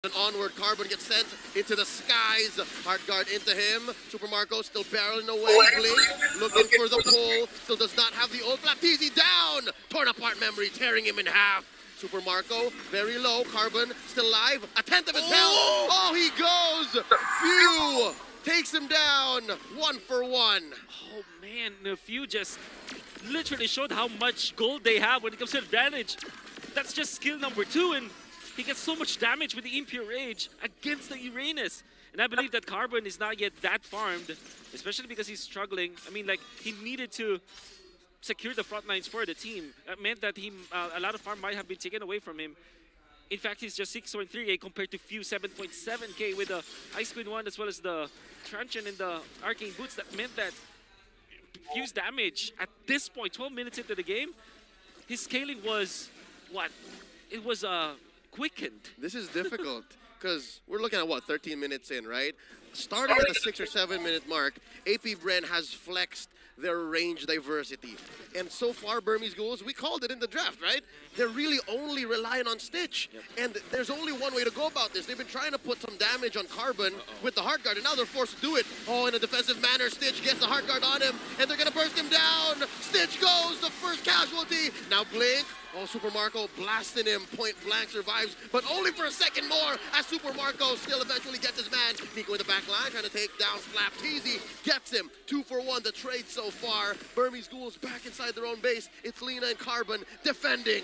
And onward, Carbon gets sent into the skies. Hard guard into him. Super Marco still barreling away. Blink looking for the pull. Still does not have the old flap. Teasy down. Torn apart memory, tearing him in half. Super Marco very low. Carbon still alive. A tenth of his health. Oh, he goes. Few takes him down. 1 for 1. Oh man, Few just literally showed how much gold they have when it comes to advantage. That's just skill number 2, and he gets so much damage with the Impure Rage against the Uranus. And I believe that Carbon is not yet that farmed, especially because he's struggling. I mean, like, he needed to secure the front lines for the team. That meant that a lot of farm might have been taken away from him. In fact, he's just 6.3k compared to Few 7.7k with the Ice Queen 1 as well as the Truncheon and the Arcane Boots. That meant that Few's damage at this point, 12 minutes into the game, his scaling was, what? It was quickened. This is difficult because we're looking at what, 13 minutes in, right? Starting at the 6 or 7 minute mark, AP Bren has flexed their range diversity. And so far, Burmese Ghouls, we called it in the draft, right? They're really only relying on Stitch. And there's only one way to go about this. They've been trying to put some damage on Carbon with the Heart Guard, and now they're forced to do it. Oh, in a defensive manner, Stitch gets the Heart Guard on him, and they're gonna burst him down. Stitch goes, the first casualty. Now Blink. Oh, Super Marco blasting him, point blank survives, but only for a second more as Super Marco still eventually gets his man. Nico in the back line trying to take down Flap. Teasy gets him. 2 for 1, the trade so far. Burmese Ghouls back inside their own base. It's Lena and Carbon defending.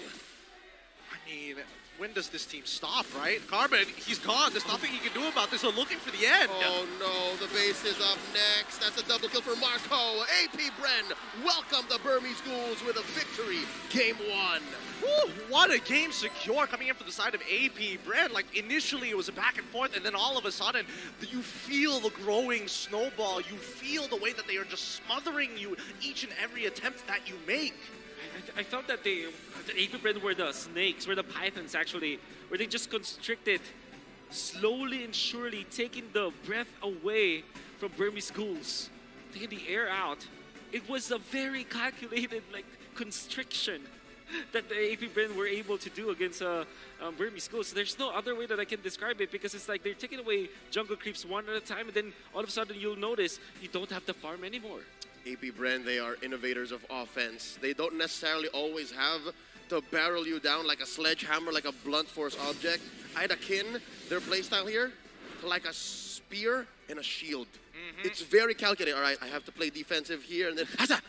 I mean, when does this team stop, right? Carbon, he's gone. There's nothing he can do about this. So looking for the end. Oh no, the base is up next. That's a double kill for Marco. AP Bren welcome the Burmese Ghouls with a victory. Game 1. Woo, what a game secure coming in for the side of AP Bren. Like, initially it was a back and forth, and then all of a sudden, you feel the growing snowball. You feel the way that they are just smothering you each and every attempt that you make. I felt that the AP Bren were the snakes, were the pythons actually, where they just constricted slowly and surely, taking the breath away from Burmese Ghouls, taking the air out. It was a very calculated constriction that the AP Bren were able to do against Burmese Ghouls. There's no other way that I can describe it, because it's like they're taking away jungle creeps one at a time, and then all of a sudden you'll notice you don't have to farm anymore. AP Bren, they are innovators of offense. They don't necessarily always have to barrel you down like a sledgehammer, like a blunt force object. I'd akin their playstyle here to like a spear and a shield. It's very calculated. All right, I have to play defensive here, and then Hasa!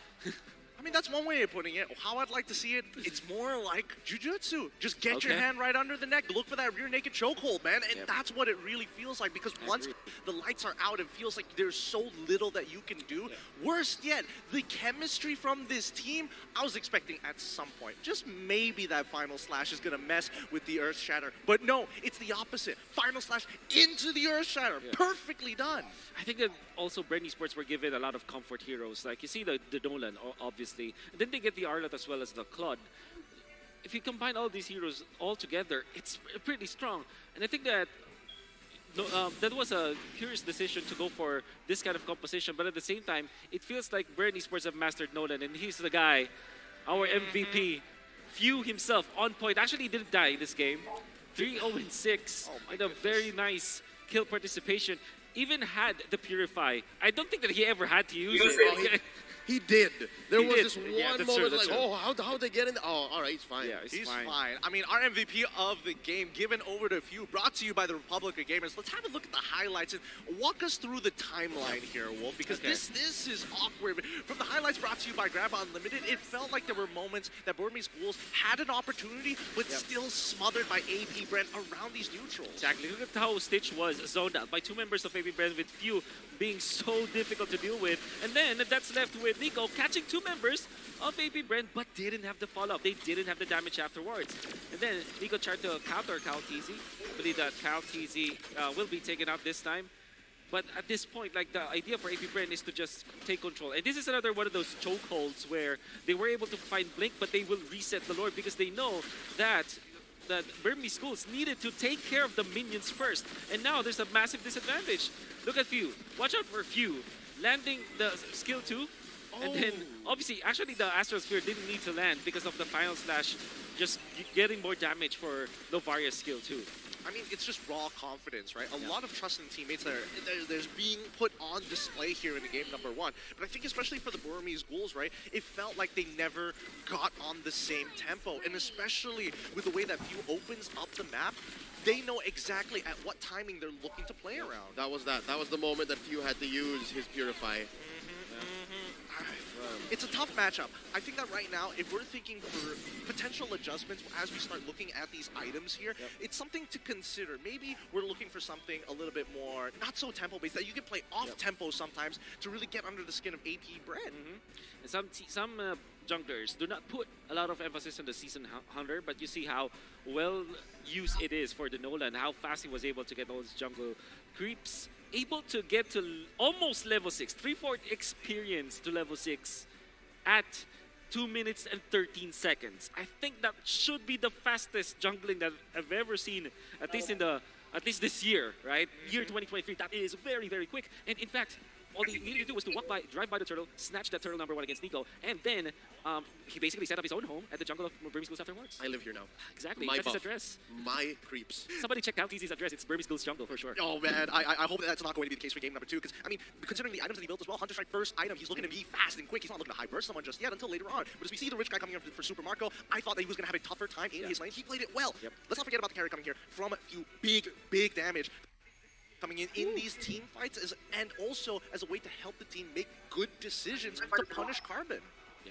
I mean, that's one way of putting it. How I'd like to see it, it's more like jujutsu. Just get your hand right under the neck. Look for that rear naked chokehold, man. And that's what it really feels like, because once the lights are out, it feels like there's so little that you can do. Worst yet, the chemistry from this team, I was expecting at some point, just maybe that Final Slash is going to mess with the Earth Shatter. But no, it's the opposite. Final Slash into the Earth Shatter. Perfectly done. I think that also Bren Sports were given a lot of comfort heroes. Like, you see the Nolan, obviously. And then they get the Arlott as well as the Claude. If you combine all these heroes all together, it's pretty strong. And I think that that was a curious decision to go for this kind of composition. But at the same time, it feels like Bren Sports have mastered Nolan. And he's the guy, our MVP. Few himself on point. Actually, he didn't die in this game. 3-0-6 with a very nice kill participation. Even had the Purify. I don't think that he ever had to use it. He did. There was this one moment like, oh, how'd they get in? Oh, all right, he's fine. Yeah, he's fine. I mean, our MVP of the game, given over to Few, brought to you by the Republic of Gamers. Let's have a look at the highlights and walk us through the timeline here, Wolf, because this is awkward. From the highlights brought to you by Grab Unlimited, it felt like there were moments that Burmese Ghouls had an opportunity, but still smothered by AP Bren around these neutrals. Exactly. Look at how Stitch was zoned out by 2 members of AP Bren, with Few being so difficult to deal with. And then that's left with Nico catching 2 members of AP Bren, but didn't have the follow-up. They didn't have the damage afterwards. And then Nico tried to counter Calteezy. I believe that Calteezy will be taken out this time. But at this point, like, the idea for AP Bren is to just take control. And this is another one of those chokeholds where they were able to find Blink, but they will reset the Lord because they know that Burmese Schools needed to take care of the minions first. And now there's a massive disadvantage. Look at Few. Watch out for Few. Landing the skill 2. And then, obviously, actually the Astral Sphere didn't need to land because of the Final Slash just getting more damage for Novaria's skill 2. I mean, it's just raw confidence, right? A lot of trust in teammates that there's being put on display here in the game number 1. But I think especially for the Burmese Ghouls, right, it felt like they never got on the same tempo. And especially with the way that Few opens up the map, they know exactly at what timing they're looking to play around. That was that. That was the moment that Few had to use his Purify. It's a tough matchup. I think that right now, if we're thinking for potential adjustments as we start looking at these items here, it's something to consider. Maybe we're looking for something a little bit more, not so tempo-based, that you can play off-tempo sometimes to really get under the skin of AP Bread. Some junglers do not put a lot of emphasis on the Season Hunter, but you see how well used it is for the Nolan, how fast he was able to get all his jungle creeps, able to get to almost level 6, 3/4 experience to level 6 at 2 minutes and 13 seconds. I think that should be the fastest jungling that I've ever seen, at least this year, right? Year 2023, that is very, very quick. And in fact, all he needed to do was to drive by the turtle, snatch that turtle number 1 against Nico, and then he basically set up his own home at the jungle of Burmese Ghouls afterwards. I live here now. Exactly. My That's his buff. address. My creeps. Somebody check out TZ's address. It's Burmese Ghouls jungle for sure. Oh man, I hope that's not going to be the case for game number 2, because I mean, considering the items that he built as well, Hunter Strike first item, he's looking to be fast and quick. He's not looking to high burst someone just yet until later on. But as we see the rich guy coming in for Super Marco, I thought that he was going to have a tougher time in his lane. He played it well. Let's not forget about the carry coming here from Few. Big damage coming in these team fights, and also as a way to help the team make good decisions to punish Carbon. Yeah.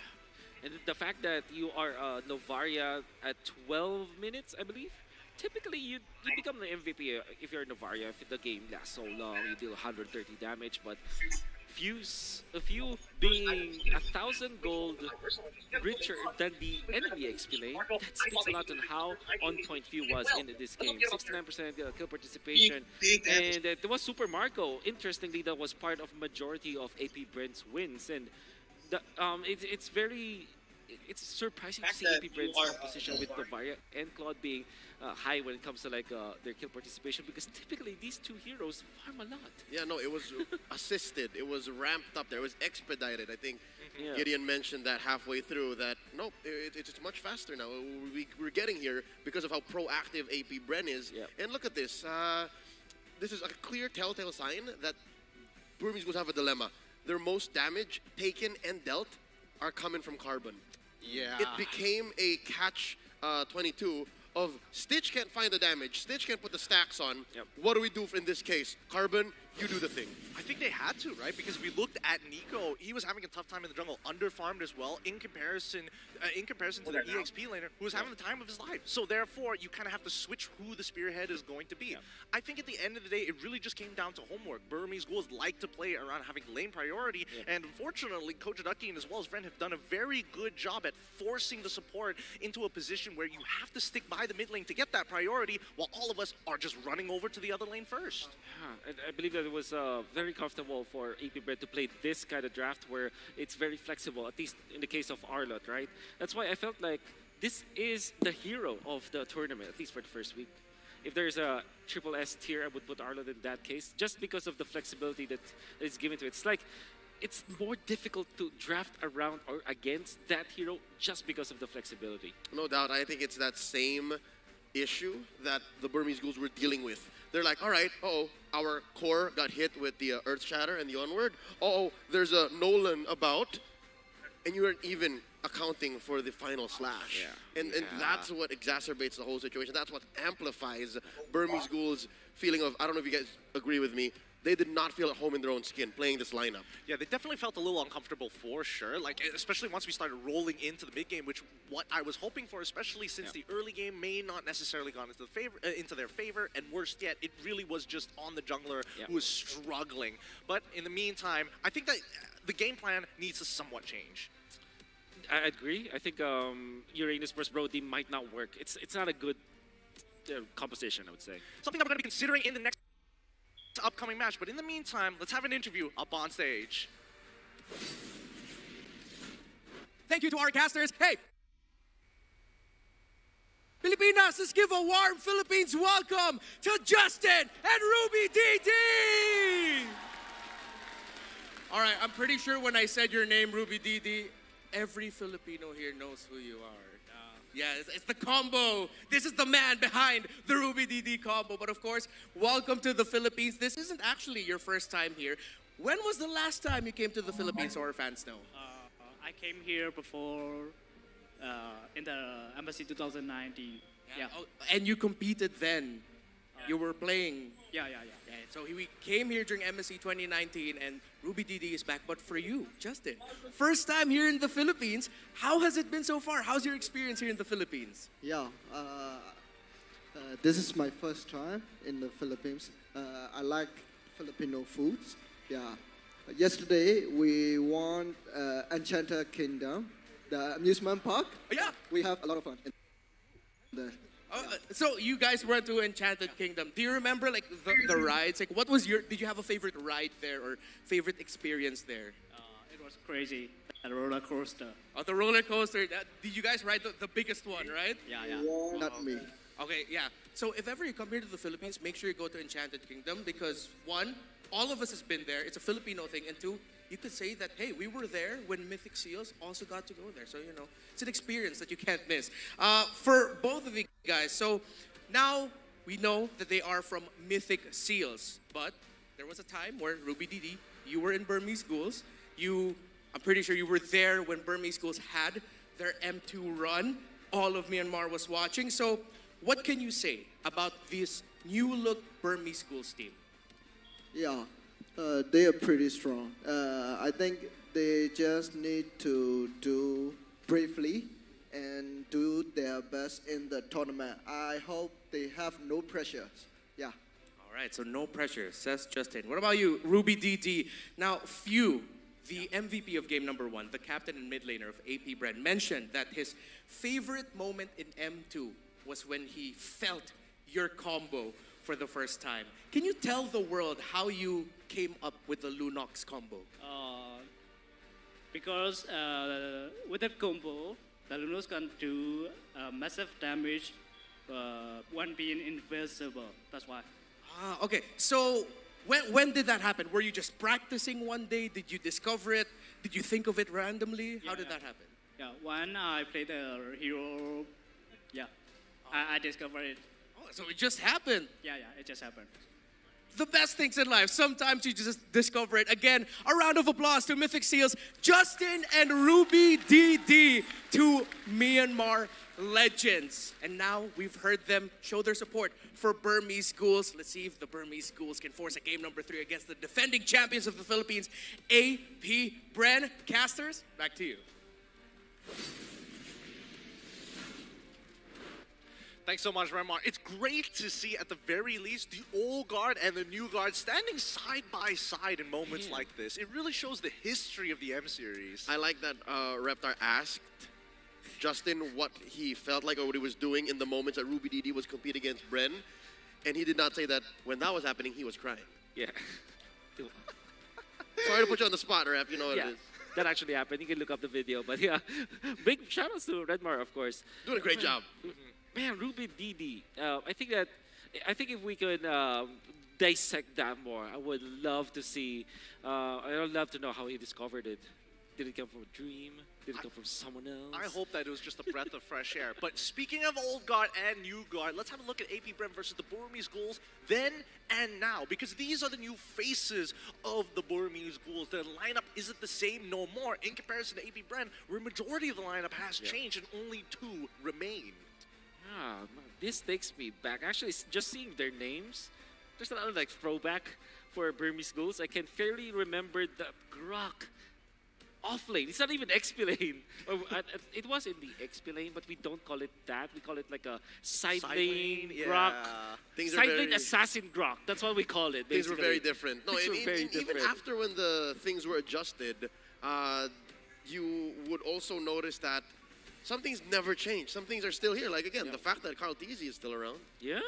And the fact that you are Novaria at 12 minutes, I believe, typically you become the MVP if you're Novaria. If the game lasts so long, you deal 130 damage, but Few being 1,000 gold richer than the enemy XP lane, that speaks a lot on how on point Few was in this game. 69% kill participation, and there was Super Marco. Interestingly, that was part of majority of AP Brent's wins, and it's surprising to see AP Brent's composition with Novaria and Claude being high when it comes to like their kill participation, because typically these two heroes farm a lot. Yeah, no, it was assisted. It was ramped up there. It was expedited. I think Gideon mentioned that halfway through that, nope, it's much faster now. We're getting here because of how proactive AP Bren is. And look at this. This is a clear telltale sign that Burmese Ghouls have a dilemma. Their most damage taken and dealt are coming from Carbon. Yeah. It became a catch 22 of Stitch can't find the damage, Stitch can't put the stacks on. What do we do in this case? Carbon, you do the thing. I think they had to, right? Because we looked at Nico, he was having a tough time in the jungle, underfarmed as well, in comparison to the EXP laner, who was having the time of his life. So therefore, you kind of have to switch who the spearhead is going to be. I think at the end of the day, it really just came down to homework. Burmese Ghouls like to play around having lane priority, and unfortunately, Coach Adukian as well as Vren have done a very good job at forcing the support into a position where you have to stick by the mid lane to get that priority, while all of us are just running over to the other lane first. I believe that it was very comfortable for AP Bread to play this kind of draft where it's very flexible, at least in the case of Arlott, right? That's why I felt like this is the hero of the tournament, at least for the first week. If there's a triple S tier, I would put Arlott in that case, just because of the flexibility that is given to it. It's like, it's more difficult to draft around or against that hero just because of the flexibility. No doubt, I think it's that same issue that the Burmese Ghouls were dealing with. They're like, all right, our core got hit with the Earth Shatter and the Onward. There's a Nolan about, and you aren't even accounting for the final slash. And that's what exacerbates the whole situation. That's what amplifies Burmese Ghouls' feeling of, I don't know if you guys agree with me, they did not feel at home in their own skin playing this lineup. Yeah, they definitely felt a little uncomfortable for sure. Like, especially once we started rolling into the mid game, which what I was hoping for, especially since the early game may not necessarily gone into their favor, and worse yet, it really was just on the jungler who was struggling. But in the meantime, I think that the game plan needs to somewhat change. I agree. I think Uranus versus Brody might not work. It's not a good composition, I would say. Something that we're going to be considering in the next upcoming match, but in the meantime, let's have an interview up on stage. Thank you to our casters. Hey! Filipinas, let's give a warm Philippines welcome to Justin and Ruby DD! All right, I'm pretty sure when I said your name, Ruby DD, every Filipino here knows who you are. Yeah, it's the combo. This is the man behind the Ruby DD combo. But of course, welcome to the Philippines. This isn't actually your first time here. When was the last time you came to the Philippines, so our fans know? I came here before in the embassy 2019. Yeah. Oh, and you competed then. You were playing. Yeah. So we came here during embassy 2019, and Ruby DD is back. But for you, Justin, first time here in the Philippines. How has it been so far? How's your experience here in the Philippines? Yeah, this is my first time in the Philippines. I like Filipino foods. Yeah. Yesterday we won Enchanted Kingdom, the amusement park. Yeah. We have a lot of fun. There. So you guys went to Enchanted Kingdom. Do you remember like the rides? Like, what was did you have a favorite ride there or favorite experience there? It was crazy. A roller coaster. Oh, the roller coaster. Did you guys ride the biggest one, right? Yeah. Not me. Okay, yeah. So if ever you come here to the Philippines, make sure you go to Enchanted Kingdom because one, all of us has been there. It's a Filipino thing, and two, you could say that, hey, we were there when Mythic Seals also got to go there. So, you know, it's an experience that you can't miss. For both of you guys, so now we know that they are from Mythic Seals. But there was a time where Ruby DD, you were in Burmese Ghouls. I'm pretty sure you were there when Burmese Ghouls had their M2 run. All of Myanmar was watching. So what can you say about this new look Burmese Ghouls team? Yeah, they are pretty strong. I think they just need to do bravely and do their best in the tournament. I hope they have no pressures. Yeah. All right, so no pressure, says Justin. What about you, Ruby DD? Now, Few, the MVP of game number 1, the captain and mid laner of AP Bren, mentioned that his favorite moment in M2 was when he felt your combo for the first time. Can you tell the world how you came up with the Lunox combo? Because with that combo, the Lunos can do massive damage when being invisible. That's why. Okay. So when did that happen? Were you just practicing one day? Did you discover it? Did you think of it randomly? How did that happen? Yeah, when I played the hero, I discovered it. Oh, so it just happened. Yeah, it just happened. The best things in life. Sometimes you just discover it. Again, a round of applause to Mythic Seals, Justin and Ruby DD, two Myanmar legends. And now we've heard them show their support for Burmese Ghouls. Let's see if the Burmese Ghouls can force a game number 3 against the defending champions of the Philippines, AP Bren. Casters, back to you. Thanks so much, Remar. It's great to see, at the very least, the old guard and the new guard standing side by side in moments like this. It really shows the history of the M series. I like that Reptar asked Justin what he felt like or what he was doing in the moments that Ruby DD was competing against Bren. And he did not say that when that was happening, he was crying. Yeah. Sorry to put you on the spot, Rep. You know what it is. That actually happened. You can look up the video. But yeah, big shout outs to Redmar, of course. Doing a great job. Man, Ruby DD. I think if we could dissect that more, I would love to see. I would love to know how he discovered it. Did it come from a dream? Did it come from someone else? I hope that it was just a breath of fresh air. But speaking of old guard and new guard, let's have a look at AP Bren versus the Burmese Ghouls then and now. Because these are the new faces of the Burmese Ghouls. Their lineup isn't the same no more. In comparison to AP Bren, where majority of the lineup has changed and only 2 remain. Ah, this takes me back. Actually, just seeing their names, there's a lot of like throwback for Burmese Ghouls. I can fairly remember the Grok off lane. It's not even XP lane. It was in the XP lane, but we don't call it that. We call it like a side lane Grok. Side lane assassin Grok. That's what we call it. Things were very different. No, Things were even after when the things were adjusted, you would also notice that some things never change. Some things are still here. Like, again, the fact that Carl Tizzy is still around. Yeah.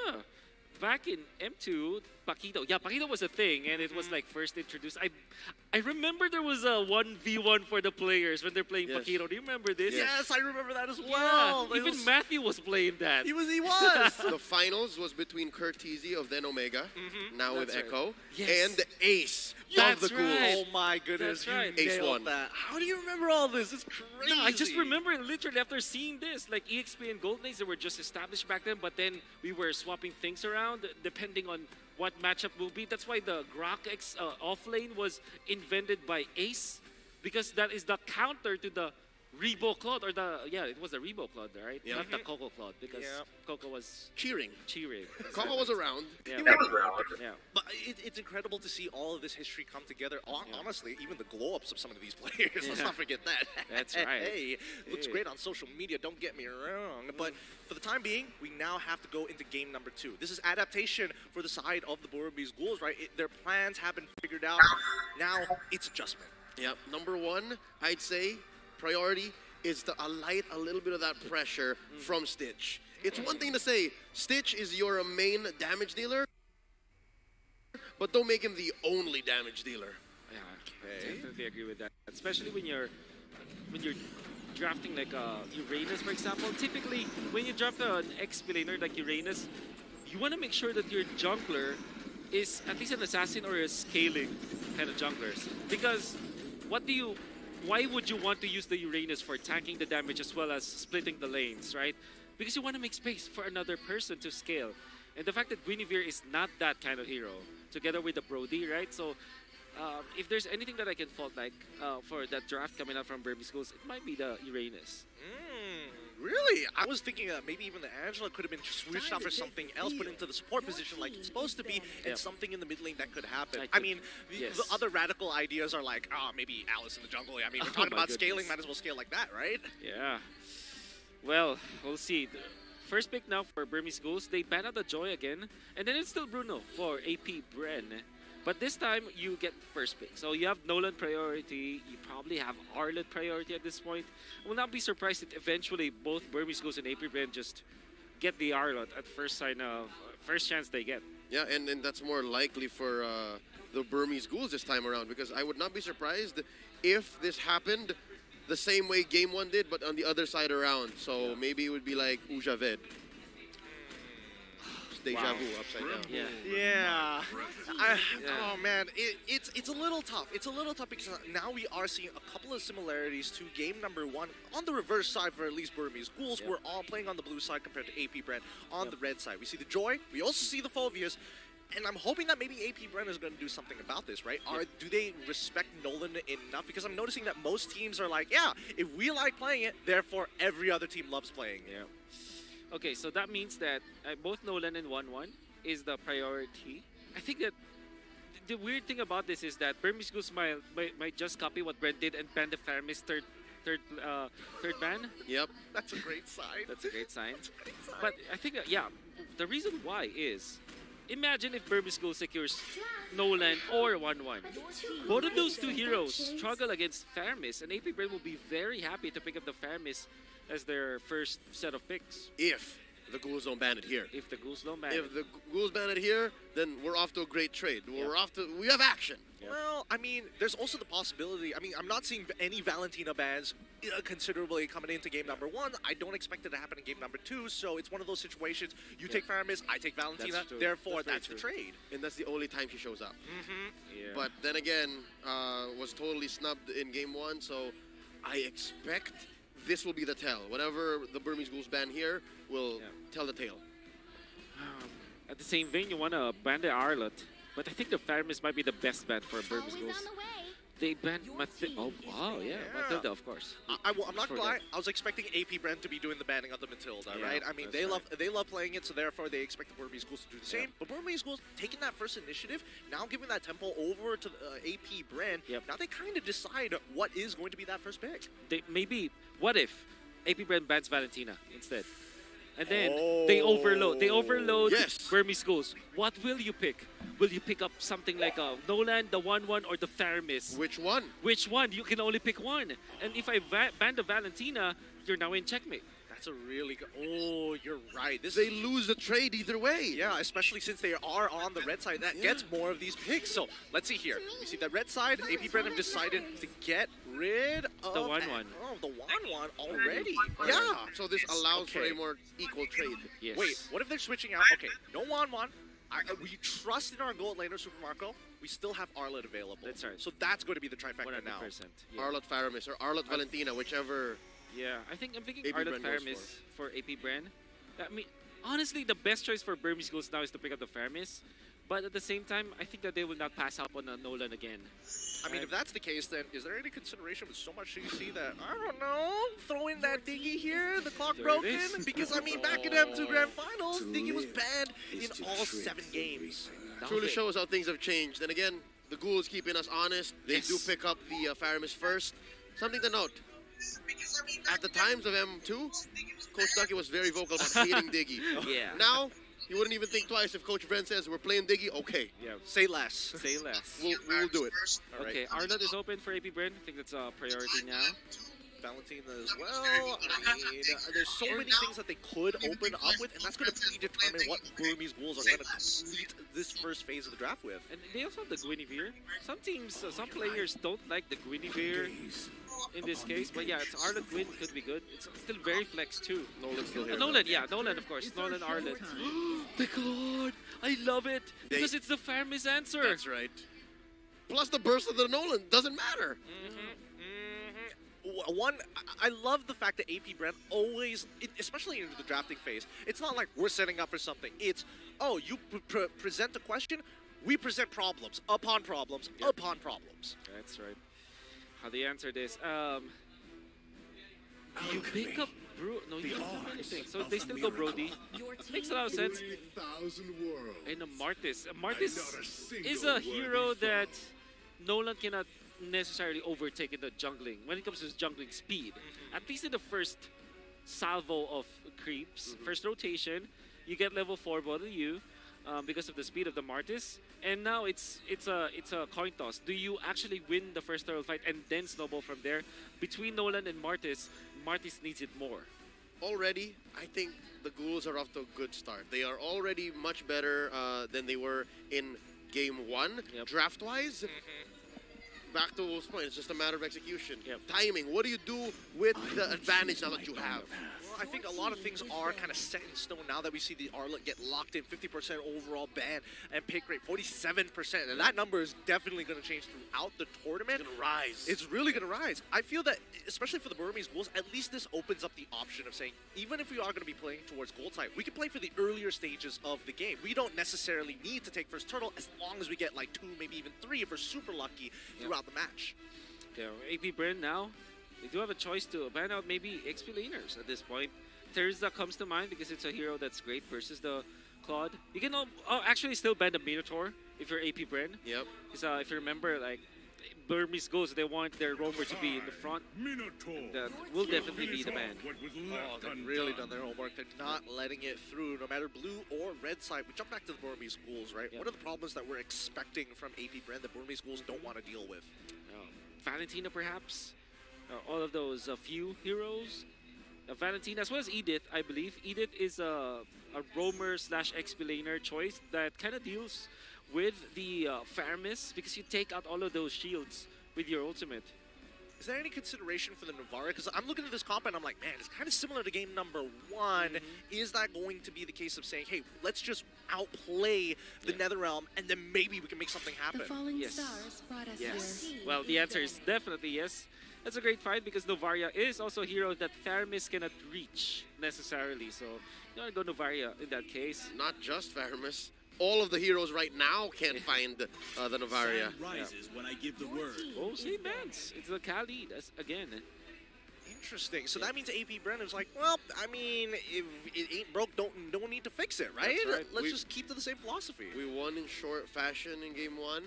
Back in M2, Paquito. Yeah, Paquito was a thing, and it was like first introduced. I remember there was a 1v1 for the players when they're playing Paquito. Do you remember this? Yes, I remember that as well. Yeah, even Matthew was playing that. He was. The finals was between Kurt Tizzy of Then Omega, now with That's right. Echo, Yes. and Ace That's of the ghouls. right. Oh my goodness, That's right. you Ace nailed one. that. How do you remember all this? It's crazy. No, I just remember literally after seeing this, like EXP and Golden Age, they were just established back then, but then we were swapping things around depending on what matchup will be. That's why the Grok X offlane was invented by Ace, because that is the counter to the Rebo Claude, or it was the Rebo Claude, right? Yeah. Not the Coco Claude, because Yeah. Coco was Cheering. cheering. Kama was around. Yeah. Yeah. But it's incredible to see all of this history come together. Honestly, even the glow-ups of some of these players. Let's Yeah. not forget that. That's right. Hey, looks Hey. great on social media, don't get me wrong. But for the time being, we now have to go into game number 2. This is adaptation for the side of the Burmese Ghouls, right? Their plans have been figured out. Now, it's adjustment. Yep. Number one, I'd say, priority is to alight a little bit of that pressure from Stitch. It's one thing to say, Stitch is your main damage dealer, but don't make him the only damage dealer. Yeah, definitely agree with that. Especially when you're drafting like Uranus, for example. Typically, when you draft an XP laner like Uranus, you want to make sure that your jungler is at least an assassin or a scaling kind of junglers. Because why would you want to use the Uranus for tanking the damage as well as splitting the lanes, right? Because you want to make space for another person to scale. And the fact that Guinevere is not that kind of hero, together with the Brody, right? So if there's anything that I can fault like for that draft coming out from Burmese Schools, it might be the Uranus. Really? I was thinking that maybe even the Angela could have been switched out for something else, put into the support position like it's supposed to be, and Yep. something in the mid lane that could happen. I I could- mean, yes. the other radical ideas are like, maybe Alice in the jungle. I mean, we're Oh talking my about scaling, goodness. might as well scale like that, right? Yeah. Well, we'll see. The first pick now for Burmese Schools. They ban out the Joy again, and then it's still Bruno for AP Bren. But this time, you get first pick. So you have Nolan priority. You probably have Arlet priority at this point. I will not be surprised if eventually both Burmese Schools and AP Bren just get the Arlet at first chance they get. Yeah, and that's more likely for the Burmese Ghouls this time around, because I would not be surprised if this happened the same way Game 1 did, but on the other side around. So maybe it would be like Ujaved. Deja vu upside down. Yeah. Yeah. Oh man, it's a little tough. It's a little tough because now we are seeing a couple of similarities to game number 1 on the reverse side for at least Burmese Ghouls. Yep. We're all playing on the blue side compared to AP Brand on the red side. We see the Joy. We also see the Phobias. And I'm hoping that maybe AP Bren is going to do something about this, right? Do they respect Nolan enough? Because I'm noticing that most teams are like, yeah, if we like playing it, therefore every other team loves playing it. Yeah. Okay, so that means that both Nolan and 1-1 is the priority. I think that the weird thing about this is that Burmese Goose might just copy what Brent did and ban the Faramis third ban. Yep. That's a great sign. That's a great sign. That's a great sign. But I think that, the reason why is, imagine if Burmese Goose secures Nolan or 1-1. Both of those two heroes struggle against Faramis, and AP Brent will be very happy to pick up the Faramis as their first set of picks. If the Ghouls don't ban it here. If the Ghouls don't ban If it. the Ghouls ban it here, then we're off to a great trade. We have action. Yeah. Well, I mean, there's also the possibility. I mean, I'm not seeing any Valentina bans considerably coming into game number 1. I don't expect it to happen in game number 2. So it's one of those situations. You take Faramis, I take Valentina. That's true. Therefore, That's that's the very trade. And that's the only time she shows up. Yeah. But then again, was totally snubbed in game 1, so I expect this will be the tell. Whatever the Burmese Ghouls ban here will tell the tale. At the same vein, you want to ban the Arlot, but I think the Faramis might be the best ban for Burmese Always Ghouls. on the way. They banned Mathilda. Oh, wow, yeah. Mathilda, of course. I'm not For gonna lie. that. I was expecting AP Brent to be doing the banning of the Matilda, Yeah, right? I mean, that's they love playing it, so therefore they expect the Burmese Schools to do the same. But Burmese Schools taking that first initiative, now giving that tempo over to AP Brent. Yep. Now they kind of decide what is going to be that first pick. Maybe, what if AP Brand bans Valentina instead? And then Oh. they overload Yes. Burmese Ghouls. What will you pick? Will you pick up something like Nolan, the 1-1, or the Faramis? Which one? Which one? You can only pick one. And if I ban the Valentina, you're now in checkmate. That's a really good. Oh, you're right. This They lose the trade either way. Yeah, especially since they are on the red side. That gets more of these picks. So let's see here. You see that red side, AP Brent have decided to get rid of The 1-1. Oh, the 1-1 already. Yeah. So this allows for Okay. a more equal trade. Yes. Wait, what if they're switching out? Okay, no 1-1, we trust in our gold laner, Super Marco. We still have Arlet available. That's right. So that's going to be the trifecta 100%. now. Yeah. Arlott Faramis or Arlott Valentina, whichever. Yeah, I'm thinking AP Arlott Bren goes Faramis for AP Bren. I mean, honestly, the best choice for Burmese schools now is to pick up the Faramis. But at the same time, I think that they will not pass up on Nolan again. I mean, if that's the case, then is there any consideration with so much CC that, I don't know, throw in that Diggy here, the clock There it broken? is. Because, I mean, back in M2 Grand Finals, Diggy was banned in all 7 games. Truly shows how things have changed. And again, the Ghouls keeping us honest. They Yes. do pick up the Faramis first. Something to note. At the times of M2, Coach Ducky was very vocal about hating Diggy. Yeah. Now, you wouldn't even think twice if Coach Brent says we're playing Diggy. Okay, Yeah. Say less. Say less. we'll do it. All right. Okay, Arlott is open for AP Bren. I think that's a priority now. Valentina as well. I mean, there's so many things that they could open up with, and that's going to predetermine what Burmese Ghouls are going to complete this first phase of the draft with. And they also have the Guinevere. Some teams, some players don't like the Guinevere in this case, but yeah, it's Arlott Gwyn could be good. It's still very flex too. Nolan's still here. Nolan, yeah, Nolan of course. Nolan Arlott. Piccolo, I love it because it's the Faramis answer. That's right. Plus the burst of the Nolan doesn't matter. One, I love the fact that AP Brent always, especially in the drafting phase, it's not like we're setting up for something. It's, oh, you present a question, we present problems upon problems upon problems. That's right. How they answer this? You pick up no, you don't do anything. So they still go Brody. Makes a lot of sense. And a Martis. Martis is a hero that Nolan cannot necessarily overtake in the jungling when it comes to his jungling speed. At least in the first salvo of creeps, first rotation, you get level 4 both of you because of the speed of the Martis. And now it's a coin toss. Do you actually win the first turtle fight and then snowball from there? Between Nolan and Martis, Martis needs it more. Already, I think the Ghouls are off to a good start. They are already much better than they were in game 1, draft-wise. Back to Wolf's point, it's just a matter of execution. Timing, what do you do with the advantage now that you have? Well, I think a lot of things are kind of set in stone now that we see the Arlet get locked in, 50% overall ban, and pick rate 47%. And that number is definitely going to change throughout the tournament. It's going to rise. It's really going to rise. I feel that, especially for the Burmese Ghouls, at least this opens up the option of saying, even if we are going to be playing towards gold side, we can play for the earlier stages of the game. We don't necessarily need to take first turtle as long as we get like 2, maybe even 3 if we're super lucky throughout the match. Okay, AP Bren now, they do have a choice to ban out maybe XP laners at this point. Terza comes to mind because it's a hero that's great versus the Claude. You can actually still ban the Minotaur if you're AP Bren. Yep. Because if you remember, like, Burmese Ghouls, they want their roamer to be in the front. That will definitely be the ban. Oh, they've really done their homework. They're not letting it through, no matter blue or red side. We jump back to the Burmese Ghouls, right? What are the problems that we're expecting from AP Bren that Burmese Ghouls don't want to deal with? Valentina, perhaps. All of those few heroes. Valentina, as well as Edith, I believe. Edith is a roamer slash XP laner choice that kind of deals with the Faramis because you take out all of those shields with your ultimate. Is there any consideration for the Navarra? Because I'm looking at this comp and I'm like, man, it's kind of similar to game number 1. Is that going to be the case of saying, hey, let's just outplay the Netherrealm and then maybe we can make something happen? The falling stars brought us here. Well, the answer is definitely yes. That's a great fight because Novaria is also a hero that Faramis cannot reach necessarily. So you want to go Novaria in that case. Not just Faramis. All of the heroes right now can't find the Novaria. Rises when I give the word. Oh, same bands. It's the Khalid again. Interesting. So that means AP Bren is like, well, I mean, if it ain't broke, don't need to fix it, right? That's right. Let's just keep to the same philosophy. We won in short fashion in game 1.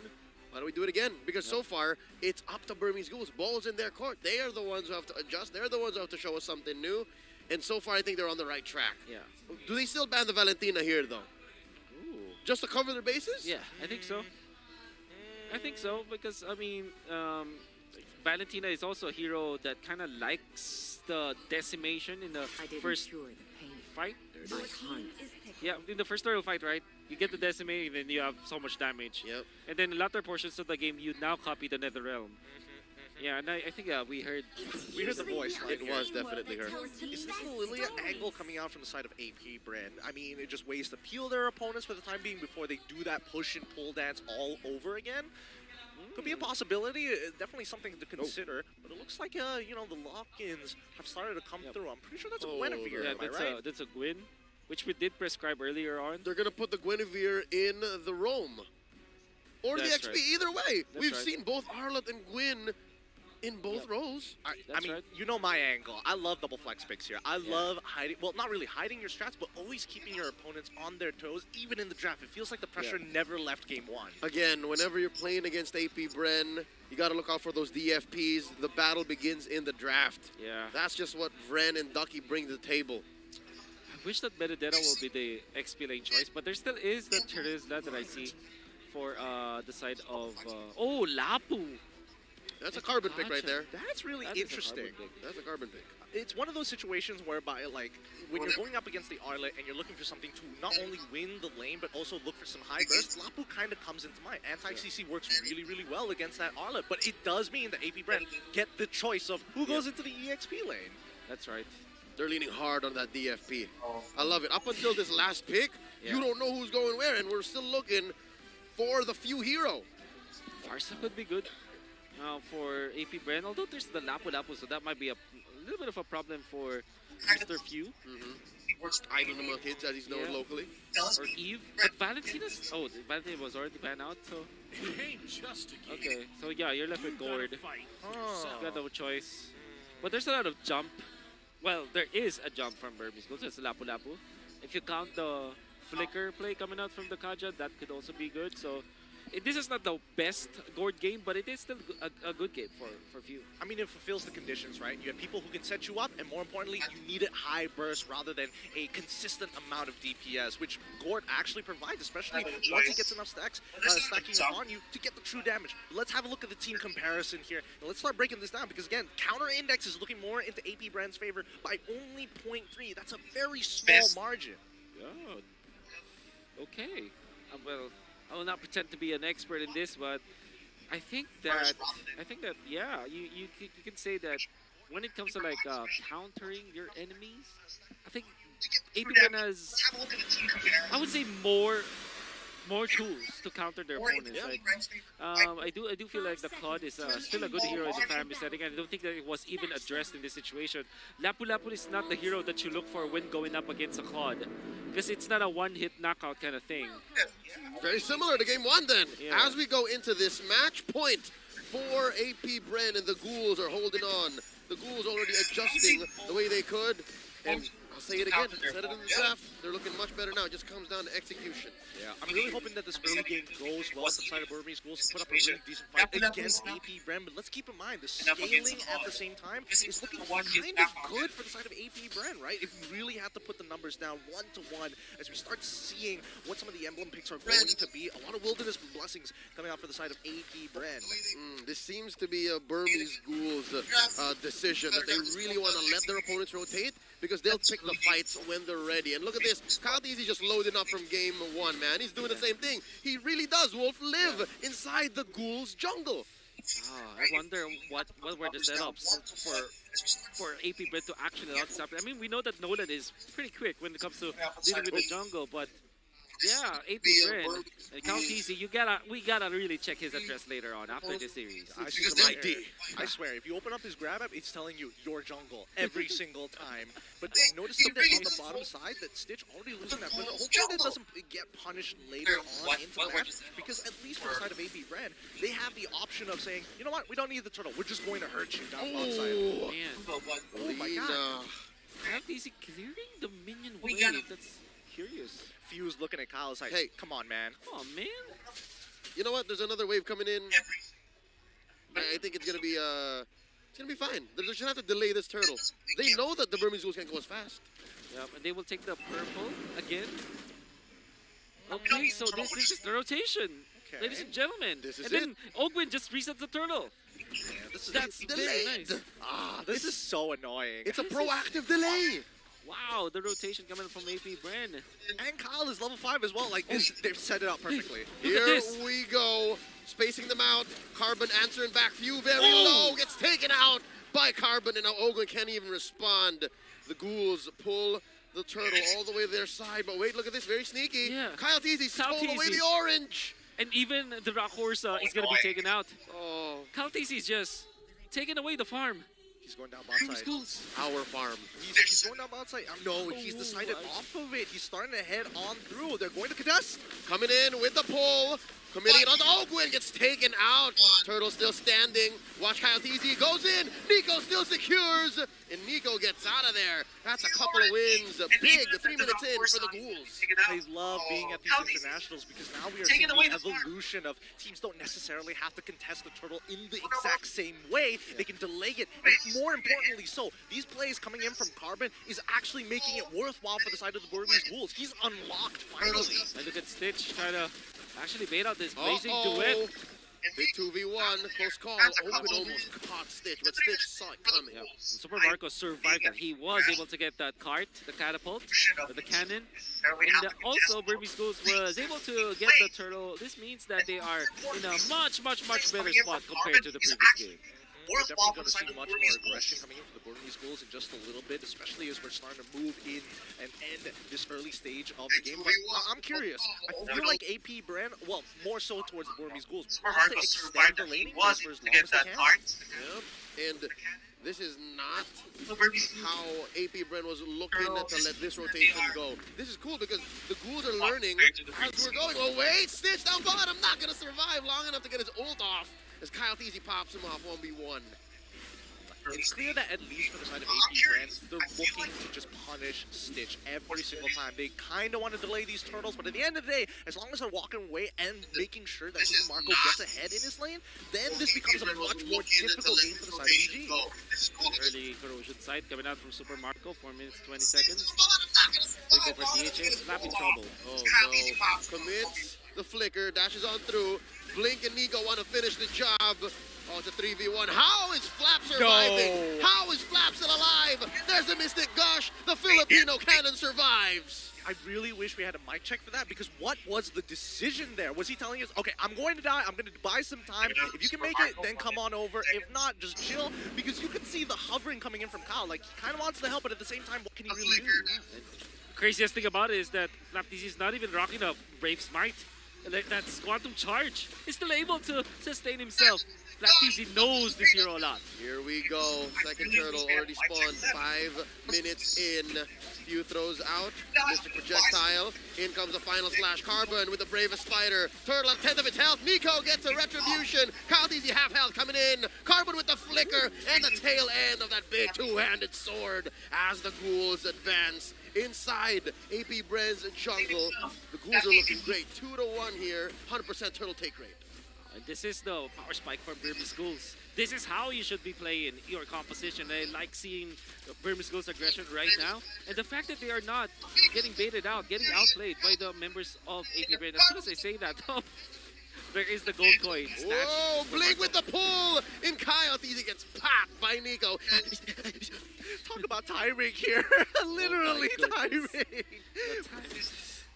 Why don't we do it again? Because so far, it's up to Burmese Ghouls. Ball's in their court. They are the ones who have to adjust. They're the ones who have to show us something new. And so far, I think they're on the right track. Yeah. Do they still ban the Valentina here, though? Just to cover their bases? Yeah, I think so. I think so because, I mean, Valentina is also a hero that kind of likes the decimation in the first fight. Yeah, in the first turtle fight, right? You get the decimate and then you have so much damage. Yep. And then in latter portions of the game, you now copy the Netherrealm. Yeah, and I think we heard the voice. Like, It was definitely her. Is this the Lilia angle coming out from the side of AP Brand? I mean, it just ways to peel their opponents for the time being before they do that push and pull dance all over again. Could be a possibility. Definitely something to consider. But it looks like, you know, the lock-ins have started to come through. I'm pretty sure that's a Guinevere, yeah, am I that's right? that's a Gwyn, which we did prescribe earlier on. They're going to put the Guinevere in the Rome. Or the That's XP, right. either way. That's We've right. seen both Arlott and Gwyn in both rows. I That's mean, right. you know my angle. I love double flex picks here. I love hiding, well, not really hiding your strats, but always keeping your opponents on their toes, even in the draft. It feels like the pressure never left game one. Again, whenever you're playing against AP Bren, you got to look out for those DFPs. The battle begins in the draft. Yeah. That's just what Vren and Ducky bring to the table. I wish that Benedetta will be the XP lane choice, but there still is the Terizla that I see for the side of... oh, Lapu! That's a carbon pick right there. That's really That is a interesting. carbon pick. That's a carbon pick. It's one of those situations whereby, like, when you're going up against the Arlet and you're looking for something to not only win the lane, but also look for some high burst, Lapu kind of comes into mind. Anti-CC works really, really well against that Arlet, but it does mean that AP Brand get the choice of who goes into the EXP lane. That's right. They're leaning hard on that DFP. I love it. Up until this last pick, you don't know who's going where, and we're still looking for the few hero. Farsa could be good for AP Bren, although there's the Lapu Lapu, so that might be a little bit of a problem for Mr. Few. Idle among kids, as he's known Yeah. locally. Or Eve. But Valentina's... Oh, Valentina was already banned out, so... Okay, so yeah, you're left with Gord. Oh. You got no choice. But there's a lot of jump. Well, there is a jump from Burmese Gold, so it's Lapu Lapu. If you count the flicker play coming out from the Kaja, that could also be good. So this is not the best Gord game, but it is still a good game for Few. I mean, it fulfills the conditions, right? You have people who can set you up, and more importantly, you need it high burst rather than a consistent amount of DPS, which Gord actually provides, especially once he gets enough stacks stacking upon you to get the true damage. But let's have a look at the team comparison here, and let's start breaking this down, because again, counter index is looking more into AP Brand's favor by only 0.3. That's a very small margin. Oh, okay. Well, I will not pretend to be an expert in this, but I think that yeah, you can say that when it comes to like countering your enemies, I think AP has, I would say, more tools to counter their opponents. Like, I do feel like the Claude is still a good hero in the family setting, and I don't think that it was even addressed in this situation. Lapu Lapu is not the hero that you look for when going up against a Claude, because it's not a one-hit knockout kind of thing. Very similar to game one then. Yeah. As we go into this match point for AP Bren, and the Ghouls are holding on. The Ghouls already adjusting the way they could. And I'll say it again, said it in the draft, they're looking much better now. It just comes down to execution. Yeah, I'm really hoping that this early game goes well for the side of Burmese Ghouls to put up a really decent fight against AP Bren. But let's keep in mind, the scaling at the same time is looking kind of good for the side of AP Bren, right? If we really have to put the numbers down 1-to-1 as we start seeing what some of the emblem picks are going to be. A lot of Wilderness Blessings coming out for the side of AP Bren. This seems to be a Burmese Ghouls decision that they really want to let their opponents rotate, because they'll pick the fights when they're ready. And look at this, Kyle Easy just loading up from game one, man. He's doing the same thing. He really does, Wolf, live inside the Ghouls jungle. I wonder what were the setups for AP Bren to actually allow this to happen. I mean, we know that Nolan is pretty quick when it comes to dealing with the jungle, but yeah, AP Bren and Count Easy, we gotta really check his address later on after this series. I swear, if you open up his grab app, it's telling you your jungle every single time. But notice that on the bottom side, that Stitch already losing that flicker. Hopefully that doesn't get punished later on into the match, because at least for the side of AP Bren, they have the option of saying, you know what, we don't need the turtle, we're just going to hurt you down the side. Man, Oh my god. Count Easy clearing the minion wave. That's curious. Fuse looking at Kyle is like, Hey. come on, man. Oh man. You know what? There's another wave coming in. I think it's gonna be fine. They're just gonna have to delay this turtle. They know that the Burmese Ghouls can't go as fast. Yep, and they will take the purple again. Okay, so this is the rotation. Okay. Ladies and gentlemen. This is and then Ogwin just resets the turtle. That's very delayed. nice. This is so annoying. It's a proactive delay. Wow, the rotation coming from AP Bren. And Kyle is level 5 as well. Like, this, they've set it up perfectly. Look at Here this. we go. spacing them out. Carbon answering back. Few very low. Gets taken out by Carbon, and now Ogun can't even respond. The ghouls pull the turtle all the way to their side. But wait, look at this. Very sneaky. Yeah. Kyle Teasy stole away Teasy. the orange. And even the Rock Horse is going to be taken out. Oh, Kaltisi is just taking away the farm. He's going down bot side. Schools. our farm. He's going down bot side. No, he's decided off of it. He's starting to head on through. They're going to contest. Coming in with the pull. Committing it on the Ogwin, gets taken out. Turtle still standing. Watch Kyle Teasy goes in. Nico still secures. And Nico gets out of there. That's a couple of wins. Big 3 minutes in for the Ghouls. I love being at these internationals because now we are seeing the evolution of teams don't necessarily have to contest the turtle in the exact same way. They can delay it. And more importantly so, these plays coming in from Carbon is actually making it worthwhile for the side of the Burmese Ghouls. He's unlocked finally. And look at Stitch trying to actually bait out this blazing duet. Big 2v1, close call. Open almost caught Stitch, but Stitch saw it coming. Yeah. Super Marco survived that. He was able to get that cart, the catapult, the cannon. And also, Burmese Ghouls was able to get the turtle. This means that they are in a much better spot compared to the previous game. We're definitely going to see much more aggression coming in from the Burmese Ghouls in just a little bit, especially as we're starting to move in and end this early stage of the game. But I'm curious. I feel like AP Brand, well, more so towards the Burmese Ghouls, wants to extend the laning phase for as long as they can. Yeah. And this is not how AP Brand was looking to let this rotation go. This is cool because the Ghouls are learning as we're going. Oh, wait, Stitch down bottom, not going to survive long enough to get his ult off as Kyle Teasy pops him off 1v1. It's clear that at least for the side of AP Brand, they're looking to just punish Stitch every single time. They kind of want to delay these turtles, but at the end of the day, as long as they're walking away and making sure that Super Marco gets ahead in his lane, then this becomes a much more difficult game for the side of EG. Early corrosion sight coming out from Super Marco, 4 minutes 20 seconds. They go for DHS, slap in trouble. Oh no, commits the flicker, dashes on through. Blink and Nico want to finish the job. Oh, it's a 3v1. How is Flap surviving? No. How is Flap still alive? There's a Mystic Gush. The Filipino cannon survives. I really wish we had a mic check for that because what was the decision there? Was he telling us, okay, I'm going to die, I'm going to buy some time. If you can make it, then come on over. If not, just chill. Because you can see the hovering coming in from Kyle. Like, he kind of wants the help, but at the same time, what can he really do? Craziest thing about it is that Flaptisi is not even rocking a Brave Smite. That's Quantum Charge. He's still able to sustain himself. Flaptisi knows this hero a lot. Here we go. Second turtle already spawned. 5 minutes in. Few throws out. Mr. Projectile. In comes the final slash. Carbon with the bravest fighter. Turtle at 10th of its health. Nico gets a retribution. Kyle Teasy half health coming in. Carbon with the flicker and the tail end of that big two-handed sword as the ghouls advance. Inside AP Brand's jungle, the ghouls are looking great. 2-1 here. 100% turtle take rate. And this is the power spike for Burmese Ghouls. This is how you should be playing your composition. I like seeing Burmese Ghouls' aggression right now. And the fact that they are not getting baited out, getting outplayed by the members of AP Brand. As soon as I say that, there is the gold coin. Whoa, Blink with the pull! And Kyle Teasy gets popped by Nico. Talk about timing here. Literally timing.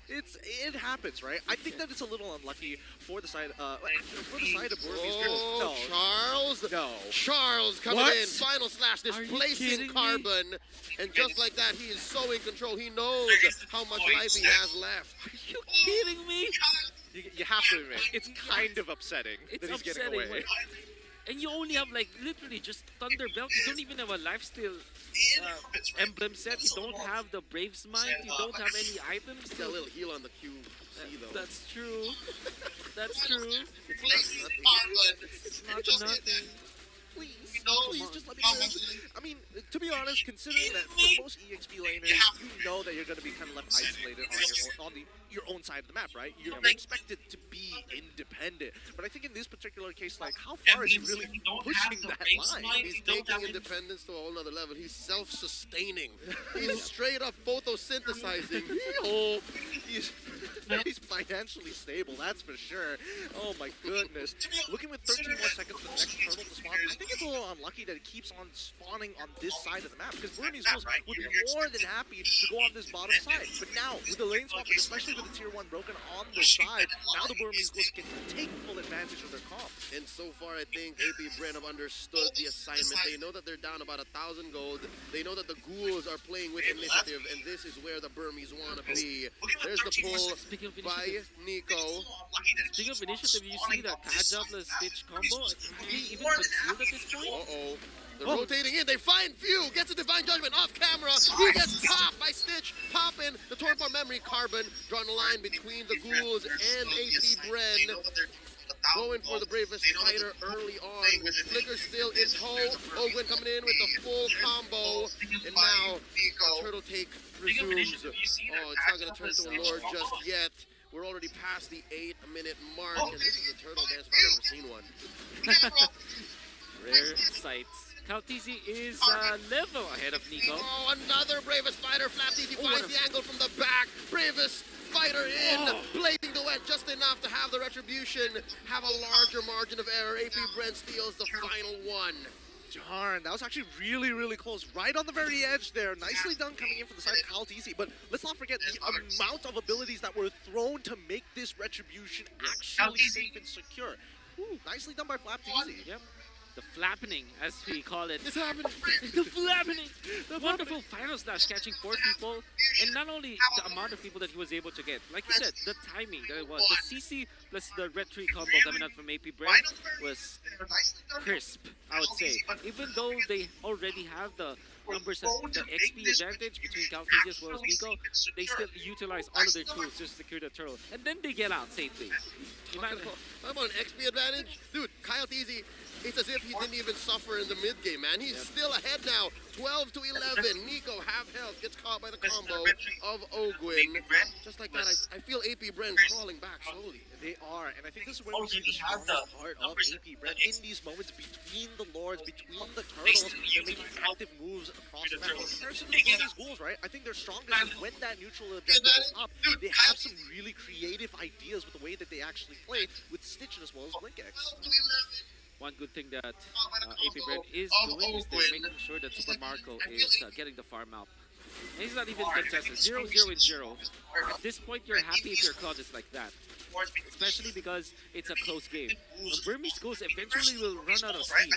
It happens, right? I think that it's a little unlucky for the side of Burmese Ghouls. No. Charles? No. Charles coming What? in. Final slash, Are you displacing kidding me? Carbon. And just like that, he is so in control. He knows how much life he has left. Are you kidding me? You have to admit, it's kind of upsetting It's that he's getting upsetting. away. And you only have like literally just Thunder Belt. You don't even have a lifesteal emblem set. You don't have the Brave Smite. You don't have any items. Got a little heal on the QC though. That's true. That's true. It's not nothing. Please, just let me live. I mean, to be honest, considering that for most EXP laners, you know that you're going to be kind of left isolated on your own side of the map, right? You're expected to be independent. But I think in this particular case, like, how far is he really pushing that line? He's taking independence to a whole nother level. He's self-sustaining. He's straight up photosynthesizing. Oh, He's financially stable, that's for sure. Oh my goodness. Looking with 13 more seconds for the next turtle to spawn, I think it's a little unlucky that it keeps on spawning on this side of the map, because Burmese Ghouls would be more than happy to go on this bottom side. But now, with the lane swap, and especially with the tier 1 broken on the side, now the Burmese Ghouls can take full advantage of their comp. And so far, I think AP Bren have understood the assignment. They know that they're down about 1,000 gold. They know that the Ghouls are playing with initiative, and this is where the Burmese want to be. There's the pull Speaking of by initiative, Nico. speaking of initiative, you see that Kaja plus Stitch combo. He even concealed at this point. Uh-oh. They're rotating in. They find Few. Gets a Divine Judgment off camera. He gets popped by Stitch. Popping the Torn Bar Memory Carbon. Drawing a line between the Ghouls and AP Bren. Going for the bravest fighter early on. Flicker still in tow. Ogwen coming in with the full combo. And now the Turtle Take resumes. Oh, it's not going to turn to a Lord just yet. We're already past the 8-minute mark. And this is a Turtle dance if I've ever seen one. Rare sights. Kaltizi is level ahead of Nico. Oh, another bravest fighter. Flaptz finds the angle from the back. Bravest fighter in. Blazing the wet just enough to have the retribution. Have a larger margin of error. AP Brent steals the final one. Darn, that was actually really, really close. Right on the very edge there. Nicely done coming in from the side of Kaltizi. But let's not forget the amount of abilities that were thrown to make this retribution actually safe and secure. Ooh, nicely done by Flaptz. Yep. The flappening, as we call it. It's happening. The flappening. The wonderful final slash catching 4 people. And not only the amount of people that he was able to get. Like you said, the timing that it was. The CC plus the red tree combo coming out from AP Brent was crisp, I would say. Even though they already have the numbers, the XP advantage between Kaltizi as well as Nico, they still utilize all of their tools just to secure the turtle. And then they get out safely. Imagine. How about an XP advantage? Dude, Kyle Teasy, it's as if he didn't even suffer in the mid game, man. He's still ahead now. 12 to 11. Nico, half health, gets caught by the combo of Ogwen. Just like that, I feel AP Brent crawling back slowly. They are, and I think this is where we see the strongest part of AP Brent. In these moments between the Lords, between the Turtles, they're making active moves across the map. In comparison to these Ghouls, right? I think they're strongest when that neutral objective is up. They have some really creative ideas with the way that they actually play with Stitch as well as Blink X. One good thing that AP Brent is doing is they're making sure that Super Marco is getting the farm out. And he's not even contested. 0-0 and 0. At this point, you're happy if your Cloud is like that. Especially because it's a close game. The Burmese Ghouls eventually will run out of steam.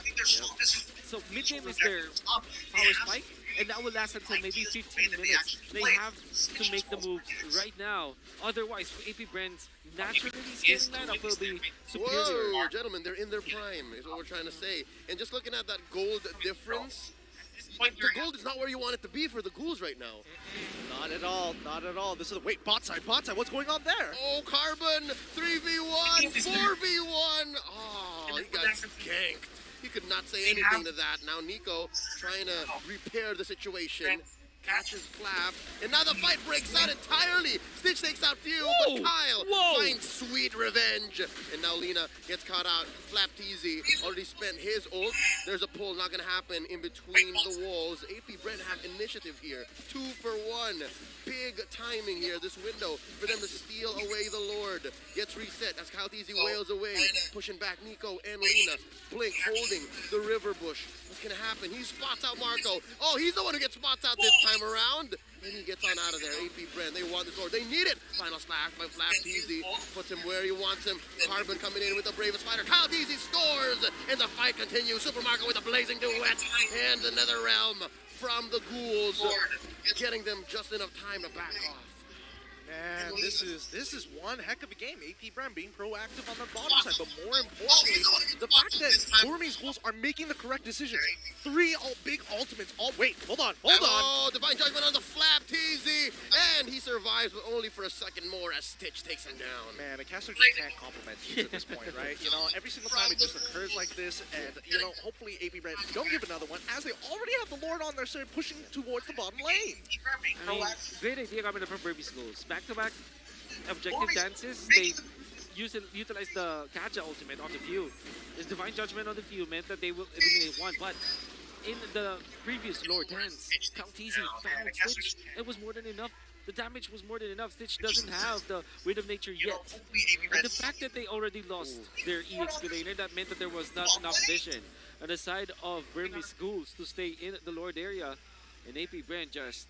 So mid-game is their power spike, and that will last until maybe 15 minutes. They have to make the moves right now. Otherwise, AP Brent's naturally scaling lineup will be superior. Whoa, gentlemen, they're in their prime, is what we're trying to say. And just looking at that gold difference, the gold is not where you want it to be for the Ghouls right now. Not at all, not at all. This is, wait, bot side, what's going on there? Oh, Carbon, 3v1, 4v1. Oh, he got ganked. He could not say anything to that. Now Nico trying to repair the situation. Catches Flap, and now the fight breaks out entirely. Stitch takes out Few, but Kyle finds sweet revenge. And now Lena gets caught out. Flap Teasy already spent his ult. There's a pull, not gonna happen in between the walls. AP Brent have initiative here. 2 for 1. Big timing here, this window, for them to steal away the Lord. Gets reset as Kyle Teasy wails away. Pushing back Nico and Lena. Blink holding the river bush. What's gonna happen? He spots out Marco. Oh, he's the one who gets spots out this time around. And he gets on out of there. AP Brent, they want this Lord. They need it. Final slash by Flap Teasy. Puts him where he wants him. Carbon coming in with the bravest fighter. Kyle Teasy scores. And the fight continues. Super Marco with a blazing duet. And the Nether Realm from the Ghouls, getting them just enough time to back off. Man, this is one heck of a game. AP Brent being proactive on the bottom side, but more importantly, the fact that Burmese Ghouls are making the correct decisions. 3 big ultimates. Wait, hold on. Oh, Divine Judgment on the Flap Teasy, and he survives, but only for a second more as Stitch takes him down. Man, a caster just can't compliment you at this point, right? You know, every single time it just occurs like this, and you know, hopefully AP Brent don't give another one, as they already have the Lord on their side pushing towards the bottom lane. I mean, great idea coming from Burmese Schools. Back-to-back objective dances, they utilize the Kaja ultimate on the Few. This Divine Judgment on the Few meant that they will eliminate one, but in the previous Lord dance, Kaltizi found Stitch. It was more than enough. The damage was more than enough. Stitch doesn't have the Wind of Nature yet. And the fact that they already lost their EXP laner, that meant that there was not enough vision on the side of Burmese Ghouls to stay in the Lord area. And AP Brent just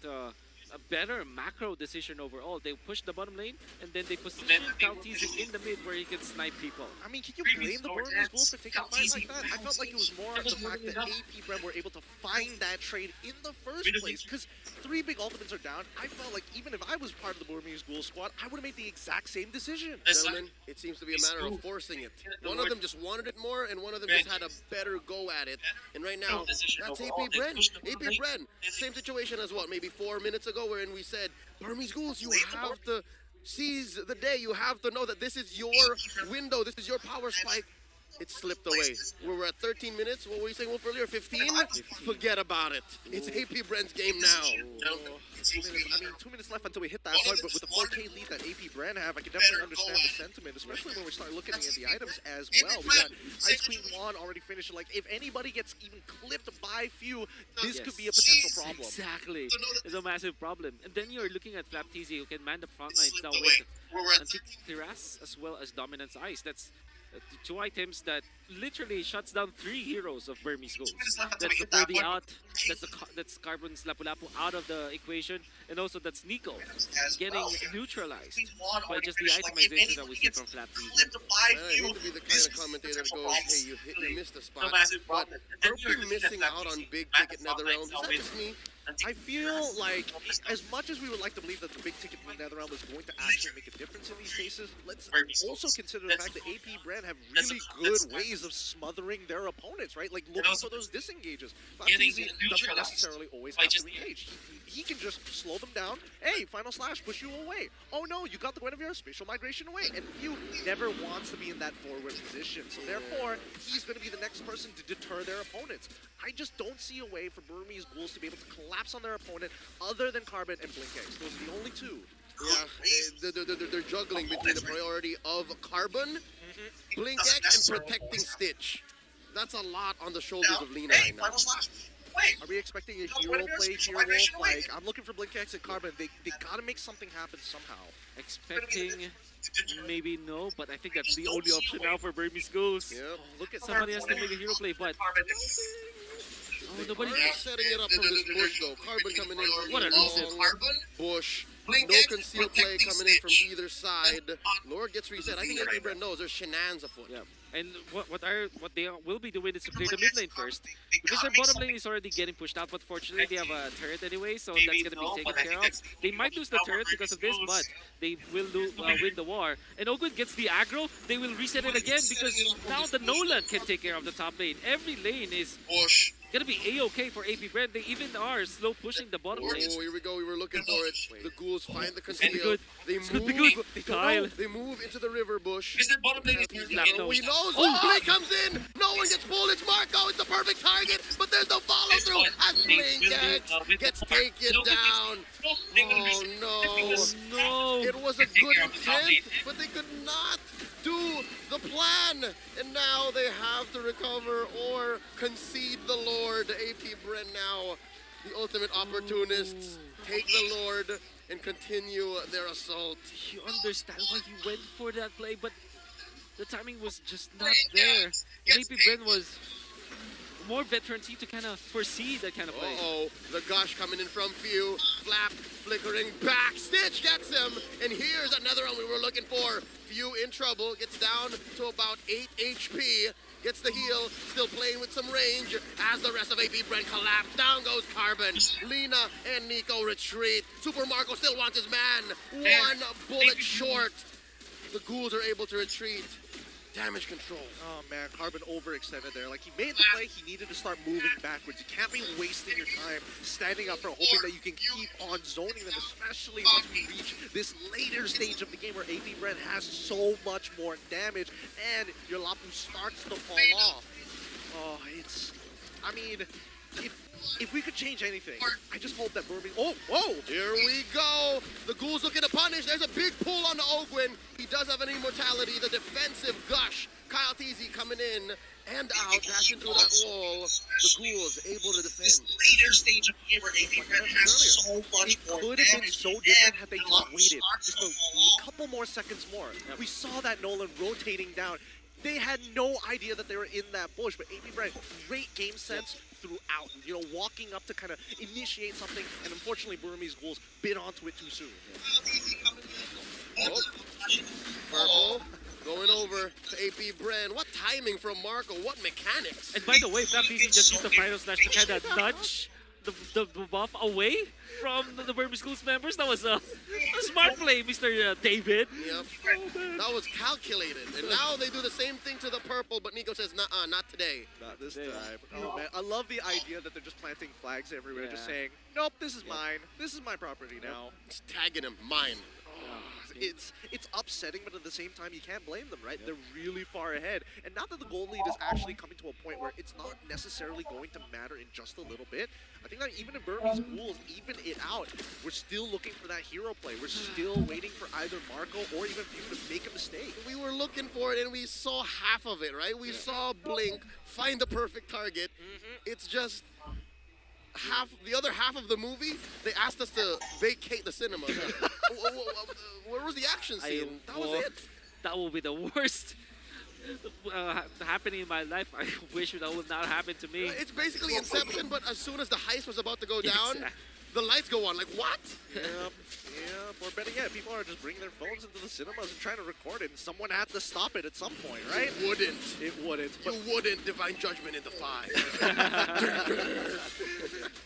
a better macro decision overall. They pushed the bottom lane, and then they positioned Calteasy in the mid where he can snipe people. I mean, can you blame the Burmese Bulls for taking a fight like that? I felt like it was more of the fact that AP Bren were able to find that trade in the first place, because 3 big ultimates are down. I felt like even if I was part of the Burmese Bulls squad, I would have made the exact same decision. Gentlemen, it seems to be a matter of forcing it. One of them just wanted it more, and one of them just had a better go at it. And right now, that's AP Bren. AP Bren, same situation as what, maybe 4 minutes ago, wherein we said, Burmese Ghouls, you have to seize the day. You have to know that this is your window. This is your power spike. It slipped away. We're at 13 minutes. What were you saying, Wolf, earlier? 15? Forget about it. It's AP Bren's game now. I mean, 2 minutes left until we hit that point, but with the 4K lead that AP Bren have, I can definitely understand the sentiment, especially when we start looking at the items as well. We got Ice Queen Juan already finishing. Like, if anybody gets even clipped by few, this could be a potential problem. Exactly. It's a massive problem. And then you're looking at Flapteasy, who can man the front lines now with Antiquiras as well as Dominance Ice. That's two items that literally shuts down 3 heroes of Burmese Ghouls. That's the Birdie out, that's Carbon's Lapu-Lapu out of the equation, and also that's Nico getting neutralized by just the itemization that we see from Flapteasy. I hate to be the kind of commentator that goes, hey, you missed a spot, but are we missing out on big ticket NetherRealm? Is that just me? I feel like, as much as we would like to believe that the big ticket NetherRealm is going to actually make a difference in these cases, let's also consider the fact that AP Bren have really good ways of smothering their opponents, right? Like, looking for those disengages. Flapteasy doesn't necessarily always have to engage. He can just slow them down. Hey, Final Slash, push you away. Oh no, you got the Guinevere spatial migration away. And Few never wants to be in that forward position. So therefore, he's going to be the next person to deter their opponents. I just don't see a way for Burmese Bulls to be able to collapse on their opponent other than Carbon and BlinkX. Those are the only two. Yeah, they're juggling between the priority of Carbon, BlinkX, and protecting Stitch. That's a lot on the shoulders of Lina right now. Are we expecting a hero play here, Wolf? Like, I'm looking for BlinkX and Carbon. They gotta make something happen somehow. Expecting, maybe no, but I think that's the only option now for Burmese Ghouls. Yep. Look at Somebody has to make a hero play, but nobody. Setting it up from this bush though. Carbon coming in from What a reason. bush. No concealed play coming in from either side. Lord gets reset. I think AP Bren knows there's shenanigans afoot. Yeah, and what they will be doing is to clear the mid lane first, because their bottom lane is already getting pushed out. But fortunately, they have a turret anyway, so that's gonna be taken care of. They might lose the turret because of this, but they will win the war. And Ogwen gets the aggro. They will reset it again because now the Nolan can take care of the top lane. Every lane is gonna be a-okay for AP Bren. They even are slow pushing the bottom lane. Oh, here we go. We were looking for it. The ghouls find the conceal. Good. They It's move. good, good. Kyle. They move into the river bush. Lap nose. He knows. Oh! Blink comes in. No one gets pulled. It's Marco. It's the perfect target, but there's no follow through. As BlinkX gets taken down. Oh no! No. It was a good intent, but they could not do the plan, and now they have to recover or concede the Lord. AP Bren now, the ultimate opportunists, take the Lord and continue their assault. You understand why he went for that play, but the timing was just not there. And AP Bren was more veteran-y to kind of foresee that kind of play. Uh-oh, the gush coming in from Few. Flap flickering back. Stitch gets him, and here's another one we were looking for. Few in trouble, gets down to about 8 HP. Gets the heal, still playing with some range as the rest of AP Bren collapse. Down goes Carbon. Lina and Nico retreat. Super Marco still wants his man. One bullet short. The ghouls are able to retreat. Damage control. Oh man, Carbon overextended there. Like, he made the play, he needed to start moving backwards. You can't be wasting your time standing up for hoping that you can keep on zoning them, especially once we reach this later stage of the game where AP Bren has so much more damage and your Lapu starts to fall off. Oh, I mean, if we could change anything, I just hope that Burmese... Oh, whoa! Here we go. The ghouls looking to punish. There's a big pull on the Ogwen. He does have an immortality. The defensive gush. Kyle Teasy coming in and out, dashing through that wall. The ghouls able to defend. Later stage of the game where AP Bren has so much more Could have been damage, so different had they and just Lapu waited starts just to a fall off. couple more seconds more. We saw that Nolan rotating down. They had no idea that they were in that bush, but AP Brand, great game sense throughout. You know, walking up to kind of initiate something, and unfortunately, Burmese Ghouls bit onto it too soon. Purple going over to AP Bren. What timing from Marco? What mechanics? And by the way, Flap DC just used the final slash to kind of nudge the buff away from the Burmese Schools members. That was a smart play, Mr. David. Yep. That was calculated. And now they do the same thing to the purple, but Nico says, nah, not today. Not this time. Oh, man. I love the idea that they're just planting flags everywhere, just saying, nope, this is mine. This is my property now. Just tagging him, mine. It's upsetting, but at the same time, you can't blame them, right? They're really far ahead. And now that the gold lead is actually coming to a point where it's not necessarily going to matter in just a little bit, I think that even if Burmese Ghouls even it out, we're still looking for that hero play. We're still waiting for either Marco or even Few to make a mistake. We were looking for it, and we saw half of it, right? We saw Blink find the perfect target. It's just the other half of the movie, they asked us to vacate the cinema. Where was the action scene? That was it. That will be the worst happening in my life. I wish that would not happen to me. It's basically Inception, but as soon as the heist was about to go down, the lights go on. Like, what? Yep. Or better yet, people are just bringing their phones into the cinemas and trying to record it, and someone had to stop it at some point, right? It wouldn't. It wouldn't. You wouldn't divine judgment in the 5.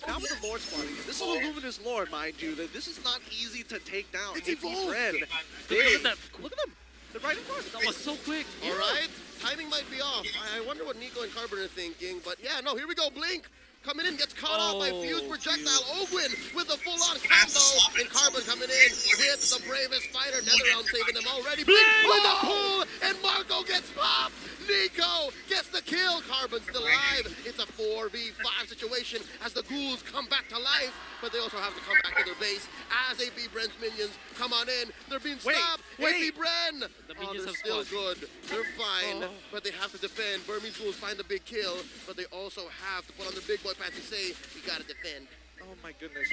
Now for the Lord spawning. This is a Luminous Lord, mind you. That this is not easy to take down. It's evolved. Look at them. They're right in front. That was so quick. All right. Timing might be off. I wonder what Nico and Carbon are thinking, but yeah, no, here we go. Blink. Coming in, gets caught out by Fuse Projectile. Ogwin with a full-on combo. And Carbon coming in with the bravest fighter. Netherrealm saving them already. Blink with the pull, and Marco gets popped. Nico gets the kill. Carbon's still alive. It's a 4v5 situation as the ghouls come back to life, but they also have to come back to their base as AP Bren's minions come on in. They're being stopped. AP Bren. The minions they're still spawned. good. They're fine, but they have to defend. Burmese ghouls find the big kill, but they also have to put on their big boy pants and say, we gotta defend. Oh my goodness.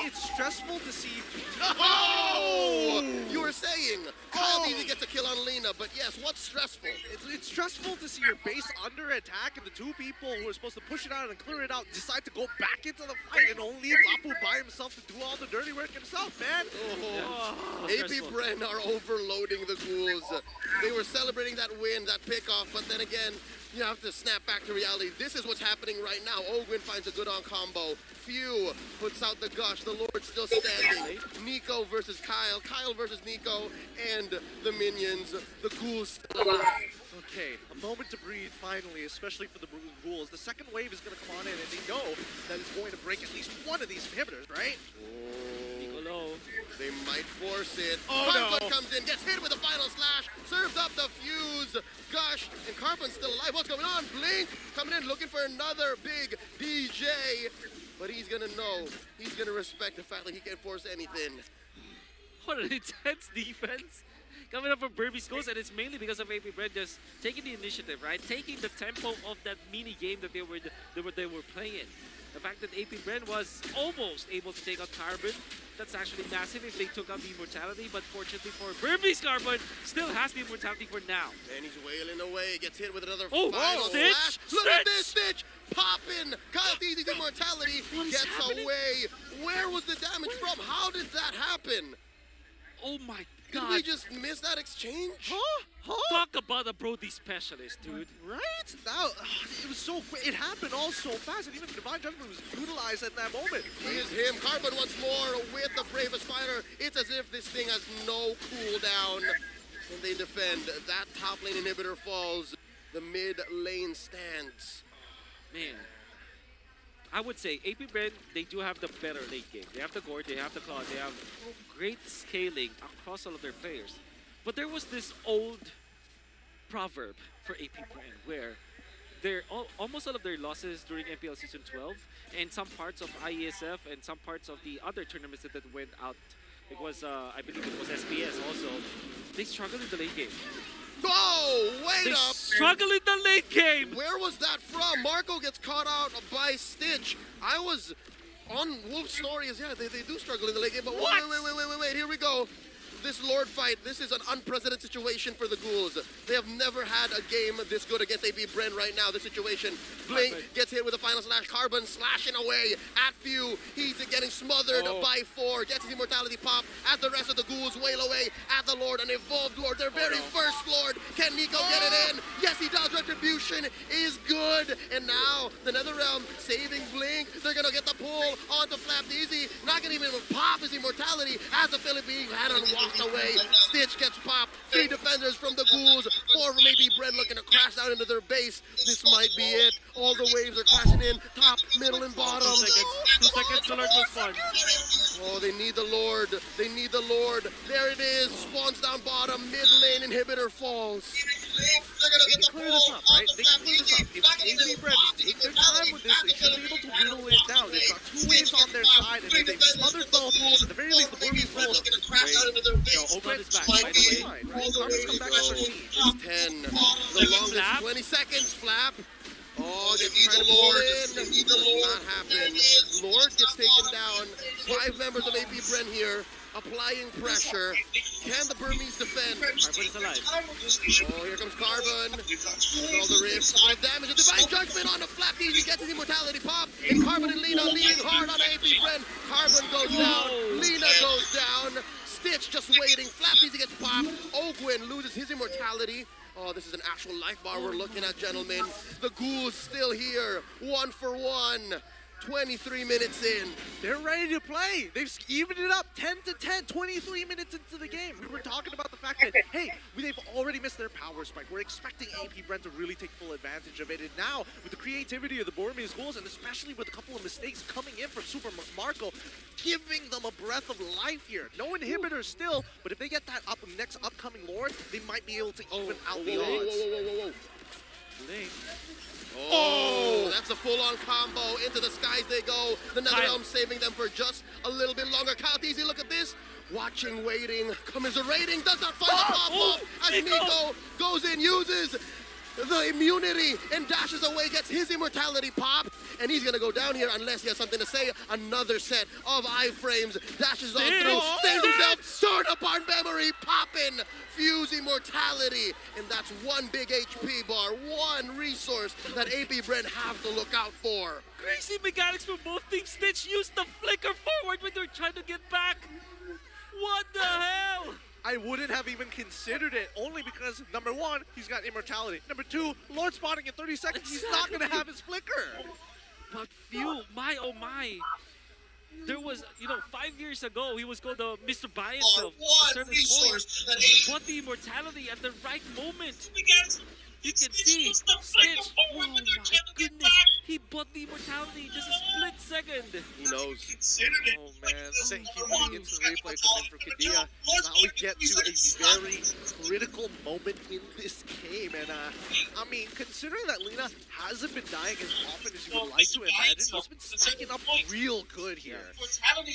It's stressful to see. Oh! You were saying Kyle Beasley gets a kill on Lena, but yes, what's stressful? It's stressful to see your base under attack and the two people who are supposed to push it out and clear it out decide to go back into the fight and only leave Lapu by himself to do all the dirty work himself, man. AP Bren are overloading the ghouls. They were celebrating that win, that pickoff, but then again, you have to snap back to reality. This is what's happening right now. Ogwin finds a good on combo. Few puts out the gush. The Lord's still standing. Nico versus Kyle. Kyle versus Nico. And the minions. The ghouls still alive. Okay, a moment to breathe finally, especially for the ghouls. The second wave is going to come on in, and they know that it's going to break at least one of these inhibitors, right? Niccolo. They might force it. Oh, Carbon no. comes in, gets hit with a final slash, serves up the Fuse, Gush, and Carbon's still alive. What's going on? Blink coming in, looking for another big DJ. But he's going to know. He's going to respect the fact that he can't force anything. What an intense defense coming up from Burmese Ghouls, and it's mainly because of AP Bren just taking the initiative, right? Taking the tempo of that mini game that they were playing. The fact that AP Bren was almost able to take out Carbon, that's actually massive if they took out the immortality, but fortunately for Burmese, Carbon still has the immortality for now. And he's wailing away, gets hit with another Oh, final Stitch! slash. Look at this, Stitch! Popping! Kyle Deezy's immortality gets away. Where was the damage from? How did that happen? Oh my Did god. we just miss that exchange? Talk about a Brody specialist, dude. Right? Now, it was so quick. It happened all so fast, and even Divine Judgment was utilized at that moment. Here's him. Carbon once more with the bravest fighter. It's as if this thing has no cooldown. And they defend. That top lane inhibitor falls. The mid lane stands. Man, I would say AP Bren, they do have the better late game. They have the Gore, they have the Claw, they have great scaling across all of their players. But there was this old proverb for AP Bren where almost all of their losses during MPL Season 12 and some parts of IESF and some parts of the other tournaments that went out, it was, I believe it was SBS also, they struggled in the late game. Oh, wait They up! struggle in the late game! Where was that from? Marco gets caught out by Stitch. I was on Wolf's story. Yeah, they do struggle in the late game, but What? wait, here we go. this Lord fight, this is an unprecedented situation for the Ghouls. They have never had a game this good against AP Bren right now. This situation, Blink gets hit with a final slash. Carbon slashing away at Few. He's getting smothered by 4. Gets his immortality pop as the rest of the Ghouls wail away at the Lord, an evolved Lord, their very first Lord. Can Nico get it in? Yes, he does. Retribution is good. And now the NetherRealm saving Blink. They're going to get the pull onto Flapdeezy. Not going to even pop his immortality as the Philippine Cannon walks away. Stitch gets popped. 3 defenders from the Ghouls. 4 from AP Bren looking to crash out into their base. This might be it. All the waves are crashing in. Top, middle, and bottom. 2 seconds to learn was fun. Oh, they need the Lord. They need the Lord. There it is. Spawns down bottom. Mid lane inhibitor falls. They can clear this up, right? They can clear this up. If AP Bren take their time with this, they should be able to whittle it down. They've got 2 waves on their side, and if they've smothered both, at the very least, the Burmese Bulls. Open is back, by the way. Right? Carmen's come back at 13. It's 10. The longest Flap. 20 seconds. Flap. Oh, gets trying to pull in. Does not happen. Lord gets taken down. 5 members of AP Bren here. Applying pressure. Can the Burmese defend? Carbon is alive. Oh, here comes Carbon. With all the rifts, all the damage. A Divine Judgment on the Flapdeezy. He gets his immortality pop. And Carbon and Lena leaning hard on AP Bren. Carbon goes down. Lena goes down. Stitch just waiting. Flapdeezy gets popped. Ogwin loses his immortality. Oh, this is an actual life bar we're looking at, gentlemen. The Ghouls still here. 1 for 1. 23 minutes in. They're ready to play. They've evened it up 10 to 10, 23 minutes into the game. We were talking about the fact that, hey, they've already missed their power spike. We're expecting AP Bren to really take full advantage of it. And now, with the creativity of the Burmese Ghouls, and especially with a couple of mistakes coming in from Super Marco, giving them a breath of life here. No inhibitors still, but if they get that next upcoming Lord, they might be able to even out the odds. Blink. Oh, that's a full-on combo. Into the skies they go. The NetherRealm saving them for just a little bit longer. Cloudeezy, look at this. Watching, waiting, commiserating. Does not find the pop-off as Nico goes in, uses the immunity and dashes away, gets his immortality pop, and he's gonna go down here unless he has something to say. Another set of iframes, dashes on through, stays himself, torn apart memory, popping, fuse immortality, and that's 1 big HP bar, 1 resource that AP Bren have to look out for. Crazy mechanics from both teams. Stitch used the flicker forward when they're trying to get back. What the hell? I wouldn't have even considered it, only because, number 1, he's got immortality. Number 2, Lord spotting in 30 seconds, he's not going to have his flicker. But Few, my oh my. There was, 5 years ago, he was called Mr. By himself at a certain point. But the immortality at the right moment. You can see Stitch. Oh my goodness. He bought the immortality just a split second. He knows. Oh man, thank you for the instant replay coming from Kadia. Now we get to a very critical moment in this game. And I mean, considering that Lena hasn't been dying as often as you would like to imagine, he's been stacking up real good here.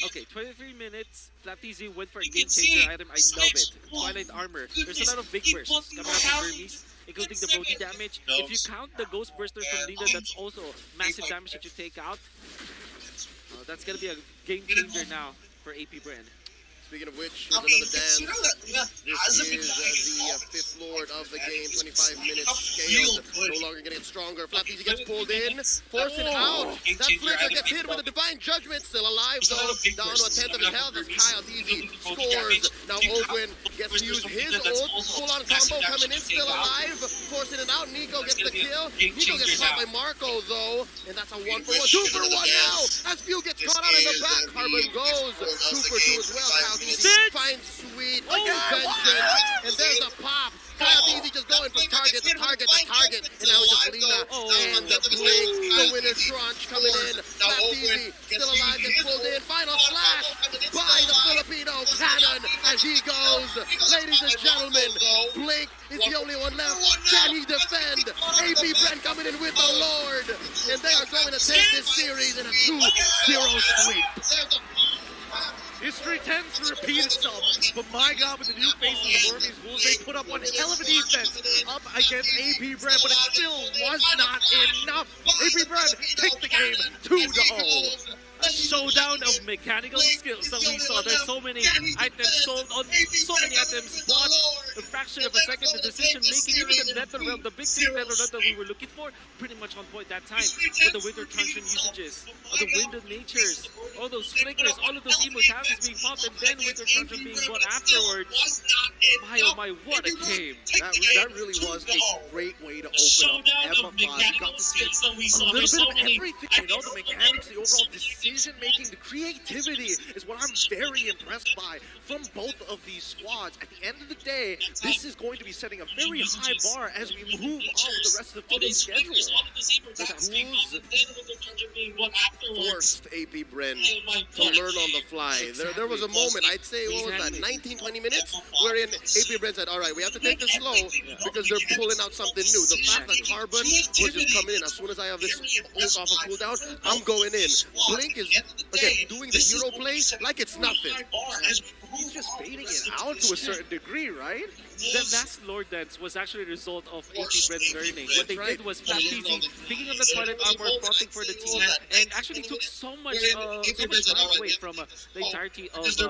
Okay, 23 minutes. Flapdeezy went for a game changer item. I love it. Twilight Armor. There's a lot of big bursts coming out from Burmese, including the body damage. If you count the Ghost Bursters from Lina, that's also massive damage that you take out. That's going to be a game changer now for AP Bren. Speaking of which, here's another dance. This is the 5th Lord of the game, 25 minutes scaled. No longer going to get stronger. Flapdeezy gets pulled in, forcing out. That flicker gets hit with a Divine Judgment. Still alive though, down to a 10th of his health as Cloudeezy scores. Now Ogwin gets to use his ult. Full-on combo coming in, still alive. Forcing it out, Nico gets the kill. Nico gets caught by Marco though, and that's a 1 for 1. 2 for 1 now, as Few gets caught out in the back. Carbon goes 2 for 2 as well. Cloudeezy finds Sweet, vengeance, and there's a pop. Cloudeezy just going from target to target to target, and now it's just Lena and the Blink, the winner's crunch coming in. Cloudeezy still alive, gets pulled in. Final slash by the Filipino cannon as he goes. Ladies and gentlemen, Blink is the only one left. Can he defend? AP Bren coming in with the Lord, and they are going to take this series in a 2-0 sweep. History tends to repeat itself, but my God, with the new faces of the Burmese Bulls, they put up one hell of a defense up against AP Bren, but it still was not enough. AP Bren take the game 2-0. a showdown of mechanical skills that we saw. There's so many items sold on so many items bought. A fraction of a second, the decision making, even the NetherRealm, the big thing NetherRealm that we were looking for, pretty much on point that time. With the Winter Truncheon usages, the Winded Natures, all those flickers, all of those immortalities being popped, and then Winter Truncheon being bought afterwards. My oh my, what a game! That really was a great way to open up Emma 5. You got to see a little bit of everything. You know, the mechanics, the overall decision making, the creativity is what I'm very impressed by from both of these squads. At the end of the day, this is going to be setting a very high bar as we move on with the rest of today's schedule. The schools forced AP Bren to learn on the fly. There was a moment, I'd say, what was that, 19, 20 minutes, wherein AP Bren said, all right, we have to take this slow because they're pulling out something new. The fact that Carbon was just coming in, as soon as I have this ult off of cooldown, I'm going in. Blink is, again, doing the hero play like it's nothing. He's just baiting it out to a certain degree, right? The last Lord Dance was actually a result of AP Bren's learning. What they did was Flappy picking on the Twilight Armor, fronting for the team, and actually took so much time away from the entirety of the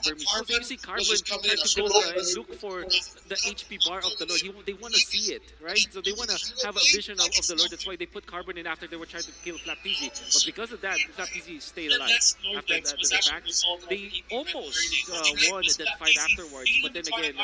Burmese. So you see Carbon trying to go and look for the HP bar of the Lord. They want to see it, right? So they want to have a vision of the Lord. That's why they put Carbon in after they were trying to kill Flaptizi. But because of that, Flaptizi stayed alive. After the fact, they almost won that fight afterwards. But then again,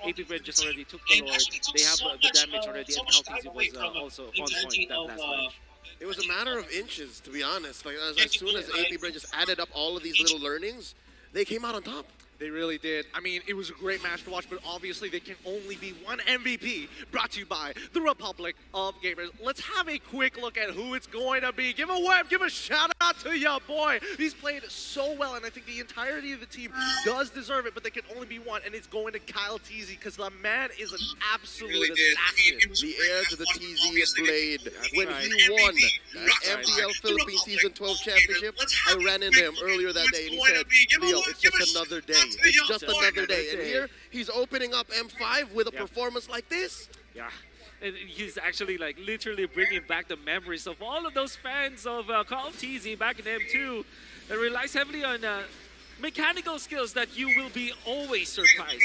AP Bren just already took the Lord. They have the damage already, and Flaptizi was also on point that last match. It was a matter of inches, to be honest. Like as soon as AP Bren just added up all of these little learnings, they came out on top. They really did. I mean, it was a great match to watch, but obviously there can only be one MVP, brought to you by the Republic of Gamers. Let's have a quick look at who it's going to be. Give a wave, give a shout out to your boy. He's played so well, and I think the entirety of the team does deserve it, but there can only be one, and it's going to Kyle Teasy, because the man is an absolute assassin. The heir to the TZ Blade. When he won the MPL Philippines Season 12 Championship, I ran into him earlier that day, and he said, Leo, it's just another day. It's just another day. And here, he's opening up M5 with a performance like this. Yeah. And he's actually like literally bringing back the memories of all of those fans of Call of TZ back in M2 that relies heavily on mechanical skills that you will be always surprised.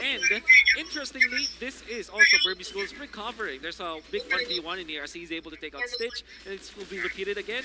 And interestingly, this is also Burmese Schools recovering. There's a big 1v1 in here as he's able to take out Stitch, and it will be repeated again.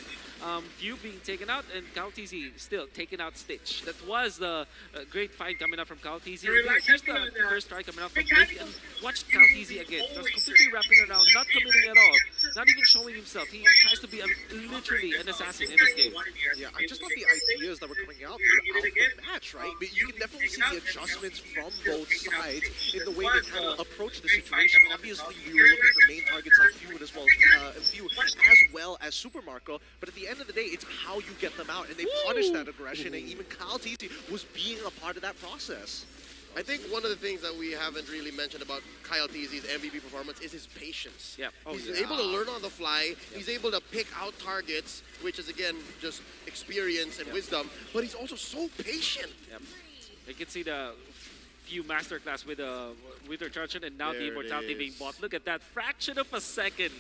Few being taken out, and Kaltizi still taking out Stitch. That was the great fight coming out from Kaltizi. Here's the first try coming out from Blink, and watch Kaltizi again. Just completely wrapping around, not committing at all, not even showing himself. He tries to be literally an assassin in this game. Yeah, I just love the ideas that were coming out throughout the match, right? But you can definitely see the adjustments from both sides in the way they kind of approach the situation. Obviously, we were looking for main targets like Few as well as Super Marco, but at the end of the day, it's how you get them out, and they punish that aggression, and even Kyle TT was being a part of that process. I think one of the things that we haven't really mentioned about Kyle Teasy's MVP performance is his patience. Yeah. He's able to learn on the fly. He's able to pick out targets, which is, again, just experience and wisdom, but he's also so patient. Yep. You can see the Few masterclass with Winter Truncheon, and now the immortality being bought. Look at that, fraction of a second.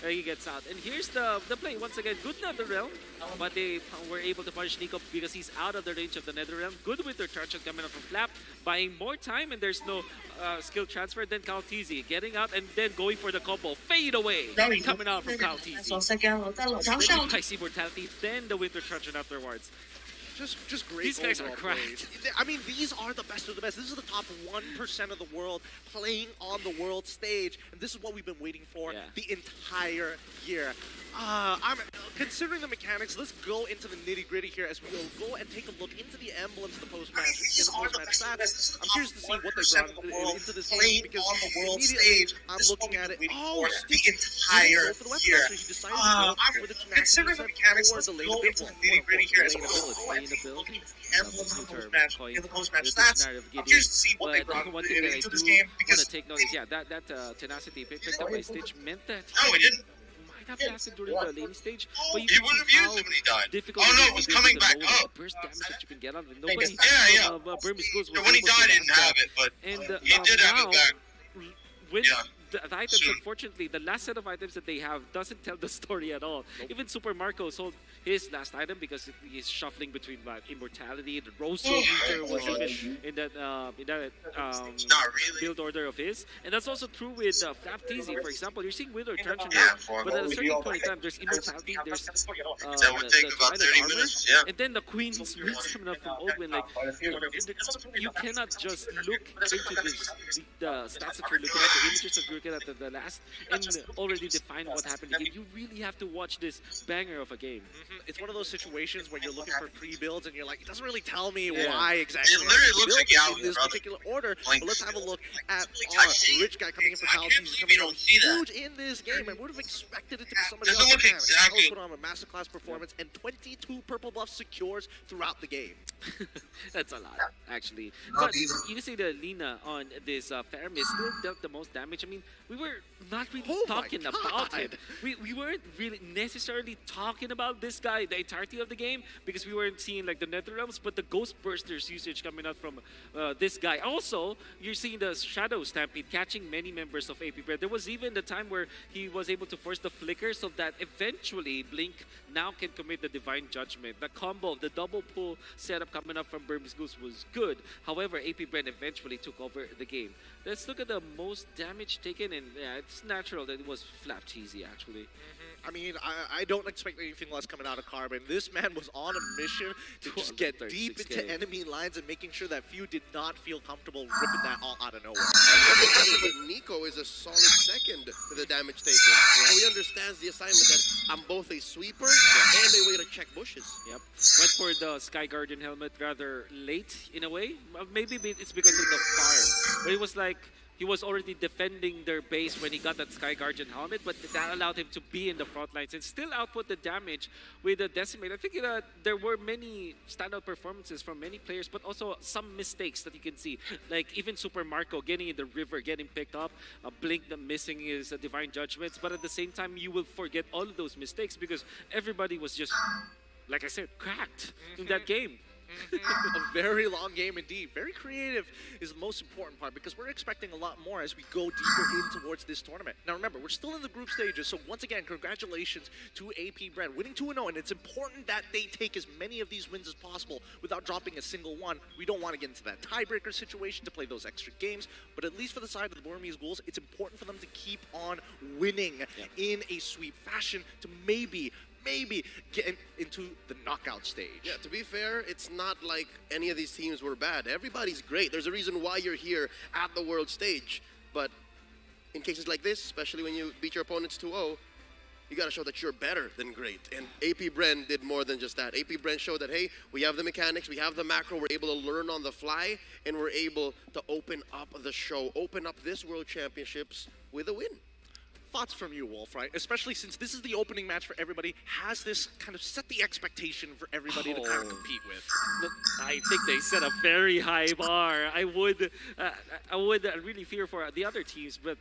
He gets out. And here's the play. Once again, good NetherRealm, but they were able to punish Nico because he's out of the range of the NetherRealm. Good Winter Truncheon coming up from Flap, buying more time, and there's no skill transfer. Then Kaltizi getting out and then going for the combo. Fade away coming out from Kaltizi. Then the Ice Immortality, then the Winter Truncheon afterwards. Just great. These guys are overall cracked. plays. I mean, these are the best of the best. This is the top 1% of the world playing on the world stage, and this is what we've been waiting for the entire year. I'm considering the mechanics. Let's go into the nitty-gritty here as we will go and take a look into the emblems of the post-match stats. I'm curious to see what they brought into this game because immediately I'm looking at it. Oh, Stitch didn't go for the weapon master. He decided to go for the tenacity for the nitty-gritty here as well. Emblems in the post-match stats. I'm curious to see what they brought into this game because take note is that tenacity picked up by Stitch meant that no, it didn't. Might have lasted during the lane stage, but you He wouldn't have used it when he died. difficult Oh it no, is it was to coming the back load, up. the burst damage that you can get out of it. Nobody Yeah. Burmese Schools was When he able to died, he last didn't have that. it, but And he did have it now, back. when the items, unfortunately, the last set of items that they have doesn't tell the story at all. Even Super Marco sold his last item because he's shuffling between Immortality. The Rosso meter was even in that build order of his. And that's also true with Flap Teasy. For example, you're seeing Widow Trenchant, but at a certain point in time, there's Immortality, there's That would take about 30 minutes, yeah. and then the Queen's Wings coming up from Oldwin. Like, you cannot just look into this, the stats that you're looking at, the images that you're looking at the last, and already define what happened in the game. You really have to watch this banger of a game. It's one of those situations where you're looking for pre-builds and you're like, it doesn't really tell me why exactly. It literally looks like in this particular order. But let's have a look at our rich guy coming in for Tal's. He's coming out huge in this game, and would have expected it to be somebody else. Exactly. Put on a masterclass performance, and 22 purple buffs secures throughout the game. That's a lot, actually. But you can see that Lina on this Faramir still dealt the most damage. I mean, we were not really talking about him. We weren't really necessarily talking about this guy the entirety of the game because we weren't seeing like the Nether Realms, but the Ghost Bursters usage coming out from this guy. Also, you're seeing the Shadow Stampede catching many members of AP Bread. There was even the time where he was able to force the Flicker so that eventually Blink now can commit the Divine Judgment. The combo, the double pull setup coming up from Burmese Goose was good. However, AP Bread eventually took over the game. Let's look at the most damage taken, and yeah, it's natural that it was Flap Teasy actually. I mean, I don't expect anything less coming out of Carbon. This man was on a mission to just get deep into enemy lines and making sure that few did not feel comfortable ripping that all out of nowhere. Nico is a solid second to the damage taken. So he understands the assignment that I'm both a sweeper and a way to check bushes. Yep. Went for the Sky Guardian helmet rather late in a way. Maybe it's because of the farm. But it was like he was already defending their base when he got that Sky Guardian helmet, but that allowed him to be in the front lines and still output the damage with the Decimate. I think there were many standout performances from many players, but also some mistakes that you can see. Like even Super Marco getting in the river, getting picked up, Blink the missing his Divine Judgments, but at the same time, you will forget all of those mistakes because everybody was just, like I said, cracked in that game. A very long game indeed. Very creative is the most important part because we're expecting a lot more as we go deeper in towards this tournament. Now remember, we're still in the group stages, so once again, congratulations to AP Brand winning 2-0, and it's important that they take as many of these wins as possible without dropping a single one. We don't want to get into that tiebreaker situation to play those extra games, but at least for the side of the Burmese Ghouls, it's important for them to keep on winning in a sweep fashion to maybe get into the knockout stage. Yeah, to be fair, it's not like any of these teams were bad. Everybody's great. There's a reason why you're here at the world stage. But in cases like this, especially when you beat your opponents 2-0, you got to show that you're better than great. And AP Bren did more than just that. AP Bren showed that, hey, we have the mechanics, we have the macro, we're able to learn on the fly, and we're able to open up the show, open up this World Championships with a win. Thoughts from you, Wolf, right? Especially since this is the opening match for everybody. Has this kind of set the expectation for everybody to kind of compete with? Look, I think they set a very high bar. I would really fear for the other teams, but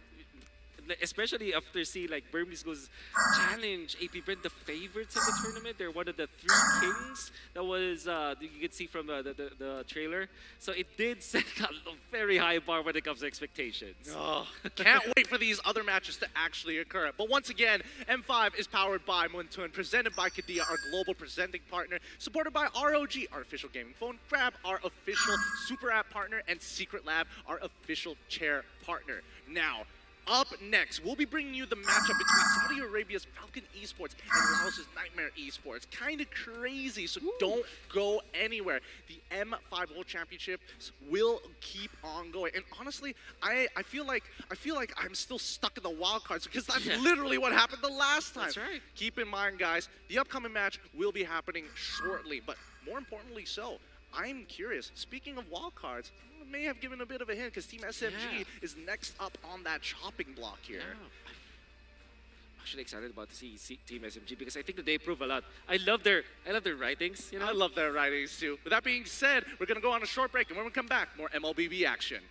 especially after seeing like Burmese goes challenge AP Brent, the favorites of the tournament. They're one of the 3 kings that was you can see from the trailer. So it did set a very high bar when it comes to expectations. Oh, can't wait for these other matches to actually occur. But once again, M5 is powered by Muntun, presented by Kadia, our global presenting partner, supported by ROG, our official gaming phone, Grab, our official super app partner, and Secret Lab, our official chair partner. Now, up next, we'll be bringing you the matchup between Saudi Arabia's Falcon Esports and Laos's Nightmare Esports. Kind of crazy, so don't go anywhere. The M5 World Championships will keep on going. And honestly, I feel like I'm still stuck in the wild cards because that's literally what happened the last time. That's right. Keep in mind, guys, the upcoming match will be happening shortly, but more importantly so, I'm curious, speaking of wild cards, I may have given a bit of a hint because Team SMG is next up on that chopping block here. Yeah. I'm actually excited about to see Team SMG because I think that they prove a lot. I love their writings. You know, I love their writings too. With that being said, we're gonna go on a short break, and when we come back, more MLBB action.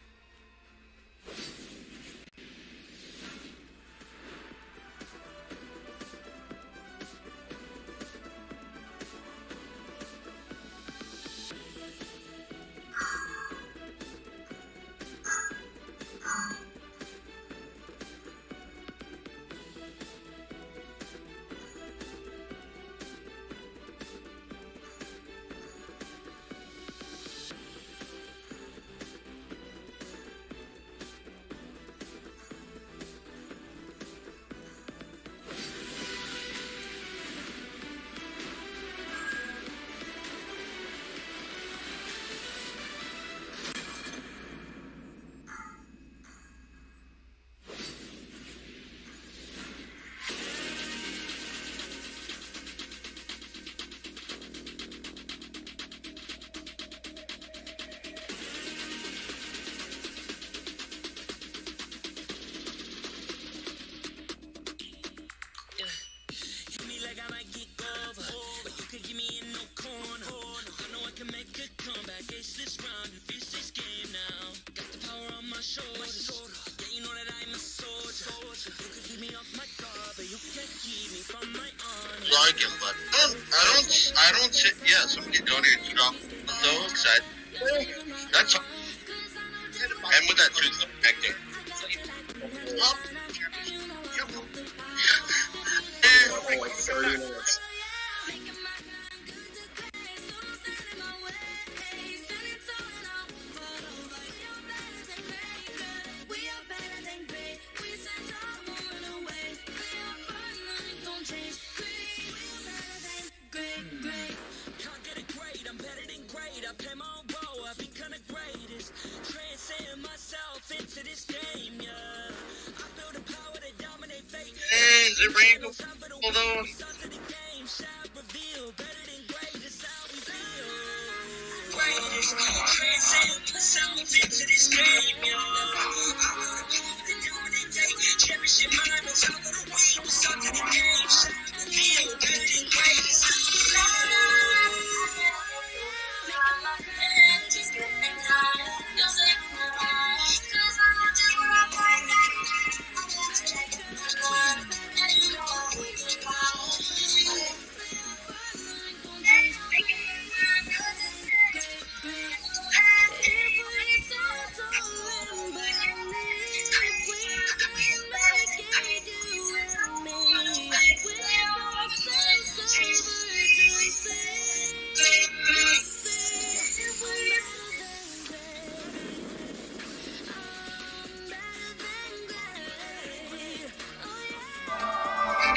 like him, but I don't see. Yeah, somebody donated to drop. So excited. That's and with that too, the acting. Like 30 minutes. Hey, is it raining? Hold on.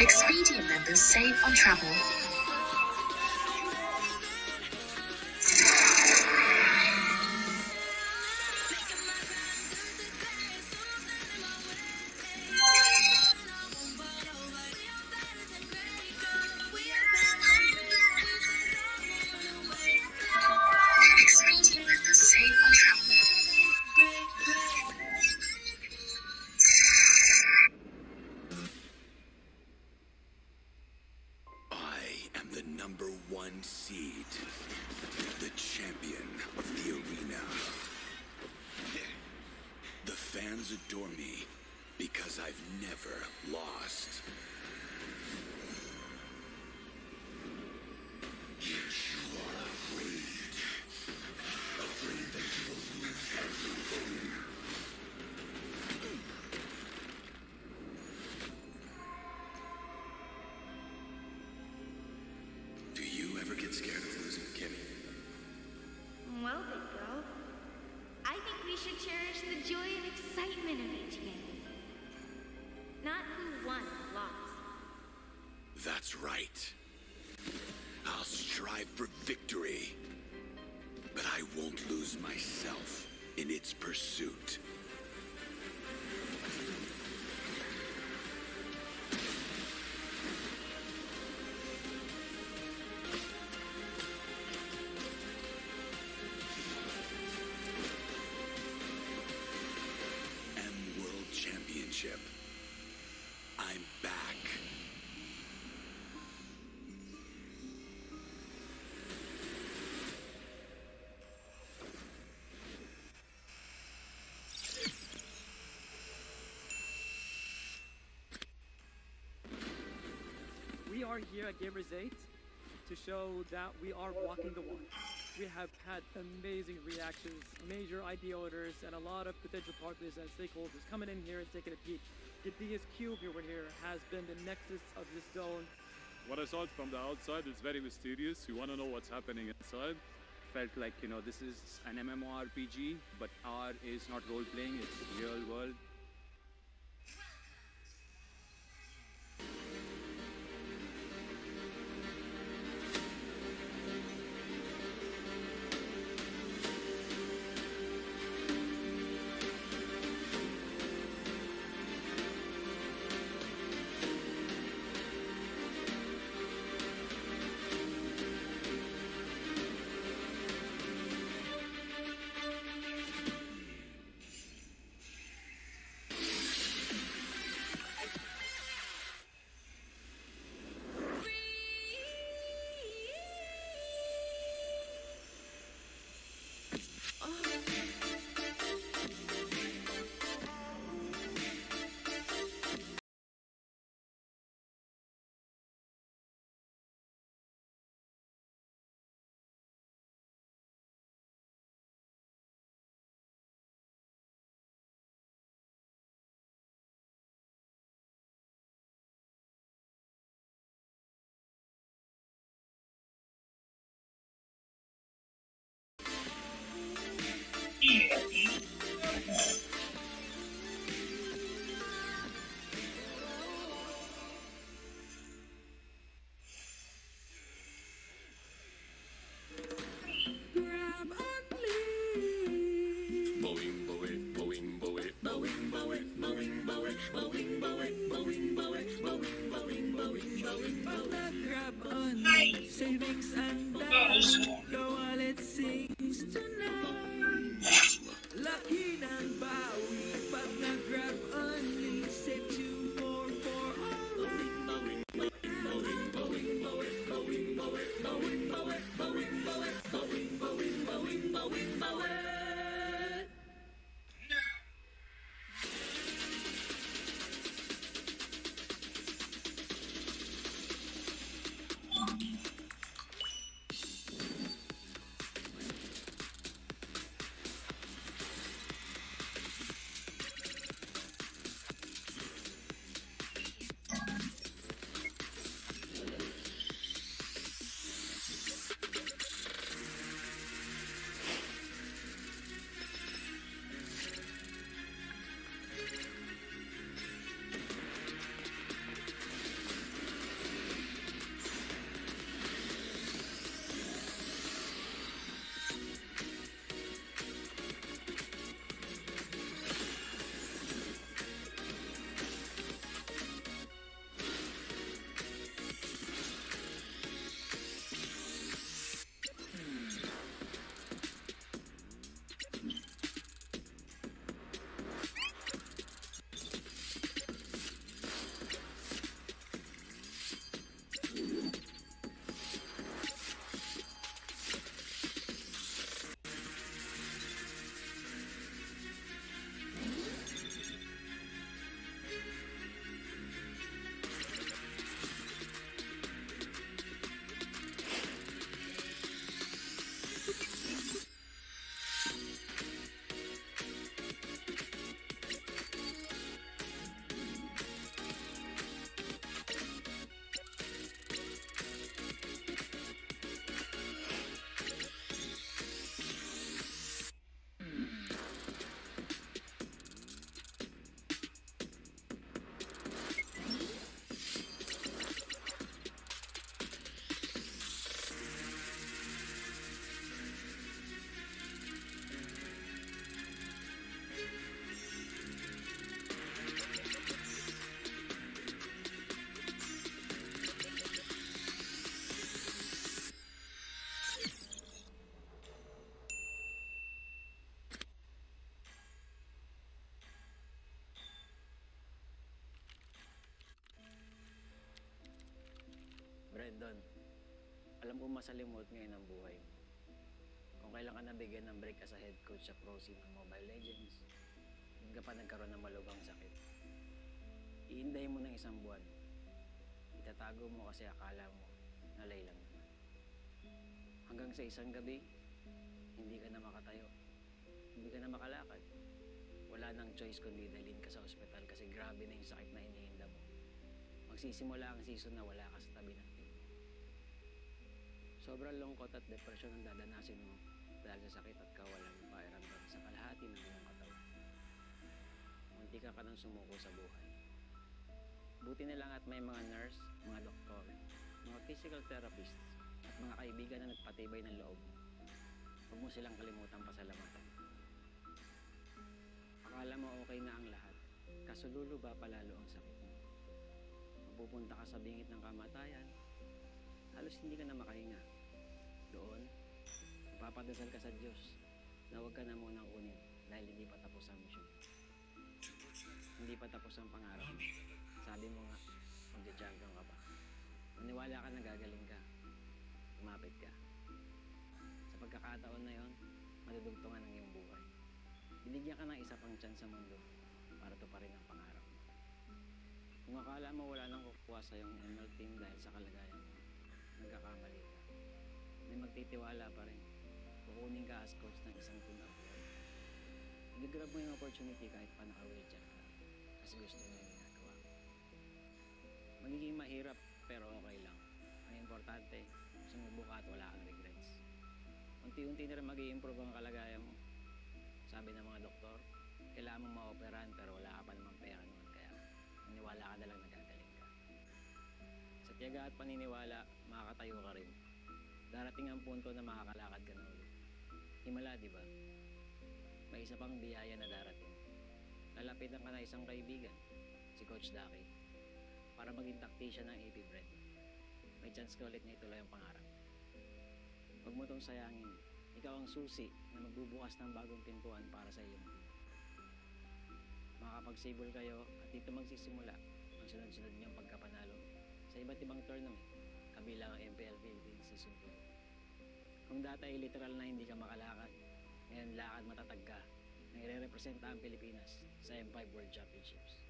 Expedia members save on travel. Expedia members save on travel. I am the #1 seed, the champion of the arena. The fans adore me because I've never lost. You are afraid. Afraid that you will lose everything. Do you ever get scared of losing, Kimmy? Well, big bro, I think we should cherish the joy and excitement of each game. Not who won or lost. That's right. I'll strive for victory, but I won't lose myself in its pursuit. M World Championship. I'm back. We are here at Gamers 8 to show that we are walking the walk. We have had amazing reactions, major IP owners, and a lot of potential partners and stakeholders coming in here and taking a peek. The biggest cube over here has been the nexus of this zone. What I saw from the outside is very mysterious. You want to know what's happening inside. Felt like, this is an MMORPG, but R is not role-playing, it's real world. savings and your wallet sings tonight. Lucky ng bawi pag nag-grab only save 2 for all. Brandon, alam ko masalimuot ngayon ang buhay mo. Kung kailan ka nabigyan ng break as a head coach sa pro scene ng Mobile Legends, hindi ka pa nagkaroon ng malubhang sakit. Iindahin mo ng 1 buwan. Itatago mo kasi akala mo, nalay lang naman. Hanggang sa isang gabi, hindi ka na makatayo. Hindi ka na makalakad. Wala nang choice kundi dalhin ka sa ospital kasi grabe na yung sakit na inihinda mo. Magsisimula ang season na wala ka sa tabi ng team. Sobrang lungkot at depression ang dadanasin mo dahil sa sakit at kawalan ng pakiramdam sa kalahati ng iyong katawan. Munti ka nang sumuko sa buhay. Buti na lang at may mga nurse, mga doktor, mga physical therapists, at mga kaibigan na nagpatibay ng loob mo. Huwag mo silang kalimutang pasalamatan. Akala mo okay na ang lahat, kaso luluba palalo ang sakit mo. Mapupunta ka sa bingit ng kamatayan, halos hindi ka na makahinga. Doon, papadasal ka sa Diyos na huwag ka na munang kunin dahil hindi pa tapos ang mission. Hindi pa tapos ang pangarap mo. Sabi mo nga, magja-champion ka pa. Maniwala ka na gagaling ka. Lumapit ka. Sa pagkakataon na yon, madudugtungan ang iyong buhay. Binigyan ka ng isa pang chance sa mundo para tuparin ang pangarap mo. Kung akala mo wala nang kukuha sa iyong ML team dahil sa kalagayan mo, nagkakamali ka. May magtitiwala pa rin. Kukunin ka as coach ng isang team abroad. I-grab mo yung opportunity kahit pa naka-wheelchair ka kasi gusto mo yung ginagawa. Magiging mahirap pero okay lang. Ang importante, sumubuka at wala kang regrets. Unti-unti na rin mag-i-improve ang kalagayan mo. Sabi ng mga doktor, kailangan mong ma-operahan pero wala ka pa namang pera noon kaya maniwala ka na lang nagagaling ka. Sa tiyaga at paniniwala, makakatayo ka rin. Darating ang punto na makakalakad ka na ulit. Himala, di ba? May isa pang biyaya na darating. Lalapitan ka na isang kaibigan, si Coach Daki, para maging tactician ng AP Brand. may chance ka ulit na ituloy ang pangarap. Huwag mo itong sayangin. Ikaw ang susi na magbubukas ng bagong pintuan para sa iyong team. Makakapag-sable kayo at dito magsisimula ang sunod-sunod niyong pagkapanalo sa iba't ibang tournament, kabilang ang MPL Philippines Season 2. Kung dati ay literal na hindi ka makalakad, ngayon lakad matatag ka na ire-representa ang Pilipinas sa M5 World Championships.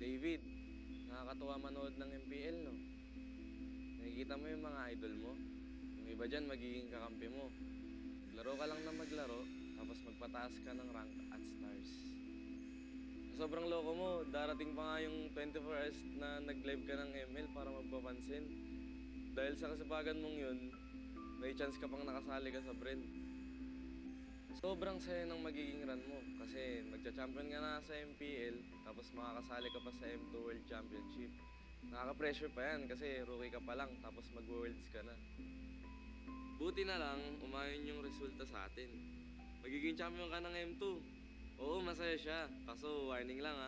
David, nakakatuwa manood ng MPL, no? Nakikita mo yung mga idol mo. Yung iba dyan, magiging kakampi mo. Maglaro ka lang na maglaro, tapos magpataas ka ng rank at stars. Sobrang loko mo, darating pa nga yung 24 hours na nag-live ka ng ML para magpapansin. Dahil sa kasipagan mong yun, may chance ka pang nakasali ka sa brand. Sobrang saya ng magiging run mo kasi magcha-champion ka na sa MPL tapos makakasali ka pa sa M2 World Championship. Nakaka-pressure pa yan kasi rookie ka pa lang tapos mag-worlds ka na. Buti na lang umayon yung resulta sa atin. Magiging champion ka ng M2. Oo, masaya siya. Kaso warning lang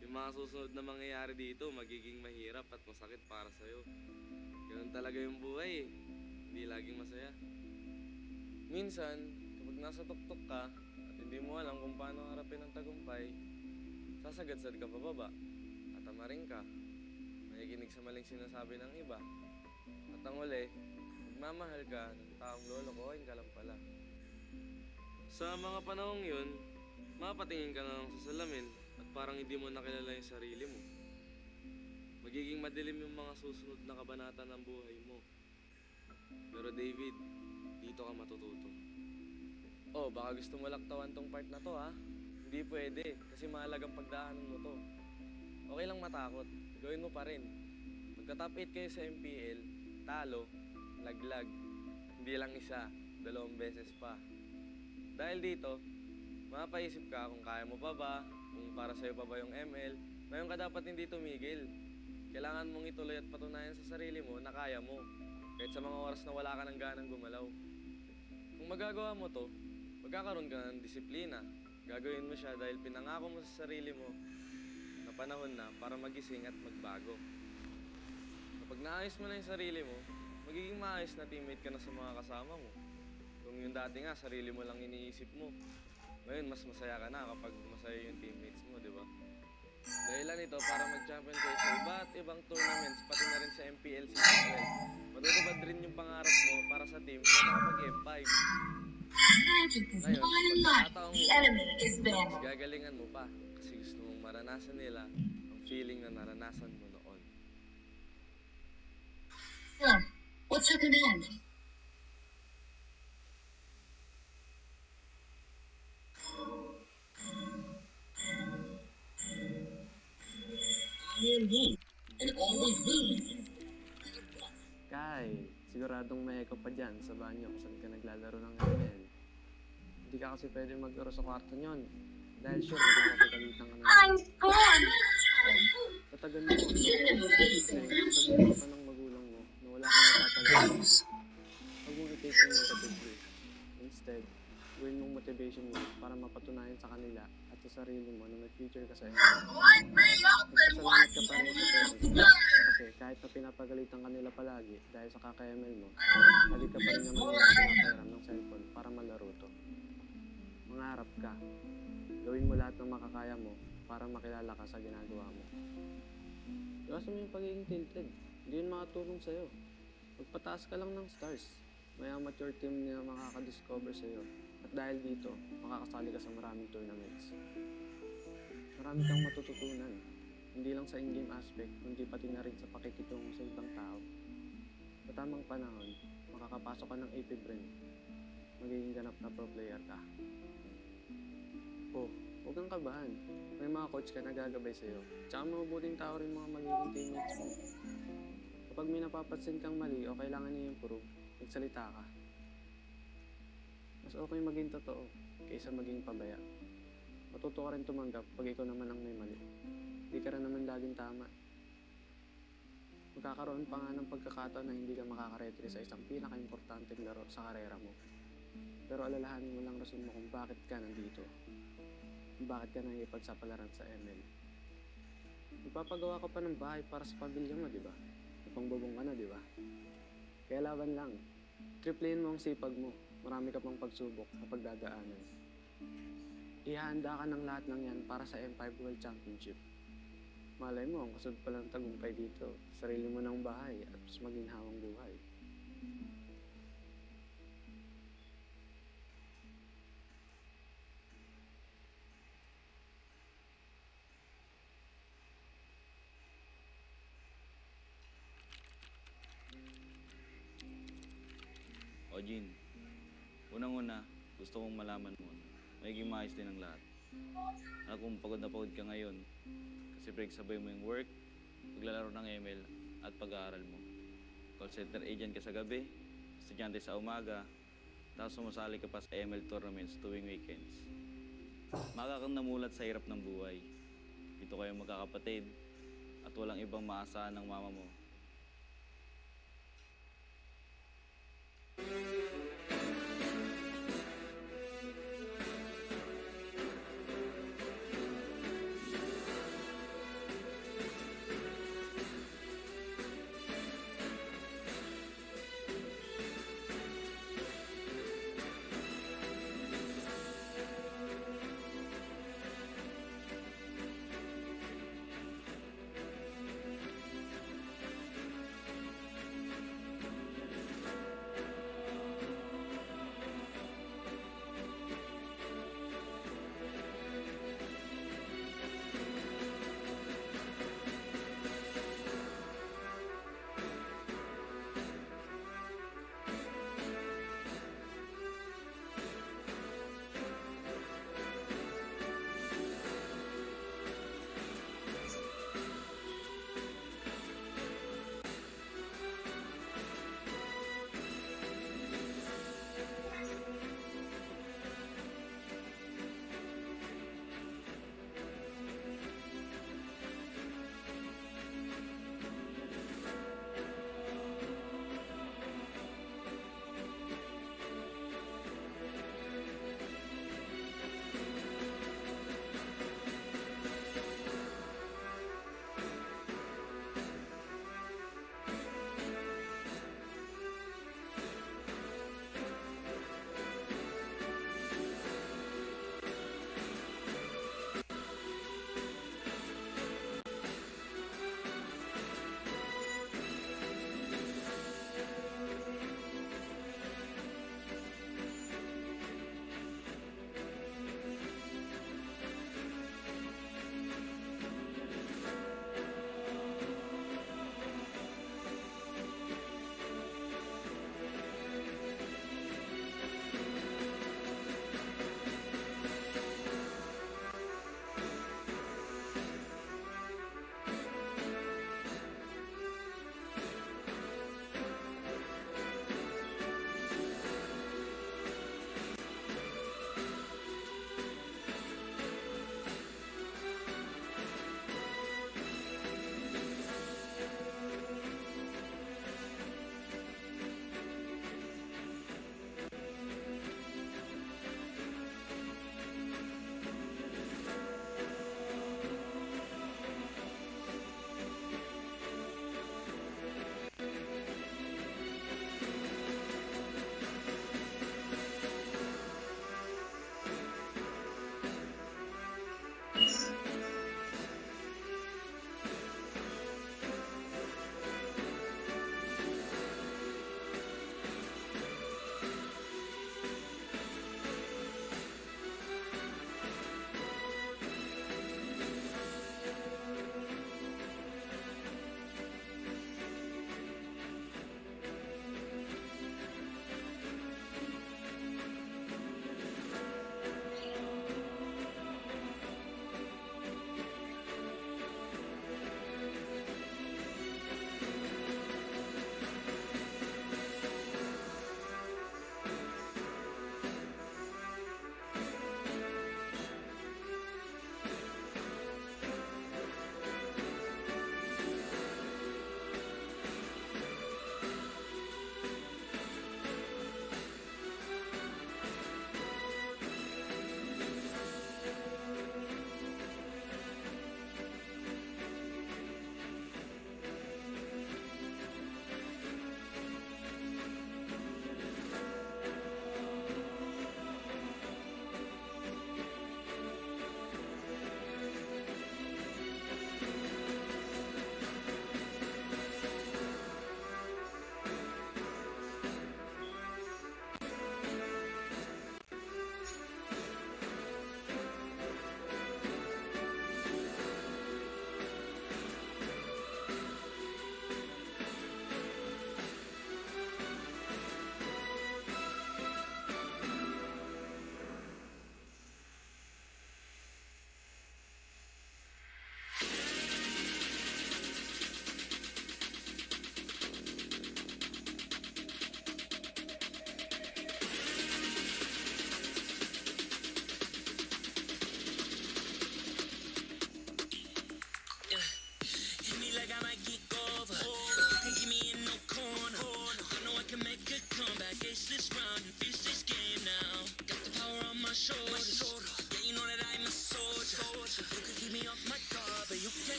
yung mga susunod na mangyayari dito magiging mahirap at masakit para sa'yo. Ganun talaga yung buhay eh. Hindi laging masaya. Minsan, kapag nasa tuktok ka at hindi mo alam kung paano harapin ang tagumpay, sasagadsad ka pababa at tamarin ka. Makikinig sa maling sinasabi ng iba. At ang uli, magmamahal ka ng taong lolokohin ka lang pala. Sa mga panahong yun, mapatingin ka na lang sa salamin at parang hindi mo nakilala yung sarili mo. Magiging madilim yung mga susunod na kabanata ng buhay mo. Pero David, dito ka matututo. Oh, baka gusto mo laktawan tong part na to Hindi pwede, kasi mahalagang pagdaanan mo to. Okay lang matakot, gawin mo pa rin. Magka-top 8 kayo sa MPL, talo, laglag. Hindi lang isa, 2 beses pa. Dahil dito, mapaisip ka kung kaya mo pa ba, kung para sa'yo pa ba yung ML. Ngayon ka dapat hindi tumigil. Kailangan mong ituloy at patunayan sa sarili mo na kaya mo. Kahit sa mga oras na wala ka ng ganang gumalaw. Kung magagawa mo to, magkakaroon ka ng disiplina. Gagawin mo siya dahil pinangako mo sa sarili mo na panahon na para magising at magbago. Kapag naayos mo na yung sarili mo, magiging maayos na teammate ka na sa mga kasama mo. Kung yung dati nga, sarili mo lang iniisip mo. Ngayon, mas masaya ka na kapag masaya yung teammates mo, di ba? Dahilan ito para mag-champion kayo sa iba't ibang tournaments, pati na rin sa MPL Season 12. Matutupad rin yung pangarap mo para sa team na makapag-M5. Ngayon, pagkakataong mas gagalingan mo pa kasi gusto mong maranasan nila ang feeling na naranasan mo noon. Sir, what's your command? ENG, and always these. Kyle, siguradong may echo pa dyan sa banyo kung saan ka naglalaro ng ML. Hindi ka kasi pwede maglaro sa kwarto nyon. Dahil sure, magkakapagalitan ka na. I'm gone! Tatagan mo. Kasi sabihin pa ng magulang mo na wala kang napapalala. Huwag mong i-take yung negatively. Instead, gawin mong motivation mo para mapatunayan sa kanila at sa sarili mo na may future ka sa ML. Magpasalamat ka pa rin sa parents mo. Kasi kahit na pinapagalitan ka nila palagi dahil sa kaka-ML mo, lagi ka pa rin naman yung pinapairam ng cellphone para malaro to. Mangarap ka. Gawin mo lahat ng makakaya mo para makilala ka sa ginagawa mo. Iwasan mo yung pagiging tilted. Hindi yun makatulong sa'yo. Magpataas ka lang ng stars. May amateur team na makakadiscover sa'yo. At dahil dito, makakasali ka sa maraming tournaments. Marami kang matututunan. Hindi lang sa in-game aspect, kundi pati na rin sa pakikitungo sa ibang tao. Sa tamang panahon, makakapasok ka ng AP brand. Magiging ganap na pro player ka. Oh, huwag kang kabahan. May mga coach ka na gagabay sa'yo. Tsaka mabubuting tao rin mga magiging teammates mo. Kapag may napapansin kang mali o kailangan i-improve, magsalita ka. Mas okay maging totoo kaysa maging pabaya. Matuto ka rin tumanggap pag ikaw naman ang may mali. Hindi ka rin naman laging tama. Magkakaroon pa nga ng pagkakataon na hindi ka makakaretry sa isang pinaka-importanteng laro sa karera mo. Pero alalahanin mo lang rason mo kung bakit ka nandito. Kung bakit ka nakikipagsapalaran sa ML. Ipapagawa ka pa ng bahay para sa pamilya mo, di ba? Ipangbubong ka na, di ba? Kaya laban lang. Triplein mo ang sipag mo. Marami ka pang pagsubok na pagdadaanan. Ihahanda ka ng lahat ng yan para sa M5 World Championship. Malay mo, ang kasunod pa lang tagumpay dito, sarili mo ng bahay at mas maginhawang buhay. O Jin, unang-una, gusto kong malaman mo na magiging maayos din ang lahat. Alam kong pagod na pagod ka ngayon kasi sabay mo yung work, paglalaro ng ML at pag-aaral mo. Call center agent ka sa gabi, estudyante sa umaga, tapos sumasali ka pa sa ML tournaments tuwing weekends. Maga kang namulat sa hirap ng buhay. Dito kayo magkakapatid at walang ibang maasahan ng mama mo.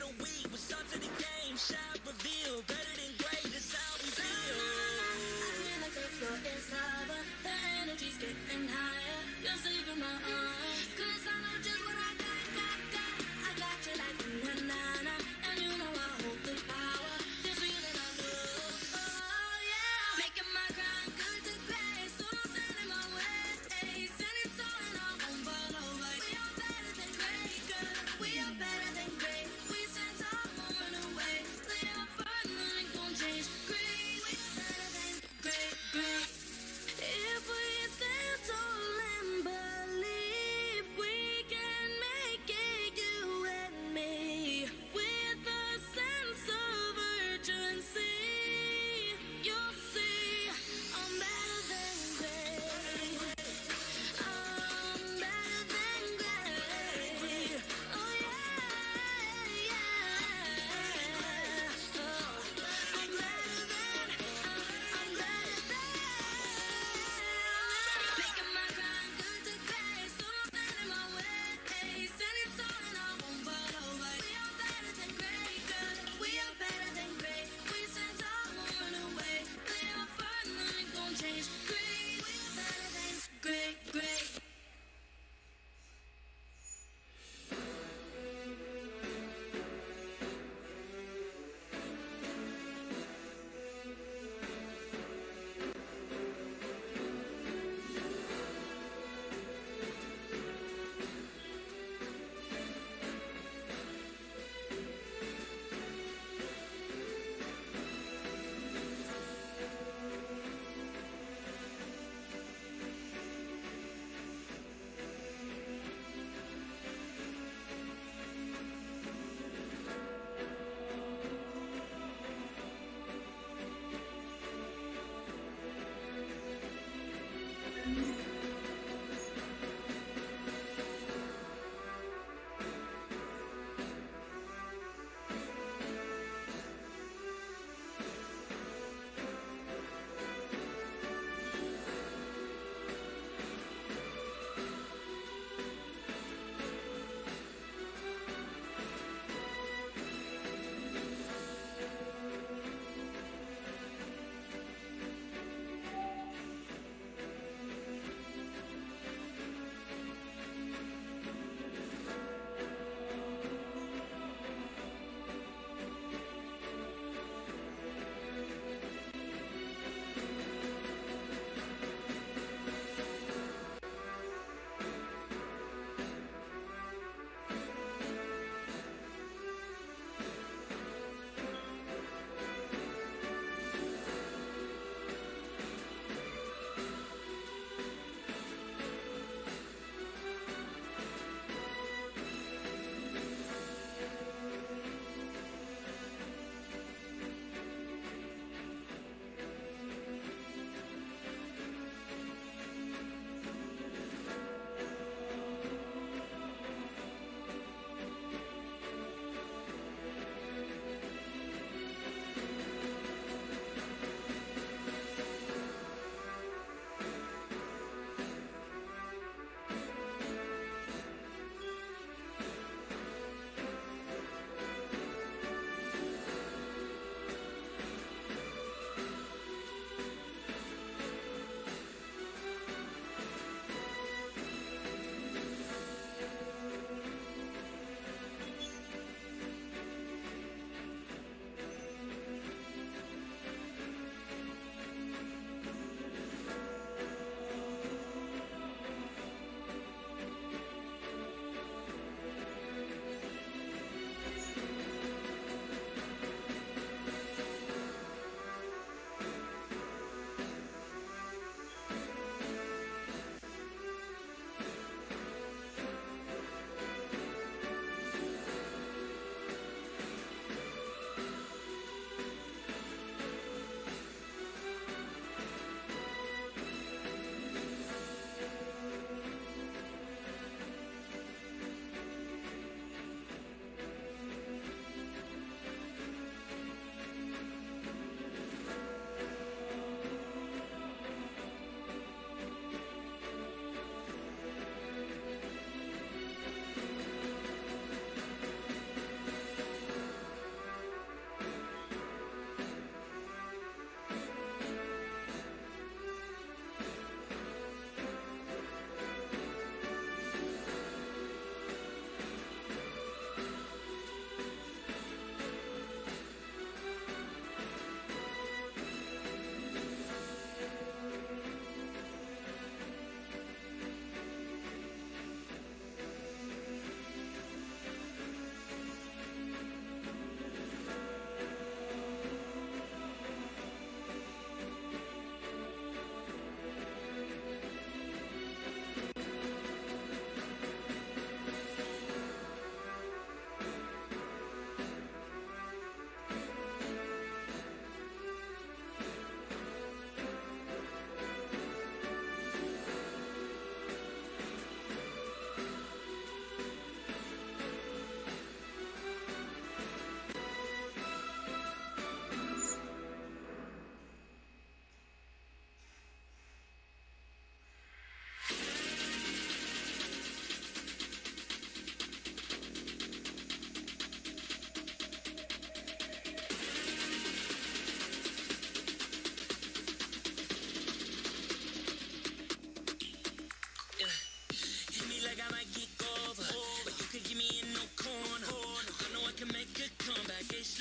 the week. What's up to the game? Shot reveal. Better than great. That's how we feel. I feel like the floor is lava. The energy's getting higher. You're saving my arms. 'Cause I know just what I got. I got you like na-na-na. And you know I hold the power. This feeling I know. Oh yeah. Making my grind good to great. So don't stand in my way. Send it to and I won't fall over. We are better than great, girl. We are better than great. We send our moment away. They are further than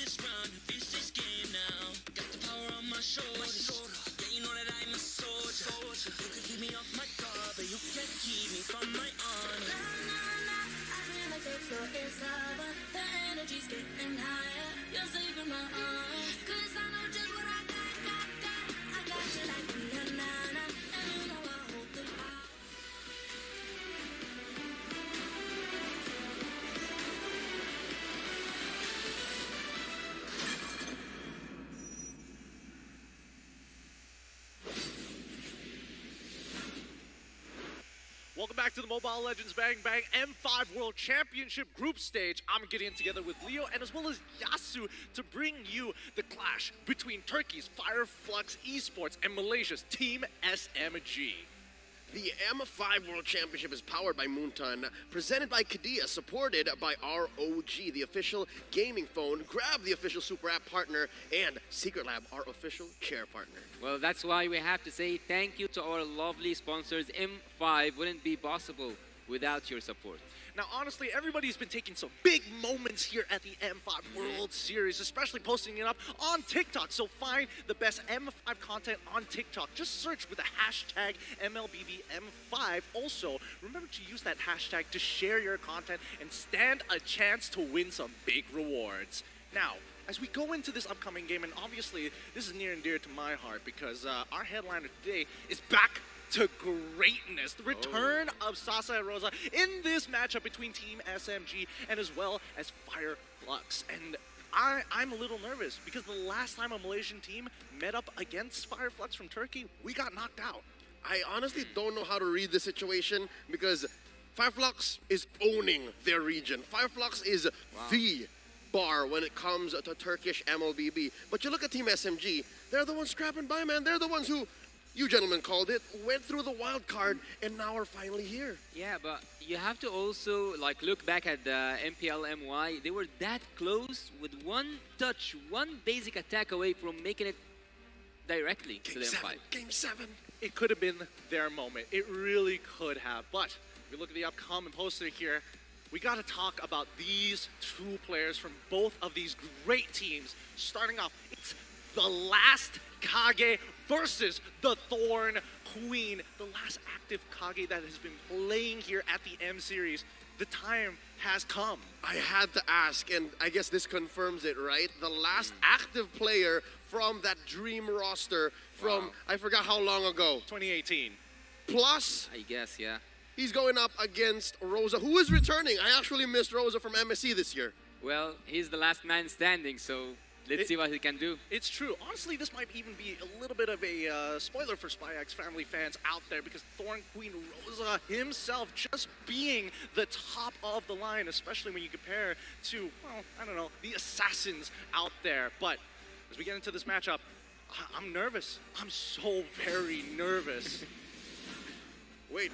this round, finish this game now. Got the power on my shoulders. Yeah, you know that I'm a soldier. You can keep me off my guard, but you can't keep me from my honor. I feel like the floor is lava. The energy's getting higher. You're saving my arm. 'Cause I know just what I got. I got you like na-na-na. And you know I hold the power. Welcome back to the Mobile Legends Bang Bang M5 World Championship Group Stage. I'm getting together with Leo and as well as Yasu to bring you the clash between Turkey's Fireflux Esports and Malaysia's Team SMG. The M5 World Championship is powered by Moonton, presented by Kadia, supported by ROG, the official gaming phone, Grab, the official Super App partner, and Secret Lab, our official chair partner. Well, that's why we have to say thank you to our lovely sponsors. M5 wouldn't be possible without your support. Now, honestly, everybody's been taking some big moments here at the M5 World Series, especially posting it up on TikTok. So find the best M5 content on TikTok. Just search with the hashtag MLBBM5. Also, remember to use that hashtag to share your content and stand a chance to win some big rewards. Now, as we go into this upcoming game, and obviously this is near and dear to my heart because our headliner today is back to greatness. The return of Sasa and Rosa in this matchup between Team SMG and as well as Fireflux. And I'm a little nervous because the last time a Malaysian team met up against Fireflux from Turkey, we got knocked out. I honestly don't know how to read the situation because Fireflux is owning their region. Fireflux is the bar when it comes to Turkish MLBB. But you look at Team SMG, they're the ones scrapping by, man. They're the ones who, you gentlemen called it, went through the wild card and now are finally here. Yeah, but you have to also look back at the MPL MY. They were that close with one touch, one basic attack away from making it directly to the M5. Game 7. It could have been their moment. It really could have. But if you look at the upcoming poster here, we got to talk about these two players from both of these great teams. Starting off, it's the last Kage versus the Thorn Queen, the last active Kage that has been playing here at the M Series. The time has come. I had to ask, and I guess this confirms it, right? The last active player from that dream roster from, I forgot how long ago. 2018. Plus, I guess, yeah. He's going up against Rosa, who is returning. I actually missed Rosa from MSC this year. Well, he's the last man standing, so let's see what he can do. It's true. Honestly, this might even be a little bit of a spoiler for SpyX family fans out there because Thorn Queen Rosa himself just being the top of the line, especially when you compare to, well, I don't know, the assassins out there. But as we get into this matchup, I'm nervous. I'm so very nervous. Wait,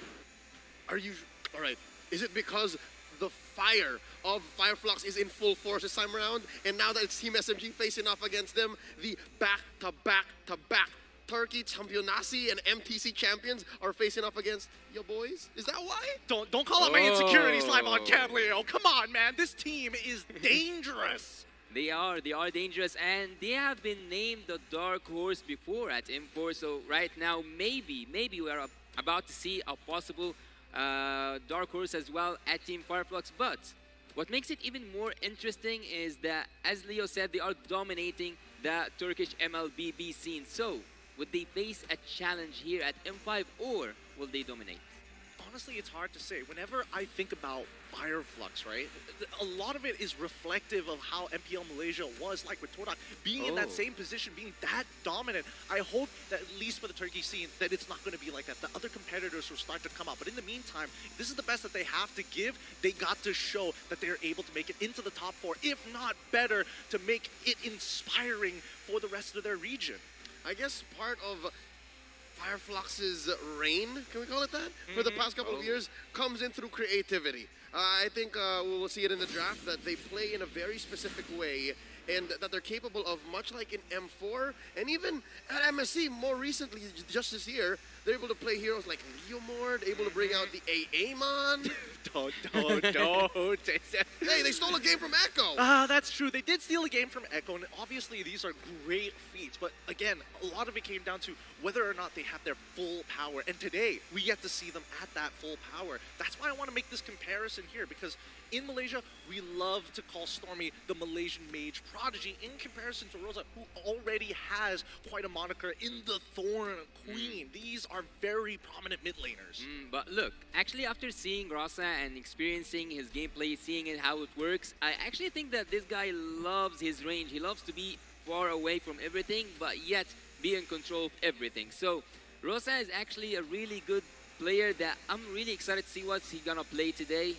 are you, all right, is it because the fire of Fireflux is in full force this time around, and now that it's Team SMG facing off against them, the back-to-back-to-back Turkey Championasi and MTC champions are facing off against your boys? Is that why? Don't call out my insecurities live on cam, Leo. Come on, man. This team is dangerous. They are dangerous, and they have been named the dark horse before at M4, so right now maybe we are about to see a possible dark horse as well at Team Fireflux. But what makes it even more interesting is that, as Leo said, they are dominating the Turkish MLBB scene. So, would they face a challenge here at M5 or will they dominate? Honestly, it's hard to say. Whenever I think about Fireflux, right, a lot of it is reflective of how MPL Malaysia was like with Torak, being in that same position, being that dominant. I hope that at least for the Turkey scene, that it's not going to be like that. The other competitors will start to come out. But in the meantime, this is the best that they have to give. They got to show that they're able to make it into the top 4, if not better, to make it inspiring for the rest of their region. I guess part of Fireflux's reign, can we call it that, for the past couple of years, comes in through creativity. I think we will see it in the draft that they play in a very specific way and that they're capable of, much like in M4 and even at MSC more recently, just this year, they're able to play heroes like Leomord, able to bring out the Aamon. Don't. Hey, they stole a game from Echo. That's true. They did steal a game from Echo, and obviously these are great feats. But again, a lot of it came down to whether or not they have their full power. And today, we get to see them at that full power. That's why I want to make this comparison here, because in Malaysia, we love to call Stormy the Malaysian mage prodigy in comparison to Rosa, who already has quite a moniker in the Thorn Queen. These are very prominent mid laners. But look, actually after seeing Rosa and experiencing his gameplay, seeing it how it works, I actually think that this guy loves his range. He loves to be far away from everything, but yet be in control of everything. So Rosa is actually a really good player that I'm really excited to see what he's gonna play today.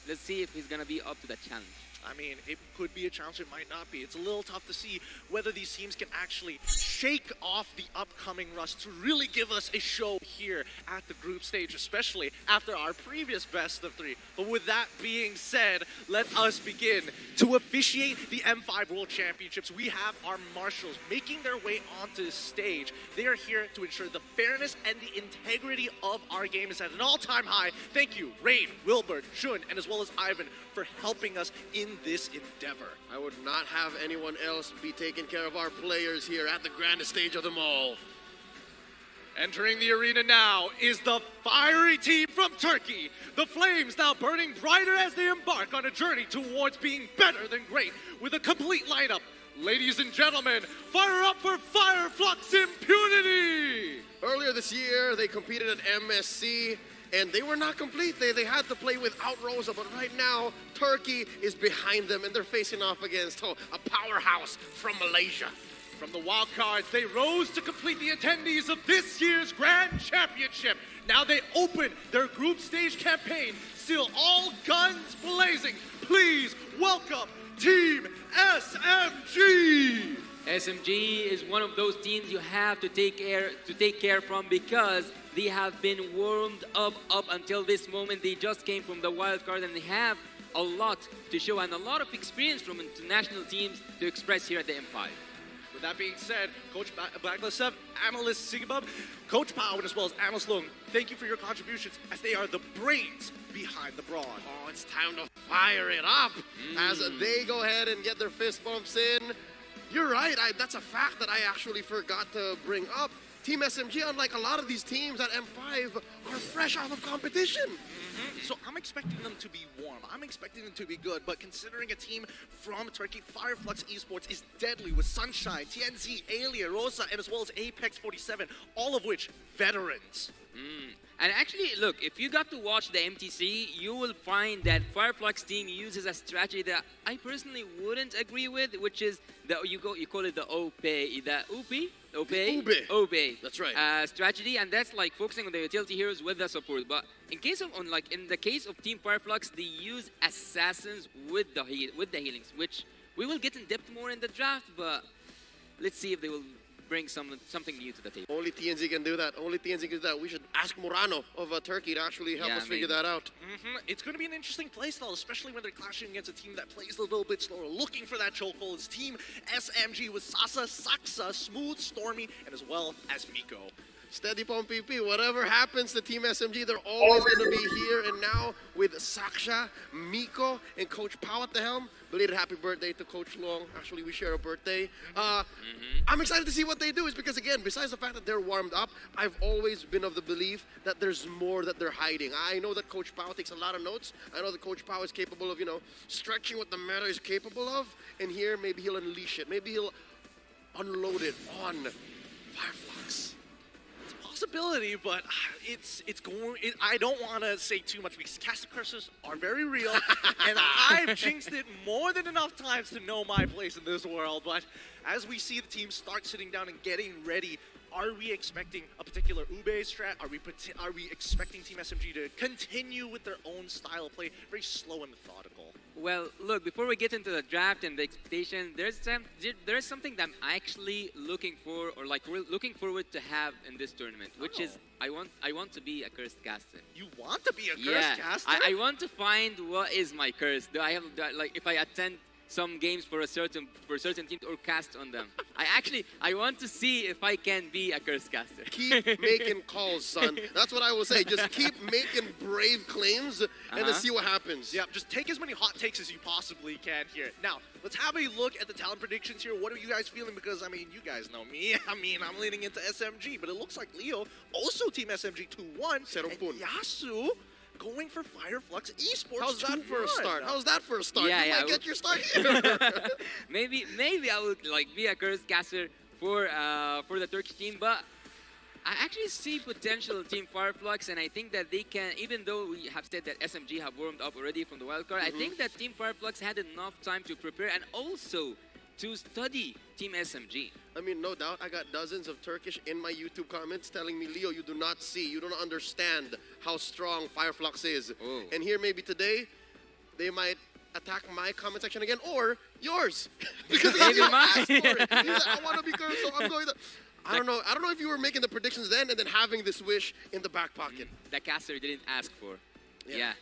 Let's see if he's gonna be up to that challenge. I mean, it could be a challenge, it might not be. It's a little tough to see whether these teams can actually shake off the upcoming rust to really give us a show here at the group stage, especially after our previous best of 3. But with that being said, let us begin. To officiate the M5 World Championships, we have our marshals making their way onto the stage. They are here to ensure the fairness and the integrity of our game is at an all-time high. Thank you, Rain, Wilbert, Shun, and as well as Ivan for helping us in this endeavor. I would not have anyone else be taking care of our players here at the grandest stage of them all. Entering the arena now is the fiery team from Turkey. The flames now burning brighter as they embark on a journey towards being better than great with a complete lineup. Ladies and gentlemen, fire up for Fireflux Impunity! Earlier this year, they competed at MSC, and they were not complete. They had to play without Rosa, but right now, Turkey is behind them, and they're facing off against a powerhouse from Malaysia. From the wildcards, they rose to complete the attendees of this year's Grand Championship. Now they open their group stage campaign, still all guns blazing. Please welcome Team SMG! SMG is one of those teams you have to take care from because they have been warmed up until this moment. They just came from the wild card and they have a lot to show and a lot of experience from international teams to express here at the M5. With that being said, Coach Blacklistev, Analyst Sigabub, Coach Pao, and as well as Analyst Long, thank you for your contributions as they are the brains behind the brawn. Oh, it's time to fire it up as they go ahead and get their fist bumps in. You're right, that's a fact that I actually forgot to bring up. Team SMG, unlike a lot of these teams at M5, are fresh out of competition. So I'm expecting them to be warm. I'm expecting them to be good. But considering a team from Turkey, Fireflux Esports is deadly with Sunshine, TNZ, Alia, Rosa, and as well as Apex 47, all of which veterans. And actually, look, if you got to watch the MTC, you will find that Fireflux team uses a strategy that I personally wouldn't agree with, which is you call it the OP. That's right. Strategy, and that's like focusing on the utility heroes with the support. But in the case of Team Fireflux, they use assassins with the healings, which we will get in depth more in the draft. But let's see if they will bring something new to the table. Only TNZ can do that. Only TNZ can do that. We should ask Murano of Turkey to actually help us figure that out. It's going to be an interesting playstyle, especially when they're clashing against a team that plays a little bit slower, looking for that chokehold. It's Team SMG with Sasa, Saksa, Smooth, Stormy, and as well as Miko. Steady Pom PP, whatever happens to Team SMG, they're always going to be here. And now with Saksha, Miko, and Coach Pao at the helm, belated happy birthday to Coach Long. Actually, we share a birthday. I'm excited to see what they do is because, again, besides the fact that they're warmed up, I've always been of the belief that there's more that they're hiding. I know that Coach Pao takes a lot of notes. I know that Coach Pao is capable of, stretching what the meta is capable of. And here, maybe he'll unleash it. Maybe he'll unload it on Fireflux. Possibility, but I don't want to say too much because caster curses are very real, and I've jinxed it more than enough times to know my place in this world. But as we see the team start sitting down and getting ready, are we expecting a particular Ube strat? Are we expecting Team SMG to continue with their own style of play, very slow and methodical? Well, look, before we get into the draft and the expectation, there's something that I'm actually looking for, or like we're looking forward to have in this tournament, which is I want to be a cursed caster. You want to be a cursed caster? I want to find what is my curse. Do I have like if I attend some games for certain teams or cast on them? I want to see if I can be a cursed caster. Keep making calls, son. That's what I will say. Just keep making brave claims and then see what happens. Yeah, just take as many hot takes as you possibly can here. Now, let's have a look at the talent predictions here. What are you guys feeling? Because, I mean, you guys know me. I mean, I'm leaning into SMG, but it looks like Leo, also Team SMG 2-1. And Yasu going for Fireflux Esports. How's that for a start? How's that for a start? Yeah, you yeah, might get your start here. maybe I would like be a cursed caster for the Turkish team, but I actually see potential in Team Fireflux, and I think that they can, even though we have said that SMG have warmed up already from the wildcard, I think that Team Fireflux had enough time to prepare and also to study Team SMG. I mean, no doubt, I got dozens of Turkish in my YouTube comments telling me, Leo, you do not see, you don't understand how strong Fireflux is. Oh. And here maybe today, they might attack my comment section again, or yours. Because Maybe he mine. asked for it. He's like, I want to be cursed, so I'm going to... I don't know if you were making the predictions then and then having this wish in the back pocket. That caster didn't ask for. Yeah.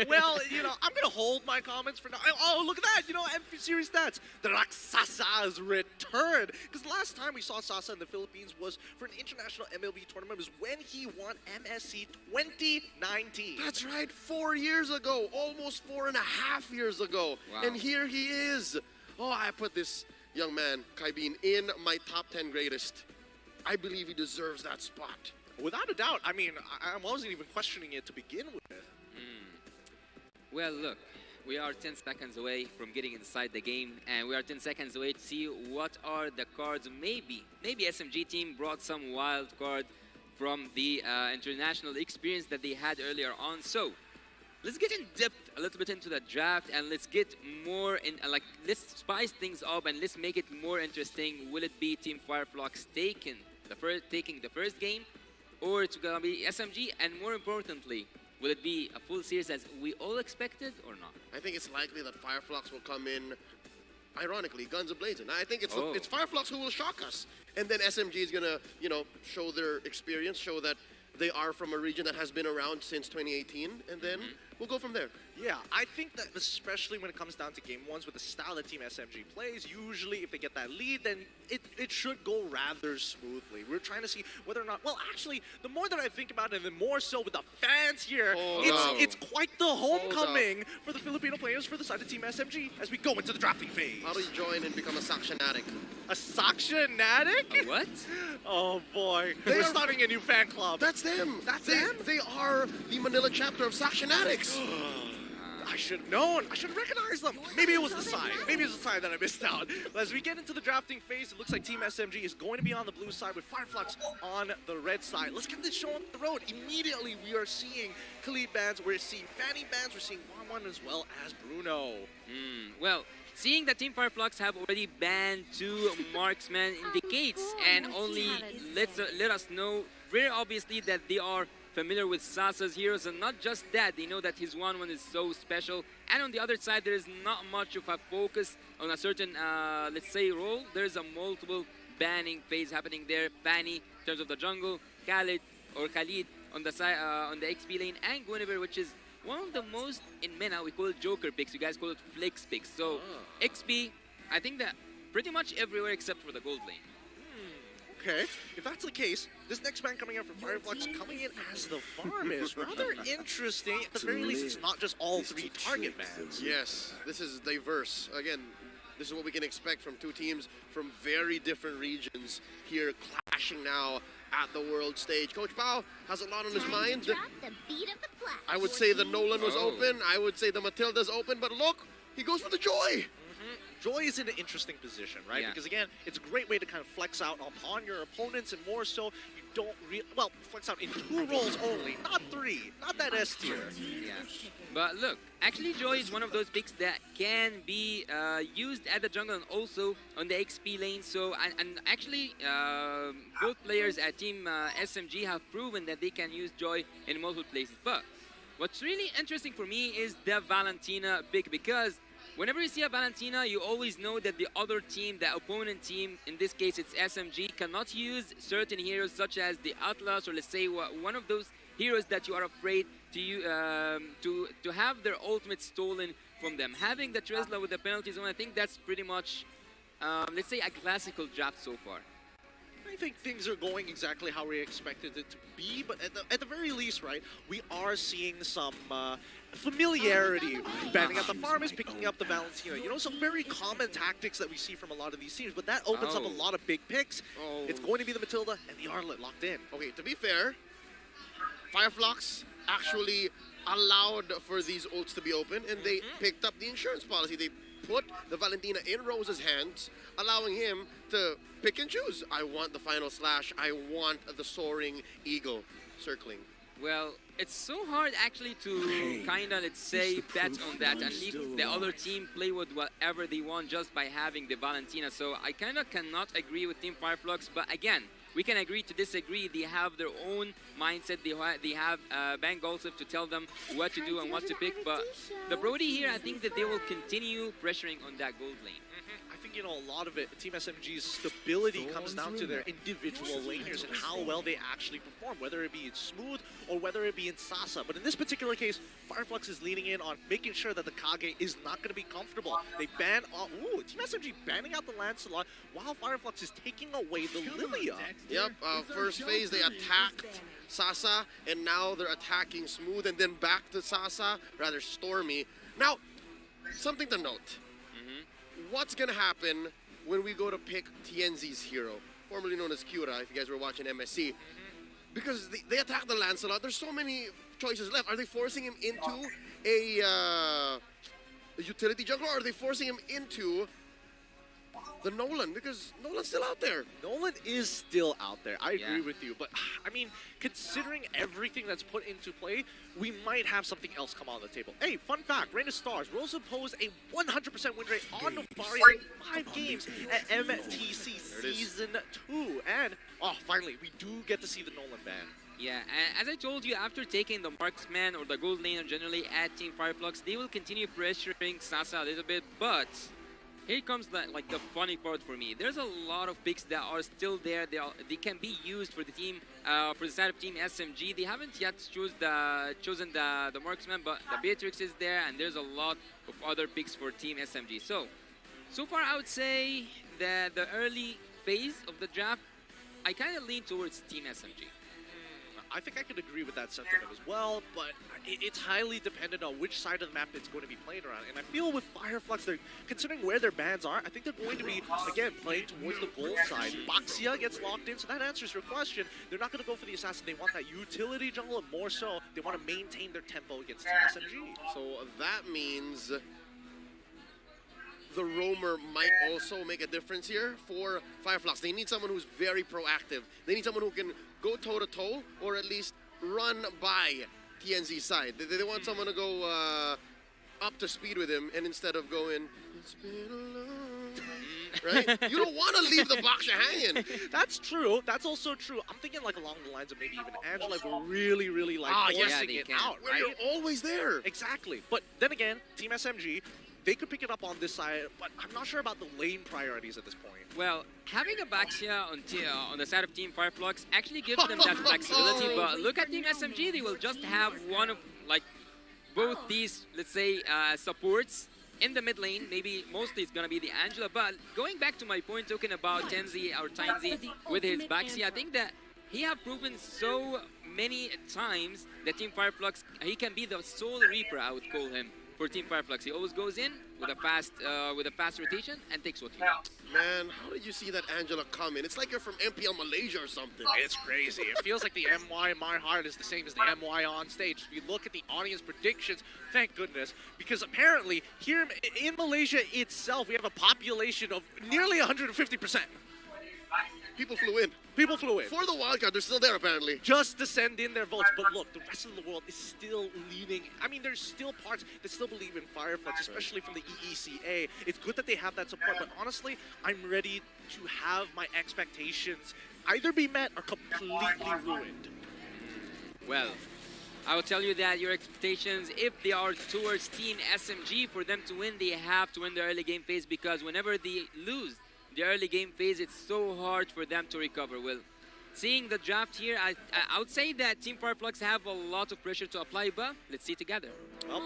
Well, you know, I'm going to hold my comments for now. Oh, look at that. You know, MP Series stats. The Raksasa's return. Because last time we saw Sasa in the Philippines was for an international MLB tournament. It was when he won MSC 2019. That's right, 4 years ago. Almost 4.5 years ago. Wow. And here he is. Oh, I put this young man, Kaibin, in my top 10 greatest. I believe he deserves that spot. Without a doubt. I mean, I wasn't even questioning it to begin with. Well, look, we are 10 seconds away from getting inside the game, and we are 10 seconds away to see what are the cards. Maybe SMG team brought some wild card from the international experience that they had earlier on. So let's get in depth a little bit into the draft, and let's get more in, let's spice things up and let's make it more interesting. Will it be Team Fireflux taking the first game, or it's gonna be SMG? And more importantly, will it be a full series as we all expected or not? I think it's likely that Fireflux will come in, ironically, guns a-blazing. I think it's Fireflux who will shock us. And then SMG is gonna, you know, show their experience, show that they are from a region that has been around since 2018, and then we'll go from there. Yeah, I think that especially when it comes down to game ones with the style that Team SMG plays, usually if they get that lead, then it should go rather smoothly. We're trying to see whether or not, well, actually, the more that I think about it, and the more so with the fans here, it's quite the homecoming for the Filipino players for the side of Team SMG as we go into the drafting phase. How do you join and become a Saxonatic? A Saxonatic? What? Oh boy, we're starting a new fan club. That's them. That's them? They are the Manila chapter of Saxonatics. I should have known. I should have recognized them. Maybe it was the sign. Maybe it was the sign that I missed out. As we get into the drafting phase, it looks like Team SMG is going to be on the blue side with Fireflux on the red side. Let's get this show on the road. Immediately, we are seeing Khalid bans. We're seeing Fanny bans. We're seeing Juan as well as Bruno. Well, seeing that Team Fireflux have already banned 2 marksmen indicates and only let us know very obviously that they are familiar with Sasa's heroes, and not just that, they know that his 1-1 is so special. And on the other side, there is not much of a focus on a certain, let's say, role. There's a multiple banning phase happening there. Fanny in terms of the jungle, Khalid on the side, on the XP lane, and Guinevere, which is one of the most, in MENA, we call it Joker picks. You guys call it Flex picks. So XP, I think that pretty much everywhere except for the gold lane. Okay, if that's the case, this next ban coming out from Fireflux coming in as the farm is rather interesting. At the very least, it's not just all 3 target bans. Yes, this is diverse. Again, this is what we can expect from 2 teams from very different regions here clashing now at the world stage. Coach Pao has a lot on his mind. I would say the Nolan was open. I would say the Matilda's open, but look, he goes for the Joy. Joy is in an interesting position, right? Yeah. Because again, it's a great way to kind of flex out upon your opponents, and more so, you don't flex out in 2 roles only, not 3, not that S tier. Yeah, but look, actually Joy is one of those picks that can be used at the jungle and also on the XP lane. So, and actually, both players at Team SMG have proven that they can use Joy in multiple places. But What's really interesting for me is the Valentina pick, because whenever you see a Valentina, you always know that the other team, the opponent team, in this case it's SMG, cannot use certain heroes such as the Atlas, or let's say one of those heroes that you are afraid to have their ultimate stolen from them. Having the Tresla with the penalty zone, I think that's pretty much, let's say, a classical draft so far. I think things are going exactly how we expected it to be, but at the very least, right, we are seeing some familiarity. Banning out the farm is picking up the Valentina. You know, some very common tactics that we see from a lot of these teams, but that opens up a lot of big picks. It's going to be the Matilda and the Arlet locked in. Okay, to be fair, Fireflux actually allowed for these ults to be open, and they picked up the insurance policy. They put the Valentina in Rose's hands, allowing him to pick and choose. I want the final slash. I want the soaring eagle circling. Well, it's so hard actually to kind of, let's say, bet on that and leave the other team play with whatever they want just by having the Valentina. So I kind of cannot agree with Team Fireflux, but again, we can agree to disagree. They have their own mindset. They have Bang Golsif to tell them what to do and what to pick. But the Brody here, I think that they will continue pressuring on that gold lane. I think, you know, a lot of it, Team SMG's stability comes down to their individual laners and how well they actually perform, whether it be in Smooth or whether it be in Sasa. But in this particular case, Fireflux is leaning in on making sure that the Kage is not going to be comfortable. They ban, Team SMG banning out the Lancelot while Fireflux is taking away the Lilia. Yep, first phase they attacked Sasa, and now they're attacking Smooth, and then back to Sasa, rather Stormy. Now, something to note. What's going to happen when we go to pick TNZ's hero, formerly known as Cura, if you guys were watching MSC? Because they attack the Lancelot. There's so many choices left. Are they forcing him into a utility jungler, or are they forcing him into the Nolan? Because Nolan's still out there. Nolan is still out there. I agree with you. But, I mean, considering everything that's put into play, we might have something else come on the table. Hey, fun fact, Reign of Stars, Rosa posed a 100% win rate on Novaria in 5 games at MTC Season 2. And, finally, we do get to see the Nolan ban. Yeah, and as I told you, after taking the marksman or the gold laner generally at Team Fireflux, they will continue pressuring Sasa a little bit, but here comes the funny part for me. There's a lot of picks that are still there. They can be used for the team, for the side of Team SMG. They haven't yet chosen the marksman, but the Beatrix is there, and there's a lot of other picks for Team SMG. So far I would say that the early phase of the draft, I kind of lean towards Team SMG. I think I could agree with that sentiment as well, but it's highly dependent on which side of the map it's going to be played around. And I feel with Fireflux, considering where their bans are, I think they're going to be, again, playing towards the gold side. Baxia gets locked in, so that answers your question. They're not going to go for the assassin. They want that utility jungle, and more so, they want to maintain their tempo against Team SMG. So that means the roamer might also make a difference here for Fireflux. They need someone who's very proactive. They need someone who can go toe-to-toe or at least run by TNZ's side. They want someone to go up to speed with him, and instead of going, it's been a long day, right? You don't want to leave the box hanging. That's true. That's also true. I'm thinking like along the lines of maybe even Angela if we're really like forcing it out, right? You're always there. Exactly. But then again, Team SMG, they could pick it up on this side, but I'm not sure about the lane priorities at this point. Well, having a Baxia on the side of Team Fireflux actually gives them that flexibility, but look at Team SMG, they will just have one of, both these, let's say, supports in the mid lane. Maybe mostly it's going to be the Angela, but going back to my point talking about Tenzi or Tainzi with his Baxia, I think that he have proven so many times that Team Fireflux, he can be the sole Reaper, I would call him. For Team Fireflux, he always goes in with a fast rotation and takes what he wants. Man, how did you see that Angela come in? It's like you're from MPL Malaysia or something. It's crazy. It feels like the MY in my heart is the same as the MY on stage. If you look at the audience predictions, thank goodness, because apparently here in Malaysia itself, we have a population of nearly 150%. People flew in. People flew in. For the wildcard, they're still there apparently. Just to send in their votes. But look, the rest of the world is still leaning. I mean, there's still parts that still believe in Fireflux, especially from the EECA. It's good that they have that support, but honestly, I'm ready to have my expectations either be met or completely ruined. Well, I will tell you that your expectations, if they are towards Team SMG, for them to win, they have to win the early game phase, because whenever they lose the early game phase, it's so hard for them to recover. Well, seeing the draft here, I would say that Team Fireflux have a lot of pressure to apply, but let's see together. Well,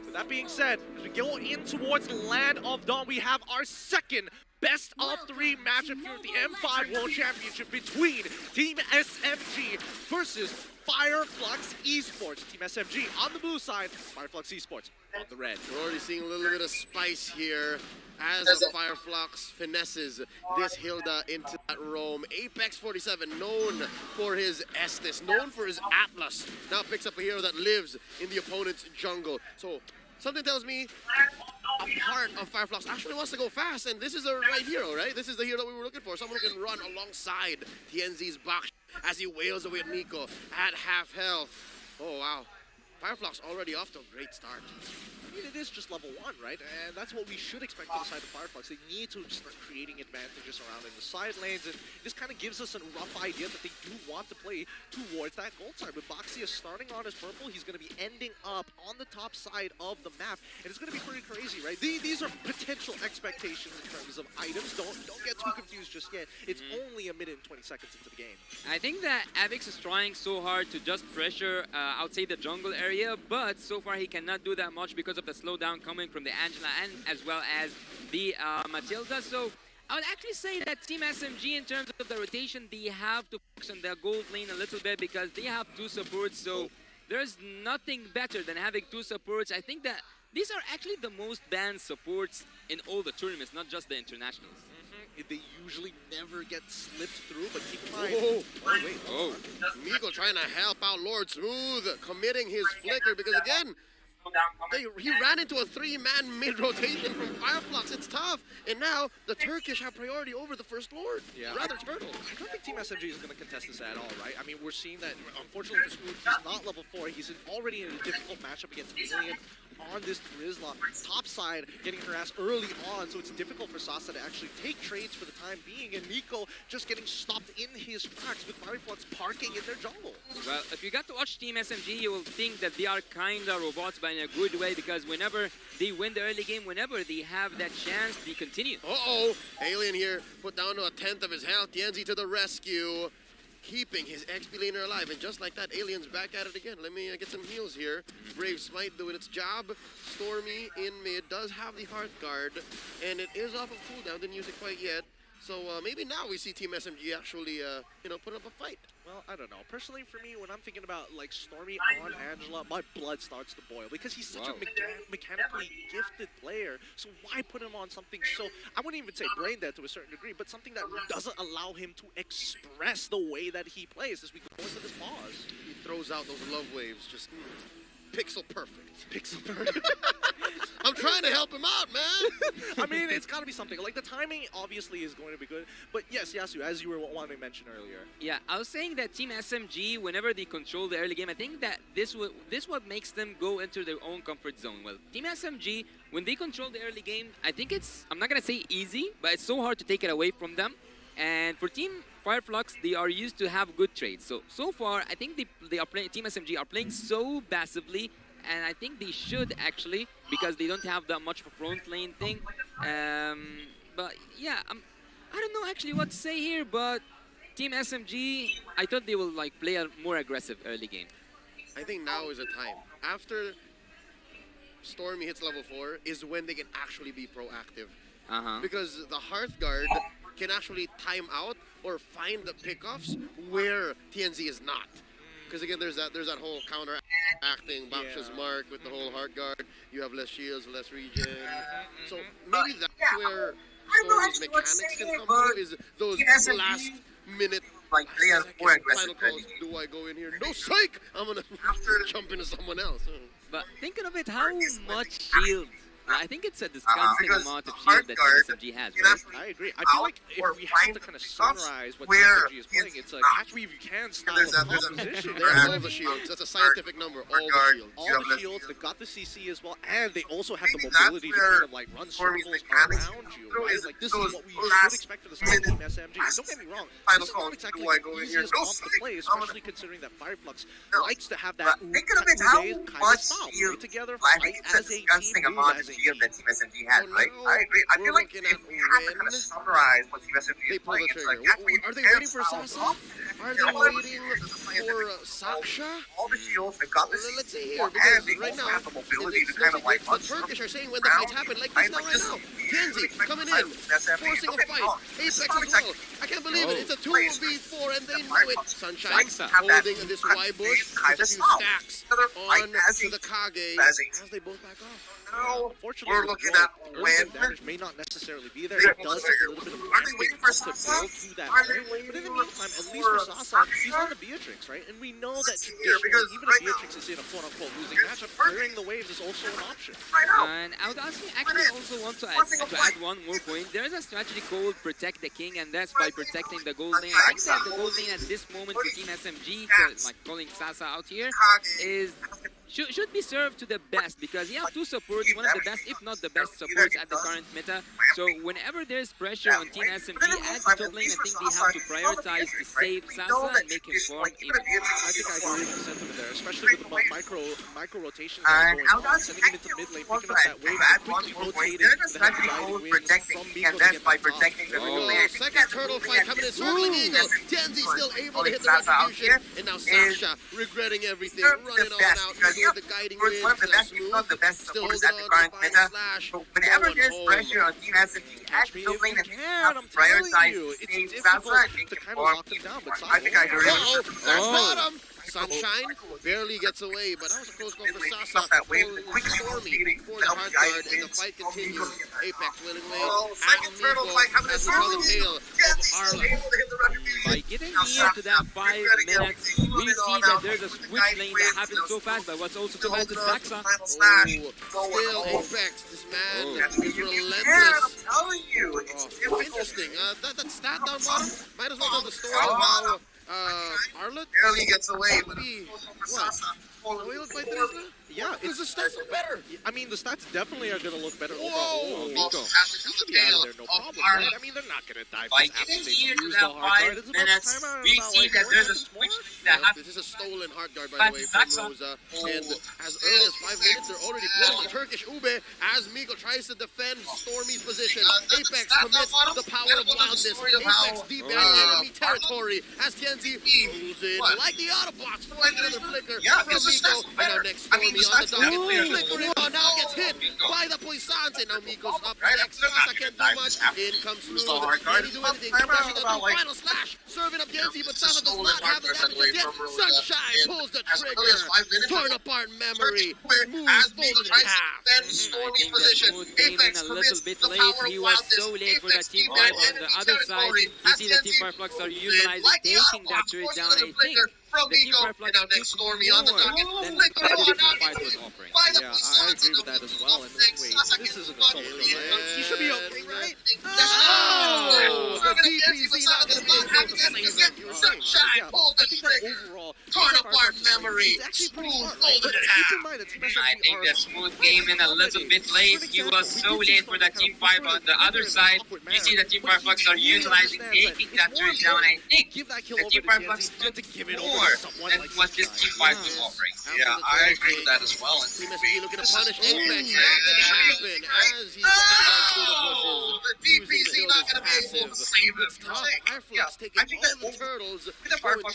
with that being said, as we go in towards Land of Dawn, we have our second best of 3 matchup here at the M5 World Championship between Team SMG versus Fireflux Esports. Team SMG on the blue side, Fireflux Esports on the red. We're already seeing a little bit of spice here as the Fireflux finesses this Hilda into that roam. Apex 47, known for his Estes, known for his Atlas, now picks up a hero that lives in the opponent's jungle. So something tells me a part of Fireflux actually wants to go fast, and this is the right hero, right? This is the hero that we were looking for. Someone who can run alongside TNZ's Bak as he wails away at Nico at half health. Oh, wow. Fireflux already off to a great start. I mean, it is just level 1, right? And that's what we should expect from the side of Fireflux. They need to start creating advantages around in the side lanes, and this kind of gives us a rough idea that they do want to play towards that gold side. With Boxia starting on his purple, he's going to be ending up on the top side of the map, and it's going to be pretty crazy, right? These are potential expectations in terms of items. Don't get too confused just yet. It's only a minute and 20 seconds into the game. I think that Avix is trying so hard to just pressure, I would say, the jungle area, but so far he cannot do that much because of the slowdown coming from the Angela and as well as the Matilda. So I would actually say that Team SMG, in terms of the rotation, they have to focus on their gold lane a little bit because they have 2 supports. So there's nothing better than having 2 supports. I think that these are actually the most banned supports in all the tournaments, not just the internationals. They usually never get slipped through, but keep in mind... Oh, wait. Oh, Miko trying to help out Lord Smooth, committing his flicker, because again, he ran into a 3-man mid-rotation from Fireflux. It's tough. And now the Turkish have priority over the First Lord. Yeah. Rather Turtle. I don't think Team SMG is going to contest this at all, right? I mean, we're seeing that, unfortunately for Smooth, he's not level 4. He's already in a difficult matchup against Alien on this Rizla. Top side getting harassed early on, so it's difficult for Sasa to actually take trades for the time being. And Nico just getting stopped in his tracks with Fireflux parking in their jungle. Well, if you got to watch Team SMG, you will think that they are kind of robots, but in a good way, because whenever they win the early game, whenever they have that chance, they continue. Uh-oh, Alien here put down to a 1/10 of his health. Tienzi to the rescue, keeping his XP laner alive. And just like that, Alien's back at it again. Let me get some heals here. Brave Smite doing its job. Stormy in mid does have the Hearth Guard, and it is off of cooldown. Didn't use it quite yet. So maybe now we see Team SMG actually, put up a fight. Well, I don't know. Personally, for me, when I'm thinking about, like, Stormy on Angela, my blood starts to boil because he's such a mechanically gifted player. So why put him on something so, I wouldn't even say brain dead to a certain degree, but something that doesn't allow him to express the way that he plays as we go into this pause. He throws out those love waves, just pixel perfect. Pixel perfect. I'm trying to help him out, man. I mean, it's got to be something. Like, the timing obviously is going to be good. But yes, Yasu, as you were wanting to mention earlier. Yeah, I was saying that Team SMG, whenever they control the early game, I think that this what makes them go into their own comfort zone. Well, Team SMG, when they control the early game, I think it's, I'm not going to say easy, but it's so hard to take it away from them. And for Team Fireflux, they are used to have good trades. So far, I think they are playing, Team SMG are playing so passively, and I think they should actually, because they don't have that much of a front lane thing. But yeah, I don't know actually what to say here, but Team SMG, I thought they will like play a more aggressive early game. I think now is the time. After Stormy hits level 4 is when they can actually be proactive. Because the Hearth Guard can actually time out or find the pickoffs where TNZ is not. Because again, there's that whole counter-acting Baksha's mark with the whole Heart Guard. You have less shields, less regen. So maybe that's where Stormy's mechanics can come through, is those last minute final calls. Do I go in here? No, psych! I'm gonna jump into someone else. But thinking of it, how much shield I think it's a disgusting amount of shield that TSMG has, right? I agree. I feel like if we have to kind of summarize what TSMG is playing, it's a catch me if you can style of composition. They're all the shields. That's a scientific number. All the shields. All the shields. They've got the CC as well, and they also have the mobility to kind of like run circles around you. Right? Like this is what we should expect for the style team SMG. And don't get me wrong, this is not exactly the easiest comp to play, especially considering that Fireflux likes to have that Think of it how much style. shield, Play together, I fight think it's as a a disgusting team, amount move as of a shield team. that Team SMG has, right? I agree. I feel like if we have to kind of summarize what Team SMG is playing, it's like, Are they waiting for Sasa? Are they waiting for Sasha? All the shields, they've got the Let's see CC, here, and because they right also now, have the mobility to it's kind of like the Turkish are saying when the fights happen like this now, right now. Kenzie coming in, forcing a fight. Apex as well. I can't believe it. It's a 2v4 and they know it. Sunshine holding this Y bush. Just a few stacks on to the Kage as they both back off. Now, Unfortunately, we're looking at when. damage may not necessarily be there. It does take a little bit of Are they waiting for to Sasa? build to that Are they point. waiting But in the for meantime, at least for Sasa, he's on the Beatrix, right? And we know that traditionally, even if Beatrix is in a quote-unquote losing matchup, clearing the waves is also an option. And I would actually also want to add one more point. There is a strategy called Protect the King, and that's by protecting the gold lane. I think that the gold lane at this moment for Team SMG, like calling Sasa out here, is should be served to the best, because you have two supports, one of the best, if not the best supports at the current meta. So whenever there's pressure on Team SMG at the top lane, I think they have to prioritize to save Sasa and make him farm even. I think I agree with the sentiment there, especially with the micro rotations that are going on, sending him into mid lane, picking up that wave, and quickly rotating the heavy diving waves from Miko to get by the top. protecting the Second turtle fight coming in, circling eagle. Genzi still able to hit the retribution, and now Sasha regretting everything, running on out with the guiding one of the best, if not the best supporters at the current meta. So whenever there's pressure on Team SMG at the lane, and have to prioritize save Sasa and make it farm. I think I agree. There's bottom. Sunshine barely gets away, but that was a close goal for Sasa. That wave quickly Stormy for the hard guard, and the fight continues. Apex winning way. Second turtle fight coming in. As we call the tail of Arla. By getting near to that 5 minutes, we see that there's a switch lane that happens so fast, but what's also too bad is Saxa. Still Apex, this man is I'm relentless. telling you, it's Interesting. That stat down bottom might as well tell the story of how Arlet barely gets away, but what? We look like this now? Yeah, because the stats look better. I mean, the stats definitely are going to look better Whoa! overall. Miko, he should be out of there, no problem, right? I mean, they're not going to die By after getting they near to use that the hard guard. 5 It's about minutes, time out we about, see like, that 4 there's a seconds switch more. that happens. This is a stolen hard guard, by the way, from Rosa. And as early as 5 minutes, they're already pulling the Turkish Ube as Miko tries to defend Stormy's position. Apex commits the power of wildness. Apex deep in enemy territory as Kenzie moves in like the Autobots, throwing another flicker from Miko. And now next Stormy on the docket. Flickering on, now gets hit by the Puissance. And now Miko's up next. Sasa can't do much. In comes Smooth. Can he do anything? Crashing out the final slash. Serving up Kenzie, but Sasa does not have the damage yet. Sunshine pulls the trigger. Torn apart memory. Smooth folded in half. I think that Smooth came in a little bit late. He was so late for that team fight. On the other side, you see the Team Fireflux are utilizing, taking that turret down. I think the Team Fireflux took more than the Team fight was offering. Yeah, I agree with that as well. And wait, this isn't a solo, right? You should be okay, right? Oh! The DPZ not going to be able to save it. Sunshine, pull the trigger. Overall, torn apart memory. Smooth folded in half. I think that Smooth came in a little bit late. He was so late for the Team 5 on the other side. You see the Team 5 Flux are utilizing, taking that turret down. I think the Team 5 Flux took more than what this Team 5 was offering. Yeah, I agree with that as well. Team SMG looking to punish Apex. Not going to happen as he dashes through the bushes. The DPZ not going to be able to save It's tough. Fireflux taking I think that all the turtles. the Fireflux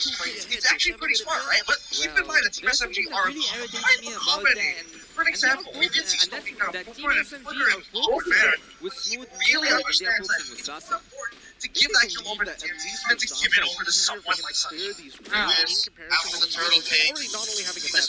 it's actually pretty smart, right? But keep in mind that Team SMG are quite accommodating. For an example, we did see something now. That Team SMG are focusing with Smooth more than they are focusing with Sasa. to give that kill over to TNT, and to give it over to someone like Sunshine. After the turtle takes, this will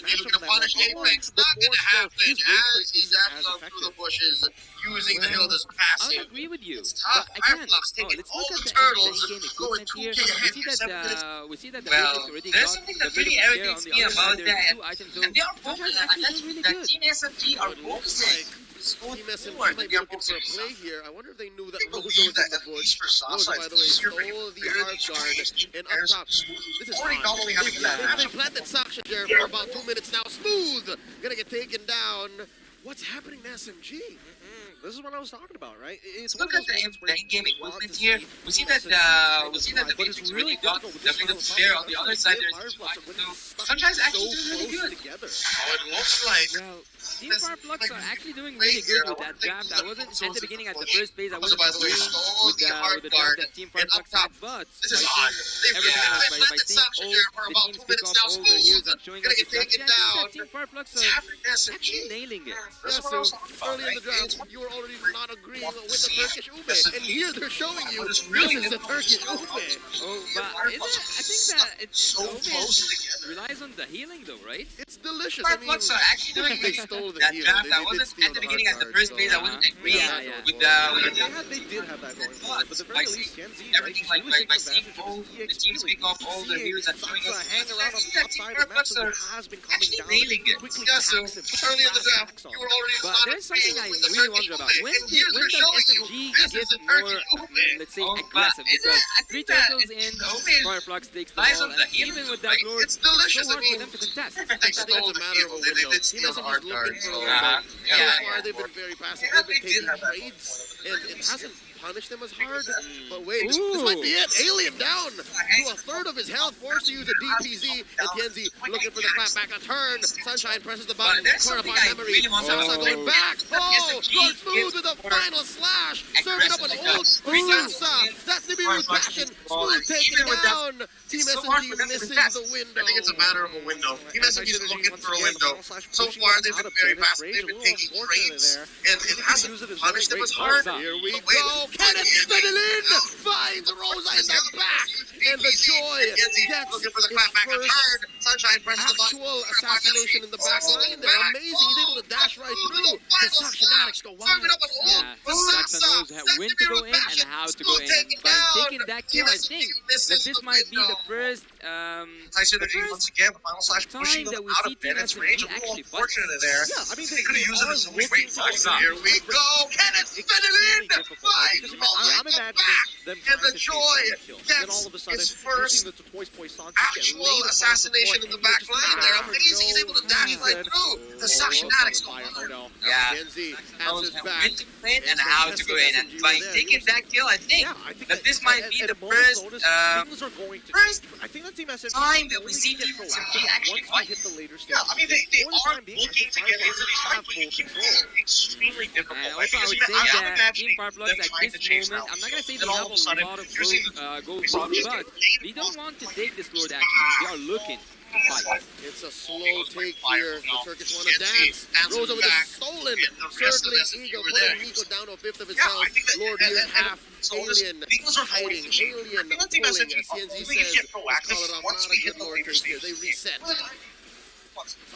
be the punish Apex. Not going to happen as he dashes on through the bushes using the Hilda's passive. I agree with you. It's tough. Fireflux taking all the turtles, going 2k ahead for 7 minutes. We see that the Well, already there's got something the that bit really of share on irritates the me other side. about There's that. two items, And they are focusing, that Team SMG are focusing. Team SMG might be looking for a play here. I wonder if they knew that Rosa was in the bush. Rosa, by the way, stole the hard guard. And up top, this is fun. They planted Saksha there for about 2 minutes now. Smooth! Gonna get taken down. What's happening to SMG? This is what I was talking about, right? It's Look at the in-game equipment here. We see that the Matrix really got the little share on the other side. There's Sunshine's actually doing really good. Oh, it looks like. Well, Team Fireflux are actually doing really good with that draft. I wasn't at the beginning, at the first phase, I wasn't agreeing with the draft that Team Fireflux had, but this is odd. by seeing all the teams pick off all their heroes and showing us the strategy, I think that Team Fireflux are actually nailing it. Yeah, so early in the draft, you were already not agreeing with the Turkish ube, and here they're showing you this is the Turkish ube. Oh, but I think that it's ube relies on the healing though, right? It's delicious. Fireflux are actually doing they stole the that heal. draft. I wasn't at the beginning, at the first phase, I wasn't agreeing with They did have that going for them, but the very least, everything by seeing all the teams pick off all the heroes and showing us. Hang around on the top side of the map, so has been coming down. Nailing it. Yeah, so early in the draft, you were already but there's something I really wonder about. When does SMG get more, let's say, aggressive? Because 3 turtles in, Fireflux takes the ball, and even with that lord, it's so hard for them to contest. I think it's a matter of a window. Team SMG is looking for a window. So far, they've been very passive. They've been taking trades, and it hasn't punished them as hard. But wait, this might be it. Alien down to a third of his health, forced to use a DPZ. And Kenzie looking for the clap back. A turn. Sunshine presses the button. Caught up on memory. Sasa going back. Oh, going smooth with a final slash. Serving up an old Sasa. That's the Nibiru's passion. Smooth taken down. Team SMG misses the window. I think it's a matter of a window. Team SMG is looking for a window. So far, they've been very passive. They've been taking trades, and it hasn't punished them as hard. Here we go. Kenneth Stedelin finds Rosa in the back, and the joy gets looking for the clap back. A turn. Sunshine presses the button. Actual assassination in the back line there. Amazing. He's able to dash right through. The Saxonatics go wild. Saxa knows when to go in and how to go in. By taking that kill, I think that this might be the first once again, the final slash pushing them out of Bennett's range. A little unfortunate there. Yeah, I mean, they could have used it as a great time. Here we go. Kenneth Stedelin finds I'm imagining them and the joy then all of a sudden, his first the Toys Boy song actual assassination in the back line there. Amazing. He's able to dash right through. The Saxonatics go under. Yeah. Kenzie knows answers when back. to win and how to go in. And by taking that kill, I think that this might be the first I think that Team SMG time that we see Team SMG actually fight. Hit the later stage. Yeah, I mean, they are looking to get into these fights, but it keeps extremely difficult. And also, I would say that Team Fireflux at this moment, I'm not going to say they have a lot of gold, but they don't want to take this Lord actually. They are looking to fight. It's a slow take here. The Turkish want to dance. Rosa with a stolen circling Eagle, putting Eagle down to a fifth of his health. Lord here half. Alien hiding. Alien pulling. As CNZ says, let's call it off. Not a good Lord take here. They reset.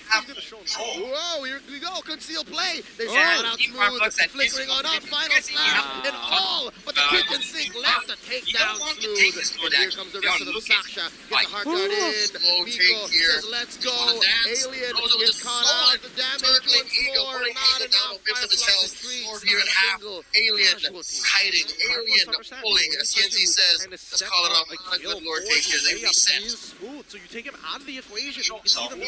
Whoa, here we go. Conceal play. They slide out smooth. Flickering on up. Final slap. And all. But the kitchen sink left to take down smooth. And here comes the rest of them. Saksha gets a hard guard in. Miko says, let's go. Alien gets caught out. The damage once more. Not enough. Firefly retreats. Here at half. Alien hiding. Alien pulling. As CNZ says, let's call it off. Not a good Lord take here. They reset. Smooth, so you take him out of the equation. You can see them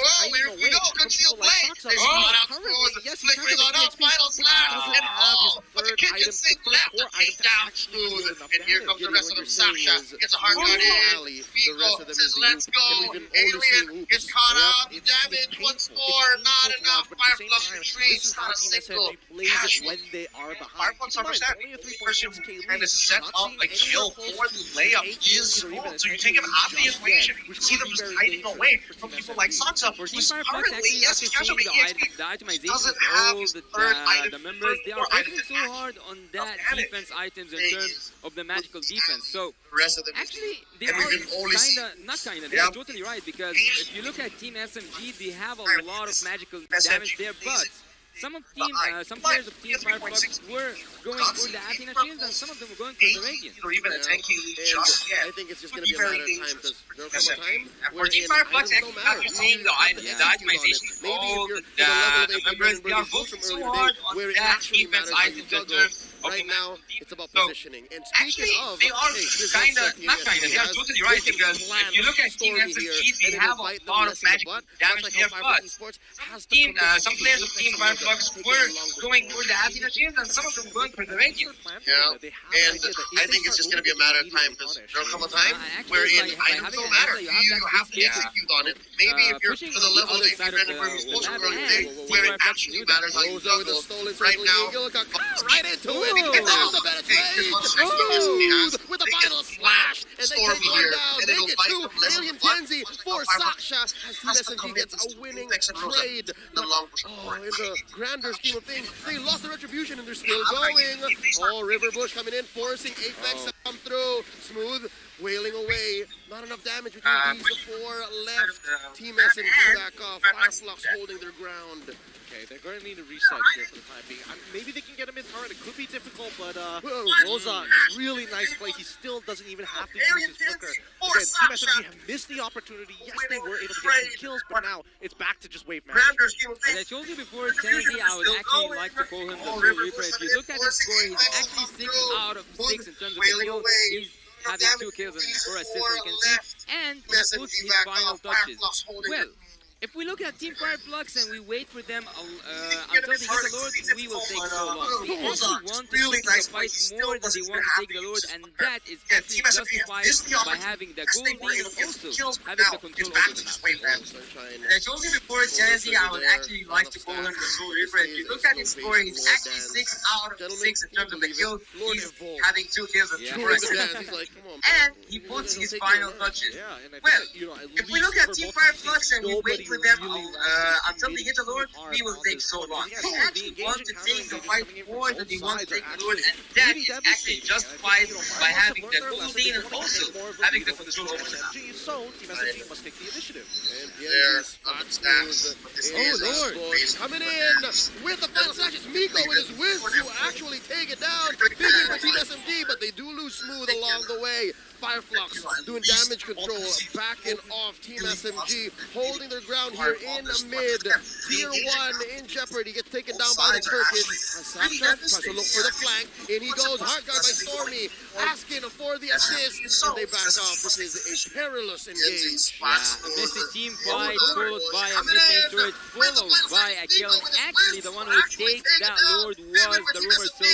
Here we go, conceal play. They spot out smooth, flickering on up, final slap, and all. But the kitchen sink left to take down smooth. And here comes the rest of them. Saksha gets a hard gun in. Miko says, let's go. Alien gets caught out. Damage once more. Not enough. Fireflux retreats. Not a single casual. When they are behind. Fireflux understand. The person trying to set up a kill for the layup is smooth. So you take him out of the equation. You see them just hiding away from people like Sansa, who's currently, yes, he's casual, but EXP doesn't have his third item. The members, they are working so hard on that defense items in terms of the magical defense. So The rest of them actually, they and are we can only see. not kinda. Yeah. They're totally right because if you look at Team SMG, they have a lot of magical damage there, but some players of Team Firefox were going for the Athena Shields and some of them were going for the Radiant. Or even a tanky lead just yet. I think it's just going to be a matter of time because there'll come a time For Team Fireflux, after seeing the itemization of all the members, they are focusing so hard on where it that actually defense matters item how in you terms juggle. of Right now, momentum. it's about So, positioning. And speaking Actually, of, they are here's kinda, what Team not SMG kinda, they are has. totally right They can because plan if you look at Team Stormy SMG, here, they and have it'll a bite them lot less of in the magic butt, damage much like there, how but Firefox Esports has to Team, commit some to players the of Team defense Fireflux taking were the long going ball. for the Athena Shields and some of them going for the Radiant. Yeah, and I think it's just going to be a matter of time because there'll come a time where in items don't matter. You have to execute on it. Maybe if you're to the level of AP Brandon Burmese Culture earlier today, where it actually matters how you Rosa with a juggle. stolen Right circle now, eagle, got caught right into it. It's Oh, all the the penetrate. Smooth With the final slash, and they take Stormy one here, down. and They it'll get bite two. them less in Alien the butt. Kenzie for Sasha as Team SMG gets a winning trade. The long Oh, in the grander scheme of things, they lost the retribution and they're still going. Oh, Riverbush coming in, forcing Apex to come through. Smooth, wailing away. Not enough damage between these four left. Team SMG back off. Fireflux holding their ground. Okay, they're going to need a reset here for the time being. Maybe they can get him in turret. It could be difficult, but Rosa, really nice play. He still doesn't even have to use his flicker. Again, Team SMG have missed the opportunity. Yes, they were able to get some kills, but now it's back to just wave management. As I told you before, Tennessee, I would actually like to call him the Soul Reaper. If you look at his score, he's actually 6 out of 6 in terms of the kill. He's having 2 kills and 4 assists, as you can see, and he puts his final touches. Well, if we look at Team Fireflux and we wait for them until they hit the Lord, we will take so long. They actually want to take the fight more than they want to take the Lord, and that is actually justified by having the gold deal and also having the control over the map. And I told you before, Genesee, I would actually like to call him the Soul Reaper. If you look at his score, he's actually 6 out of 6 in terms of the kills. He's having 2 kills and 4 assists. And he puts his final touches. Well, if we look at Team Fireflux and we wait for them until they hit the Lord, we will take so long. They actually want to take the fight more than they want to take the Lord, and that is actually justified by having the gold lane and also having the control over the map. So, Team SMG must take the initiative. They're up stacks, but this is Lord, coming in with the final slash. It's Miko with his whiz to actually take it down. Big win for Team SMG, but they do lose Smooth along the way. Fireflux doing damage control, backing off Team SMG, holding their ground here in mid. Tier 1 in jeopardy, gets taken down by the Turkish. Sasha tries to look for the flank. In he goes, hard guard by Stormy, asking for the assist, and they back off. This is a perilous engage. Yeah, a messy team fight followed by a mid-lane turret, followed by a kill. And actually, the one who takes that Lord was the rumor, so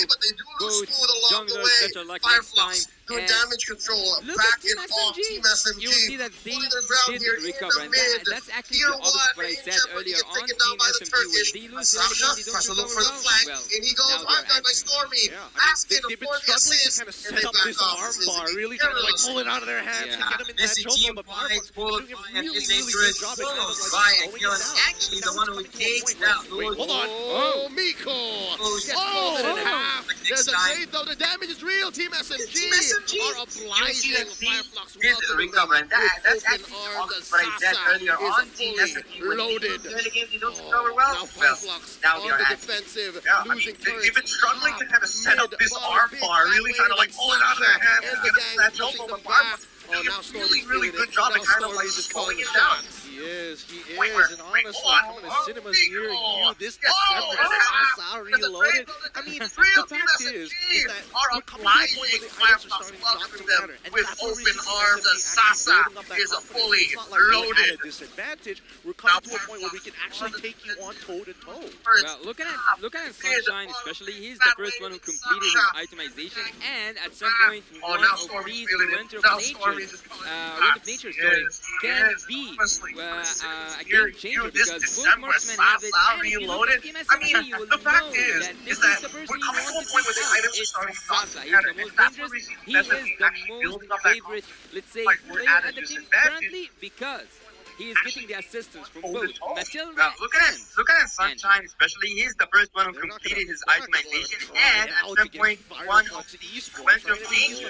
both junglers better luck next time. Doing damage control, Look backing at off Team SMG. You'll see that they did recover, and that's actually the opposite of what I said earlier on Team SMG. When they lose the early game, they don't recover well. Well, and he goes, now hard they're guard by Stormy, asking They've for been the struggling to assist, kind of and set they up back this off. arm This is bar, really trying to like pull it out of their hands to get them in that This is chokehold. Team But 5 Fireflux followed doing a by a really, mid-lane really turret, good job followed of by a slowing kill. it And down. actually, the one who takes that Lord. Hold on. Oh, Miko! Gets folded in half. There's a trade though. The damage is real. Team SMG are obliging Fireflux. Did recover, and that's actually what I said earlier on. Team SMG loaded. Early game, they don't recover well. Now Fireflux now on they are the active. defensive, Yeah, losing turrets. they've been struggling to kind of set up this arm bar, really trying to like pull it out of their hands and and the get gang that pushing chokehold. them But back. Fireflux Oh, doing now a Stormy's really feeling good it. job Now at kind of Stormy like just slowing calling it the down. shots. He is, and Wait, honestly, coming to cinemas near you this December, Sasa Reloaded. I mean, the fact is that we're coming to a point where the items are starting not to matter, and with that's where we open see arms. SMG Sasa building up that is a confidence. fully It's not like we're loaded. at a disadvantage. We're coming to a point where we can actually take you on toe to toe. Well, looking at Sunshine, especially, he's the first one who completed his itemization, and at some point, one of these Winter of Nature, can be a game changer because both marksmen have it, and if you look at Team SMG, you will know that this is the person you want to take out. It's Sasa. He's the most dangerous. He is the most favorite, let's say, player at the team currently because he is getting the assistance from both Matilda Well, look at Sunshine, especially. He's the first one who completed his itemization, and at some point, one of the Winter of Nature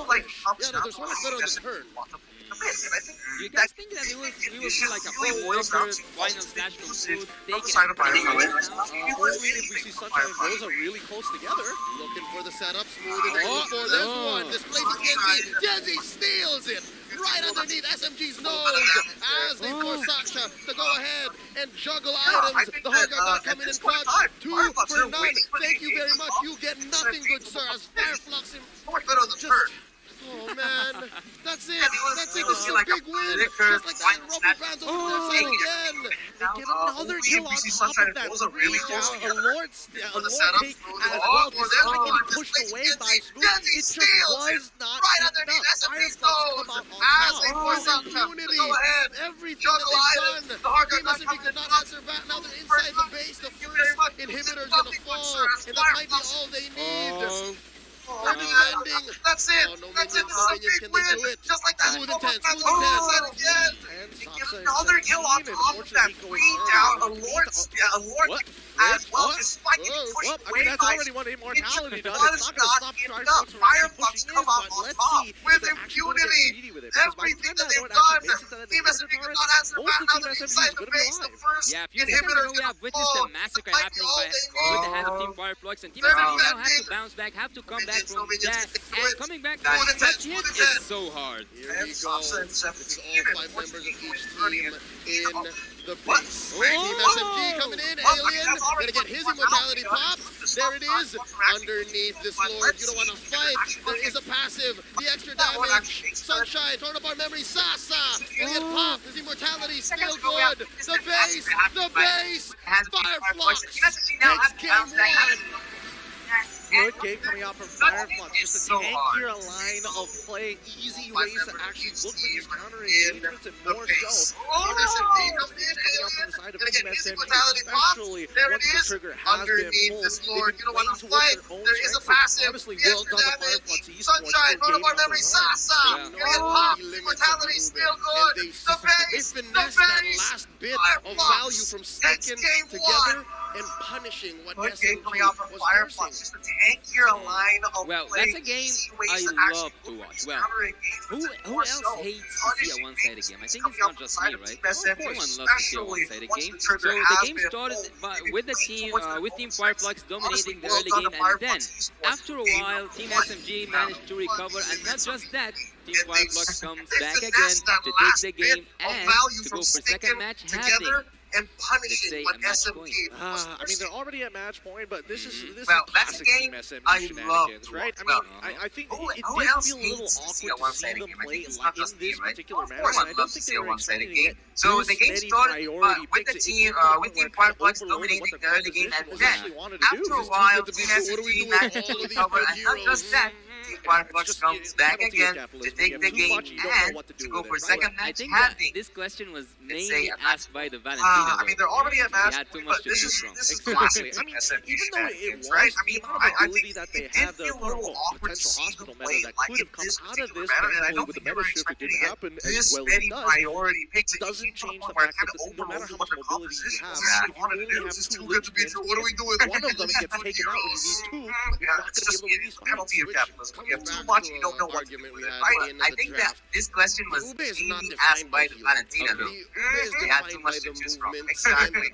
little like ups Yeah, and no, there's so much better on the turn. And I think You guys think that we will see like a full boils down Walker to final slash from Food from take the side of Fire it? Only if we see Sunshine and Rosa really close together. Looking for the setup, smooth in the move for this one. Displays Genji. Genji steals it. right underneath SMG's nose as they force Sasha to go ahead and juggle items. The hard guard not coming in clutch. 2 for none. Thank you very much. You get nothing, good sir, as Fireflux just... Oh man, that's it. That's it. This is a big win. Just like that, rubber bands over their side again. They get another kill on top of that. A Lord take as well. Despite getting pushed away by Smooth, it just was not enough. Fireflies come out on top. Immunity. Everything that they've done. Team SMG could not answer back. Now they're inside the base. The first inhibitor is gonna fall, and that might be all they need. They're defending. That's it. Oh, no That's it. minions, This is a minions. big Can win. they do it? Just like that. Smooth and tense. Smooth Oh, and that tense. again. They get another kill on top of that. 3 down. A Lord as well, despite getting pushed away that's by already one immortality done. was It's not going to stop enough. Strikerclaudeplay Fireflux pushing come in, out but on let's top see with if they're actually going to get greedy impunity. with it. Because by the Everything time that Lord they've actually done, makes it to the Team inhibitor SMG could turret, not answer most back. of Now Team they're SMG inside is the going to be base. The alive. first Yeah, a few seconds inhibitor ago, we have witnessed a massacre happening with the hands of Team Fireflux, and Team SMG now have to bounce back, have to come back from that, and coming back from that hit is so hard. Here we go. This is all 5 members of each team in the base. Team SMG coming in. Alien gonna get his immortality pop. There it is. Underneath this Lord. You don't want to fight. There is a passive. The extra damage. Sunshine. Throwing up our memory. Sasa gonna get popped. His immortality still good. The base. The base. Fireflux takes game 1. Good game coming out from Fireflux. Just a tankier line of play, easy ways to actually look for these counter engagements and more so. Coming out from the side of Team SMG, especially once the trigger has been pulled. This Lord, you don't want to fight. There is a passive. Obviously, well done to Fireflux Esports Sunshine, for one of game our number memory. 1. Sasa. Gonna get popped. Immortality still good. The base. They finessed that last bit of value from sticking together and punishing what SMG coming out from was Fireflux. Just a tankier line of Well, play. that's a game I love to watch. Well, who else hates to see a one-sided game? I think it's not just me, right? Everyone loves to see a one-sided game. So the game started with the team, with Team Fireflux dominating the early game, and then after a while, Team SMG managed to recover, and not just that, Team Fireflux comes back again to take the game and to go for second match, having and punishing what SMG I mean, they're already at match point, but this is well, that's classic a game Team SMG I shenanigans, love. right? I Well, mean, I think who it did else feel a little hates to see awkward a to see one-sided them game? I play think it's like not in just this me, right? particular Of manner. course, And I'd I don't love to think see they a were one-sided expecting game. it. So the game started with the team Fireflux dominating the early game, and then after a while, Team SMG managed to recover, and not just that, Team Fireflux comes back again to take the game and to go for second I match, think that having this question was say mainly a asked by the Valentina. I mean, they're already at match They had too point, much but to this choose is from. this is Exactly. classic I mean, SMG even though it shenanigans, was right? I the mean, amount of I ability think that they it have, did the feel a little awkward to potential see hospital them meta play that like could in have come this out of particular this, manner, and I thankfully don't with the think they meta were shift, it expecting didn't to get happen as this well as many it does. priority picks. It Doesn't came to change the the point where I fact kind that of no matter overloaded how what much the mobility you composition have, was at. if you only have This is 2 too good to be linchpins, true. What do we do with one of them gets taken out when you need 2, you're not going It's to just be able to win these penalty fights. of capitalism. You have too much, you don't know what to do with it. I think that this question was mainly asked by the Valentina, though. They had too much to choose from. Exactly.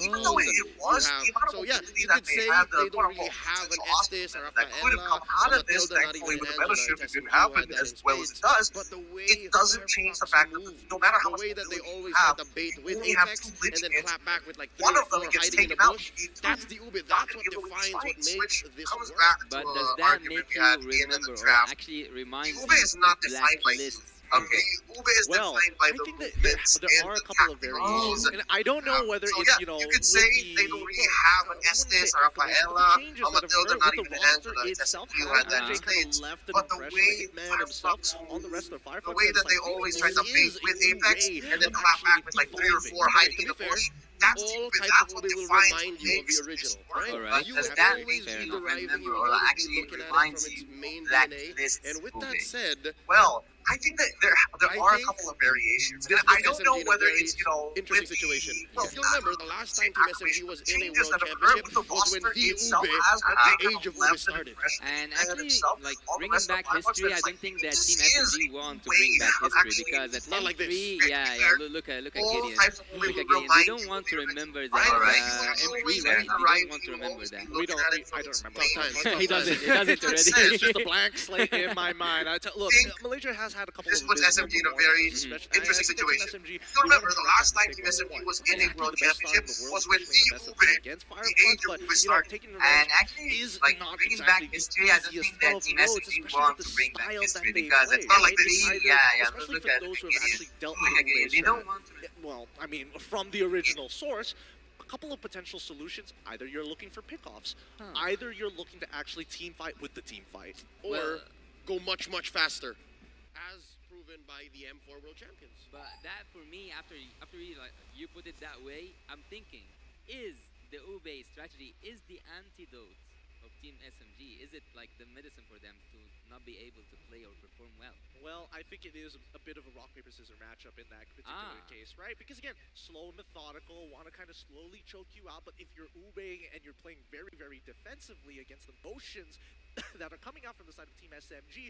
Even though it was the amount of mobility that they had, the quote-unquote potential hospital that could have come out of this, thankfully, with the meta shift, it didn't happen as well as it does. It doesn't change the fact that no matter how much mobility you have, you only have 2 linchpins. One of them gets taken out. That's the Ube. That's what defines what makes this comes work. back But to does an that argument make we had you at the end of remember, the or draft. actually reminds Ube is you not of defined by blacklists? Okay, Ube is Well, defined by I the think that movements there and are a the couple of tactical variations, moves. and I don't know whether So it's, yeah, you know, you could with say the, they don't really well, have an I wouldn't say Estes or accolades, but Rafaela, the changes that have Matilda, occurred not with even the Enzo, roster the itself SSU has had that actually kind stage. of left an But the impression way with Man himself on the rest of the Fireflux. way that they always try to bait with Apex and then clap back with like 3 or 4 hiding in the bush, that's All stupid. types That's of what Ube will defines remind what you of makes the original, this work. right? Alright. You Does will that always make be you deriving, remember you will or always be actually looking at it reminds from its you main that DNA. this And with that movie? said, Well, I think that there I are a think couple of variations. this And I puts don't know SMG in a whether very it's, you know, interesting with the, situation. well, If you remember, the last time Team SMG was in a changes World that occurred Championship with the was when roster the itself Ube, has the kind age of of Ube left an started. impression. And And actually, itself, like, all the bringing rest of back Fireflux, history, I it's don't like, think that this Team is SMG a want to way bring back of history actually because at not like this. M3, yeah, look at all Gideon. types of Look movie at will Gideon. They remind don't you want of to remember that Alright. M3, right? You don't want to remember that. I don't remember. He doesn't. He doesn't already. It's just a blank slate in my mind. Look, Malaysia has had a couple This of puts abysmal SMG in a very performances, interesting especially- situation. SMG, So remember, we the went last time back Team to SMG was in a exactly World the best Championship start in the world, was when especially the the best Ube, against the Fireflux, age of but, Ube you know, started. taking And revenge actually, is like, not bringing back exactly history, I don't easiest think that of Team roads, SMG especially want with to the bring back style history that they because play, it's not like right? the It's league. either- Yeah, especially look for at those who the have actually dealt with Like, Ube they don't strat. want to. Well, I mean, from the original source, a couple of potential solutions. Either you're looking for pickoffs, either you're looking to actually team fight with the team fight, Or go much, much faster, as proven by the M4 World Champions. But that for me, after you like you put it that way, I'm thinking, is the Ube strategy is the antidote of Team SMG? Is it like the medicine for them to not be able to play or perform well? Well, I think it is a bit of a rock, paper, scissors matchup in that particular case, right? Because again, slow and methodical, want to kind of slowly choke you out, but if you're Ubeing and you're playing very, very defensively against the motions that are coming out from the side of Team SMG,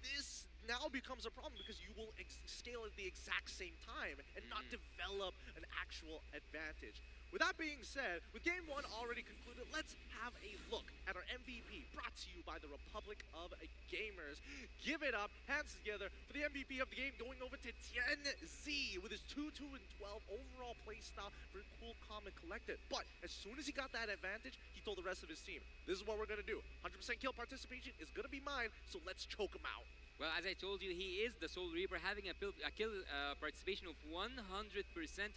this now becomes a problem because you will scale at the exact same time and not develop an actual advantage. With that being said, with Game 1 already concluded, let's have a look at our MVP, brought to you by the Republic of Gamers. Give it up, hands together, for the MVP of the game, going over to TNZ with his 2-2-12 overall playstyle, very cool, calm, and collected. But as soon as he got that advantage, he told the rest of his team, this is what we're going to do. 100% kill participation is going to be mine, so let's choke him out. Well, as I told you, he is the Soul Reaper, having a kill participation of 100%.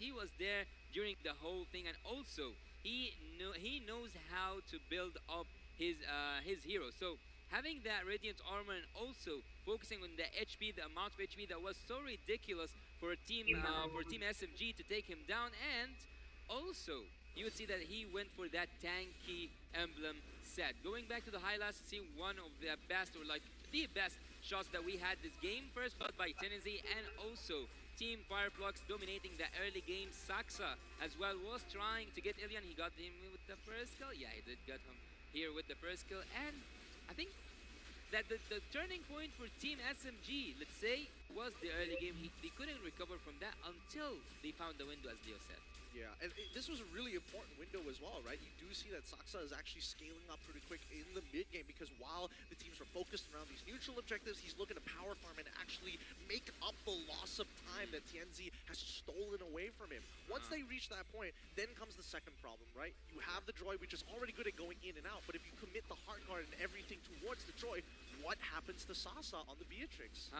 He was there during the whole thing, and also he knows how to build up his hero. So having that radiant armor and also focusing on the HP, the amount of HP that was so ridiculous for Team SMG to take him down, and also you would see that he went for that tanky emblem set. Going back to the highlights, see one of the best, or like the best shots that we had this game. First shot by Tennessee, and also Team Fireflux dominating the early game. Saxa as well was trying to get Ilian. He got him with the first kill. Yeah, he did get him here with the first kill. And I think that the turning point for Team SMG, let's say, was the early game. They couldn't recover from that until they found the window, as Leo said. Yeah, and this was a really important window as well, right? You do see that Saxa is actually scaling up pretty quick in the mid game because while the teams are focused around these neutral objectives, he's looking to power farm and actually make up the loss of time that TNZ has stolen away from him. Once they reach that point, then comes the second problem, right? You have the Droid, which is already good at going in and out, but if you commit the Heart Guard and everything towards the Droid, what happens to Sasa on the Beatrix?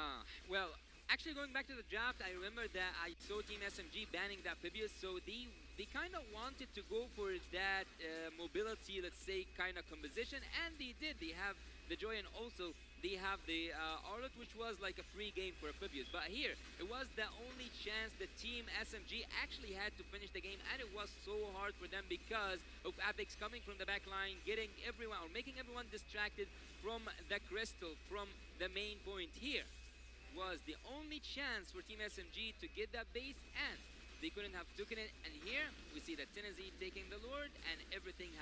Well, actually, going back to the draft, I remember that I saw Team SMG banning that Phoebus, so they kind of wanted to go for that mobility, let's say, kind of composition, and they did. They have the Joy, and also they have the Arlet, which was like a free game for Phoebus. But here, it was the only chance that Team SMG actually had to finish the game, and it was so hard for them because of Apex coming from the back line, getting everyone, or making everyone distracted from the crystal, from the main point here. Was the only chance for Team SMG to get that base, and they couldn't have taken it. And here we see that Tennessee taking the Lord, and everything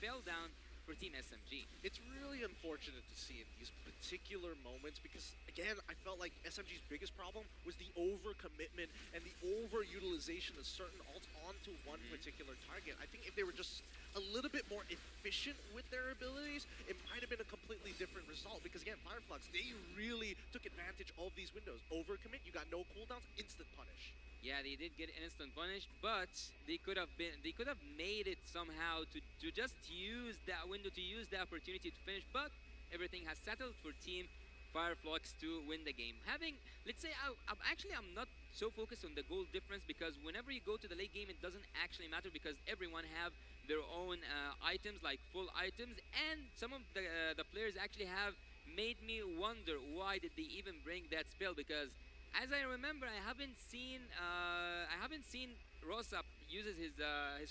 fell down for Team SMG. It's really unfortunate to see in these particular moments because, again, I felt like SMG's biggest problem was the overcommitment and the overutilization of certain ults onto one particular target. I think if they were just a little bit more efficient with their abilities, it might have been a completely different result because, again, Fireflux, they really took advantage of these windows. Overcommit, you got no cooldowns, instant punish. Yeah, they did get instant punish, but they could have made it somehow to just use that window, to use the opportunity to finish, but everything has settled for Team Fireflux to win the game. Let's say, I'm not so focused on the goal difference because whenever you go to the late game, it doesn't actually matter because everyone have their own items, like full items, and some of the players actually have made me wonder why did they even bring that spell, because as I remember, I haven't seen Rosa uses his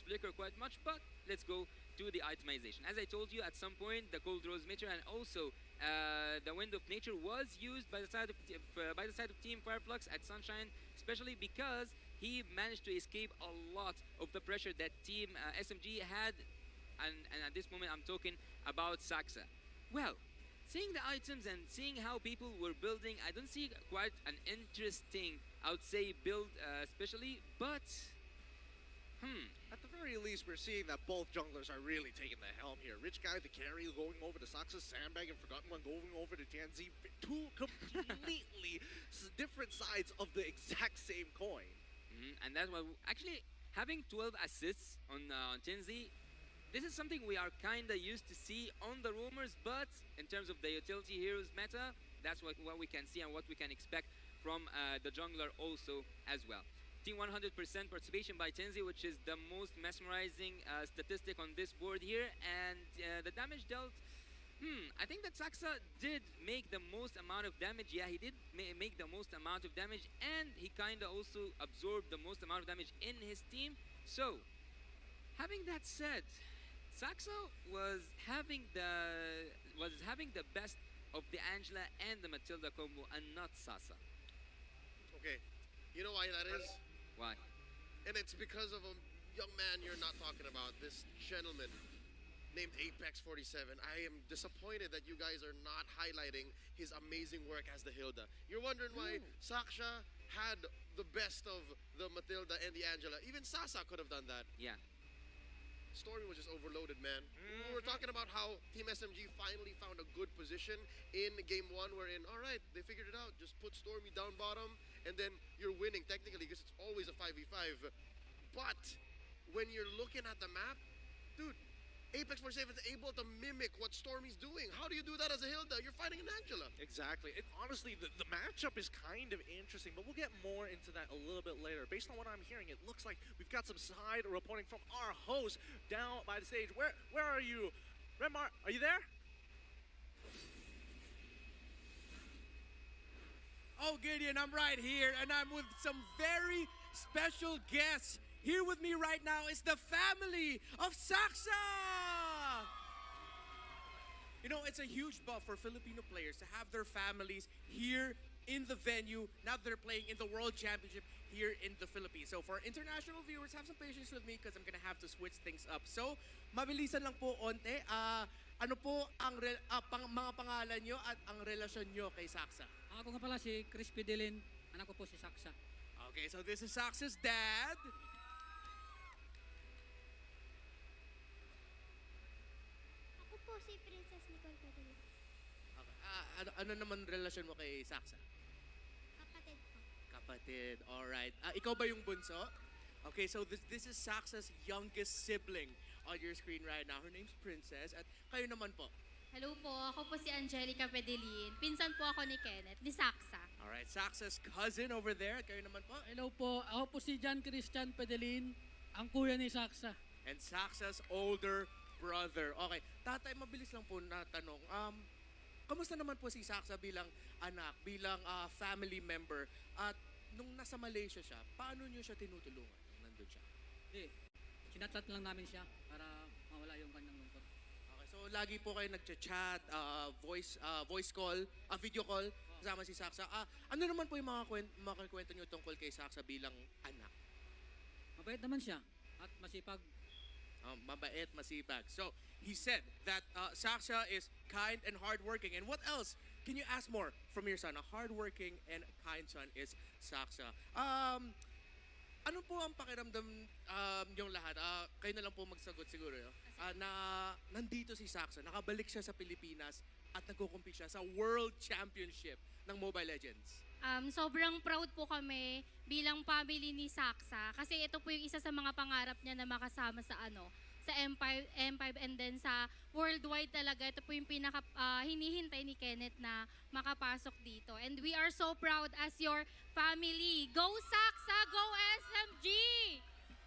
flicker quite much, but let's go to the itemization. As I told you, at some point the Cold Rose Meteor and also the Wind of Nature was used by the side of Team Fireflux at Sunshine, especially because he managed to escape a lot of the pressure that Team SMG had, and at this moment I'm talking about Saxa. Well, seeing the items and seeing how people were building, I don't see quite an interesting, I would say, build especially, but At the very least, we're seeing that both junglers are really taking the helm here. Rich Guy, the carry, going over to Saxa, Sandbag, and Forgotten One going over to Tianzi. Two completely different sides of the exact same coin. And that's why, actually, having 12 assists on Tianzi, this is something we are kind of used to see on the rumors, but in terms of the utility heroes meta, that's what we can see and what we can expect from the jungler also as well. Team 100% participation by Tianzi, which is the most mesmerizing statistic on this board here, and the damage dealt. I think that Saxa did make the most amount of damage. Yeah, he did make the most amount of damage, and he kind of also absorbed the most amount of damage in his team. So, having that said, Saxa was having the best of the Angela and the Matilda combo, and not Sasa. Okay, you know why that is? Why? And it's because of a young man you're not talking about, this gentleman named Apex 47. I am disappointed that you guys are not highlighting his amazing work as the Hilda. You're wondering why Saksha had the best of the Matilda and the Angela. Even Sasa could have done that. Yeah. Stormy was just overloaded, man. We were talking about how Team SMG finally found a good position in Game 1 wherein, all right, they figured it out. Just put Stormy down bottom, and then you're winning technically because it's always a 5v5. But when you're looking at the map, dude, Apex 47 is able to mimic what Stormy's doing. How do you do that as a Hilda? You're fighting an Angela. Exactly. Honestly, the matchup is kind of interesting, but we'll get more into that a little bit later. Based on what I'm hearing, it looks like we've got some side reporting from our host down by the stage. Where are you? Remar, are you there? Oh, Gideon, I'm right here, and I'm with some very special guests. Here with me right now is the family of Saxa! You know, it's a huge buff for Filipino players to have their families here in the venue now that they're playing in the World Championship here in the Philippines. So for international viewers, have some patience with me because I'm gonna have to switch things up. So, mabilisan lang po onte. Ano po ang mga pangalan nyo at ang relasyon nyo kay Saxa? Ako nga pala si Chris Pidelin. Anak ko po si Saxa. Okay, so this is Saxa's dad. Ako po si Princess Nicole Pedro. Okay. Ano naman relasyon mo kay Saxa? Kapatid po. Kapatid, alright. Ikaw ba yung bunso? Okay, so this is Saxa's youngest sibling on your screen right now. Her name's Princess. At kayo naman po? Hello po, ako po si Angelica Pedelin. Pinsan po ako ni Kenneth, ni Saxa. Alright, Saxa's cousin over there. At kayo naman po? Hello po, ako po si John Christian Pedelin, ang kuya ni Saxa. And Saxa's older brother. Okay, tatay, mabilis lang po na tanong. Kamusta naman po si Saxa bilang anak, bilang family member? At nung nasa Malaysia siya, paano niyo siya tinutulungan nung nandun siya? Sinachat lang namin siya para mawala yung kanyang lungkot. Okay, so lagi po kayo nagchat-chat, voice call, video call, kasama si Saxa. Ano naman po yung mga kwento niyo tungkol kay Saxa bilang anak? Mabait naman siya at masipag. Mabait, masipag. So, he said that Saxa is kind and hardworking. And what else can you ask more from your son? A hardworking and kind son is Saxa. Ano po ang pakiramdam yung lahat? Kayo na lang po magsagot siguro. Na nandito si Saxa, nakabalik siya sa Pilipinas at nagkukumpit siya sa World Championship ng Mobile Legends. Sobrang proud po kami bilang family ni Saxa kasi ito po yung isa sa mga pangarap niya na makasama sa sa M5 and then sa worldwide talaga. Ito po yung pinaka hinihintay ni Kenneth na makapasok dito. And we are so proud as your family. Go Saxa! Go SMG!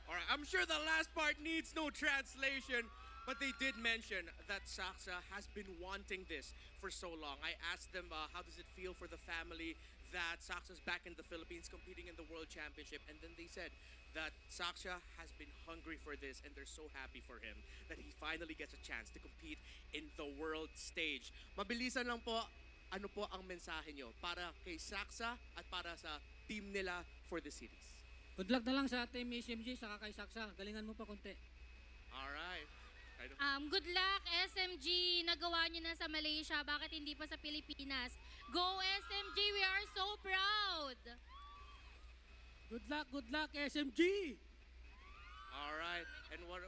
Alright, I'm sure the last part needs no translation. But they did mention that Saxa has been wanting this for so long. I asked them how does it feel for the family that Saxa's back in the Philippines competing in the World Championship. And then they said that Saxa has been hungry for this and they're so happy for him that he finally gets a chance to compete in the world stage. Mabilisan lang po, ano po ang mensahe nyo para kay Saxa at para sa team nila for the series? Good luck na lang sa team SMG saka kay Saxa. Galingan mo pa konti. Alright. Good luck, SMG. Nagawa niyo na sa Malaysia. Bakit hindi pa sa Pilipinas? Go, SMG! We are so proud! Good luck, SMG! Alright. And what...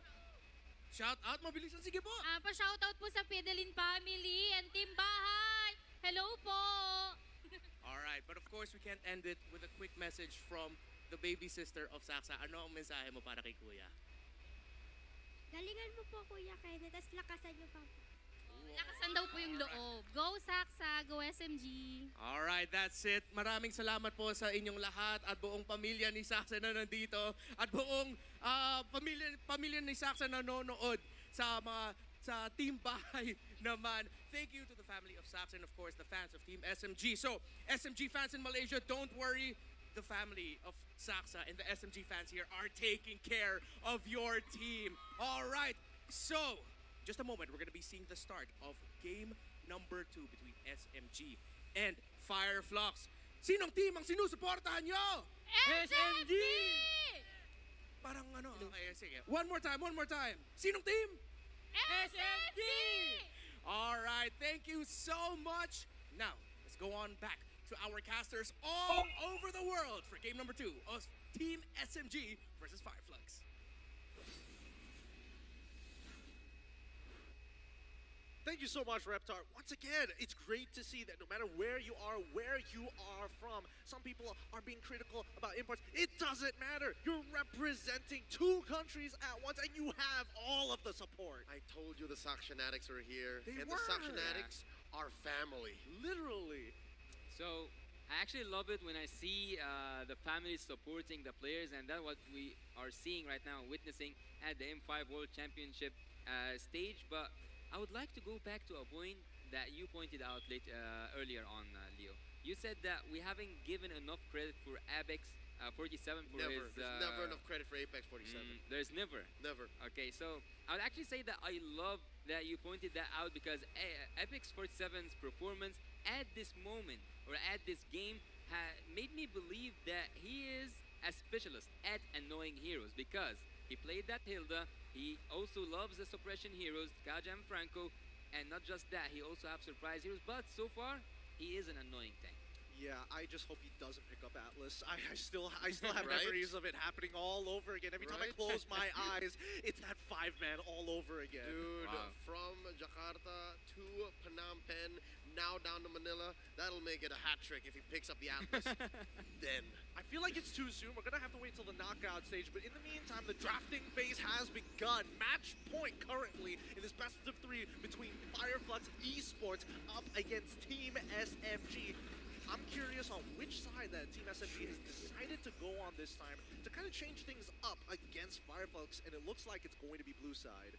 Shout out, mabilisan. Sige po. Pa-shoutout po sa Fidelin family and Team Bahay. Hello po. Alright, but of course, we can't end it with a quick message from the baby sister of Saksa. Ano ang mensahe mo para kay Kuya? Galingan mo po, Kuya Kenneth, tas lakasan niyo pa po. Lakasan daw po yung loob. Go Saksa, go SMG. Alright, that's it. Maraming salamat po sa inyong lahat at buong pamilya ni Saksa na nandito at buong pamilya ni Saksa na nanonood sa Team Bahay naman. Thank you to the family of Saksa and of course the fans of Team SMG. So, SMG fans in Malaysia, don't worry. The family of Saksa and the SMG fans here are taking care of your team. Alright, so just a moment, we're gonna be seeing the start of game number 2 between SMG and Fireflux. Sinong team ang sinusuportahan nyo? SMG! Parang ano, okay, sige. One more time. Sinong team? SMG! Alright, thank you so much. Now, let's go on back to our casters all over the world for game number 2 of Team SMG versus Fireflux. Thank you so much, Reptar. Once again, it's great to see that no matter where you are from, some people are being critical about imports. It doesn't matter. You're representing 2 countries at once, and you have all of the support. I told you the Sakshanatics were here. They and were. the Sakshanatics are family. Literally. So I actually love it when I see the families supporting the players, and that's what we are seeing right now, witnessing at the M5 World Championship stage. But I would like to go back to a point that you pointed out earlier on, Leo. You said that we haven't given enough credit for Abex 47 for Never. his... There's never enough credit for Apex 47. There's never? Never. Okay, so I would actually say that I love that you pointed that out because Apex 47's performance at this moment, or at this game, made me believe that he is a specialist at annoying heroes because he played that Hilda. He also loves the suppression heroes, Kaja and Franco, and not just that, he also has surprise heroes, but so far, he is an annoying tank. Yeah, I just hope he doesn't pick up Atlas. I still have Right? memories of it happening all over again. Every time I Right? close my eyes, it's that 5-man all over again. Dude, Wow. from Jakarta to Phnom Penh, now down to Manila, that'll make it a hat trick if he picks up the Atlas. Then. I feel like it's too soon. We're gonna have to wait till the knockout stage, but in the meantime, the drafting phase has begun. Match point currently in this best of 3 between Fireflux Esports up against Team SMG. I'm curious on which side that Team SMG has decided to go on this time to kind of change things up against Fireflux, and it looks like it's going to be blue side.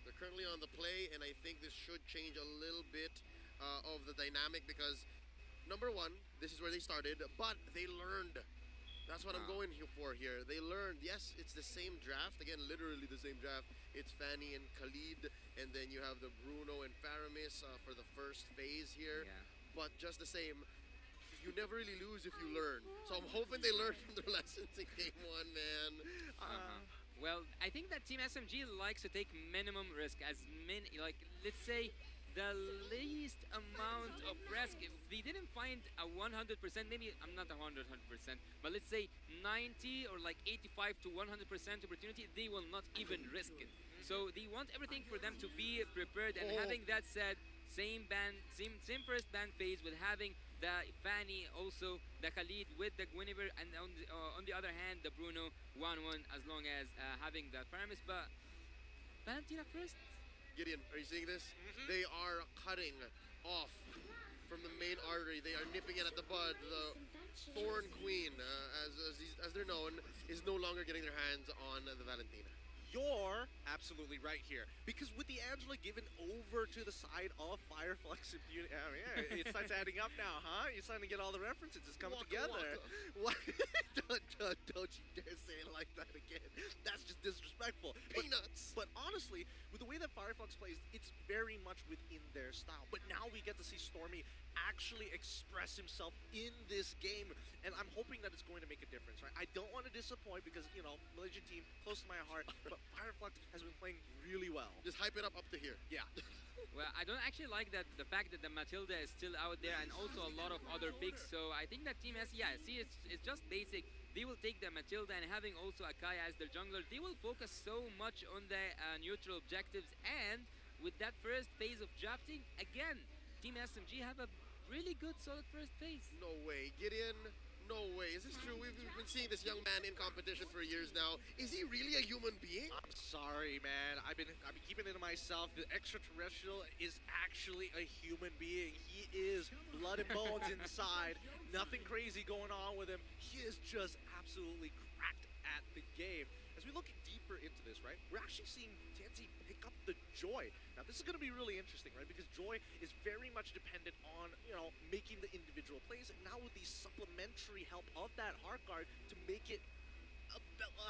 They're currently on the play, and I think this should change a little bit of the dynamic because, number one, this is where they started, but they learned. That's what I'm going for here. They learned. Yes, it's the same draft. Again, literally the same draft. It's Fanny and Khalid, and then you have the Bruno and Faramis for the first phase here. Yeah. But just the same, you never really lose if you learn. So I'm hoping they learn from their lessons in game 1, man. Well, I think that Team SMG likes to take minimum risk, let's say, the least amount of risk. If they didn't find a 100%, maybe I'm not 100%, but let's say 90 or like 85 to 100% opportunity, they will not even risk it. So they want everything for them to be prepared. And having that said, same first ban phase with having the Fanny, also the Khalid with the Guinevere, and on the other hand, the Bruno 1-1 as long as having the Faramis. But Valentina first. Gideon, are you seeing this? They are cutting off from the main artery. They are nipping it at the bud. The Thorn Queen, as they're known, is no longer getting their hands on the Valentina. You're absolutely right here. Because with the Angela given over to the side of Fireflux Impunity, it starts adding up now, huh? You're starting to get all the references. It's coming together. What? Don't you dare say it like that again. That's just disrespectful. Peanuts. But honestly, with the way that Fireflux plays, it's very much within their style. But now we get to see Stormy actually express himself in this game, and I'm hoping that it's going to make a difference, right? I don't want to disappoint because, you know, Malaysian team, close to my heart, but Fireflux has been playing really well. Just hype it up to here. Yeah. Well, I don't actually like that the fact that the Matilda is still out there and also a lot of other picks. So I think that Team S, yeah, see, it's just basic. They will take the Matilda and having also Akaya as their jungler, they will focus so much on the neutral objectives. And with that first phase of drafting, again, Team SMG have a really good solid first phase. No way. Gideon, no way. Is this true? We've been seeing this young man in competition for years now. Is he really a human being? I'm sorry, man. I've been keeping it to myself. The extraterrestrial is actually a human being. He is blood and bones inside. Nothing crazy going on with him. He is just absolutely cracked at the game. As we look deeper into this, right, we're actually seeing TNC pick up the Joy. Now, this is going to be really interesting, right, because Joy is very much dependent on, you know, making the individual plays, and now with the supplementary help of that Heart Guard to make it a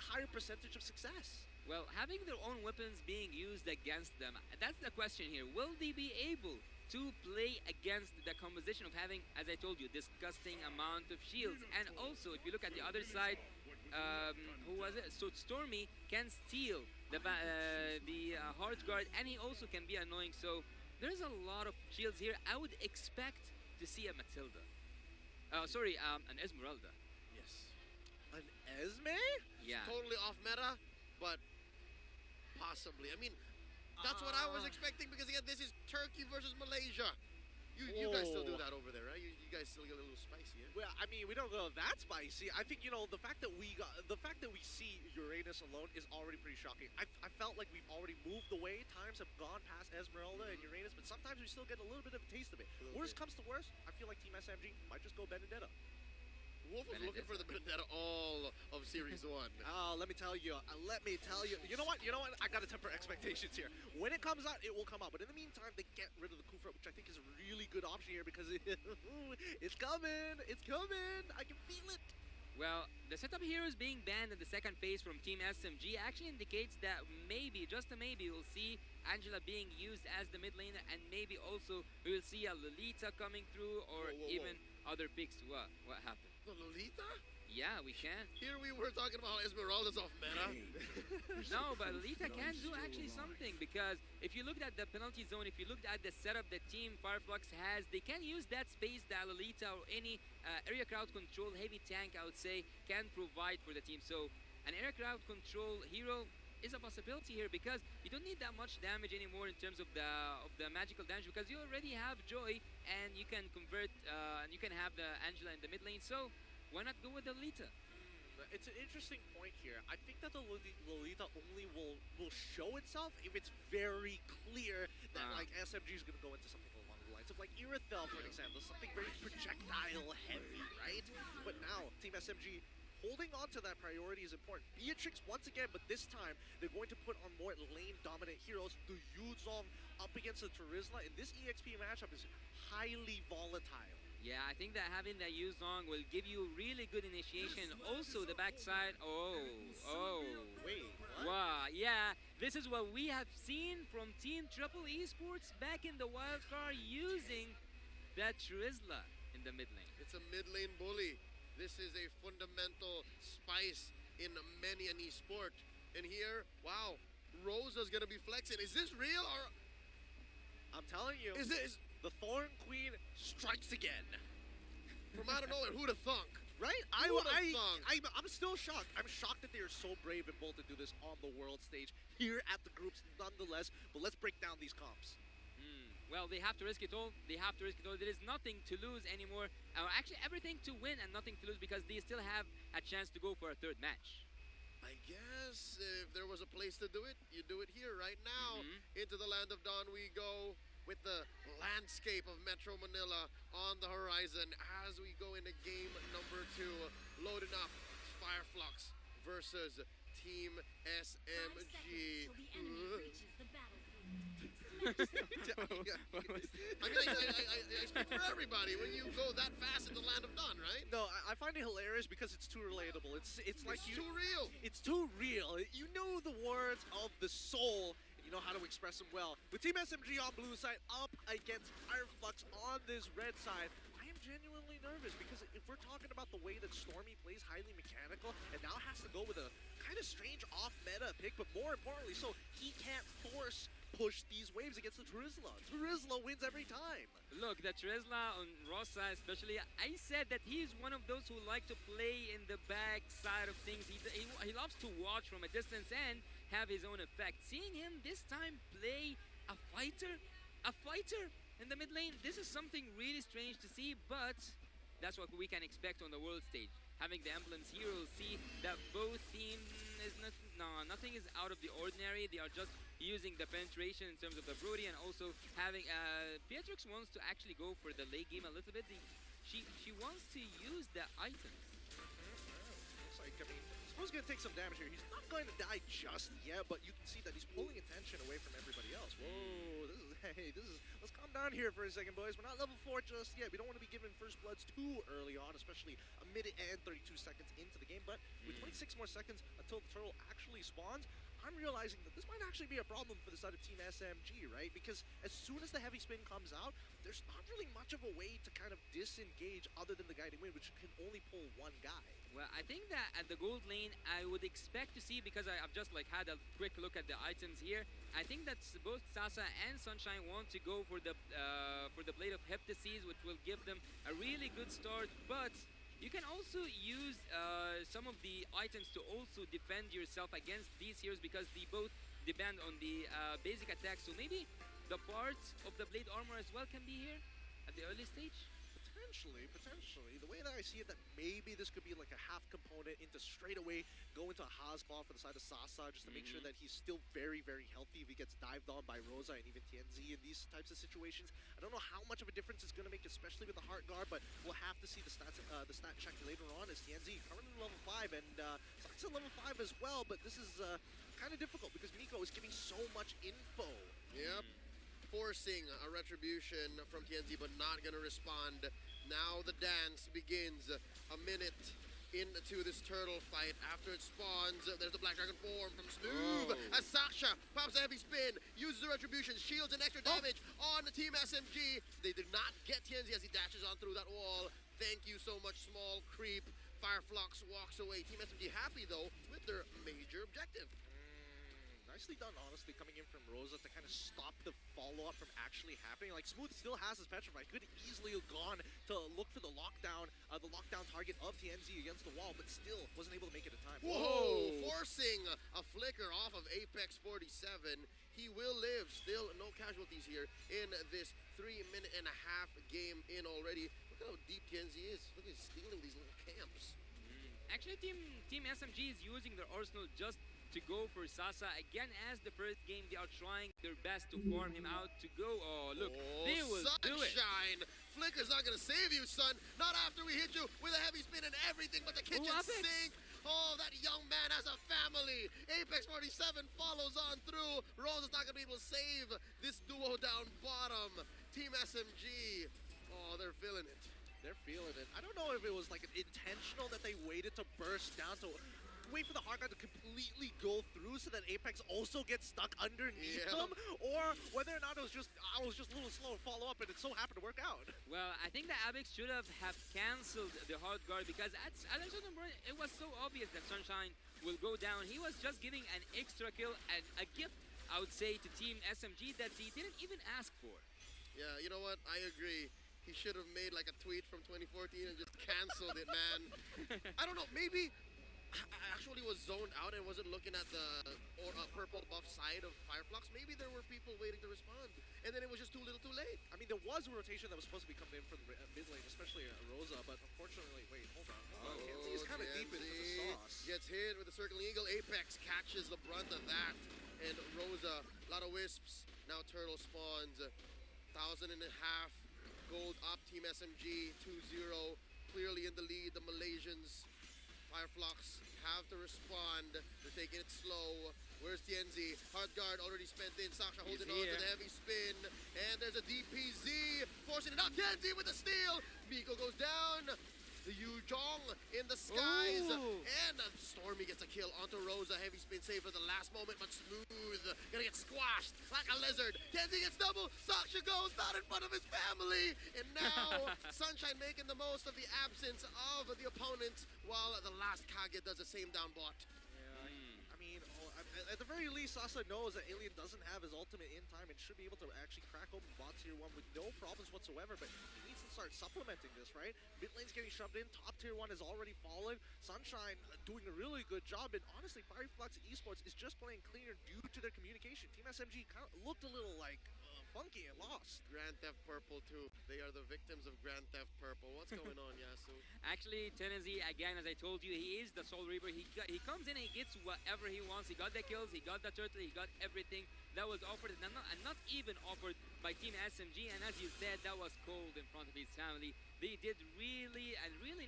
higher percentage of success. Well, having their own weapons being used against them, that's the question here. Will they be able to play against the composition of having, as I told you, disgusting amount of shields? And also, if you look at the other side, who was it? So Stormy can steal the Heart Guard, and he also can be annoying. So there's a lot of shields here. I would expect to see a Matilda. Sorry, an Esmeralda. Yes. An Esme? Yeah. Totally off meta, but possibly. I mean, that's what I was expecting because, again, this is Turkey versus Malaysia. You guys still do that over there, right? You guys still get a little spicy, yeah? Well, I mean, we don't go that spicy. I think, you know, the fact that we see Uranus alone is already pretty shocking. I felt like we've already moved away. Times have gone past Esmeralda and Uranus, but sometimes we still get a little bit of a taste of it. Worst comes to worst, I feel like Team SMG might just go Benedetta. Wolf was looking for the Benedetta all of Series 1. Oh, let me tell you. You know what? I gotta temper expectations here. When it comes out, it will come out. But in the meantime, they get rid of the Kufra, which I think is a really good option here because it's coming. It's coming. I can feel it. Well, the setup heroes being banned in the second phase from Team SMG actually indicates that maybe, just a maybe, we'll see Angela being used as the mid laner, and maybe also we will see a Lolita coming through, or even other picks. What happened? The Lolita? Yeah, we can. Here we were talking about how Esmeralda's off meta. No, but Lolita can do actually something, because if you looked at the penalty zone, if you looked at the setup that Team Fireflux has, they can use that space that Lolita or any area crowd control heavy tank, I would say, can provide for the team. So an area crowd control hero is a possibility here, because you don't need that much damage anymore in terms of the magical damage, because you already have Joy and you can convert and you can have the Angela in the mid lane. So why not go with the Lolita? It's an interesting point here. I think that the Lolita only will show itself if it's very clear that like SMG is going to go into something along the lines of like Irithel, for example, something very projectile heavy, right? But now Team SMG holding on to that priority is important. Beatrix once again, but this time they're going to put on more lane-dominant heroes. The Yuzong up against the Terizla in this EXP matchup is highly volatile. Yeah, I think that having that Yuzong will give you really good initiation. Also, the backside. Wait, what? Wow, yeah. This is what we have seen from Team Triple Esports back in the wildcard, using that Terizla in the mid lane. It's a mid lane bully. This is a fundamental spice in many an esport. And here, wow, Rosa's gonna be flexing. Is this real, or? I'm telling you. Is this? The Thorn Queen strikes again. From out of nowhere, who'd have thunk? Right? I'm still shocked. I'm shocked that they are so brave and bold to do this on the world stage here at the groups nonetheless. But let's break down these comps. Well, they have to risk it all. They have to risk it all. There is nothing to lose anymore. Actually, everything to win and nothing to lose, because they still have a chance to go for a third match. I guess if there was a place to do it, you do it here right now. Into the land of Dawn we go, with the landscape of Metro Manila on the horizon as we go into game number 2. Loading up, Fireflux versus Team SMG. I speak for everybody when you go that fast in the land of Dawn, right? No, I find it hilarious because it's too relatable. It's like too real. It's too real. You know the words of the soul. know how to express them well. With Team SMG on blue side up against Fireflux on this red side, I am genuinely nervous because if we're talking about the way that Stormy plays highly mechanical and now has to go with a kind of strange off-meta pick, but more importantly, so he can't force push these waves against the Terizla. Terizla wins every time. Look, the Terizla on Rosa especially, I said that he's one of those who like to play in the back side of things. He loves to watch from a distance and have his own effect. Seeing him this time play a fighter in the mid lane, this is something really strange to see, but that's what we can expect on the world stage. Having the emblems here, we'll see that both teams nothing is out of the ordinary. They are just using the penetration in terms of the Brody, and also having Beatrix wants to actually go for the late game a little bit. She wants to use the items. Looks like, I mean, Smo's gonna take some damage here. He's not going to die just yet, but you can see that he's pulling attention away from everybody else. Whoa, let's calm down here for a second, boys. We're not level 4 just yet. We don't want to be giving first bloods too early on, especially a minute and 32 seconds into the game. But with 26 more seconds until the turtle actually spawns, I'm realizing that this might actually be a problem for the side of Team SMG, right? Because as soon as the heavy spin comes out, there's not really much of a way to kind of disengage other than the guiding wind, which can only pull one guy. Well, I think that at the gold lane, I would expect to see, because I've just like had a quick look at the items here, I think that both Sasa and Sunshine want to go for the Blade of Heptases, which will give them a really good start, but you can also use some of the items to also defend yourself against these heroes, because they both depend on the basic attack. So maybe the parts of the blade armor as well can be here at the early stage? Potentially. The way that I see it, that maybe this could be like a half component into straight away go into a Hazclaw for the side of Sasa, just to make sure that he's still very, very healthy if he gets dived on by Rosa and even TNZ in these types of situations. I don't know how much of a difference it's going to make, especially with the Heart Guard, but we'll have to see the stats, the stat check later on, as TNZ currently level 5 and Sasa level 5 as well, but this is kind of difficult because Miko is giving so much info. Yep. Forcing a retribution from TNZ, but not going to respond. Now the dance begins. A minute into this turtle fight. After it spawns, there's the Black Dragon form from Smooth. As Sasha pops a heavy spin, uses the retribution, shields and extra damage on the Team SMG. They did not get TNZ as he dashes on through that wall. Thank you so much, small creep. Fireflux walks away. Team SMG happy, though, with their major objective. Nicely done, honestly, coming in from Rosa to kind of stop the follow-up from actually happening. Like, Smooth still has his Petrify. Could easily have gone to look for the lockdown target of TNZ against the wall, but still wasn't able to make it in time. Whoa! Forcing a flicker off of Apex 47. He will live. Still no casualties here in this 3.5-minute game in already. Look at how deep TNZ is. Look, he's stealing these little camps. Actually, Team SMG is using their arsenal just to go for Sasa. Again, as the first game, they are trying their best to farm him out to go. Oh, look, they will do it. Sunshine! Flicker's not going to save you, son. Not after we hit you with a heavy spin and everything but the kitchen sink. Oh, that young man has a family. Apex 47 follows on through. Rosa's not going to be able to save this duo down bottom. Team SMG, oh, they're feeling it. They're feeling it. I don't know if it was like intentional that they waited to burst down to wait for the Heart Guard to completely go through so that Apex also gets stuck underneath them, or whether or not it was just I was just a little slow to follow up and it so happened to work out. Well, I think that Apex should have cancelled the Heart Guard, because it was so obvious that Sunshine will go down. He was just giving an extra kill and a gift, I would say, to Team SMG that he didn't even ask for. Yeah, you know what? I agree. He should have made like a tweet from 2014 and just canceled it, man. I don't know, maybe I actually was zoned out and wasn't looking at the purple buff side of Fireflux. Maybe there were people waiting to respond, and then it was just too little too late. I mean, there was a rotation that was supposed to be coming in from the mid lane, especially Rosa, but unfortunately, wait, hold on. TNZ is kind of deep into the sauce. Gets hit with the Circling Eagle. Apex catches the brunt of that, and Rosa, a lot of wisps. Now Turtle spawns. 1,500 gold up. Team SMG 2-0, clearly in the lead. The Malaysians, Fireflux, have to respond. They're taking it slow. Where's TNZ? Heart Guard already spent in. Sasha holding on to the heavy spin. And there's a DPZ forcing it out. TNZ with the steal. Miko goes down. The Yu Jong in the skies. Ooh. And Stormy gets a kill onto Rosa. Heavy spin save for the last moment, but Smooth gonna get squashed like a lizard. Kenzie gets double. Sasha goes not in front of his family. And now Sunshine making the most of the absence of the opponent while the last Kage does the same down bot. I mean, at the very least, Sasa knows that Alien doesn't have his ultimate in time and should be able to actually crack open bot tier 1 with no problems whatsoever, but he needs to start supplementing this, right? Mid lane's getting shoved in, top tier 1 has already fallen, Sunshine doing a really good job, and honestly, Fireflux Esports is just playing cleaner due to their communication. Team SMG kind of looked a little like funky and lost. Grand Theft Purple too. They are the victims of Grand Theft Purple. What's going on, Yasu? Actually, Tennessee, again, as I told you, he is the Soul Reaper. He comes in and he gets whatever he wants. He got the kills, he got the turtle, he got everything that was offered, and not even offered by Team SMG. And as you said, that was cold in front of his family. They did really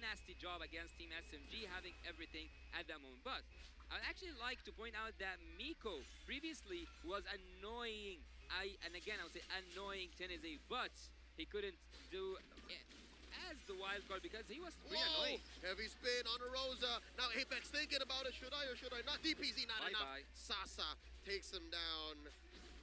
nasty job against Team SMG, having everything at that moment. But I'd actually like to point out that Miko previously was annoying. And again, I would say annoying Tennessee, but he couldn't do it as the wild card because he was really annoying. Heavy spin on a Rosa. Now Apex thinking about it. Should I or should I not? DPZ not enough. Bye-bye. Sasa takes him down.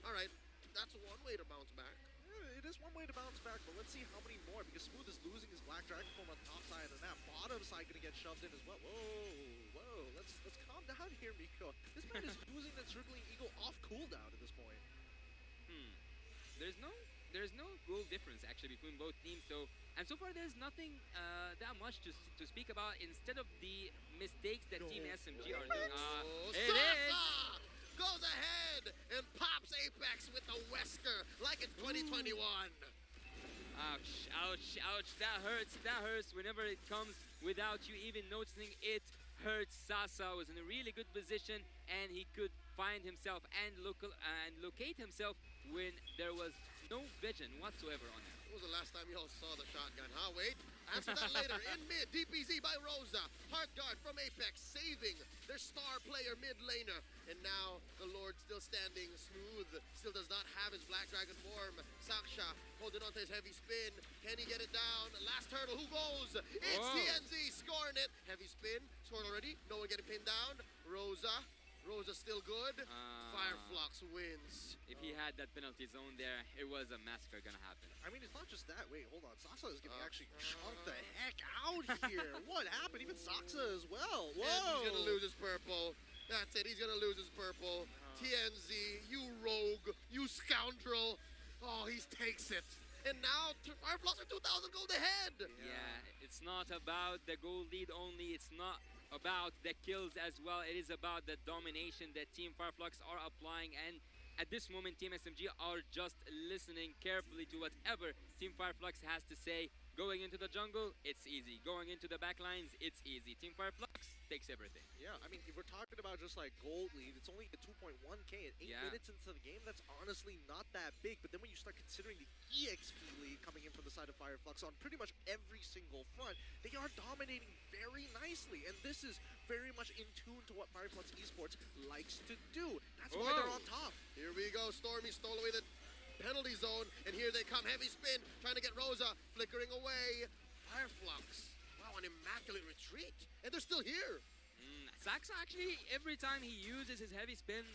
All right, that's one way to bounce back. Yeah, it is one way to bounce back, but let's see how many more, because Smooth is losing his Black Dragon form on the top side, and that bottom side gonna get shoved in as well. Whoa, let's calm down here, Miko. This man is using the Circling Eagle off cooldown at this point. There's no goal difference actually between both teams. So far there's nothing that much to speak about instead of the mistakes that Team SMG are doing. Sasa goes ahead and pops Apex with the Wesker like it's 2021. Ouch, ouch, ouch. That hurts whenever it comes without you even noticing. It hurts. Sasa was in a really good position and he could find himself and locate himself when there was no vision whatsoever on him. When was the last time y'all saw the shotgun, huh? Wait, answer that later. In mid, DPZ by Rosa. Hard guard from Apex, saving their star player mid laner. And now the Lord still standing smooth. Still does not have his Black Dragon form. Saksha holding on to his heavy spin. Can he get it down? Last turtle, who goes? It's TNZ scoring it. Heavy spin, scored already. No one getting pinned down. Rosa still good. Fireflux wins. If he had that penalty zone there, it was a massacre gonna happen. I mean, it's not just that. Wait, hold on. Sasa is getting actually chunked the heck out here. What happened? Even Saksa as well. Whoa. And he's gonna lose his purple. That's it. He's gonna lose his purple. TNZ, you rogue, you scoundrel. Oh, he takes it. And now Fireflux are 2,000 gold ahead. Yeah, it's not about the gold lead only. It's not about the kills as well. It is about the domination that Team Fireflux are applying, and at this moment Team SMG are just listening carefully to whatever Team Fireflux has to say. Going into the jungle, it's easy. Going into the backlines, it's easy. Team Fireflux takes everything. Yeah, I mean, if we're talking about just like gold lead, it's only a 2.1k at 8 minutes into the game. That's honestly not that big. But then when you start considering the EXP lead coming in from the side of Fireflux on pretty much every single front, they are dominating very nicely. And this is very much in tune to what Fireflux Esports likes to do. That's why they're on top. Here we go. Stormy stole away the penalty zone, and here they come. Heavy spin, trying to get Rosa, flickering away. Fireflux, wow, an immaculate retreat, and they're still here. Saxa actually, every time he uses his heavy spin,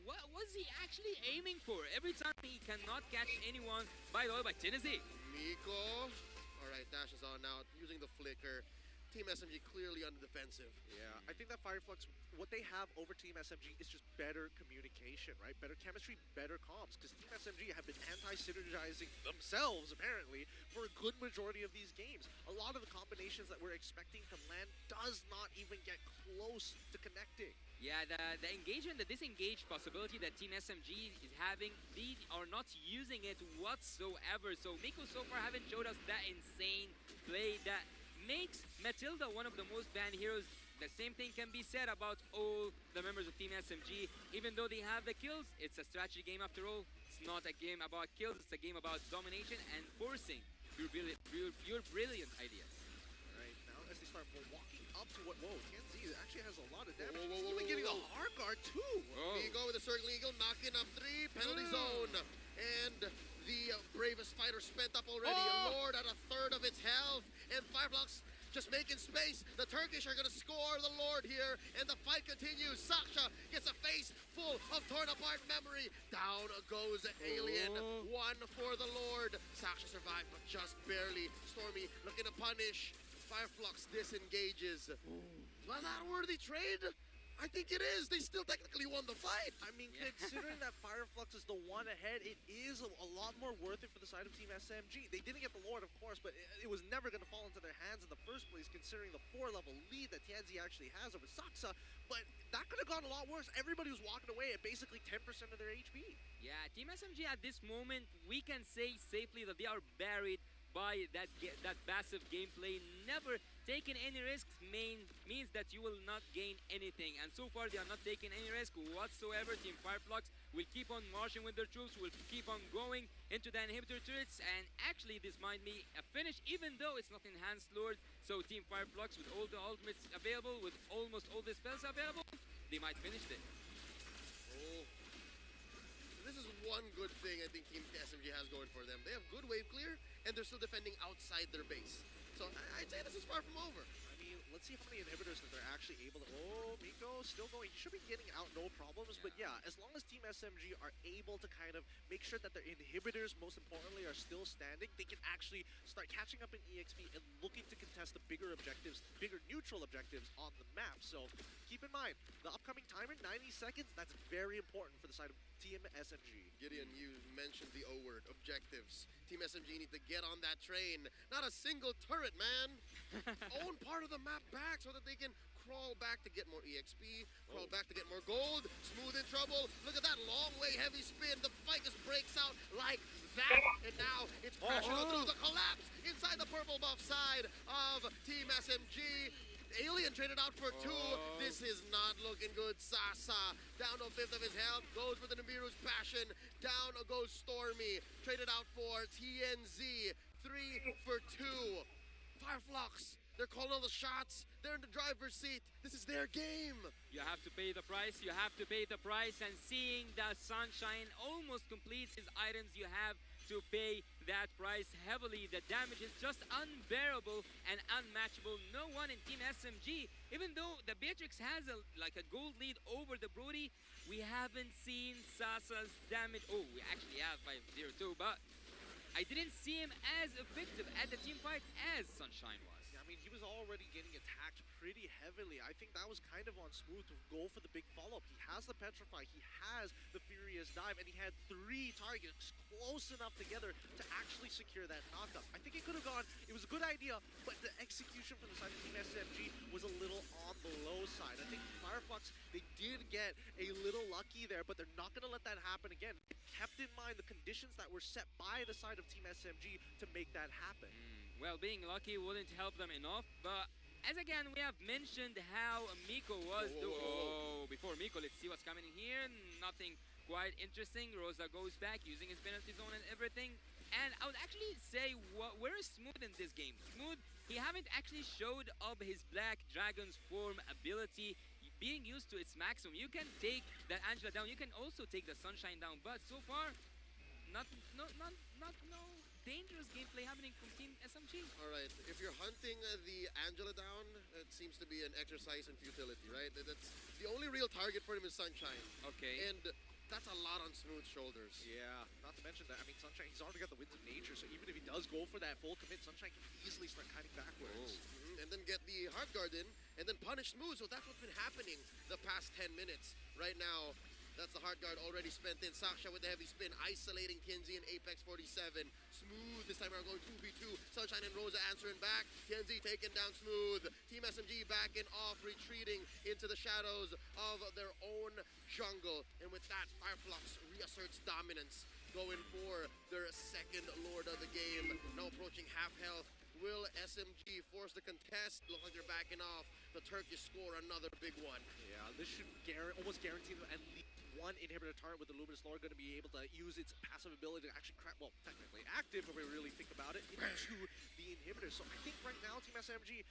what was he actually aiming for? Every time he cannot catch anyone, by the way, by Tennessee. Miko, all right, dash is on now, using the flicker. Team SMG clearly on the defensive. Yeah, I think that Fireflux, what they have over Team SMG is just better communication, right? Better chemistry, better comms, because Team SMG have been anti-synergizing themselves, apparently, for a good majority of these games. A lot of the combinations that we're expecting to land does not even get close to connecting. Yeah, the engagement, the disengaged possibility that Team SMG is having, they are not using it whatsoever. So Miko so far haven't showed us that insane play that makes Matilda one of the most banned heroes. The same thing can be said about all the members of Team SMG. Even though they have the kills, it's a strategy game after all. It's not a game about kills, it's a game about domination and forcing your brilliant ideas. Alright, now as they start walking up to what, TNZ actually has a lot of damage. He's even getting a hard guard too. We go with the Circling Eagle, knocking up 3, penalty zone. And the bravest fighter spent up already. Lord at a third of its health. And Fireflux just making space. The Turkish are going to score the Lord here, and the fight continues. Sasha gets a face full of torn apart memory. Down goes Alien. One for the Lord. Sasha survived, but just barely. Stormy looking to punish. Fireflux disengages. Was that a worthy trade? I think it is. They still technically won the fight. I mean, considering that Fireflux is the one ahead, it is a lot more worth it for the side of Team SMG. They didn't get the Lord, of course, but it was never going to fall into their hands in the first place, considering the 4-level lead that Tianzi actually has over Saksa. But that could have gone a lot worse. Everybody was walking away at basically 10% of their HP. Yeah, Team SMG at this moment, we can say safely that they are buried by that passive gameplay. Never taking any risks means that you will not gain anything, and so far they are not taking any risk whatsoever. Team Fireflux will keep on marching with their troops, will keep on going into the inhibitor turrets, and actually this might be a finish even though it's not enhanced Lord. So Team Fireflux, with all the ultimates available, with almost all the spells available, they might finish it. Oh. This is one good thing I think Team SMG has going for them. They have good wave clear, and they're still defending outside their base. So I'd say this is far from over. I mean, let's see how many inhibitors that they're actually able to... Oh, Miko still going. He should be getting out no problems. But yeah, as long as Team SMG are able to kind of make sure that their inhibitors, most importantly, are still standing, they can actually start catching up in EXP and looking to contest the bigger objectives, bigger neutral objectives on the map. So keep in mind, the upcoming timer, 90 seconds, that's very important for the side of Team SMG. Gideon, you mentioned the O word, objectives. Team SMG need to get on that train. Not a single turret, man. Own part of the map back so that they can crawl back to get more EXP, crawl back to get more gold. Smooth in trouble. Look at that long way heavy spin. The fight just breaks out like that. And now it's crashing on through the collapse inside the purple buff side of Team SMG. Alien traded out for 2. This is not looking good. Sasa down to a fifth of his health. Goes for the Nibiru's passion. Down goes Stormy. Traded out for TNZ. 3 for 2. Fireflux. They're calling all the shots. They're in the driver's seat. This is their game. You have to pay the price. You have to pay the price. And seeing the Sunshine almost completes his items, you have to pay that price heavily. The damage is just unbearable and unmatchable. No one in Team SMG, even though the Beatrix has a gold lead over the Brody, we haven't seen Sasa's damage. Oh, we actually have 5-0-2, but I didn't see him as effective at the team fight as Sunshine was. I mean, he was already getting attacked pretty heavily. I think that was kind of on Smooth to go for the big follow-up. He has the Petrify, he has the Furious Dive, and he had 3 targets close enough together to actually secure that knockup. I think it could have gone, it was a good idea, but the execution from the side of Team SMG was a little on the low side. I think Fireflux, they did get a little lucky there, but they're not going to let that happen again. They kept in mind the conditions that were set by the side of Team SMG to make that happen. Well, being lucky wouldn't help them enough, but as again, we have mentioned how Miko was before Miko, let's see what's coming in here. Nothing quite interesting. Rosa goes back using his penalty zone and everything. And I would actually say, where is Smooth in this game? Smooth, he haven't actually showed up his Black Dragon's form ability being used to its maximum. You can take that Angela down, you can also take the Sunshine down, but so far, no dangerous gameplay happening from Team SMG. All right, if you're hunting the Angela down, it seems to be an exercise in futility, right? That's the only real target for him is Sunshine. Okay. And that's a lot on Smooth's shoulders. Yeah, not to mention that, I mean, Sunshine, he's already got the Winds of Nature, so even if he does go for that full commit, Sunshine can easily start cutting backwards. And then get the Heart Guard in, and then punish Smooth, so that's what's been happening the past 10 minutes. Right now, that's the Heart Guard already spent in. Saksha with the heavy spin, isolating Tianzi and Apex 47. Smooth this time around going 2v2. Sunshine and Rosa answering back. Tianzi taking down Smooth. Team SMG backing off, retreating into the shadows of their own jungle. And with that, Fireflux reasserts dominance, going for their second Lord of the game. Now approaching half health. Will SMG force the contest? Look like they're backing off. The Turkish score another big one. Yeah, this should almost guarantee them at least one inhibitor turret with the Luminous Lord going to be able to use its passive ability to actually crack, well, technically active if we really think about it, into the inhibitor. So I think right now, Team SMG,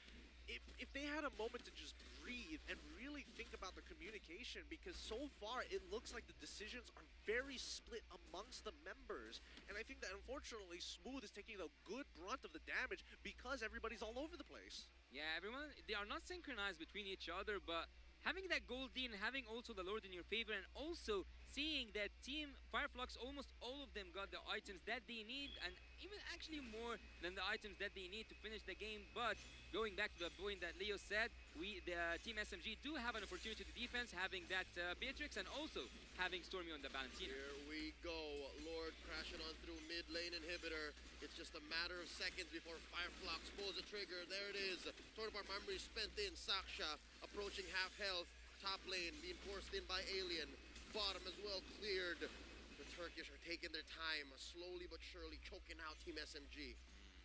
if they had a moment to just breathe and really think about the communication, because so far it looks like the decisions are very split amongst the members, and I think that unfortunately Smooth is taking the good brunt of the damage because everybody's all over the place. Yeah, everyone, they are not synchronized between each other, but having that gold lead and having also the Lord in your favor, and also seeing that Team Fireflux, almost all of them got the items that they need, and even actually more than the items that they need to finish the game. But going back to the point that Leo said, the Team SMG do have an opportunity to defense, having that Beatrix and also having Stormy on the Valentina. Here we go. Lord crashing on through mid lane inhibitor. It's just a matter of seconds before Fireflux pulls the trigger. There it is. Tornapart memory spent in. Saksha approaching half health. Top lane being forced in by Alien. Bottom as well cleared. The Turkish are taking their time, slowly but surely choking out Team SMG.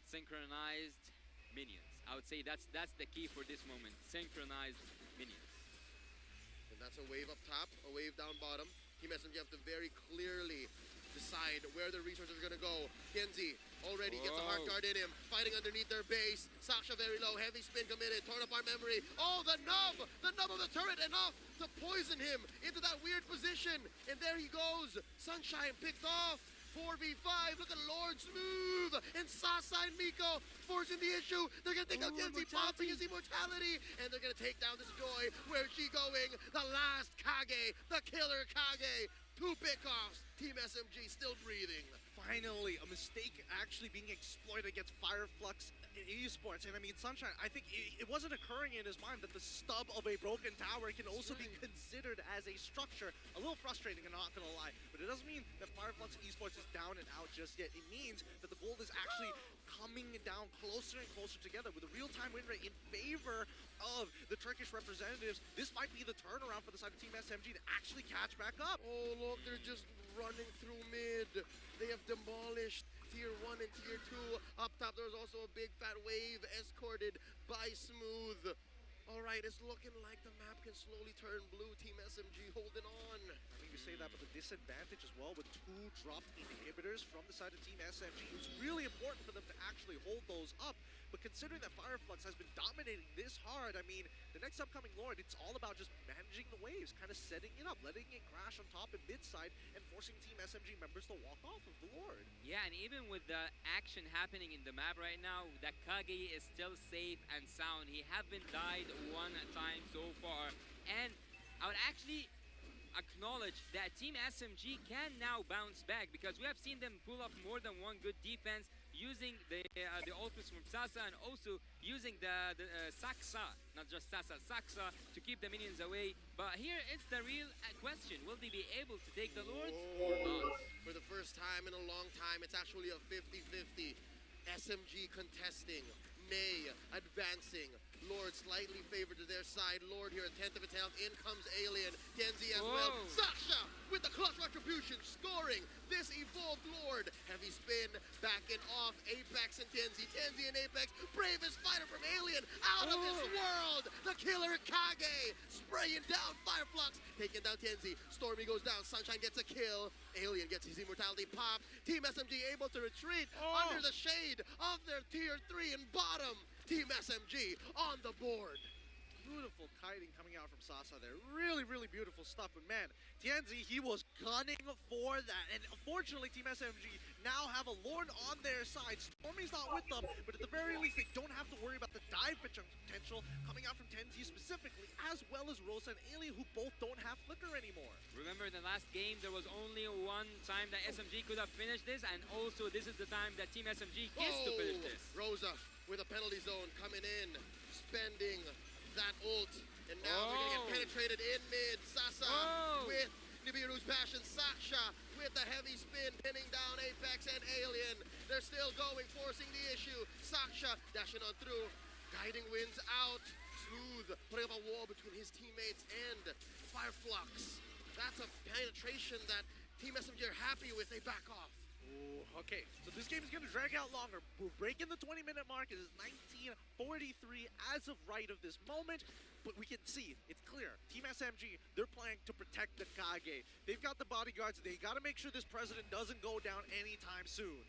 Synchronized minions. I would say that's the key for this moment. Synchronized minions. And that's a wave up top, a wave down bottom. Team SMG have to very clearly decide where their resources are going to go. Kenzie already gets a hard guard in him, fighting underneath their base. Sasha very low, heavy spin committed, torn apart memory. Oh, the nub of the turret, enough to poison him into that weird position. And there he goes, Sunshine picked off. 4v5, look at Lord Smooth and Sasa and Miko forcing the issue. They're gonna take out Kenzie, popping his immortality, and they're gonna take down this Joy. Where's she going? The last Kage, the killer Kage. 2 pickoffs. Team SMG still breathing. Finally, a mistake actually being exploited against Fireflux Esports. And I mean, Sunshine, I think it wasn't occurring in his mind that the stub of a broken tower can also be considered as a structure. A little frustrating, I'm not gonna lie. But it doesn't mean that Fireflux Esports is down and out just yet. It means that the gold is actually coming down closer and closer together with a real-time win rate in favor of the Turkish representatives. This might be the turnaround for the side of Team SMG to actually catch back up. Oh, look, they're just running through mid. They have demolished Tier 1 and Tier 2. Up top, there's also a big fat wave escorted by Smooth. All right, it's looking like the map can slowly turn blue. Team SMG holding on. I mean, you say that, but the disadvantage as well with 2 dropped inhibitors from the side of Team SMG. It's really important for them to actually hold those up. But considering that Fireflux has been dominating this hard, I mean, the next upcoming Lord, it's all about just managing the waves, kind of setting it up, letting it crash on top and mid side, and forcing Team SMG members to walk off of the Lord. Yeah, and even with the action happening in the map right now, the Kage is still safe and sound. He haven't died 1 time so far. And I would actually acknowledge that Team SMG can now bounce back, because we have seen them pull off more than one good defense using the ultimates from Sasa, and also using the Saksa, not just Sasa, Saksa, to keep the minions away. But here it's the real question. Will they be able to take the Lords or not? For the first time in a long time, it's actually a 50-50. SMG contesting, Nay advancing. Lord slightly favored to their side. Lord here, a 10th of its health. In comes Alien. Kenzie as well. Sasha with the clutch retribution, scoring this evolved Lord. Heavy spin, backing off Apex and Kenzie. Kenzie and Apex, bravest fighter from Alien, out of this world. The killer Kage, spraying down Fireflux, taking down Kenzie. Stormy goes down, Sunshine gets a kill. Alien gets his immortality pop. Team SMG able to retreat under the shade of their tier 3 and bottom. Team SMG on the board. Beautiful kiting coming out from Sasa there. Really, really beautiful stuff. But man, Tianzi, he was gunning for that. And unfortunately, Team SMG now have a Lord on their side. Stormy's not with them, but at the very least, they don't have to worry about the dive potential coming out from Tianzi specifically, as well as Rosa and Alien, who both don't have Flicker anymore. Remember, in the last game, there was only 1 time that SMG could have finished this, and also this is the time that Team SMG gets to finish this. Rosa with a penalty zone coming in, spending that ult, and now they're gonna get penetrated in mid. Sasa with Nibiru's passion. Sasha with the heavy spin, pinning down Apex and Alien. They're still going, forcing the issue. Sasha dashing on through, guiding winds out. Smooth putting up a wall between his teammates and Fireflux. That's a penetration that Team SMG are happy with. They back off. Ooh, okay, so this game is going to drag out longer. We're breaking the 20-minute mark. It is 19:43 as of right of this moment, but we can see, it's clear. Team SMG, they're playing to protect the Kage. They've got the bodyguards. They got to make sure this president doesn't go down anytime soon.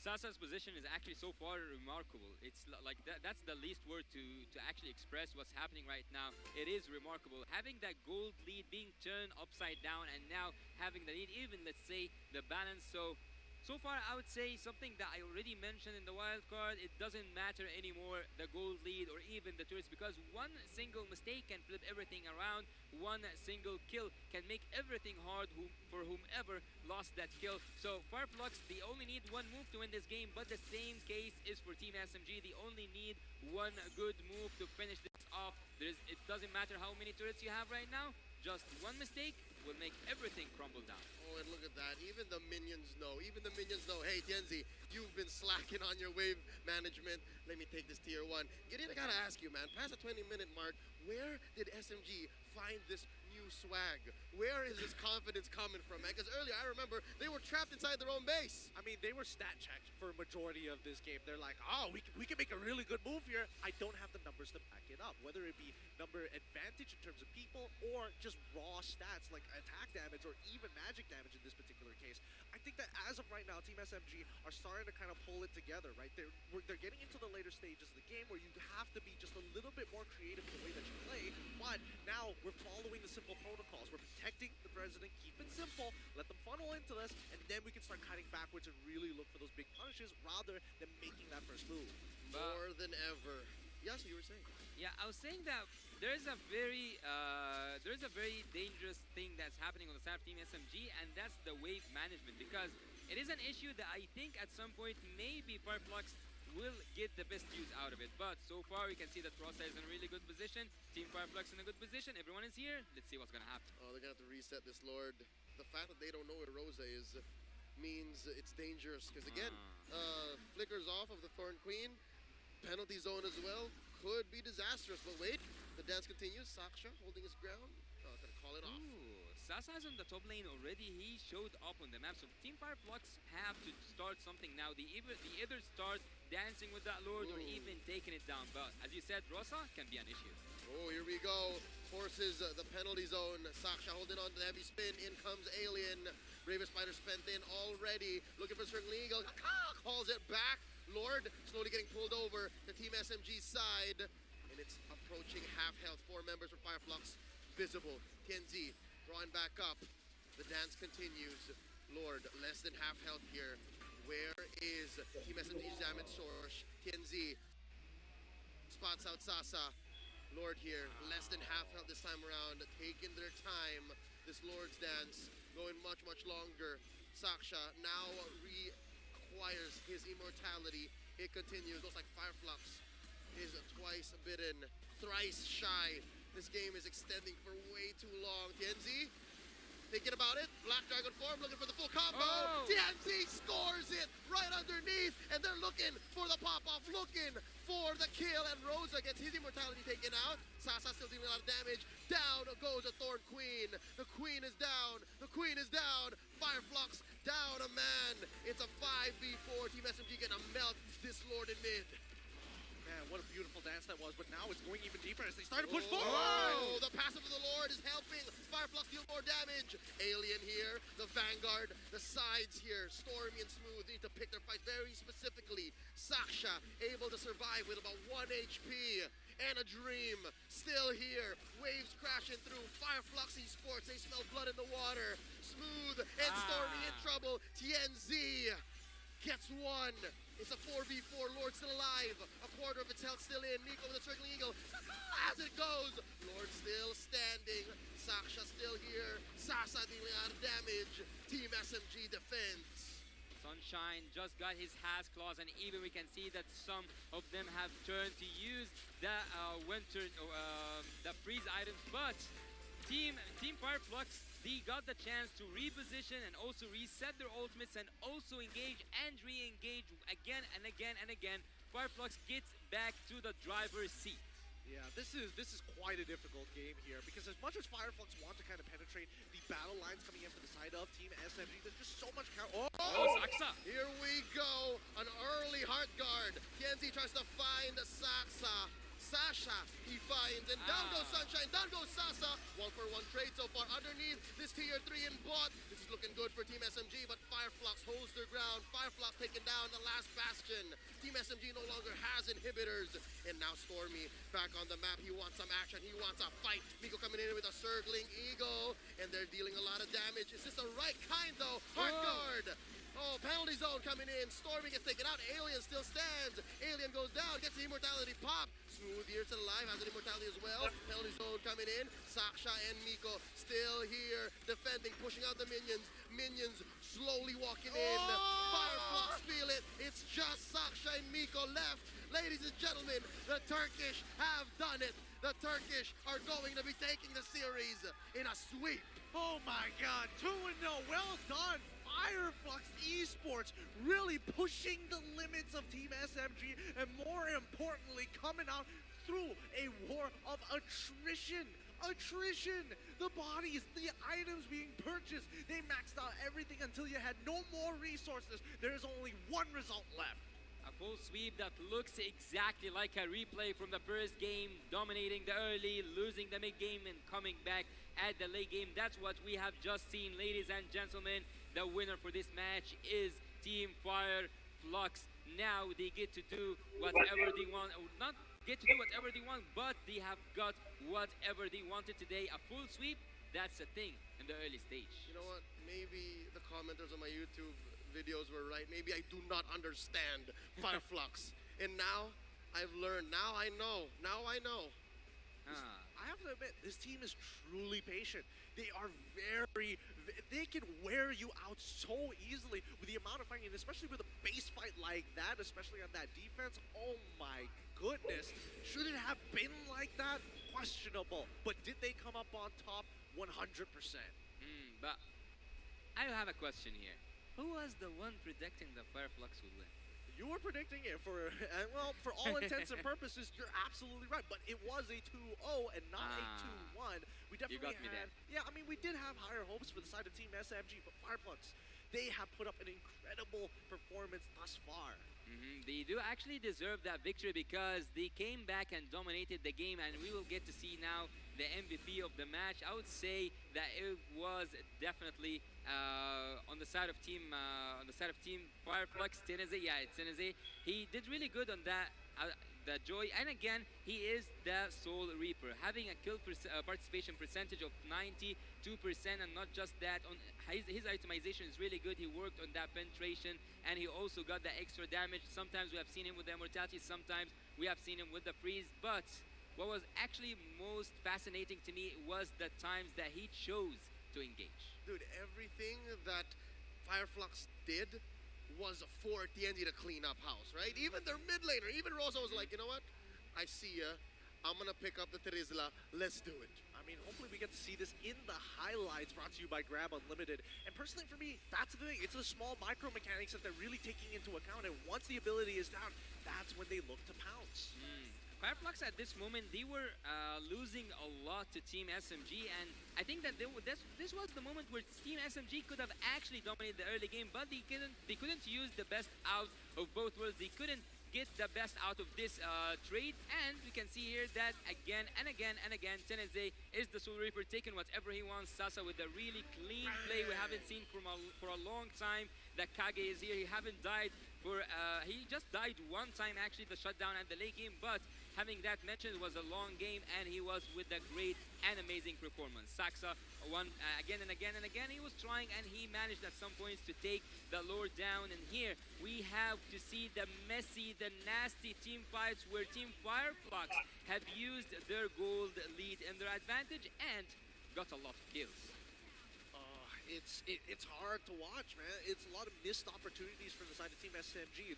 Sasa's position is actually so far remarkable. It's like that's the least word to actually express what's happening right now. It is remarkable. Having that gold lead being turned upside down, and now having the lead, even let's say the balance. So So far, I would say something that I already mentioned in the wild card. It doesn't matter anymore the gold lead or even the turrets, because one single mistake can flip everything around. One single kill can make everything hard for whomever lost that kill. So Fireflux, they only need one move to win this game, but the same case is for Team SMG. They only need one good move to finish this off. It doesn't matter how many turrets you have right now. Just one mistake will make everything crumble down. Oh, and look at that. Even the minions know. Even the minions know. Hey, Tienzi, you've been slacking on your wave management. Let me take this tier 1. Gideon, I gotta ask you, man. Past the 20-minute mark, where did SMG find this new swag? Where is this confidence coming from, man? Because earlier, I remember, they were trapped inside their own base. I mean, they were stat checked for a majority of this game. They're like, oh, we can make a really good move here. I don't have the numbers to back it up, whether it be number advantage in terms of people or just raw stats like attack damage or even magic damage in this particular case. I think that as of right now, Team SMG are starting to kind of pull it together, right? They're getting into the later stages of the game where you have to be just a little bit more creative in the way that you play, but now we're following the simple protocols. We're protecting the president, keep it simple, let them funnel into this, and then we can start cutting backwards and really look for those big punishes rather than making that first move. More than ever. Yes, you were saying. Yeah, I was saying that there's a very dangerous thing that's happening on the side of Team SMG, and that's the wave management, because it is an issue that I think at some point maybe Fireflux will get the best use out of it. But so far we can see that Rosa is in a really good position, Team Fireflux in a good position, everyone is here. Let's see what's gonna happen. Oh, they're gonna have to reset this Lord. The fact that they don't know where Rosa is means it's dangerous, because again, flickers off of the Thorn Queen, penalty zone as well, could be disastrous. But wait, the dance continues. Saksha holding his ground. Oh, gonna call it off. Ooh, Sasa is on the top lane already. He showed up on the map. So Team Fireflux have to start something now. They either start dancing with that Lord or even taking it down. But as you said, Rosa can be an issue. Oh, here we go. Forces the penalty zone. Saksha holding on to the heavy spin. In comes Alien. Bravest Spider spent in already. Looking for Circling Eagle. Calls it back. Lord slowly getting pulled over to Team SMG's side. And it's approaching half health. 4 members for Fireflux visible. Tienzi drawing back up. The dance continues. Lord, less than half health here. Where is Team SMG's damage source? Tienzi spots out Sasa. Lord here, less than half health this time around. Taking their time. This Lord's dance going much, much longer. Saksha now reacquires his immortality. It continues. Looks like Fireflux is twice bitten, thrice shy. This game is extending for way too long. Tienzi, thinking about it. Black Dragon form, looking for the full combo. Oh. Tienzi scores it right underneath, and they're looking for the pop-off, looking for the kill, and Rosa gets his immortality taken out. Sasa still dealing a lot of damage. Down goes a Thorn Queen. The Queen is down. The Queen is down. Fireflux down a man. It's a 5v4. Team SMG gonna melt this Lord in mid. Man, what a beautiful dance that was, but now it's going even deeper as they start to push forward! Oh, the passive of the Lord is helping Fireflux deal more damage. Alien here, the Vanguard, the sides here, Stormy and Smooth need to pick their fight very specifically. Saksha able to survive with about 1 HP. And a Dream still here. Waves crashing through. Fireflux Esports, they smell blood in the water. Smooth and Stormy in trouble. Tienzi gets 1. It's a 4v4. Lord still alive. A quarter of its health still in. Nico with a Circling Eagle. As it goes. Lord still standing. Saksha still here. Sasa dealing out of damage. Team SMG defense. Sunshine just got his Has Claws, and even we can see that some of them have turned to use the the freeze items, but Team Fireflux, they got the chance to reposition and also reset their ultimates and also engage and re-engage again and again and again. Fireflux gets back to the driver's seat. Yeah, this is quite a difficult game here because as much as Fireflux want to kind of penetrate the battle lines coming in from the side of Team SMG, there's just so much Saksa! Here we go, an early heart guard. Tienzi tries to find Saksa. Sasha, he finds, and down goes Sunshine, down goes Sasa. 1-for-1 trade so far underneath this tier 3 in bot. This is looking good for Team SMG, but Fireflux holds their ground. Fireflux taking down the last bastion. Team SMG no longer has inhibitors. And now Stormy back on the map. He wants some action, he wants a fight. Miko coming in with a Circling Eagle, and they're dealing a lot of damage. Is this the right kind though? Heart guard! Oh, penalty zone coming in. Stormy gets taken out. Alien still stands. Alien goes down, gets the immortality pop. Smooth here to the live, has an immortality as well. Penalty zone coming in. Saksha and Miko still here, defending, pushing out the minions. Minions slowly walking in. Fireflux feel it. It's just Saksha and Miko left. Ladies and gentlemen, the Turkish have done it. The Turkish are going to be taking the series in a sweep. Oh my God, 2-0, well done. Fireflux Esports really pushing the limits of Team SMG and more importantly coming out through a war of attrition. The bodies, the items being purchased, they maxed out everything until you had no more resources. There's only one result left. A full sweep that looks exactly like a replay from the first game, dominating the early, losing the mid game, and coming back at the late game. That's what we have just seen, ladies and gentlemen. The winner for this match is Team Fireflux. Now they get to do whatever they want, or not get to do whatever they want, but they have got whatever they wanted today. A full sweep, that's a thing in the early stage. You know what? Maybe the commenters on my YouTube videos were right. Maybe I do not understand Fireflux. And now I've learned. Now I know. I have to admit, this team is truly patient. They are they can wear you out so easily with the amount of fighting, and especially with a base fight like that, especially on that defense. Oh my goodness. Should it have been like that? Questionable. But did they come up on top? 100%. But I have a question here. Who was the one predicting the Fireflux would win? You were predicting it for all intents and purposes, you're absolutely right. But it was a 2-0 and not a 2-1. We definitely you got me there. Yeah, I mean, we did have higher hopes for the side of Team SMG, but Fireflux, they have put up an incredible performance thus far. They do actually deserve that victory because they came back and dominated the game, and we will get to see now the MVP of the match. I would say that it was definitely on the side of Team Fireflux. Teneze, yeah, it's Teneze. He did really good on that. The Joy, and again, he is the Soul Reaper, having a kill participation percentage of 92%, and not just that, on his itemization is really good. He worked on that penetration, and he also got the extra damage. Sometimes we have seen him with the immortality, sometimes we have seen him with the freeze, but what was actually most fascinating to me was the times that he chose to engage. Dude, everything that Fireflux did was for TNG to clean up house, right? Even their mid laner, even Rosa was like, you know what? I see ya. I'm gonna pick up the Terizla. Let's do it. I mean, hopefully we get to see this in the highlights brought to you by Grab Unlimited. And personally for me, that's the thing. It's the small micro mechanics that they're really taking into account. And once the ability is down, that's when they look to pounce. Fireflux at this moment, they were losing a lot to Team SMG, and I think that this was the moment where Team SMG could have actually dominated the early game, but they couldn't use the best out of both worlds. They couldn't get the best out of this trade, and we can see here that again and again and again, Teneze is the Soul Reaper, taking whatever he wants. Sasa with a really clean play we haven't seen for a long time. The Kage is here. He haven't died for he just died one time actually, the shutdown at the late game, but having that mentioned, it was a long game, and he was with a great and amazing performance. Saksa won again and again and again. He was trying, and he managed at some points to take the Lord down. And here we have to see the messy, the nasty team fights where Team Fireflux have used their gold lead in their advantage and got a lot of kills. It's hard to watch, man. It's a lot of missed opportunities from the side of Team SMG.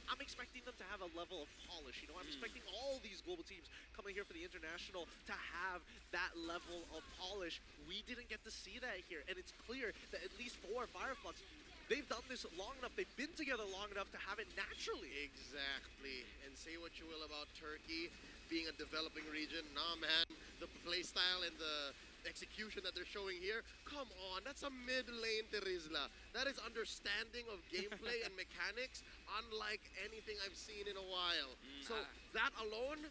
I'm expecting them to have a level of polish. You know, I'm expecting all these global teams coming here for the international to have that level of polish. We didn't get to see that here, and it's clear that at least for Fireflux, they've done this long enough. They've been together long enough to have it naturally. Exactly. And say what you will about Turkey being a developing region. Nah, man, the playstyle and the execution that they're showing here, come on, that's a mid-lane Terizla. That is understanding of gameplay and mechanics unlike anything I've seen in a while. So that alone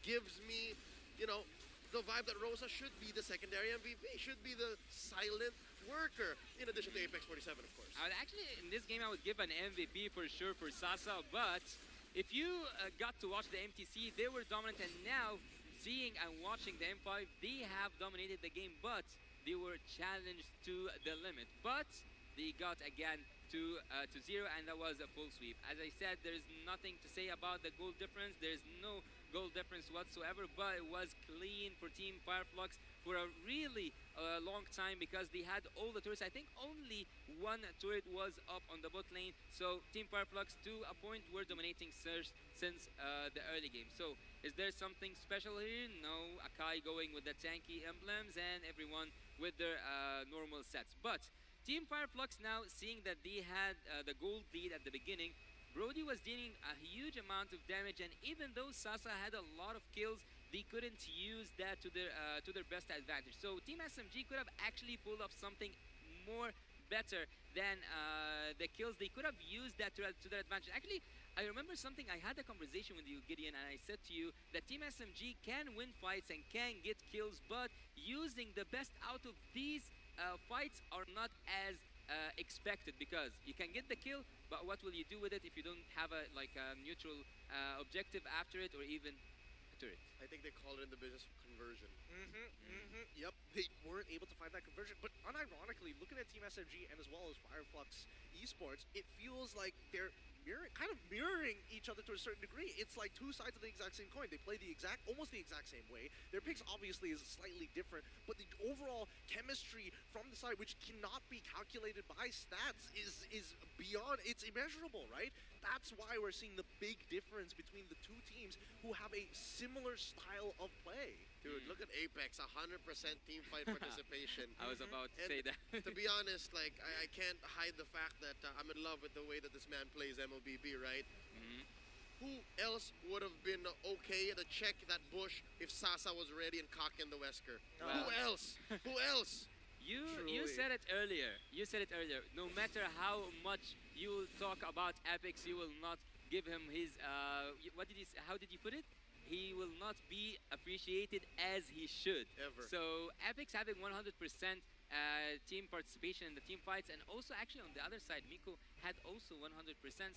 gives me, you know, the vibe that Rosa should be the secondary MVP, should be the silent worker, in addition to Apex 47, of course. I would actually, in this game, I would give an MVP for sure for Sasa, but if you got to watch the MTC, they were dominant, and now seeing and watching the M5, they have dominated the game, but they were challenged to the limit. But they got again to 0, and that was a full sweep. As I said, there's nothing to say about the goal difference. There's no goal difference whatsoever, but it was clean for Team Fireflux for a really long time because they had all the turrets. I think only one turret was up on the bot lane, so Team Fireflux to a point were dominating Surge since the early game. So is there something special here? No, Akai going with the tanky emblems and everyone with their normal sets. But Team Fireflux now seeing that they had the gold lead at the beginning, Brody was dealing a huge amount of damage, and even though Sasa had a lot of kills, they couldn't use that to their best advantage. So Team SMG could have actually pulled off something more better than the kills. They could have used that to their advantage. Actually, I remember something. I had a conversation with you, Gideon, and I said to you that Team SMG can win fights and can get kills, but using the best out of these fights are not as expected, because you can get the kill, but what will you do with it if you don't have a neutral objective after it, or even a turret? I think they call it in the business conversion. Yep, they weren't able to find that conversion. But unironically, looking at Team SMG and as well as Fireflux Esports, it feels like they're kind of mirroring each other to a certain degree. It's like two sides of the exact same coin. They play almost the exact same way. Their picks obviously is slightly different, but the overall chemistry from the side, which cannot be calculated by stats, is beyond, it's immeasurable, right? That's why we're seeing the big difference between the two teams who have a similar style of play. Dude, look at Apex, 100% team fight participation. I was about to say that. To be honest, like, I can't hide the fact that I'm in love with the way that this man plays MLBB, right? Who else would have been okay to check that bush if Sasa was ready and cocking the Wesker? Who else? Who else? You said it earlier. You said it earlier. No matter how much you talk about Apex, you will not give him his what did you say? How did you put it? He will not be appreciated as he should. Ever. So Apex having 100% team participation in the team fights, and also actually on the other side, Miko had also 100%.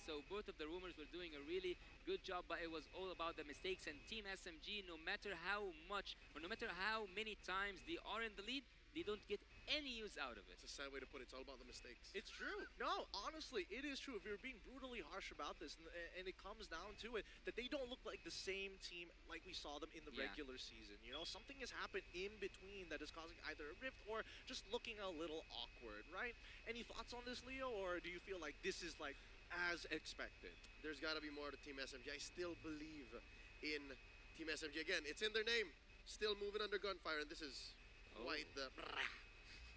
So both of the rumors were doing a really good job, but it was all about the mistakes. And Team SMG, no matter how much or no matter how many times they are in the lead, they don't get any use out of it. It's a sad way to put it. It's all about the mistakes. It's true. No, honestly, it is true. If you're being brutally harsh about this, and it comes down to it, that they don't look like the same team like we saw them in the regular season. You know, something has happened in between that is causing either a rift or just looking a little awkward, right? Any thoughts on this, Leo, or do you feel like this is like as expected? There's got to be more to Team SMG. I still believe in Team SMG. Again, it's in their name. Still moving under gunfire, and this is quite the...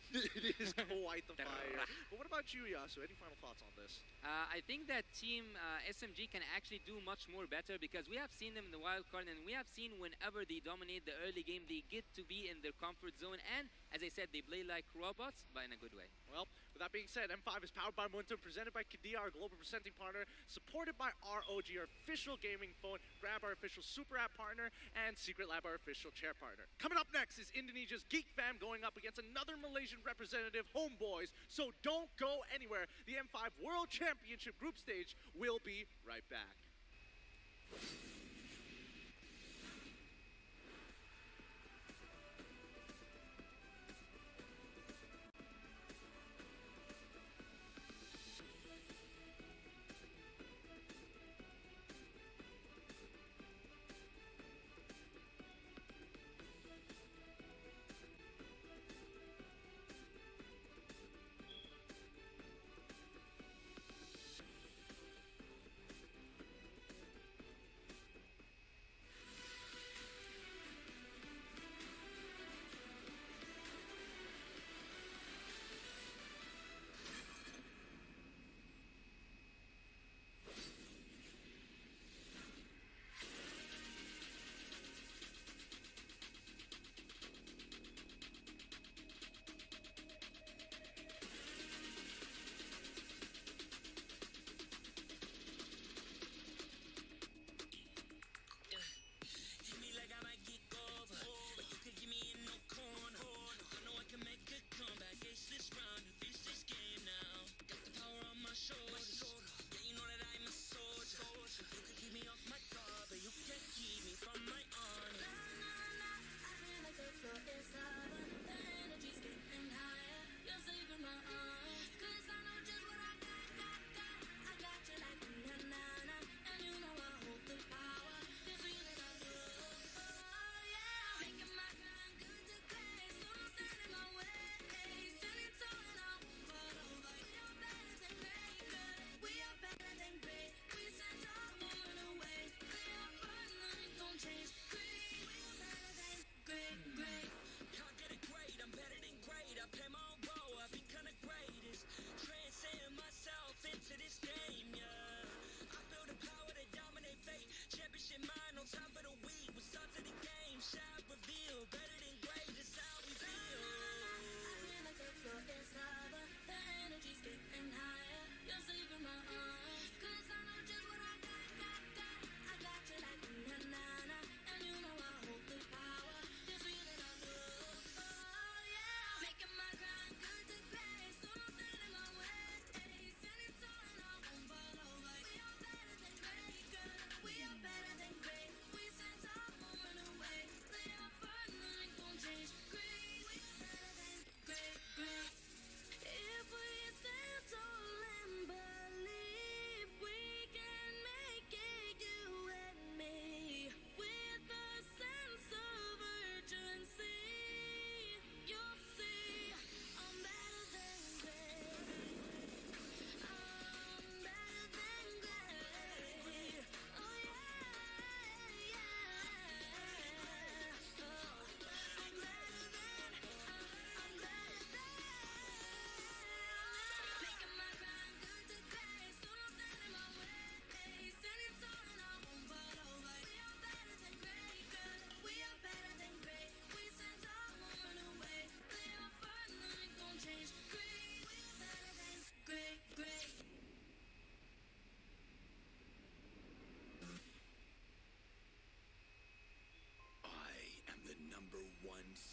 It is quite the fire. But what about you, Yasu? Any final thoughts on this? I think that Team SMG can actually do much more better, because we have seen them in the wild card, and we have seen whenever they dominate the early game, they get to be in their comfort zone. And as I said, they play like robots, but in a good way. Well, with that being said, M5 is powered by Momentum, presented by Kadia, our global presenting partner, supported by ROG, our official gaming phone, Grab, our official super app partner, and Secret Lab, our official chair partner. Coming up next is Indonesia's Geek Fam going up against another Malaysian representative, Homeboys. So don't go anywhere. The M5 World Championship group stage will be right back.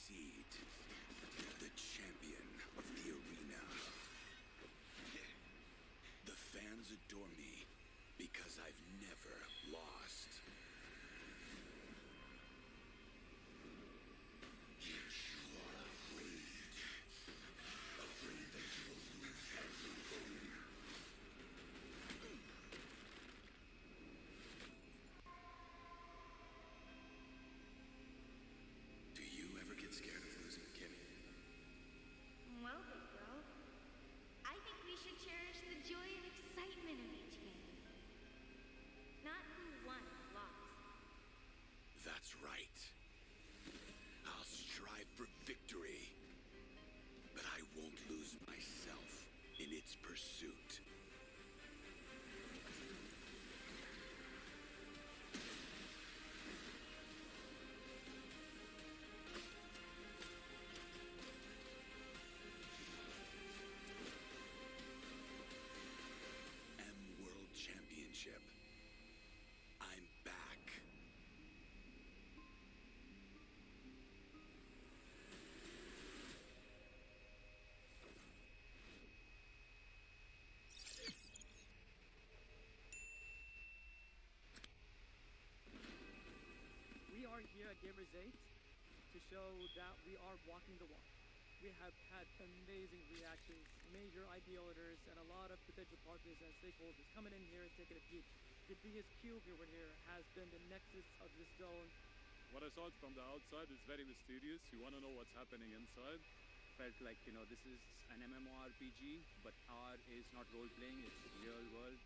seed, the champion of the arena. The fans adore me because I've never lost. Yet you are afraid. Afraid that you will lose everything. Do you ever get scared of losing, Kimmy? Well, big girl, I think we should cherish the joy and excitement of each game. Not who won or lost. That's right. I'll strive for victory, but I won't lose myself in its pursuit. M World Championship. I'm back. We are here at Gamers 8 to show that we are walking the walk. We have had amazing reactions, major IP owners, and a lot of potential partners and stakeholders coming in here and taking a peek. The biggest cube over here has been the nexus of this zone. What I saw from the outside is very mysterious. You want to know what's happening inside. Felt like, this is an MMORPG, but R is not role-playing, it's real world.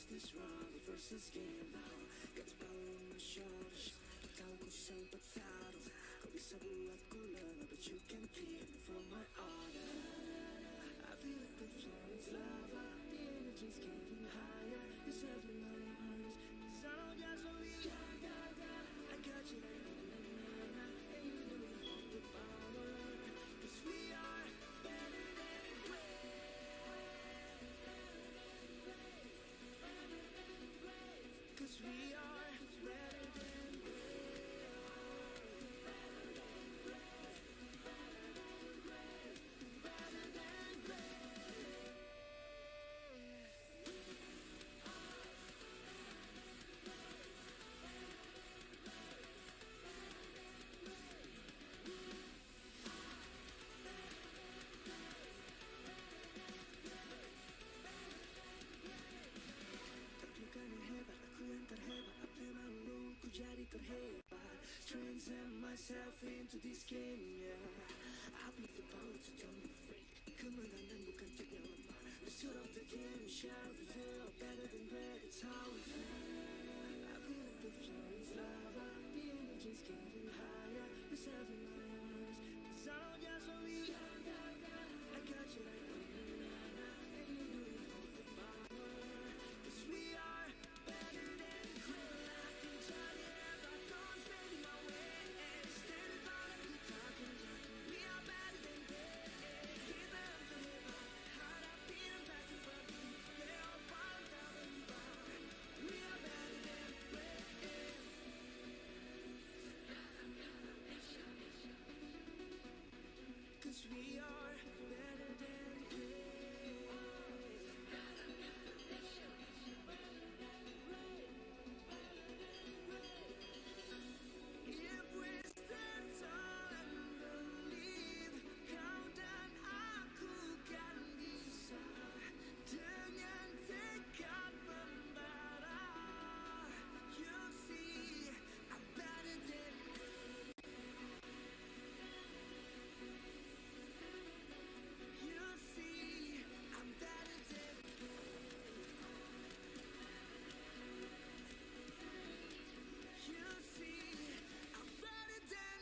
this wrong? The versus game now. Got the power on my shoulders. Tahu ko siyang patalo. Kawisa buhat ko lang, but you can keep me from my honor. I feel like the floor is lava. The energy's getting higher. You're serving my arms. Cause I don't just want me. I got you like na-na-na-na. And you know you hold the power. Cause we are better than great. Cause we are better than transcend myself into this game, yeah. I believe the power to turn me free. Kemenangan bukan tignya lemah. The start of the game shall reveal better than great. It's how we feel. I feel like the floor is lava. The energy's getting higher. You're serving my arms. Cause I don't just want me. I got you like na-na-na-na. And you know you hold the power. Cause we are better than great. I can tell you if I don't spend my way. Stand in front of you talking. We are better than great. Keep it up to hip hop. Hard up in and back to body. They're all bound out of the bar. We are better than great. Cause we are better than great. If we stand tall and believe, countdown aku kan bisa dengan tekad membara. You'll see, I'm better than you'll see, I'm better than you'll see, I'm better than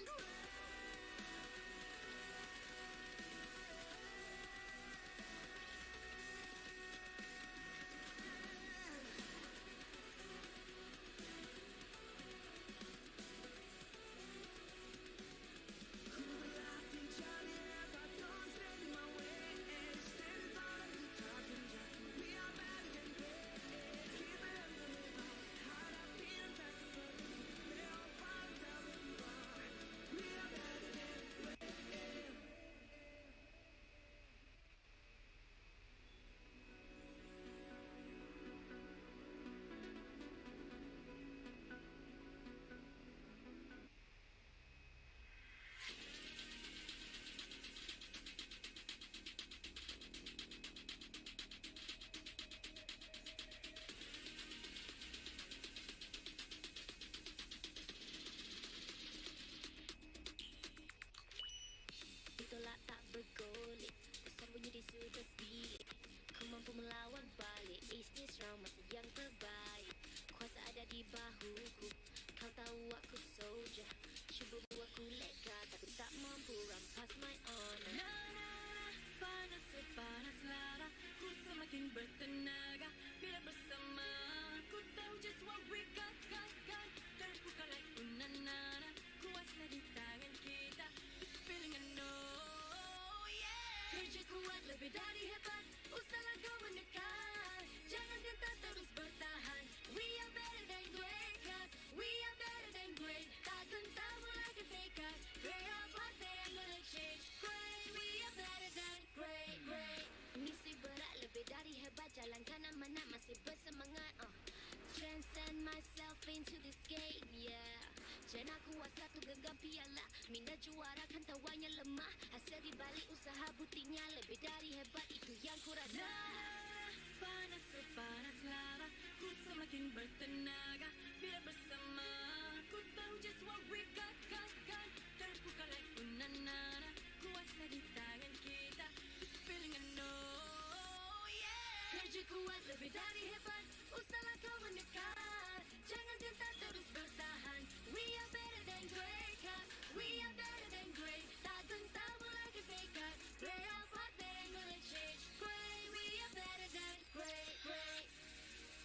Tolak tak bergolek, bersambunyi di sudut bilik. Kau mampu melawan balik. Is this round masa yang terbaik? Kuasa ada di bahuku. Kau tahu aku soldier. Cuba buatku lega, tapi tak mampu rampas my honor. Na na na, panas sepanas lara. Ku semakin bertenaga bila bersama. Ku tahu just what we got. Terbuka like unanana. Kuasa di tangan kita. It's feeling I know. Kerja kuat lebih dari hebat. Usahlah kau menekan. Jangan gentar terus bertahan. We are better than great. Cause we are better than great. Tak gentar mulakan tekad. Great apa yang gonna change. Great, we are better than great. Misi berat lebih dari hebat. Jalan kanan mana masih bersemangat. Transcend myself into this game, yeah. Jangan kuasa tu genggam piala. Minda juara kan tawanya lemah. Hasil di balik usaha buktinya lebih dari hebat. Itu yang ku rasa. Panas sepanas lara. Ku semakin bertenaga bila bersama. Ku tahu just what we got. Terbuka like unanana. Kuasa di tangan kita. It's feeling I know, yeah. Kerja kuat, lebih dari hebat. Usahlah kau mendekat. Jangan gentar, terus bertahan. We are better than great, 'cause we are better than great. Tak gentar lagi pekat. Play our part, then gonna change. Great, we are better than great, great.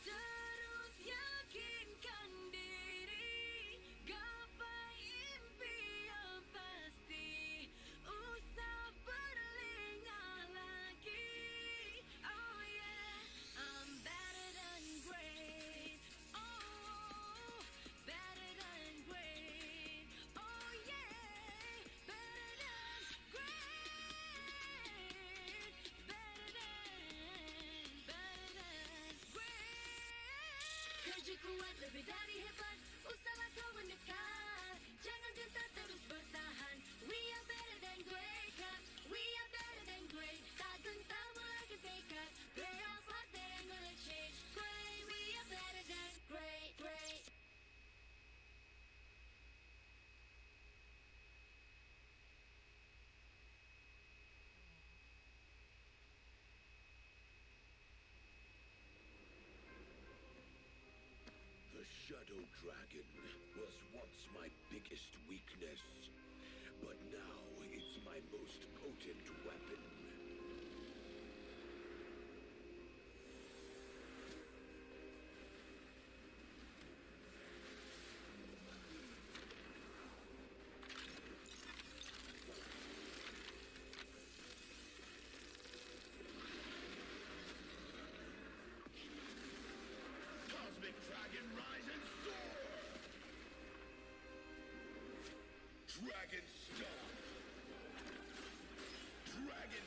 Terus yakinkan diri, gapai impian pasti. Usah berlengah lagi. Oh yeah, I'm better than great. Oh, better than great. Oh yeah, better than great. Better than great. Kerja kuat lebih dari hebat. Usahlah kau mendekat. Jangan gentar, terus bertahan. We are better than great, 'cause we are better than great. Tak gentar lagi pekat. Play our part, then gonna change. Great, we are better than great, great. The Shadow Dragon was once my biggest weakness, but now it's my most potent weapon. Cosmic Dragon, rise and soar! Dragon Stomp! Dragon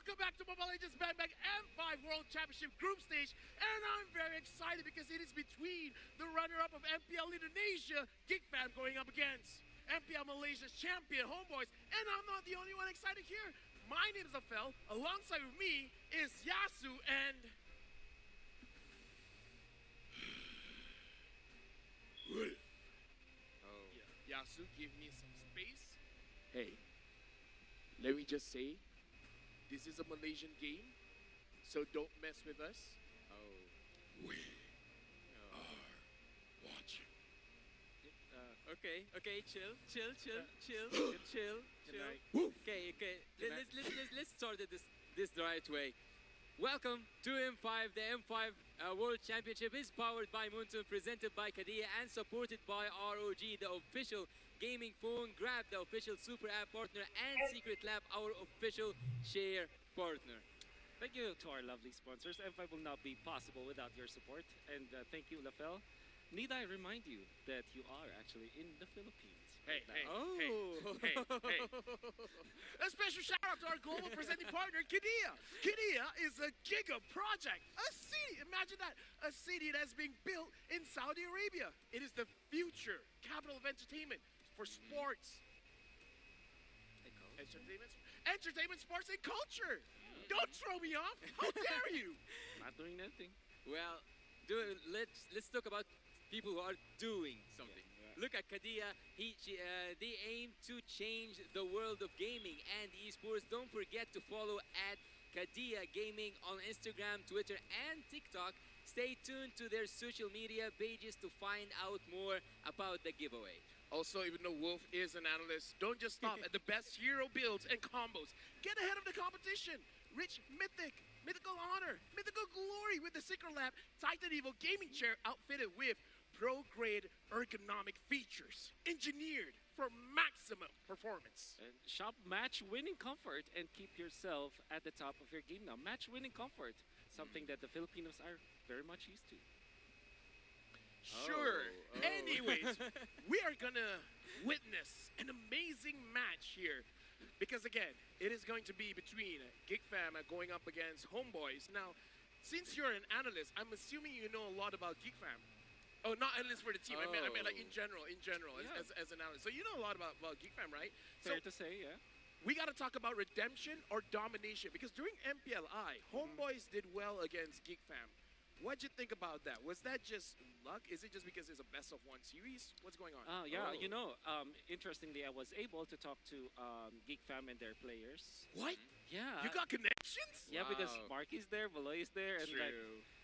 Welcome back to Mobile Legends Bang Bang M5 World Championship Group Stage, and I'm very excited because it is between the runner-up of MPL Indonesia, GigFam, going up against MPL Malaysia's champion, Homeboys, and I'm not the only one excited here. My name is Afel, alongside with me is Yasu and... Wolf. Yasu, give me some space. Hey, let me just say, this is a Malaysian game, so don't mess with us. We are watching. Okay, chill. Okay. Let's start it this the right way. Welcome to M5. The M5 World Championship is powered by Moonton, presented by Kadia, and supported by ROG, the official gaming phone grab, the official super app partner, and Secret Lab, our official share partner. Thank you to our lovely sponsors. M5 will not be possible without your support. And thank you, Lafel. Need I remind you that you are actually in the Philippines? Hey. A special shout out to our global presenting partner, Kadia. Kadia is a giga project, a city. Imagine that, a city that's being built in Saudi Arabia. It is the future capital of entertainment for sports. Entertainment, sports, and culture. Don't throw me off. How dare you? Not doing nothing. Well, let's talk about people who are doing something. Look at Kadia. They aim to change the world of gaming and esports. Don't forget to follow at Kadia Gaming on Instagram, Twitter, and TikTok. Stay tuned to their social media pages to find out more about the giveaway. Also, even though Wolf is an analyst, don't just stop at the best hero builds and combos. Get ahead of the competition. Rich Mythic, Mythical Honor, Mythical Glory with the Secret Lab Titan Evo gaming chair outfitted with pro-grade ergonomic features, engineered for maximum performance. And shop match-winning comfort and keep yourself at the top of your game now. Match-winning comfort, something that the Filipinos are very much used to. Sure. Anyways, we are gonna witness an amazing match here. Because again, it is going to be between GigFam going up against Homeboys. Now, since you're an analyst, I'm assuming you know a lot about GigFam. Oh, not analyst for the team. I mean like in general, Yeah. as an analyst. So you know a lot about GigFam, right? Fair to say, yeah. We got to talk about redemption or domination. Because during MPLI, Homeboys did well against GigFam. What'd you think about that? Was that just luck? Is it just because it's a best-of-1 series? What's going on? You know, interestingly, I was able to talk to GigFam and their players. What? Yeah. You got connections? Yeah, because Mark is there, Beloy is there, and like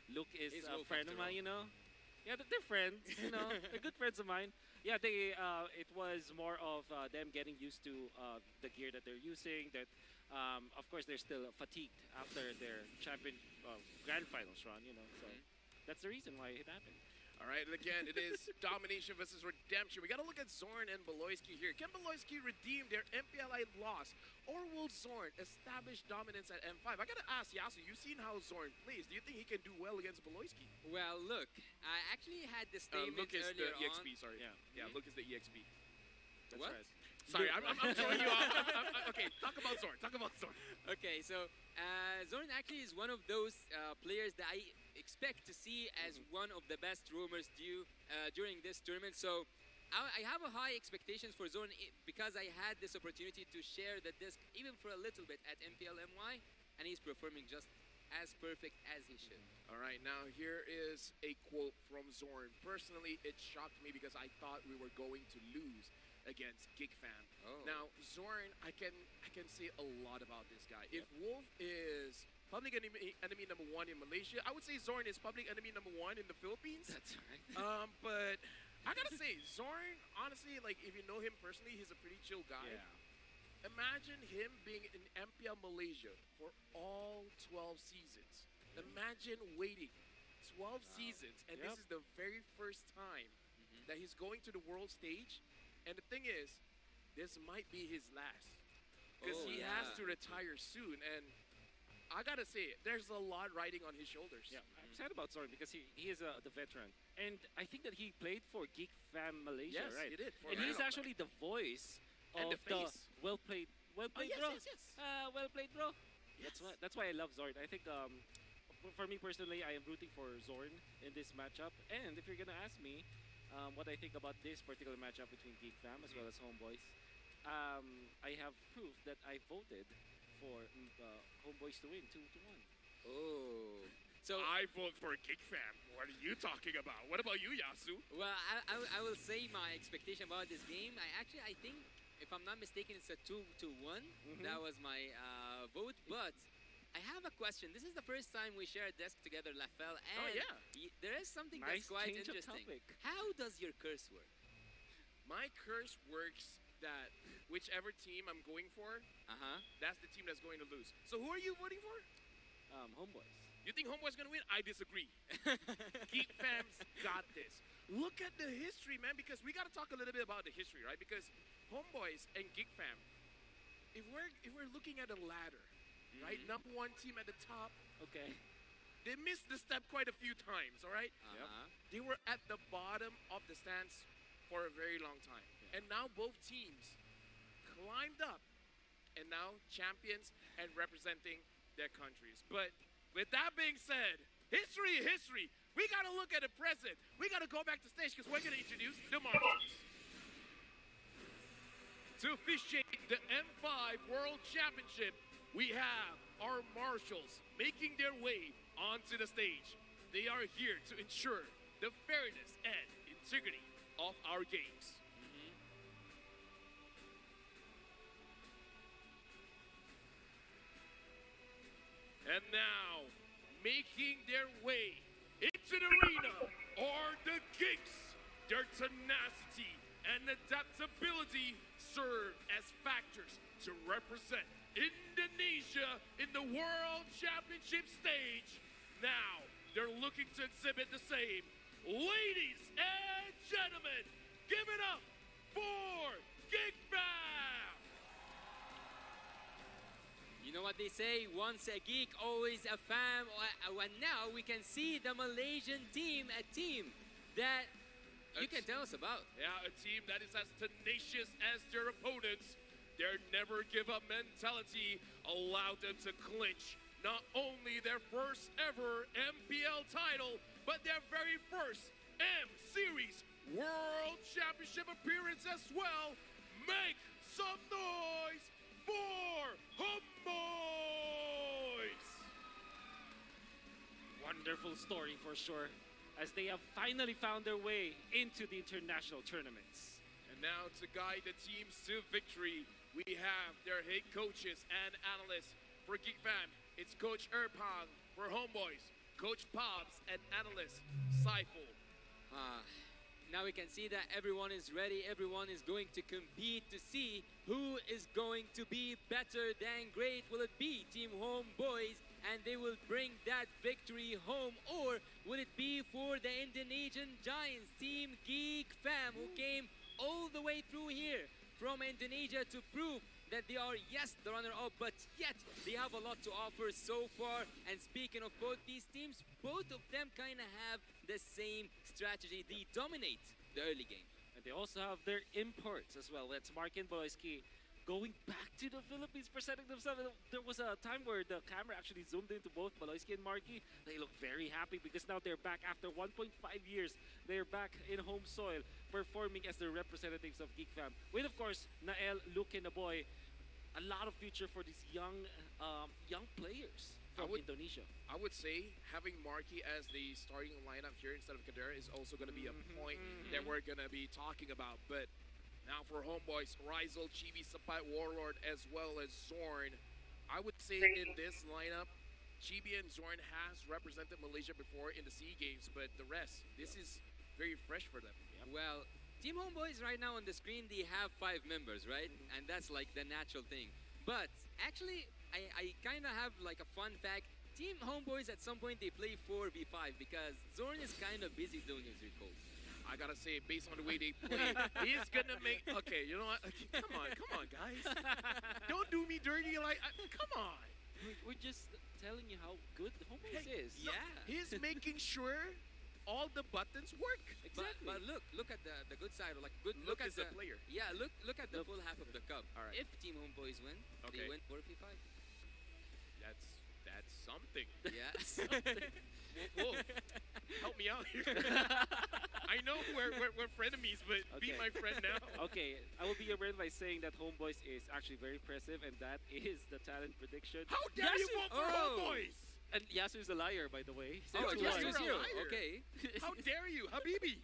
Luke is a friend of mine, you know. Yeah, they're friends, you know. They're good friends of mine. Yeah, it was more of them getting used to the gear that they're using. That, of course, they're still fatigued after their grand finals run, you know. So that's the reason why it happened. All right, and again, it is domination versus redemption. We got to look at Zorn and Beloyski here. Can Beloyski redeem their MPLI loss, or will Zorn establish dominance at M5? I got to ask Yasu, you've seen how Zorn plays. Do you think he can do well against Beloyski? Well, look, I actually had the statement Luke is earlier the EXP, on. sorry. Yeah, Luke is the EXP. That's What? right. Sorry, I'm throwing you off. Okay, talk about Zorn. Okay, so Zorn actually is one of those players that I expect to see as one of the best roamers during this tournament. So I have a high expectations for Zorn because I had this opportunity to share the disc even for a little bit at MPLMY, and he's performing just as perfect as he should. All right, now here is a quote from Zorn. Personally, it shocked me because I thought we were going to lose against GigFam. Now, Zorn, I can say a lot about this guy. If Wolf is public enemy number 1 in Malaysia, I would say Zorn is public enemy number 1 in the Philippines. That's right. But I gotta say, Zorn, honestly, like if you know him personally, he's a pretty chill guy. Yeah. Imagine him being in MPL Malaysia for all 12 seasons. Imagine waiting 12 seasons, and this is the very first time that he's going to the world stage. And the thing is, this might be his last. Because he has to retire soon. And I gotta say, there's a lot riding on his shoulders. Yeah, I'm sad about Zorn because he is the veteran. And I think that he played for GigFam Malaysia, Yes, right? he did. And he's actually the voice And of the face. well played, yes, bro. yes. Well played, bro. That's why I love Zorn. I think for me personally, I am rooting for Zorn in this matchup. And if you're gonna ask me what I think about this particular matchup between Geek Fam as well as Homeboys, I have proof that I voted for Homeboys to win 2-1. Oh. So I vote for Geek Fam. What are you talking about? What about you, Yasu? Well, I will say my expectation about this game. I think, if I'm not mistaken, it's a 2-1. That was my vote. But I have a question. This is the first time we share a desk together, Lafel, and there is something Nice that's quite change of interesting. topic. How does your curse work? My curse works that whichever team I'm going for, that's the team that's going to lose. So who are you voting for? Homeboys. You think Homeboy's gonna win? I disagree. Geek Fam's got this. Look at the history, man, because we gotta talk a little bit about the history, right? Because Homeboys and Geek Fam, if we're looking at a ladder, right? Number one team at the top. Okay. They missed the step quite a few times, all right? They were at the bottom of the stands for a very long time. And now both teams climbed up and now champions and representing their countries. But with that being said, history. We got to look at the present. We got to go back to stage because we're going to introduce the marshals. To officiate the M5 World Championship, we have our marshals making their way onto the stage. They are here to ensure the fairness and integrity of our games. And now, making their way into the arena are the Geeks. Their tenacity and adaptability serve as factors to represent Indonesia in the World Championship stage. Now, they're looking to exhibit the same. Ladies and gentlemen, give it up for Geek Fam! You know what they say, once a geek, always a fam. And now we can see the Malaysian team, a team that you can tell us about. Yeah, a team that is as tenacious as their opponents. Their never give up mentality allowed them to clinch not only their first ever MPL title, but their very first M-Series World Championship appearance as well. Make some noise for Homeboys! Wonderful story for sure, as they have finally found their way into the international tournaments. And now to guide the teams to victory, we have their head coaches and analysts. For Geek Fam, it's Coach Erpang. For Homeboys, Coach Pops and analyst Saiful. Now we can see that everyone is ready. Everyone is going to compete to see who is going to be better than great. Will it be Team Homeboys and they will bring that victory home? Or will it be for the Indonesian Giants, Team Geek Fam, who came all the way through here from Indonesia to prove that they are, yes, the runner-up, but yet they have a lot to offer so far. And speaking of both these teams, both of them kind of have the same strategy. They dominate the early game. And they also have their imports as well. That's Mark and Baloyski going back to the Philippines, presenting themselves. There was a time where the camera actually zoomed into both Baloyski and Marky. They look very happy because now they're back after 1.5 years. They're back in home soil, performing as the representatives of Geek Fam. With, of course, Nael, Luke, and the boy. A lot of future for these young players from Indonesia. I would say having Marky as the starting lineup here instead of Kadera is also going to be a point that we're going to be talking about. But now for Homeboys, Rizal, Chibi, Sapai, Warlord, as well as Zorn. I would say in this lineup, Chibi and Zorn has represented Malaysia before in the SEA Games, but the rest, this is very fresh for them. Well, Team Homeboys right now on the screen, they have 5 members, right? And that's like the natural thing. But actually, I kind of have like a fun fact. Team Homeboys at some point they play 4v5 because Zorn is kind of busy doing his recalls. I gotta say, based on the way they play, he's gonna make. Okay, you know what? Okay, come on, guys. Don't do me dirty like. Come on. We're just telling you how good Homeboys is. No, he's making sure all the buttons work. Exactly. But look at the good side, or like Look at as a player. Yeah, look at the full half of the cup. All right. If Team Homeboys win, they win 4v5. That's something. Yes. Wolf, help me out here. I know we're frenemies, but be my friend now. Okay, I will be your friend by saying that Homeboys is actually very impressive, and that is the talent prediction. How dare you vote for Homeboys? And Yasu's a liar, by the way. He said Oh, 2-1. Yasu's You're a zero. liar. Okay. How dare you, Habibi?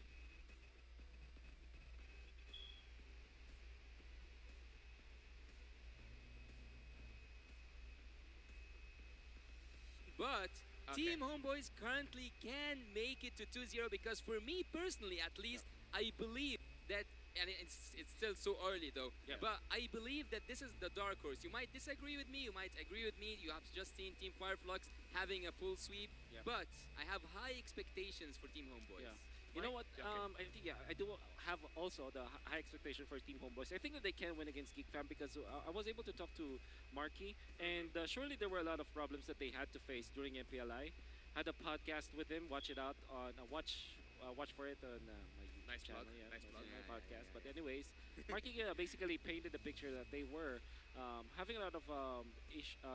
But Okay. Team Homeboys currently can make it to 2-0 because for me personally, at least, I believe that, and it's still so early though, but I believe that this is the dark horse. You might disagree with me, you might agree with me. You have just seen Team Fireflux having a full sweep, but I have high expectations for Team Homeboys. Yeah. You know what? I think I do have also the high expectation for Team Homeboys. I think that they can win against Geek Fam because I was able to talk to Marky, and surely there were a lot of problems that they had to face during MPLI. Had a podcast with him. Watch it out on watch for it on my Nice channel. plug. Yeah, Nice plug. my podcast. But anyways, Marky basically painted the picture that they were having a lot of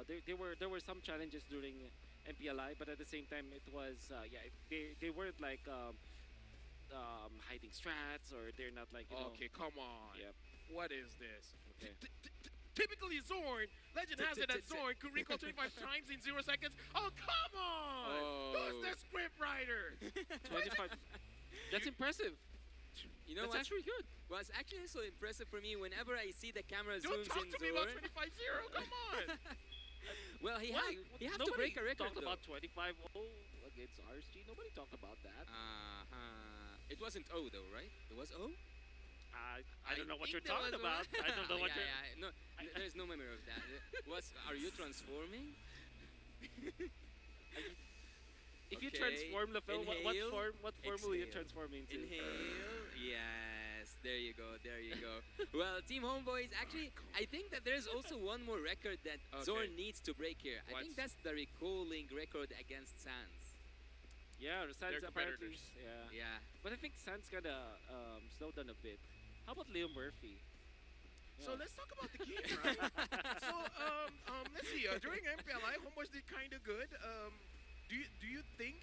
there were some challenges during MPLI, but at the same time it was they weren't like. Hiding strats, or they're not like, you know. Okay, come on. Yep. What is this? Okay. Typically Zorn, Legend has it that Zorn could recall 25 times in 0 seconds. Oh, come on! Who's the script writer? 25. That's impressive. You know That's what? actually good. Well, it's actually so impressive for me whenever I see the camera Don't zooms talk in to me about Zorn. 25-0. Come on. Well, he have to break a record talked though. about 25-0 against RSG. Nobody talked about that. It wasn't O though, right? It was O? I don't know what think you're there talking was about. one. I don't know what you're... No, there's no memory of that. Are you transforming? If you Okay, transform Lafel, inhale, what form will you exhale. transform into? Inhale. Yes, there you go, there you go. Well, Team Homeboys, actually, I think that there's also one more record that Zorn needs to break here. I think that's the recalling record against Sans. Yeah, Sans apparently. competitors. Yeah. But I think Sans kind of slowed down a bit. How about Leo Murphy? So let's talk about the game, right? So let's see. During MPLI, Homeboys did kind of good. Do you think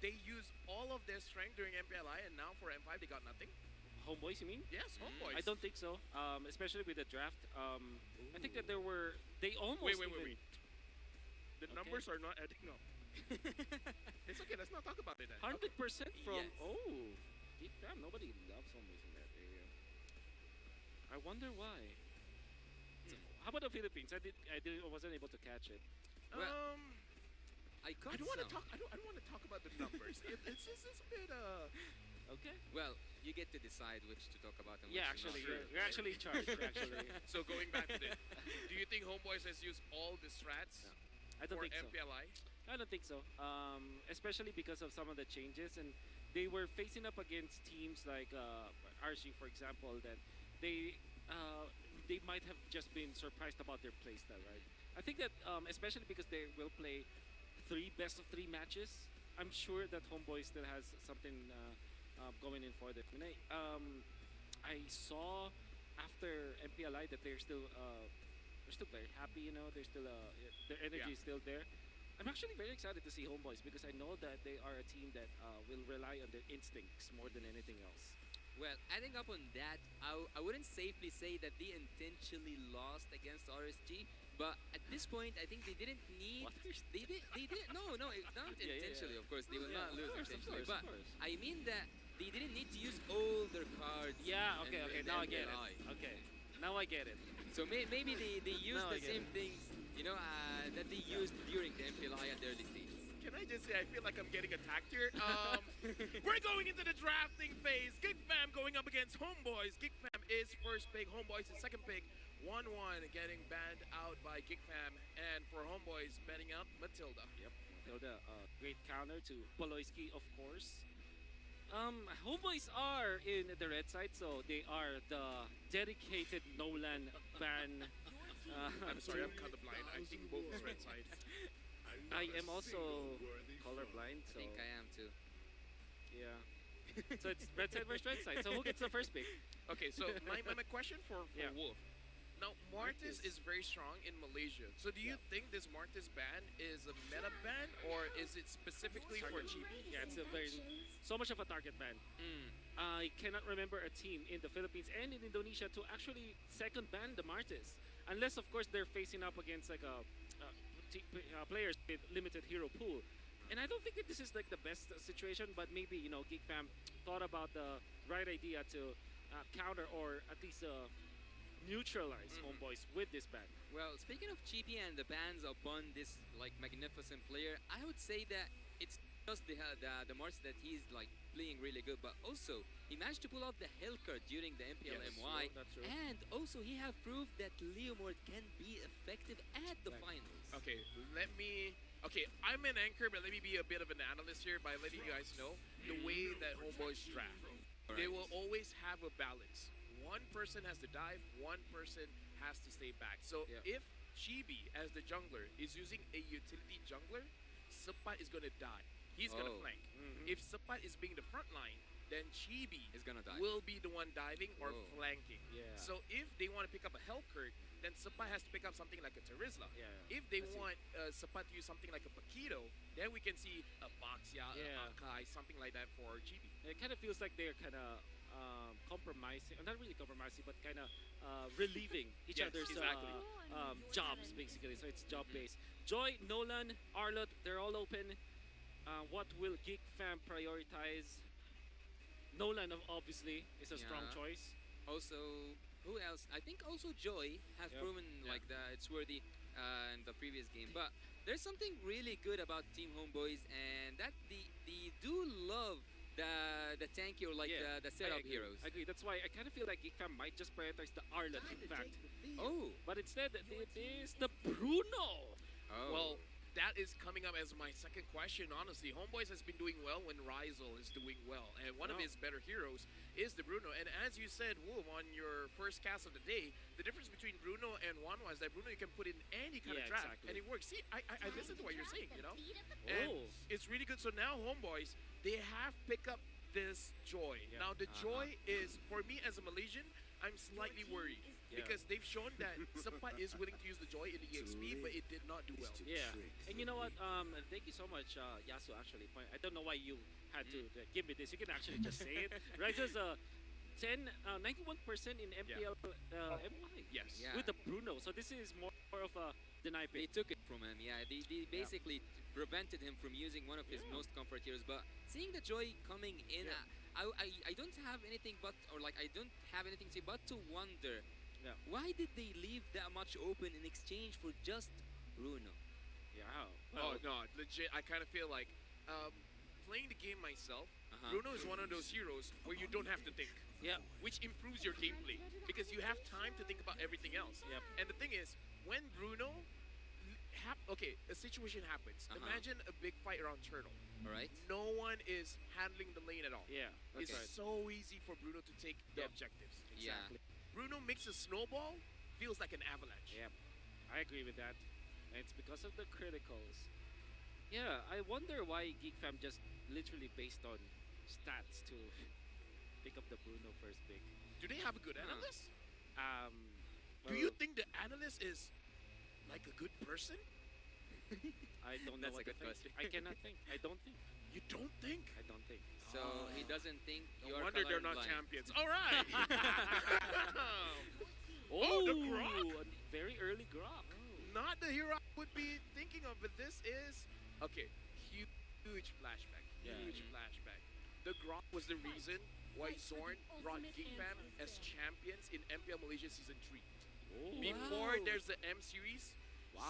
they used all of their strength during MPLI, and now for M5 they got nothing? Homeboys, you mean? Yes, Homeboys. I don't think so. Especially with the draft. I think that they almost. Wait. The numbers are not adding up. It's okay. Let's not talk about it then. 100% from. Yes. Oh, Geek Fam. Nobody loves Homeboys in that area. I wonder why. So, how about the Philippines? I wasn't able to catch it. I don't want to talk. I don't want to talk about the numbers. It's a bit. Okay. Well, you get to decide which to talk about and which Yeah, to actually, not. you're actually in charge. Actually. So going back to this, do you think Homeboys has used all the strats I don't for think so. MPLI? I don't think so. Especially because of some of the changes, and they were facing up against teams like RC, for example, that they might have just been surprised about their playstyle, right? I think that especially because they will play 3 best-of-3 matches, I'm sure that Homeboy still has something going in for them. And I saw after MPLI that they're still very happy. You know, they're still their energy is still there. I'm actually very excited to see Homeboys because I know that they are a team that will rely on their instincts more than anything else. Well, adding up on that, I wouldn't safely say that they intentionally lost against RSG, but at this point, I think they didn't need. They didn't. No, not intentionally. Of course, they will not lose intentionally. But I mean that they didn't need to use all their cards. Yeah. and Okay. Now I get it. MPLI. Okay. Now I get it. So maybe they used Now I the get same it. things, you know, that they used during the MPLI at the early stages. Can I just say, I feel like I'm getting attacked here. We're going into the drafting phase. Geek Fam going up against Homeboys. Geek Fam is first pick. Homeboys is second pick. 1-1 getting banned out by Geek Fam. And for Homeboys, banning out Matilda. Yep. Matilda, great counter to Poloisky, of course. Homeboys are in the red side, so they are the dedicated Nolan ban. I'm sorry, I'm colorblind. I think both is red side. I am also colorblind, so I think I am too. yeah. So it's red side versus red side. So who gets the first pick? Okay, so my question for Yeah. Wolf. Now, Martis is very strong in Malaysia. So do you think this Martis ban is a meta ban, or is it specifically for GB? Yeah, it's a very so much of a target ban. I cannot remember a team in the Philippines and in Indonesia to actually second ban the Martis, unless of course they're facing up against like players with limited hero pool. And I don't think that this is like the best situation, but maybe Geek Fam thought about the right idea to counter or at least neutralize Homeboys with this ban. Well, speaking of GP and the bans upon this like magnificent player, I would say that it's just the Mars that he's like playing really good, but also he managed to pull off the Hellcurt during the MPL MY, that's true. and also he have proved that Leomord can be effective at the finals. Okay, Okay, I'm an anchor, but let me be a bit of an analyst here by letting you guys know the way that Homeboys draft. They will always have a balance. One person has to dive, one person has to stay back. So if Chibi, as the jungler, is using a utility jungler, Sapat is going to die. He's going to flank. If Sapat is being the front line, then Chibi is gonna dive. will be the one diving or flanking. Yeah. So if they want to pick up a Hellcurt, then Sapat has to pick up something like a Terizla. If they want Sapat to use something like a Paquito, then we can see a Baxia, a Akai, something like that for GB. It kind of feels like they're kind of compromising, not really compromising, but kind of relieving each other's jobs, basically. So it's job-based. Joy, Nolan, Arlot, they're all open. What will Geek Fam prioritize? Nolan, obviously, is a strong choice. Also, who else? I think also Joy has proven like that it's worthy in the previous game. But there's something really good about Team Homeboys, and that they do love the tanky or like the setup heroes. I agree. That's why I kind of feel like Geek Fam might just prioritize the Arlot, in fact. But instead, it is the Bruno. Well, that is coming up as my second question, honestly. Homeboys has been doing well when Rizal is doing well. And one of his better heroes is the Bruno. And as you said, Wolf, on your first cast of the day, the difference between Bruno and Wanwa is that Bruno, you can put in any kind of draft, and it works. See, I listen to what you're saying, And it's really good. So now Homeboys, they have picked up this Joy. Now, the Joy is, for me as a Malaysian, I'm slightly worried. Because they've shown that Sapat is willing to use the Joy in the EXP, but it did not do well. Yeah, and you know what? Thank you so much, Yasu, actually. I don't know why you had to give me this. You can actually just say it. Rises 91% in MPL MY. Yes. With the Bruno. So this is more of a deny They pick. took it from him, They basically prevented him from using one of his most comfort heroes. But seeing the Joy coming in, I don't have anything but, or like I don't have anything to say but to wonder, why did they leave that much open in exchange for just Bruno? Oh, no, legit, I kind of feel like playing the game myself, Bruno is one of those heroes where you don't have to think. Which improves your gameplay because you have time to think about everything else. And the thing is, when Bruno, a situation happens. Imagine a big fight around Turtle. No one is handling the lane at all. It's so easy for Bruno to take the objectives. Exactly. Bruno makes a snowball, feels like an avalanche. I agree with that. And it's because of the criticals. I wonder why Geek Fam just literally based on stats to pick up the Bruno first pick. Do they have a good analyst? Do Well, you think the analyst is like a good person? I don't know That's what a to good think. question. I cannot think. I don't think. You don't think? I don't think. So he doesn't think No you're wonder they're not colorblind. champions. All right. The Grok. a very early Grok. Not the hero I would be thinking of, but this is huge flashback. Huge flashback. The Grok was the reason why Zorn brought Geek Fam as champions in MPL Malaysia Season 3. Before there's the M series,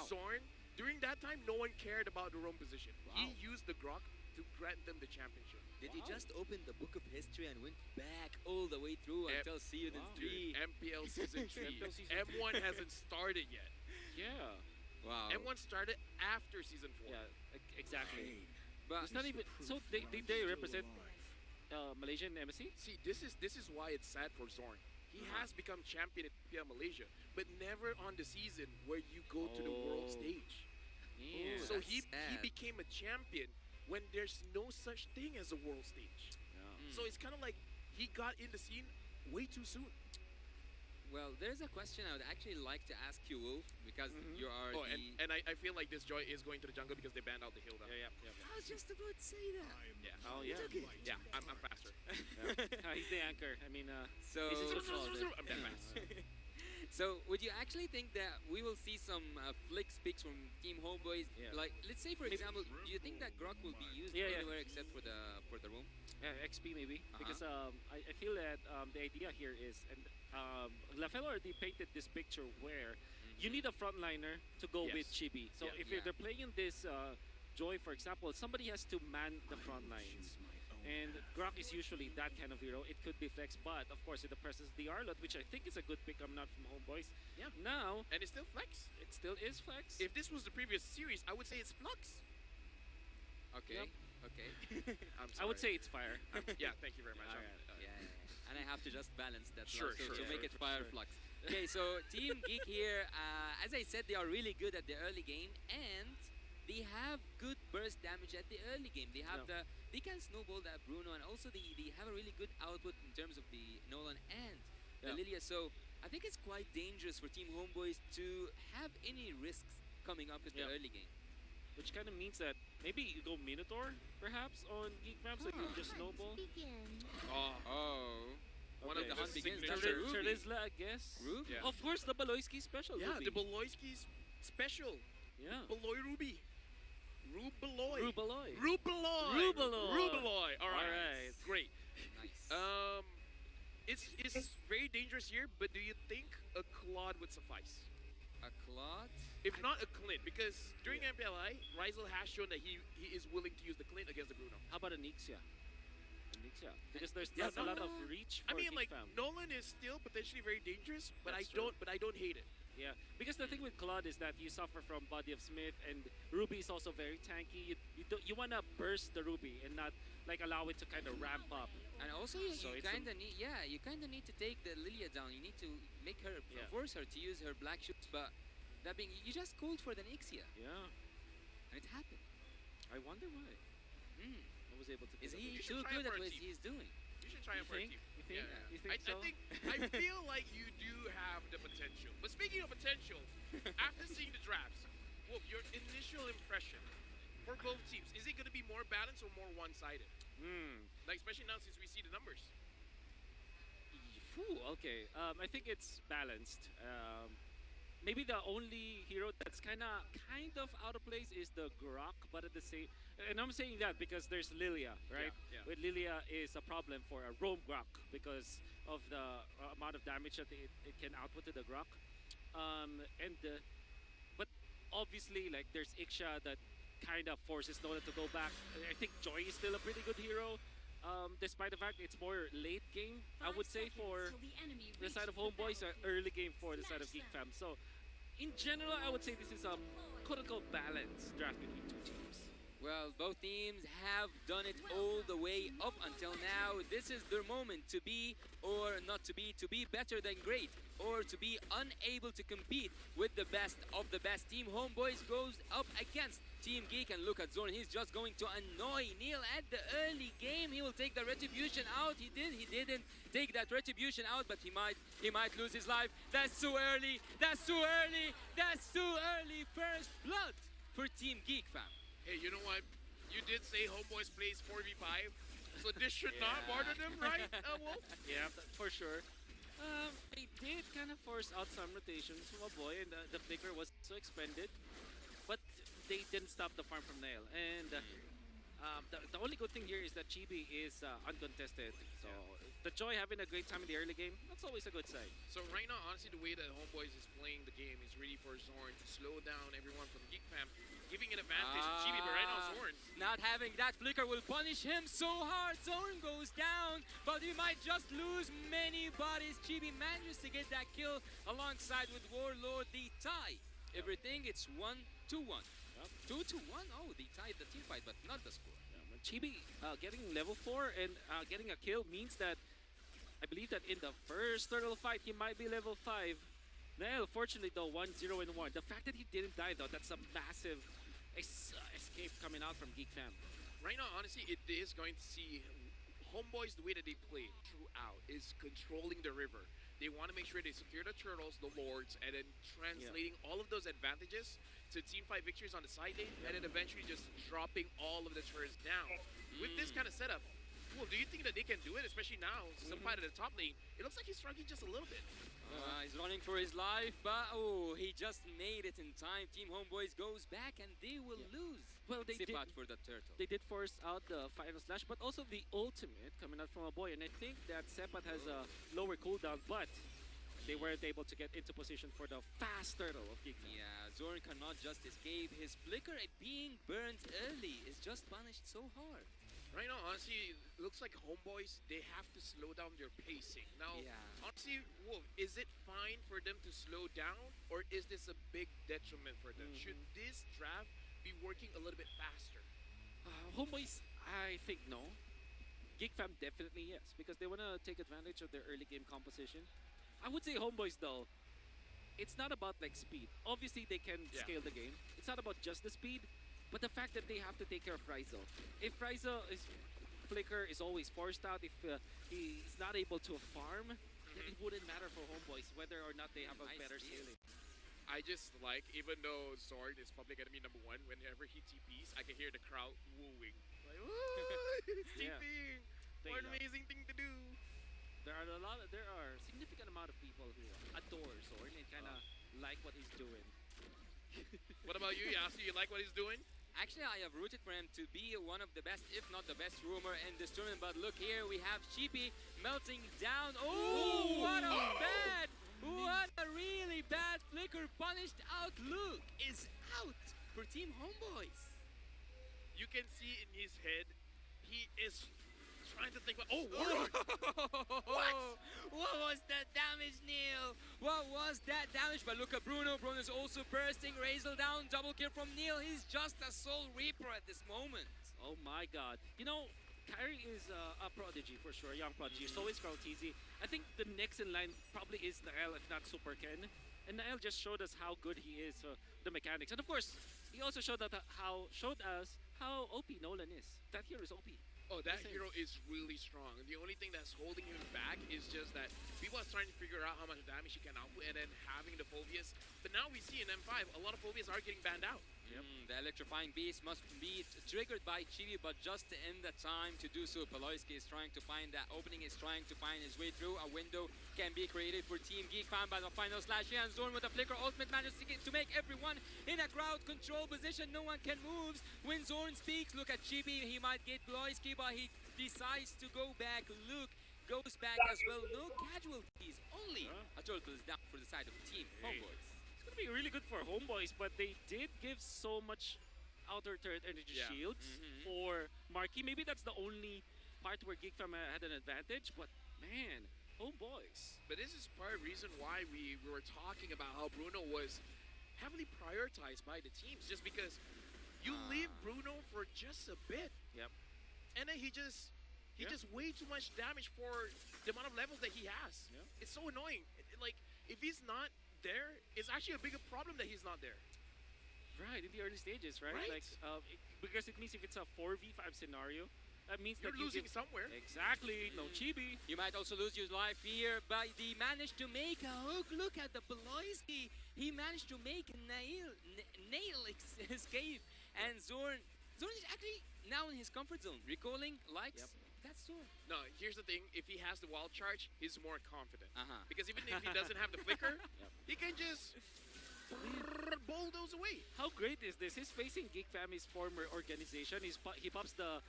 Zorn, during that time, no one cared about the roam position. He used the Grok to grant them the championship. Did he just open the book of history and went back all the way through until Season 3? MPL Season 3. MPL Season M1 hasn't started yet. Wow. M1 started after Season 4. Exactly. But It's not even. So they represent Malaysian embassy? See, this is why it's sad for Zorn. He has become champion in MPL Malaysia, but never on the season where you go to the world stage. So he became a champion when there's no such thing as a world stage. So it's kind of like he got in the scene way too soon. Well, there's a question I would actually like to ask you, Wolf, because you are Oh, the... and I feel like this Joy is going to the jungle because they banned out the hill down. Yeah. I was just about to say that. Yeah. Oh, yeah. Yeah, I'm faster. He's the anchor. I mean, So, he's in control of it. I'm that fast. so would you actually think that we will see some flick picks from Team Homeboys? Yeah. Like, let's say, for example, do you think that Grok will be used Yeah. anywhere except for the room? Yeah, XP maybe. Because I feel that the idea here is, and Lafell already painted this picture where you need a frontliner to go with Chibi. So if they're playing this Joy, for example, somebody has to man the front lines. And Grok is usually that kind of hero. It could be Flex, but of course, in the presence of the Arlot, which I think is a good pick, I'm not from Homeboys. Yeah. Now, And it's still Flex. it still is Flex. If this was the previous series, I would say it's Flux. Okay. Yep. Okay. I'm sorry. I would say it's Fire. Yeah, thank you very much. Yeah. And I have to just balance that Sure, love, so sure, to sure, make it sure. Fire Flux. Okay, so Team Geek here, as I said, they are really good at the early game, and they have good burst damage at the early game. They have they can snowball that Bruno, and also they have a really good output in terms of the Nolan and the Lilia. So I think it's quite dangerous for Team Homeboys to have any risks coming up with the early game. Which kind of means that maybe you go Minotaur, perhaps, on Geek Fam, so you can just snowball. Oh. One Okay. of The hunt the begins. signature. That's a Ruby. Charizla, I guess. Ruby? Yeah. Of course, the Baloyski special. Yeah, Ruby. the Beloyski's special. Yeah. Beloy Ruby. Rubeloy. Rubaloy. Rubeloy. Rubeloy. Rubeloy. All right. Alright. Great. Nice. It's very dangerous here, but do you think a Claude would suffice? A Claude? If not a Clint, because during MPLI, Rizel has shown that he is willing to use the Clint against the Bruno. How about Anixia? Anixia. Because there's Yeah, not a lot of reach for I mean, Geek like Fam. Nolan is still potentially very dangerous, but That's I true. don't hate it. Yeah, because the thing with Claude is that you suffer from Body of Smith, and Ruby is also very tanky. You want to burst the Ruby and not like allow it to kind of ramp up. And also, So you it's kind of need, you kind of need to take the Lilia down. You need to make her, Yeah. force her to use her black shoes. But that being, you just called for the Nixia, Yeah, and it happened. I wonder why. I was able to. Is do that. he You should too try good it at for a what team. he's doing? You should try You it for a think? team. You think? Yeah. You think so? I feel like you do have the potential. But speaking of potential, after seeing the drafts, Wolf, your initial impression for both teams, is it going to be more balanced or more one-sided? Like, especially now since we see the numbers. Phew, okay. I think it's balanced. Maybe the only hero that's kind of out of place is the Grok, but at the same, and I'm saying that because there's Lilia, right? Yeah. With Lilia is a problem for a roam Grok because of the amount of damage that it can output to the Grok. But obviously, like there's Iksha that kind of forces Nolan to go back. I think Joy is still a pretty good hero. Despite the fact it's more late game, I would say for the side of Homeboys, or early game for the side of Geek Fam. So, in general, I would say this is a quote-unquote balanced draft between two teams. Well, both teams have done it all the way up until now. This is their moment to be or not to be better than great, or to be unable to compete with the best of the best. Team Homeboys goes up against Team Geek, and look at Zorn. He's just going to annoy Neil at the early game. He will take the retribution out. He didn't take that retribution out, but he might lose his life. That's too early. That's too early. That's too early. First blood for Team Geek, fam. Hey, you know what? You did say Homeboys plays 4v5, so this should not bother them, right, Wolf? Yeah, for sure. They did kind of force out some rotations from a boy, and the flicker was so expended, but they didn't stop the farm from Nail. And the only good thing here is that Chibi is uncontested. So the Joy having a great time in the early game, that's always a good sign. So right now, honestly, the way that Homeboys is playing the game is really for Zorn to slow down everyone from Geek Fam, giving an advantage to Chibi, but right now Zorn. Not having that flicker will punish him so hard. Zorn goes down, but he might just lose many bodies. Chibi manages to get that kill alongside with Warlord. They tie everything. It's 1-1. 2-1. Oh, they tied the team fight, but not the score. Chibi getting level 4 and getting a kill means that I believe that in the first turtle fight he might be level 5. Nail, fortunately though, 1-0-1. The fact that he didn't die though, that's a massive escape coming out from Geek Fam. Right now, honestly, it is going to see Homeboys, the way that they play throughout is controlling the river. They want to make sure they secure the turtles, the lords, and then translating all of those advantages to team fight victories on the side lane, and then eventually just dropping all of the turrets down. With this kind of setup, well, do you think that they can do it, especially now, some fight at the top lane? It looks like he's struggling just a little bit. He's running for his life, but oh, he just made it in time. Team Homeboys goes back and they will lose. Well, they Sip did. out for the turtle. They did force out the final slash, but also the ultimate coming out from a boy. And I think that Sepat has a lower cooldown, but they weren't able to get into position for the fast turtle of Geekfam. Yeah, Zorn cannot just escape. His flicker at being burnt early is just punished so hard. Right now, honestly, it looks like Homeboys, they have to slow down their pacing. Now, honestly, Wolf, is it fine for them to slow down, or is this a big detriment for them? Should this draft be working a little bit faster? Homeboys, I think no. Geekfam definitely yes, because they want to take advantage of their early game composition. I would say Homeboys though, it's not about like speed. Obviously they can scale the game. It's not about just the speed, but the fact that they have to take care of Ryzo. If Ryzo is flicker is always forced out, if he's not able to farm, then it wouldn't matter for Homeboys whether or not they have a better scaling. I just like, even though Zorn is public enemy #1, whenever he TPs, I can hear the crowd wooing. Like, ooh, it's TPing! What an amazing thing to do! There are a significant amount of people who adore Zorn and kind of like what he's doing. What about you, Yasu? You like what he's doing? Actually, I have rooted for him to be one of the best, if not the best roamer in this tournament. But look here, we have Chibi melting down. Oh, what a really bad flicker. Punished out. Luke is out for Team Homeboys. You can see in his head, he is trying to think about, oh, Warlock! What was that damage, Neil? What was that damage? But look at Bruno. Bruno's also bursting. Razel down. Double kill from Neil. He's just a Soul Reaper at this moment. Oh my god. You know, Kyrie is a prodigy for sure, young prodigy. So is Krautizi. I think the next in line probably is Nael, if not Super Ken. And Nael just showed us how good he is, the mechanics. And of course, he also showed us how OP Nolan is. That hero is OP. Oh, that hero is really strong. The only thing that's holding him back is just that people are trying to figure out how much damage he can output and then having the phobias. But now we see in M5, a lot of phobias are getting banned out. The electrifying beast must be triggered by Chibi, but just in the time to do so, Peloyski is trying to find that opening, is trying to find his way through. A window can be created for Team Geekfam by the final slash here, and Zorn with a flicker ultimate manages to make everyone in a crowd control position. No one can move. When Zorn speaks, look at Chibi. He might get Peloyski, but he decides to go back. Luke goes back as well. No casualties, only a turtle is down for the side of Team Homeboys. It's going to be really good for Homeboys, but they did give so much outer turret energy shields for Marquee. Maybe that's the only part where Geekfam had an advantage, but man, Homeboys. But this is part of the reason why we were talking about how Bruno was heavily prioritized by the teams, just because you leave Bruno for just a bit. And then he just way too much damage for the amount of levels that he has. It's so annoying. Like, if he's not there, it's actually a bigger problem that he's not there. Right, in the early stages, right? Like, because it means if it's a 4v5 scenario, that means you're that losing somewhere. Exactly, no chibi. You might also lose your life here, but he managed to make a hook. Look at the Peloyski. He managed to make a nail escape. And Zorn is actually now in his comfort zone. Recalling likes. That's Zorn. No, here's the thing. If he has the wild charge, he's more confident. Because even if he doesn't have the flicker, he can just bulldoze away. How great is this? He's facing Geekfam's former organization. He pops the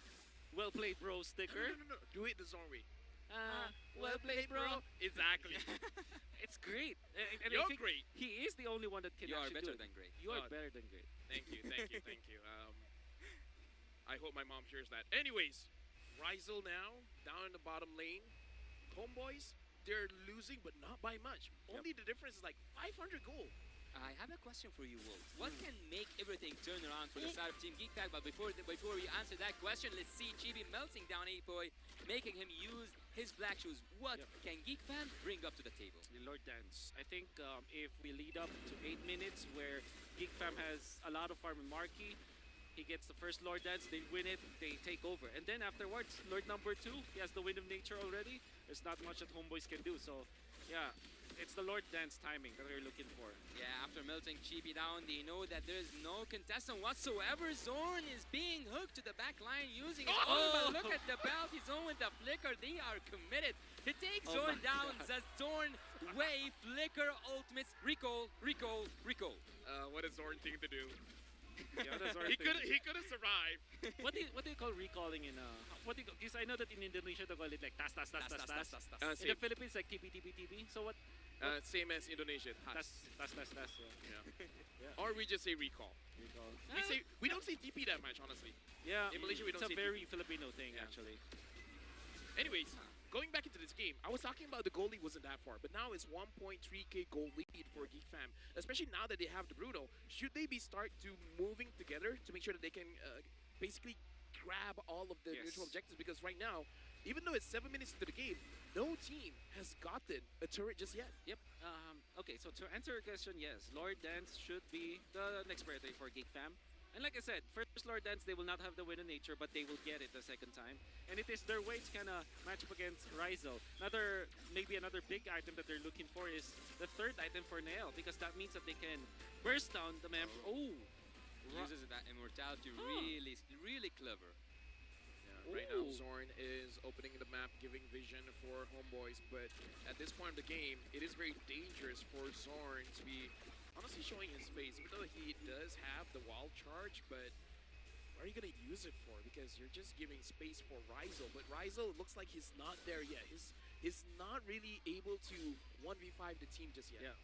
well played bro sticker. No. Do it the Zorn way. Well played, bro. Exactly. It's great. And You're I think great. He is the only one that can You are actually better do it. than great. You are better than great. Thank you. I hope my mom hears that. Anyways, Ryzel now, down in the bottom lane. Homeboys, they're losing, but not by much. Only the difference is like 500 gold. I have a question for you, Wolf. What can make everything turn around for the side of Team Geekfam? But before we answer that question, let's see Chibi melting down Apoy, making him use his black shoes. What can Geekfam bring up to the table? The Lord Dance. I think if we lead up to 8 minutes where Geekfam has a lot of farm and Marquee, he gets the first Lord Dance, they win it, they take over. And then afterwards, Lord number 2, he has the Wind of Nature already. There's not much that Homeboys can do. So Yeah, it's the Lord Dance timing that we're looking for. Yeah, after melting Chibi down, they know that there's no contestant whatsoever. Zorn is being hooked to the back line using his ultimate. Look at the bounty zone with the flicker. They are committed to take Zorn down. The Zorn wave flicker ultimates. Recall. What is Zorn thing to do? Yeah, that's our he thing. could have survived. What do you call recalling in because I know that in Indonesia they call it like tas. In the Philippines like TP. So what? Same as Indonesian. Tas. Yeah. Yeah. Or we just say recall. We don't say TP that much, honestly. Yeah, in Malaysia we don't it's say a very TP. Filipino thing actually. Anyways, going back into this game, I was talking about the goal lead wasn't that far, but now it's 1.3k goal lead for Geek Fam. Especially now that they have the Bruno, should they be start to moving together to make sure that they can basically grab all of the neutral objectives? Because right now, even though it's 7 minutes into the game, no team has gotten a turret just yet. Yep. Okay, so to answer your question, yes, Lord Dance should be the next priority for Geek Fam. And like I said, first Lord Dance, they will not have the win in nature, but they will get it the second time. And it is their way to kind of match up against Rizal. Maybe another big item that they're looking for is the third item for Nail, because that means that they can burst down the member. Oh! Uses that immortality really clever. Yeah, right now Zorn is opening the map, giving vision for Homeboys, but at this point of the game, it is very dangerous for Zorn to be honestly showing his face, even though he does have the wild charge, but what are you going to use it for? Because you're just giving space for Rizal, but Rizal looks like he's not there yet. He's not really able to 1v5 the team just yet. Yeah.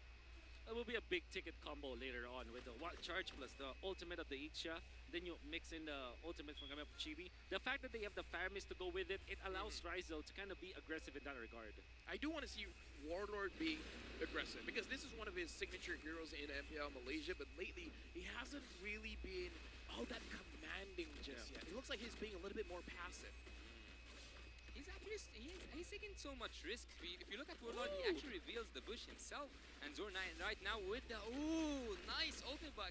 It will be a big ticket combo later on with the wild charge plus the ultimate of the Ixia. Then you mix in the ultimate from Chibi. The fact that they have the Fire Mist to go with it, it allows Rizal to kind of be aggressive in that regard. I do want to see Warlord being aggressive because this is one of his signature heroes in MPL Malaysia, but lately he hasn't really been all that commanding just yet. It looks like he's being a little bit more passive. He's actually he's taking so much risk. If you look at Warlord, he actually reveals the bush himself. And Zorn right now with the nice ultimate, but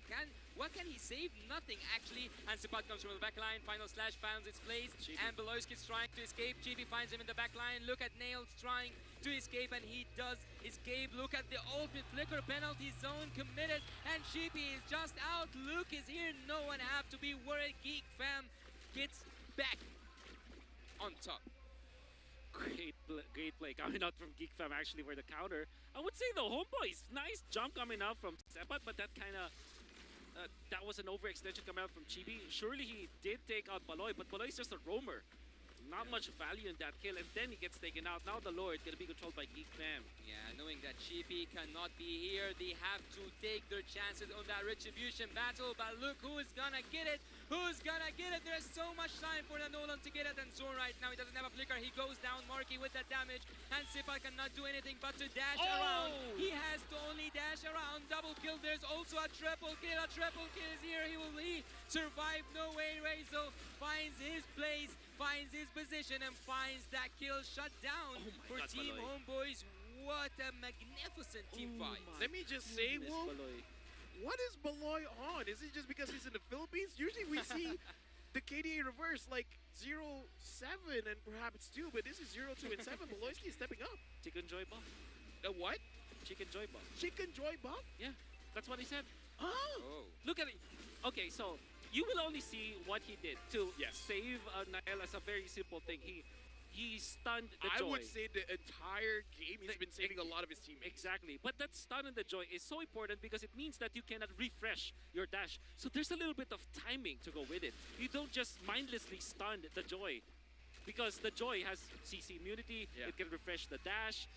what can he save? Nothing actually. And Sipat comes from the back line. Final slash finds its place. And Beloyski's trying to escape. Chibi finds him in the back line. Look at Nails trying to escape, and he does escape. Look at the ultimate flicker penalty zone committed, and Chibi is just out. Luke is here. No one have to be worried. Geek Fam gets back on top. Great play coming out from Geek Fam actually for the counter. I would say the Homeboys, nice jump coming out from Sepat, but that kind of that was an overextension coming out from Chibi. Surely he did take out Paloy, but Paloy is just a roamer. Not much value in that kill, and then he gets taken out. Now the Lord gonna be controlled by Geek Fam. Yeah, knowing that Chibi cannot be here, they have to take their chances on that retribution battle. But look who's gonna get it. Who's gonna get it? There's so much time for the Nolan to get it. And Zorn right now, he doesn't have a flicker. He goes down, Marky with that damage. And Sipa cannot do anything but to dash around. He has to only dash around. Double kill. There's also a triple kill. A triple kill is here. He will survive. No way. Rizal finds his place, finds his position, and finds that kill shut down for God, Team Paloy. Homeboys. What a magnificent team fight. Let me just say, Wolf, what is Beloy on? Is it just because he's in the Philippines? Usually we see the KDA reverse like 0-7 and perhaps 2, but this is 0-2 and 7. Beloyski is stepping up. Chicken Joy buff. What? Chicken Joy buff. Chicken Joy buff? Yeah, that's what he said. Oh. Look at it. Okay, so you will only see what he did to save Nael as a very simple thing. He stunned the Joy. I would say the entire game he's been saving a lot of his teammates. Exactly. But that stun and the Joy is so important because it means that you cannot refresh your dash. So there's a little bit of timing to go with it. You don't just mindlessly stun the Joy. Because the Joy has CC immunity, it can refresh the dash.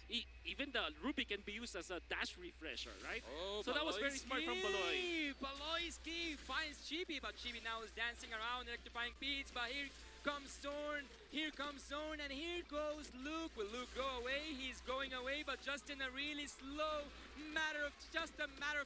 Even the Ruby can be used as a dash refresher, right? So that was very smart from Beloy. Beloyski finds Chibi, but Chibi now is dancing around, electrifying beats. But here comes Zorn, and here goes Luke. Will Luke go away? He's going away, but just in a really slow matter of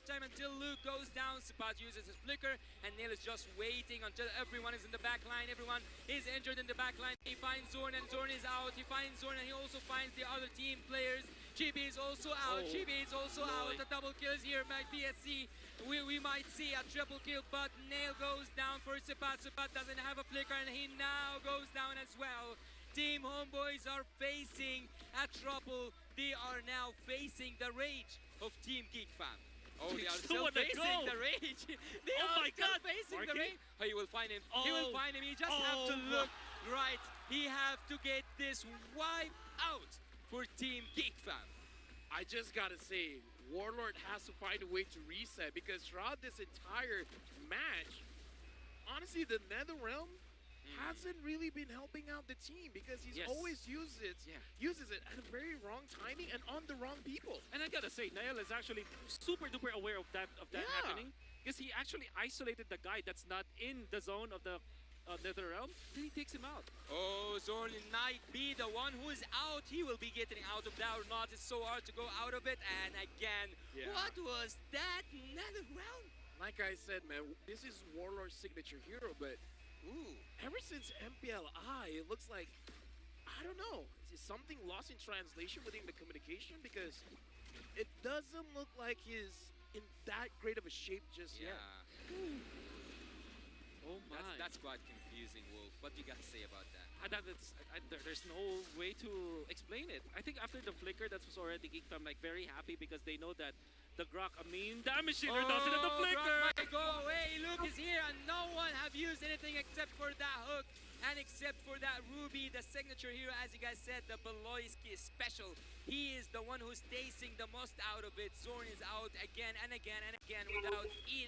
time until Luke goes down. Sipat uses his flicker, and Nail is just waiting until everyone is in the back line. Everyone is injured in the back line. He finds Zorn, and Zorn is out. He finds Zorn, and he also finds the other team players. Chibi is also out. Chibi is also out. The double kills here by PSC. We might see a triple kill, but Nail goes down for Sipat. Sipat doesn't have a flicker, and he now goes down as well. Team Homeboys are facing a trouble they are now facing the rage of Team Geek Fam. Oh, they They are still still wanna facing go. the rage. They Oh are my still God. facing the Marky? rage. Oh, he will find him. He will Oh. find him. He just have to Oh. look right. He have to get this wipe out for Team Geek Fam. I just gotta say, Warlord has to find a way to reset because throughout this entire match, honestly, the NetherRealm hasn't really been helping out the team because he's Yes. always uses it at a very wrong timing and on the wrong people. And I gotta say, Nael is actually super duper aware of that Yeah. happening because he actually isolated the guy that's not in the zone of the NetherRealm. Then he takes him out. Oh, Zorn might be the one who is out. He will be getting out of that or not. It's so hard to go out of it. And again, Yeah. what was that NetherRealm? Like I said, man, this is Warlord's signature hero, but ever since MPLI, it looks like, I don't know, is something lost in translation within the communication? Because it doesn't look like he's in that great of a shape just yet. Oh my. That's quite confusing, Wolf. What do you got to say about that? There's no way to explain it. I think after the flicker, that was already Geek Fam like very happy because they know that the Grok, damage shielder does it at the flicker. Grok might go away. Luke is here, and no one have used anything except for that hook and except for that Ruby, the signature hero. As you guys said, the Beloyski is special. He is the one who's tasting the most out of it. Zorn is out again and again and again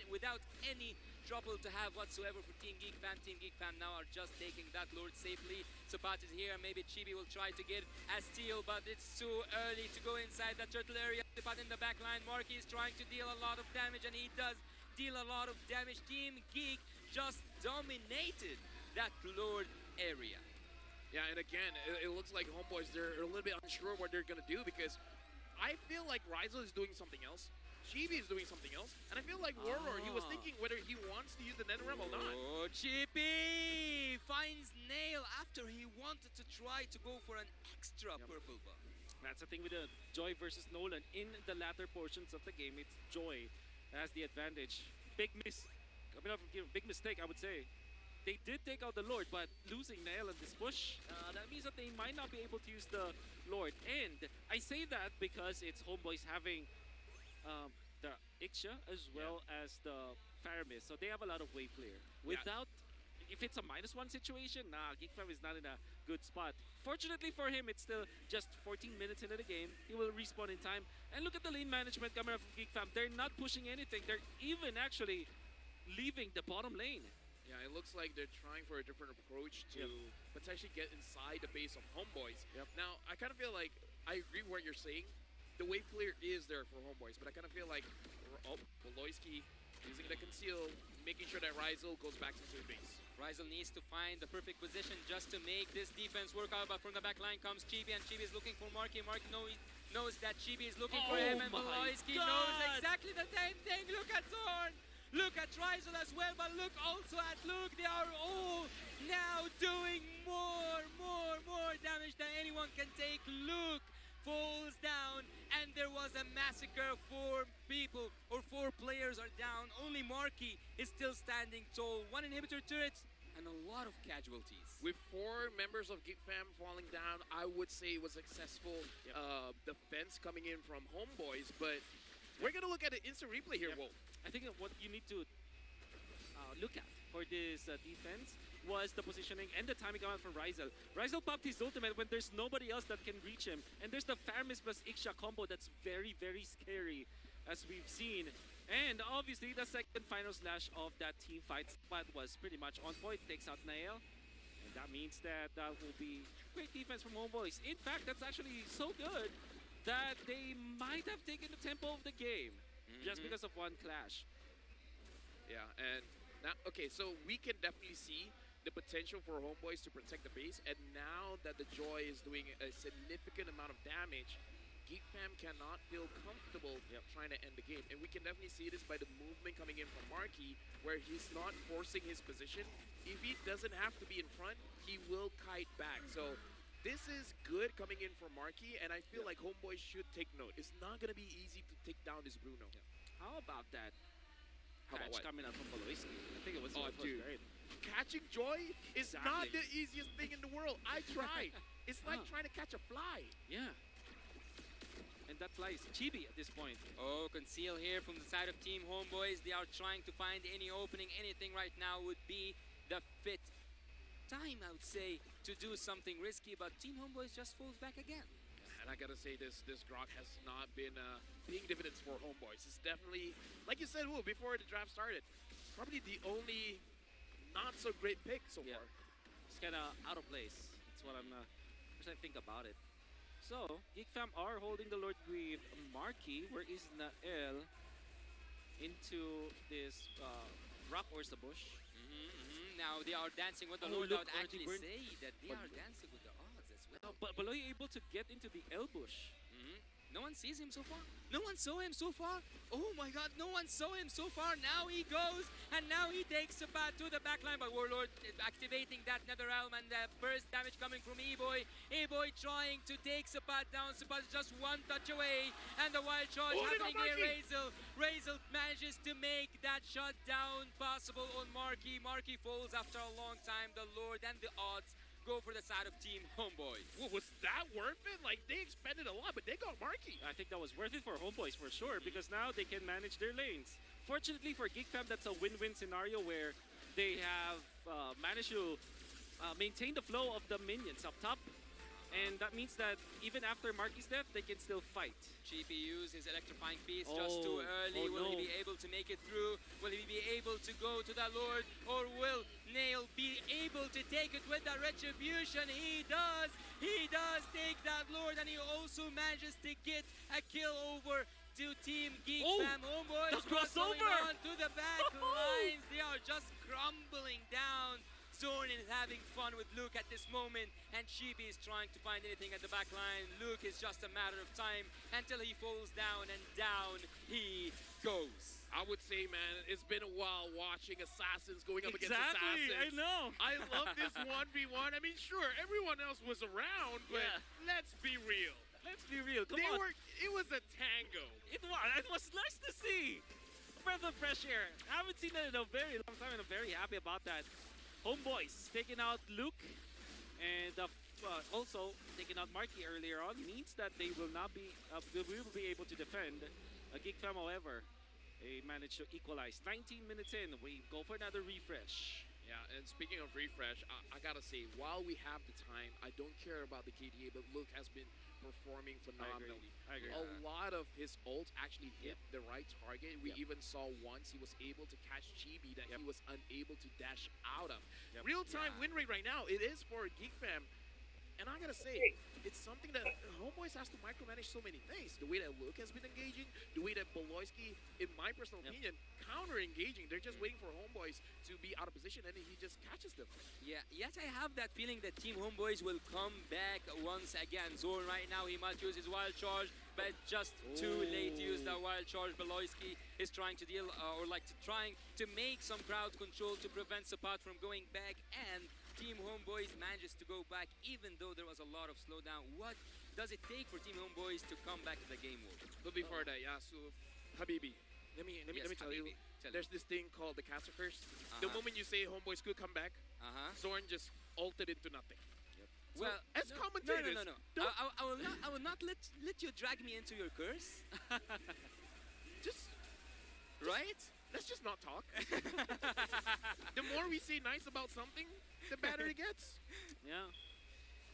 without any trouble to have whatsoever for Team Geek Fam. Team Geek Fam now are just taking that Lord safely. Sapat is here. Maybe Chibi will try to get a steal, but it's too early to go inside that turtle area. Sapat in the back line. Marky is trying to deal a lot of damage, and he does deal a lot of damage. Team Geek just dominated that Lord area. Yeah, and again, it looks like Homeboys, they're a little bit unsure what they're going to do because I feel like Rizal is doing something else. Chibi is doing something else. And I feel like Warlord, he was thinking whether he wants to use the NetherRealm or not. Oh, Chibi finds Nail after he wanted to try to go for an extra purple buff. That's the thing with the Joy versus Nolan. In the latter portions of the game, it's Joy that has the advantage. Big mistake, I would say. They did take out the Lord, but losing Nail in this push, that means that they might not be able to use the Lord. And I say that because it's Homeboys having the Ixia as well as the Faramis. So they have a lot of wave clear. Without, if it's a -1 situation, Geek Fam is not in a good spot. Fortunately for him, it's still just 14 minutes into the game. He will respawn in time. And look at the lane management coming from Geek Fam. They're not pushing anything. They're even actually leaving the bottom lane. Yeah, it looks like they're trying for a different approach to potentially get inside the base of Homeboys. Now, I kind of feel like, I agree with what you're saying. The wave clear is there for Homeboys, but I kind of feel like, Beloyski using the conceal, making sure that Rizal goes back into the base. Rizal needs to find the perfect position just to make this defense work out, but from the back line comes Chibi, and Chibi is looking for Marky. Marky knows that Chibi is looking for him, and Beloyski knows exactly the same thing. Look at Zorn! Look at Rizal as well, but look also at Luke. They are all now doing more damage than anyone can take. Luke falls down, and there was a massacre. 4 people or 4 players are down. Only Marky is still standing tall. 1 inhibitor turret and a lot of casualties. With 4 members of Geek Fam falling down, I would say it was successful defense coming in from Homeboys, but we're going to look at the instant replay here, Wolf. I think what you need to look at for this defense was the positioning and the timing coming out from Rizal. Rizal popped his ultimate when there's nobody else that can reach him. And there's the Faramis plus Ixia combo that's very, very scary, as we've seen. And obviously, the second final slash of that team fight spot was pretty much on point. Takes out Nael. And that means that that will be great defense from Homeboys. In fact, that's actually so good that they might have taken the tempo of the game just because of one clash. Yeah, and now, okay, so we can definitely see the potential for Homeboys to protect the base, and now that the Joy is doing a significant amount of damage, Geek Fam cannot feel comfortable trying to end the game. And we can definitely see this by the movement coming in from Marky, where he's not forcing his position. If he doesn't have to be in front, he will kite back. So this is good coming in from Marky, and I feel like Homeboys should take note. It's not going to be easy to take down this Bruno. How about that How about catch what? coming out from Beloyski? I think it was, dude. great. Catching Joy is not Exactly. the easiest thing in the world. I tried. It's like trying to catch a fly. Yeah. And that flies Chibi at this point. Oh, conceal here from the side of Team Homeboys. They are trying to find any opening. Anything right now would be the fit time, I would say, to do something risky. But Team Homeboys just falls back again. And I gotta say, this Grok has not been being dividends for Homeboys. It's definitely, like you said, before the draft started, probably the only not so great pick so far. It's kind of out of place. That's what I'm I think about it. So, Geek Fam are holding the Lord with Marky. Where is Nael? Into this rock or the bush. Now they are dancing with the Oh, Lord. look, I would actually already say that they But- are dancing with the odds as well. But Baloy able to get into the L bush. No one sees him so far. No one saw him so far. Oh my god, no one saw him so far. Now he goes, and now he takes a path to the backline. But Warlord activating that Nether Realm, and the first damage coming from E-Boy. E-Boy trying to take Sapat down. Sapat is just one touch away, and the wild charge happening here. Razel manages to make that shot down possible on Marky. Marky falls after a long time. The Lord and the odds go for the side of Team Homeboys. Well, was that worth it? Like, they expended a lot, but they got Marky. I think that was worth it for Homeboys for sure, because now they can manage their lanes. Fortunately for Geek Fam, that's a win-win scenario where they have managed to maintain the flow of the minions up top. And that means that even after Marky's death, they can still fight. Chippy used his electrifying piece just too early. Will he be able to make it through? Will he be able to go to the Lord? Or will Nail be able to take it with the retribution? He does! He does take that Lord, and he also manages to get a kill over to Team Geek Fam. Homeboys, the crossover! On to the back lines. They are just crumbling down. Zorn is having fun with Luke at this moment, and Chibi is trying to find anything at the back line. Luke is just a matter of time until he falls down, and down he goes. I would say, man, it's been a while watching Assassins going up against Exactly, Assassins. I know. I love this 1v1. I mean, sure, everyone else was around, but let's be real. Let's be real. Come on. It was a tango. It was nice to see. Breath of fresh air. I haven't seen that in a very long time, and I'm very happy about that. Homeboys taking out Luke, and also taking out Marky earlier on means that they will not be they will be able to defend. Geek Fam, however, they managed to equalize. 19 minutes in, we go for another refresh. Yeah, and speaking of refresh, I gotta say, while we have the time, I don't care about the KDA, but Luke has been performing phenomenally. I agree. A lot of his ult actually hit the right target. We even saw once he was able to catch Chibi that he was unable to dash out of. Real-time win rate right now, it is for Geek Fam. And I gotta say, it's something that Homeboys has to micromanage so many things. The way that Luke has been engaging, the way that Boloyski, in my personal opinion, counter-engaging. They're just waiting for Homeboys to be out of position, and he just catches them. Yeah, yet I have that feeling that Team Homeboys will come back once again. Zorn right now, he might use his wild charge, but just too late to use that wild charge. Beloyski is trying to deal, trying to make some crowd control to prevent Sapat from going back, and Team Homeboys manages to go back even though there was a lot of slowdown. What does it take for Team Homeboys to come back to the game mode? But before that, so Habibi, let me tell you, there's this thing called the Cancer Curse. The moment you say Homeboys could come back, Zorn just ulted into nothing. So, Well, as commentators, no. I will not let you drag me into your curse. just right? Let's just not talk. The more we say nice about something, the better it gets. Yeah.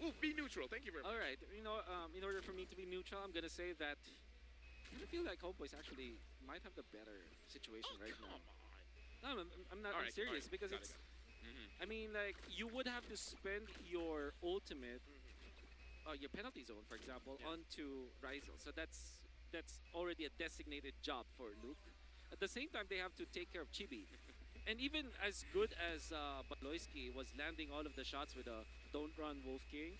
Well, be neutral. Thank you very much. All right. You know, in order for me to be neutral, I'm gonna say that I feel like Homeboys actually might have the better situation right now. No, I'm not. I'm serious because it's. I mean, like, you would have to spend your ultimate, your penalty zone, for example, onto Ryzel. So that's already a designated job for Luke. At the same time, they have to take care of Chibi. And even as good as Baloyski was landing all of the shots with a Don't Run Wolf King,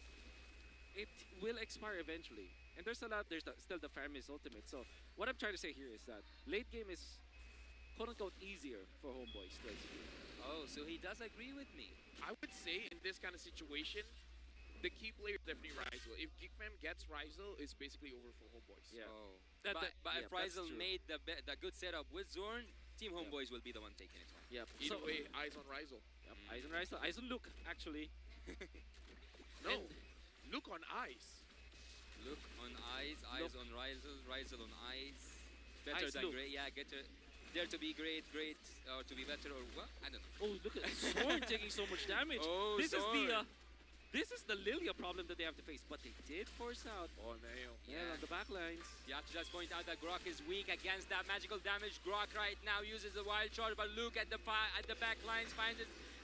it will expire eventually. And there's still the Faramis ultimate. So what I'm trying to say here is that late game is quote-unquote easier for Homeboys to execute. Oh, so he does agree with me. I would say in this kind of situation, the key player is definitely Ryzel. If Geek Fam gets Ryzel, it's basically over for Homeboys. Yeah. Oh. But if Ryzel made the good setup with Zorn, Team Homeboys will be the one taking it home. Yep. Either way, eyes on Ryzel. Yep. Eyes on Ryzel. Eyes on Luke, actually. No, Luke on ice. Look on eyes on Rizel on eyes. Better Eyes than look. great. Yeah, dare to be great, or to be better, or what? I don't know. Oh, look at Zorn taking so much damage. Oh, This is the Lilia problem that they have to face, but they did force out. Oh, Nail. Yeah, on the back lines. You have to just point out that Grok is weak against that magical damage. Grok right now uses the wild charge, but look at the back lines, finds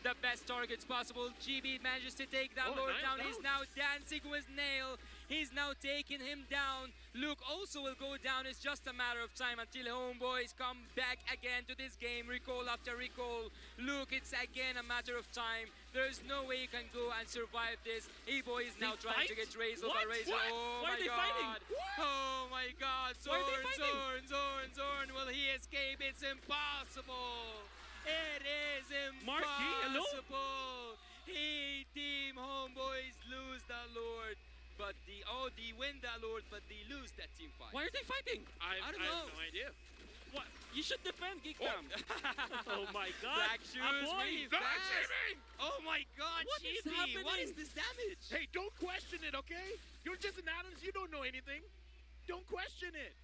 the best targets possible. GB manages to take that Lord nice down. down. He's now dancing with Nail. He's now taking him down. Luke also will go down. It's just a matter of time until Homeboys come back again to this game. Recall after recall. Luke, it's again a matter of time. There's no way you can go and survive this. E-Boy is now trying to get Razor by Razor. Oh Why my are they god. fighting? Oh my god. Why are they fighting? Zorn. Will he escape? It's impossible. It is impossible. Hey, Team Homeboys lose the Lord. But they win the Lord, but they lose that team fight. Why are they fighting? I don't know. have no idea. What? You should defend Geekdom. Oh my god. Black shoes, Ahoy. really fast. Oh my god, What is Chibi, happening? what is this damage? Hey, don't question it, okay? You're just an analyst. You don't know anything. Don't question it.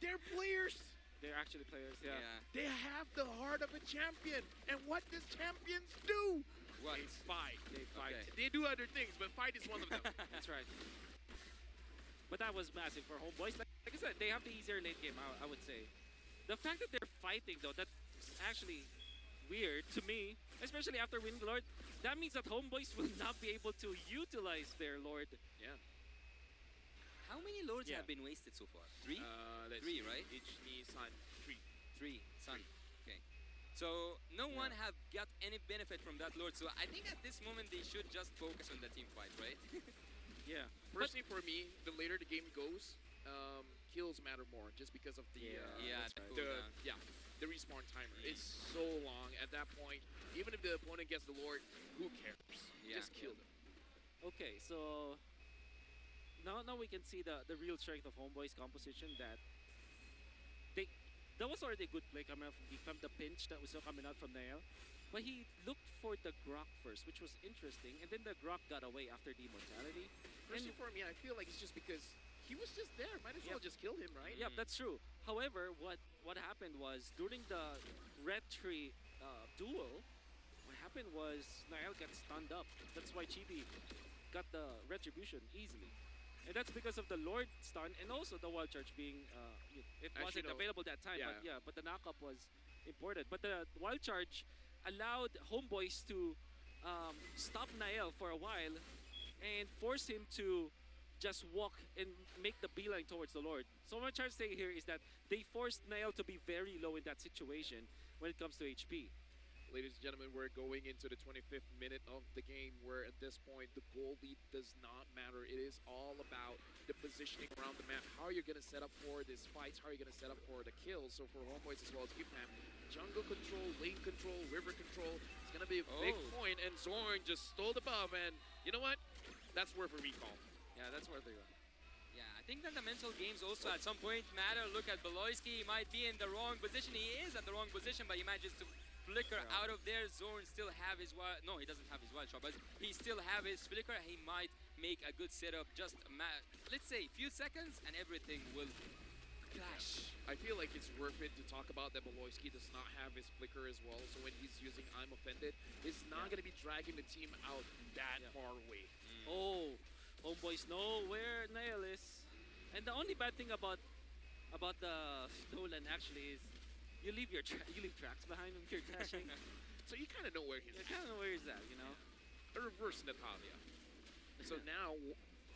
They're players. They're actually players, yeah. They have the heart of a champion. And what does champions do? What? They fight. They fight. Okay. They do other things, but fight is one of them. That's right. But that was massive for Homeboys. Like I said, they have the easier late game, I would say. The fact that they're fighting, though, that's actually weird to me, especially after winning the Lord. That means that Homeboys will not be able to utilize their Lord. Yeah. How many Lords have been wasted so far? Three? Let's Three, see. right? Ichni, Sun, three. Three, Sun. Okay. So no one have got any benefit from that Lord. So I think at this moment they should just focus on the team fight, right? Yeah. Personally, for me, the later the game goes, kills matter more, just because of the the respawn timer. It's so long at that point. Even if the opponent gets the Lord, who cares? Yeah. Just kill them. Okay, so now we can see the real strength of Homeboy's composition, that that was already a good play coming out from the pinch that was still coming out from Nail. But he looked for the Grok first, which was interesting, and then the Grok got away after the immortality. Personally, for me, I feel like it's just because he was just there. Might as well just kill him, right? Yeah, that's true. However, what happened was during the red tree duel, what happened was Nael got stunned up. That's why Chibi got the retribution easily. And that's because of the Lord stun and also the wild charge being it wasn't available that time. But the knockup was important. But the wild charge allowed Homeboys to stop Nael for a while and force him to just walk and make the beeline towards the Lord. So what I'm trying to say here is that they forced Nael to be very low in that situation when it comes to HP. Ladies and gentlemen, we're going into the 25th minute of the game, where at this point the goal lead does not matter. It is all about the positioning around the map. How are you going to set up for these fights? How are you going to set up for the kills? So for Homeboys as well as Gipman, jungle control, lane control, river control, it's going to be a big point. And Zorn just stole the buff, and you know what? That's worth a recall. Yeah, that's worth a recall. Yeah, I think that the mental games also at some point matter. Look at Beloyski. He might be in the wrong position. He is at the wrong position, but he manages to flicker out of there. Zorn still have his wild... No, he doesn't have his wild shot, but he still have his flicker. He might make a good setup. Just, let's say, few seconds, and everything will clash. I feel like it's worth it to talk about that Beloyski does not have his flicker as well. So when he's using I'm Offended, it's not going to be dragging the team out that far away. Oh, Homeboys know where Nail is. And the only bad thing about the Stolen actually is you leave tracks behind when you're dashing. So you kind of know where he's at. You kind of know where he's at, you know? A reverse Natalia. So now,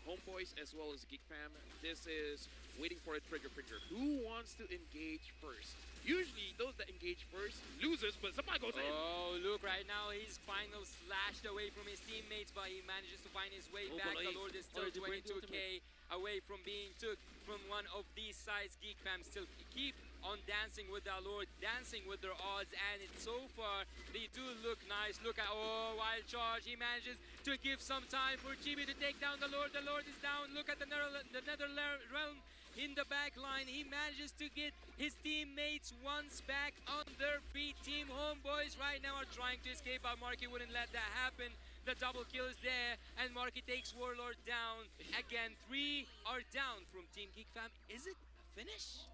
Homeboys as well as Geek Fam, this is waiting for a trigger finger. Who wants to engage first? Usually, those that engage first loses, but somebody goes in. Oh, look, right now he's final slashed away from his teammates, but he manages to find his way back. The Lord is still 22k away from being took from one of these sides. Geek Fam still keep on dancing with the Lord, dancing with their odds, and it's so far they do look nice. Look at wild charge. He manages to give some time for Chibi to take down the Lord. The Lord is down. Look at the Nether Realm in the back line. He manages to get his teammates once back on their feet. Team Homeboys right now are trying to escape, but Marky wouldn't let that happen. The double kill is there, and Marky takes Warlord down. Again, 3 are down from Team Geek Fam. Is it a finish?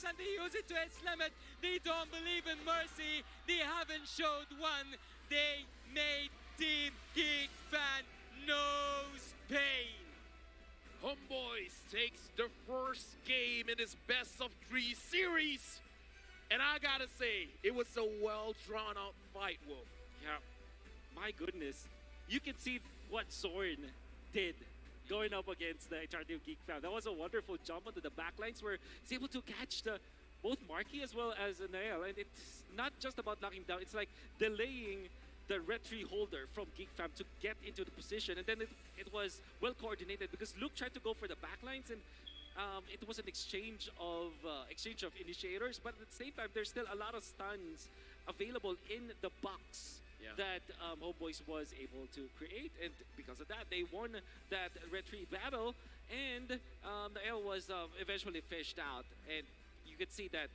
And they use it to its limit. They don't believe in mercy. They haven't showed one. They made Team Geek Fan nose pain. Homeboys takes the first game in this best of 3 series. And I gotta say, it was a well drawn out fight, Wolf. Yeah, my goodness. You can see what Zorn did going up against the HRT Geek Fam. That was a wonderful jump onto the backlines where he's able to catch both Marky as well as Nael. And it's not just about knocking down, it's like delaying the red tree holder from Geek Fam to get into the position. And then it was well coordinated because Luke tried to go for the backlines, and it was an exchange of initiators, but at the same time, there's still a lot of stuns available in the box that Homeboys was able to create, and because of that, they won that red tree battle, and the L was eventually fished out, and you could see that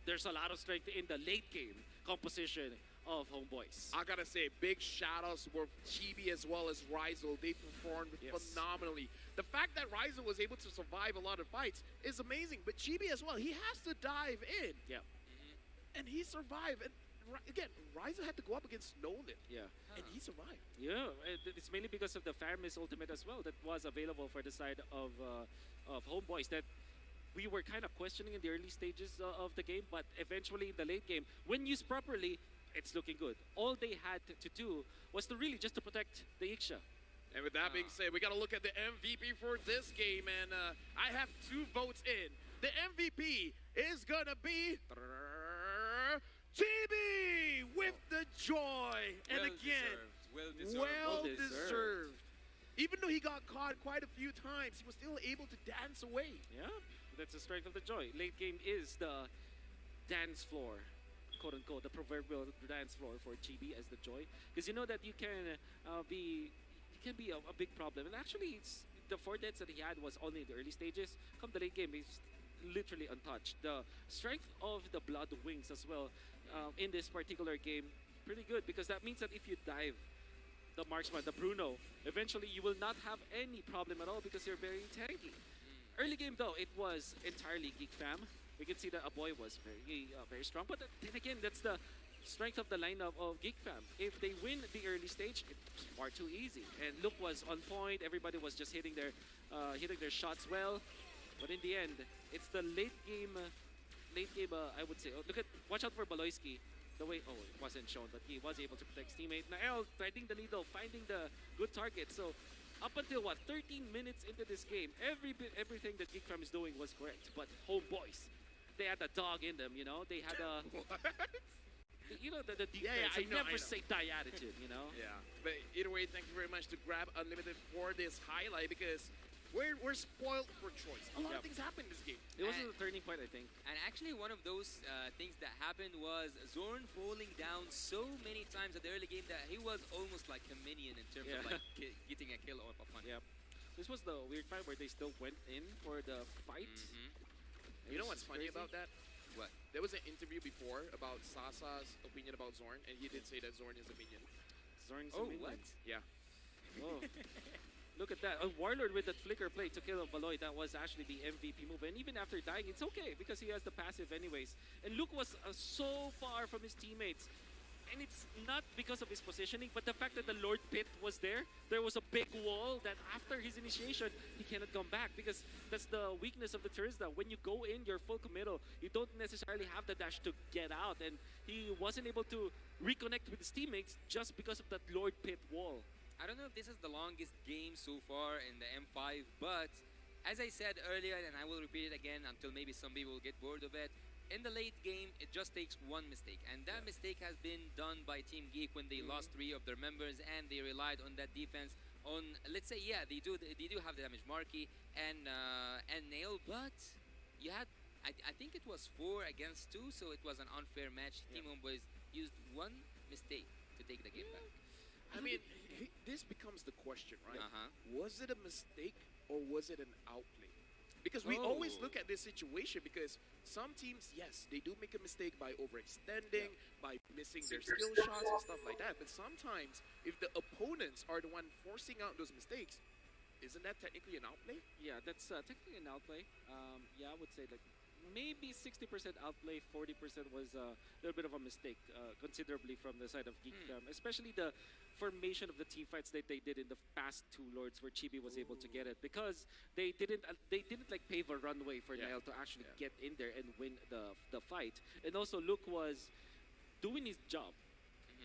there's a lot of strength in the late game composition of Homeboys. I gotta say, big shout-outs for Chibi as well as Rizel. They performed phenomenally. The fact that Rizel was able to survive a lot of fights is amazing, but Chibi as well, he has to dive in. Yeah. And he survived. And again, Rizel had to go up against Nolan. Yeah. And he survived. Yeah, it's mainly because of the Faramis ultimate as well that was available for the side of Homeboys that we were kind of questioning in the early stages of the game, but eventually in the late game, when used properly, it's looking good. All they had to do was to really just to protect the Ixia. And with that being said, we got to look at the MVP for this game, and I have 2 votes in. The MVP is going to be GB with the joy. And again, well deserved. Even though he got caught quite a few times, he was still able to dance away. Yeah, that's the strength of the joy. Late game is the dance floor, quote unquote, the proverbial dance floor for GB as the joy, because you know that you can be a big problem. And actually, it's the 4 deaths that he had was only in the early stages. Come the late game, he's literally untouched. The strength of the Blood Wings as well in this particular game, pretty good, because that means that if you dive the marksman, the Bruno, eventually you will not have any problem at all because you're very tanky. Early game though, it was entirely Geek Fam. We can see that Aboy was very strong, but then again, that's the strength of the lineup of Geek Fam. If they win the early stage, it's far too easy. And Luke was on point. Everybody was just hitting their shots well. But in the end, it's the late game. I would say. Watch out for Baloyski. The way, it wasn't shown, but he was able to protect his teammate. Nael threading the needle, finding the good target. So up until 13 minutes into this game, everything that Geek Fam is doing was correct. But Homeboys, they had a dog in them, you know. They had a the defense. I never say die attitude, you know. Yeah, but either way, thank you very much to Grab Unlimited for this highlight, because we're spoiled for choice. A lot of things happened in this game. It was a turning point, I think. And actually, one of those things that happened was Zorn falling down so many times at the early game that he was almost like a minion in terms of like getting a kill or a punch. Yeah. This was the weird part where they still went in for the fight. You know what's funny about that? What? There was an interview before about Sasa's opinion about Zorn, and he did say that Zorn is a minion. Zorn's a minion? What? Yeah. Whoa. Look at that. A Warlord with that flicker play to kill Baloy. That was actually the MVP move. And even after dying, it's okay because he has the passive anyways. And Luke was so far from his teammates. And it's not because of his positioning, but the fact that the Lord Pit was there. There was a big wall that after his initiation, he cannot come back because that's the weakness of the Terizda. When you go in, you're full committal. You don't necessarily have the dash to get out. And he wasn't able to reconnect with his teammates just because of that Lord Pit wall. I don't know if this is the longest game so far in the M5, but as I said earlier, and I will repeat it again until maybe some people will get bored of it, in the late game, it just takes one mistake, and that mistake has been done by Team Geek when they lost 3 of their members, and they relied on that defense. On, let's say, yeah, they do have the damage marquee and nail, but you had, I think it was 4 against 2, so it was an unfair match. Team Homeboys used one mistake to take the game back. I mean, this becomes the question, right? Was it a mistake or was it an outplay? Because we always look at this situation because some teams, yes, they do make a mistake by overextending, by missing their skill shots and stuff like that. But sometimes, if the opponents are the one forcing out those mistakes, isn't that technically an outplay? Yeah, that's technically an outplay. Yeah, I would say like maybe 60% outplay, 40% was a little bit of a mistake, considerably from the side of Geek Fam, especially the formation of the team fights that they did in the past 2 Lords, where Chibi was able to get it, because they didn't like pave a runway for Nail to actually get in there and win the fight. And also Luke was doing his job,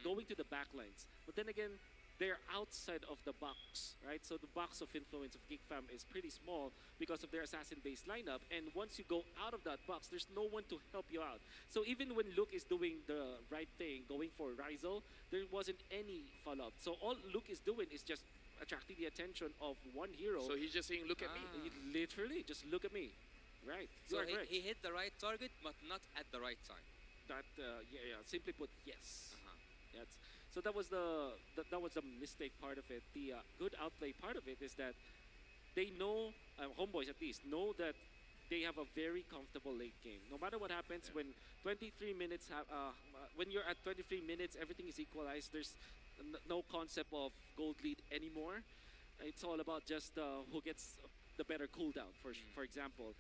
going to the backlines, but then again, they're outside of the box, right? So the box of influence of Geek Fam is pretty small because of their assassin-based lineup. And once you go out of that box, there's no one to help you out. So even when Luke is doing the right thing, going for Rizal, there wasn't any follow-up. So all Luke is doing is just attracting the attention of one hero. So he's just saying, look at me. Literally, just look at me. Right. So he hit the right target, but not at the right time. That, simply put, yes. That's, so that was the mistake part of it. The good outplay part of it is that they know, Homeboys at least, know that they have a very comfortable late game. No matter what happens, when 23 minutes when you're at 23 minutes, everything is equalized. There's no concept of gold lead anymore. It's all about just who gets the better cooldown, for example.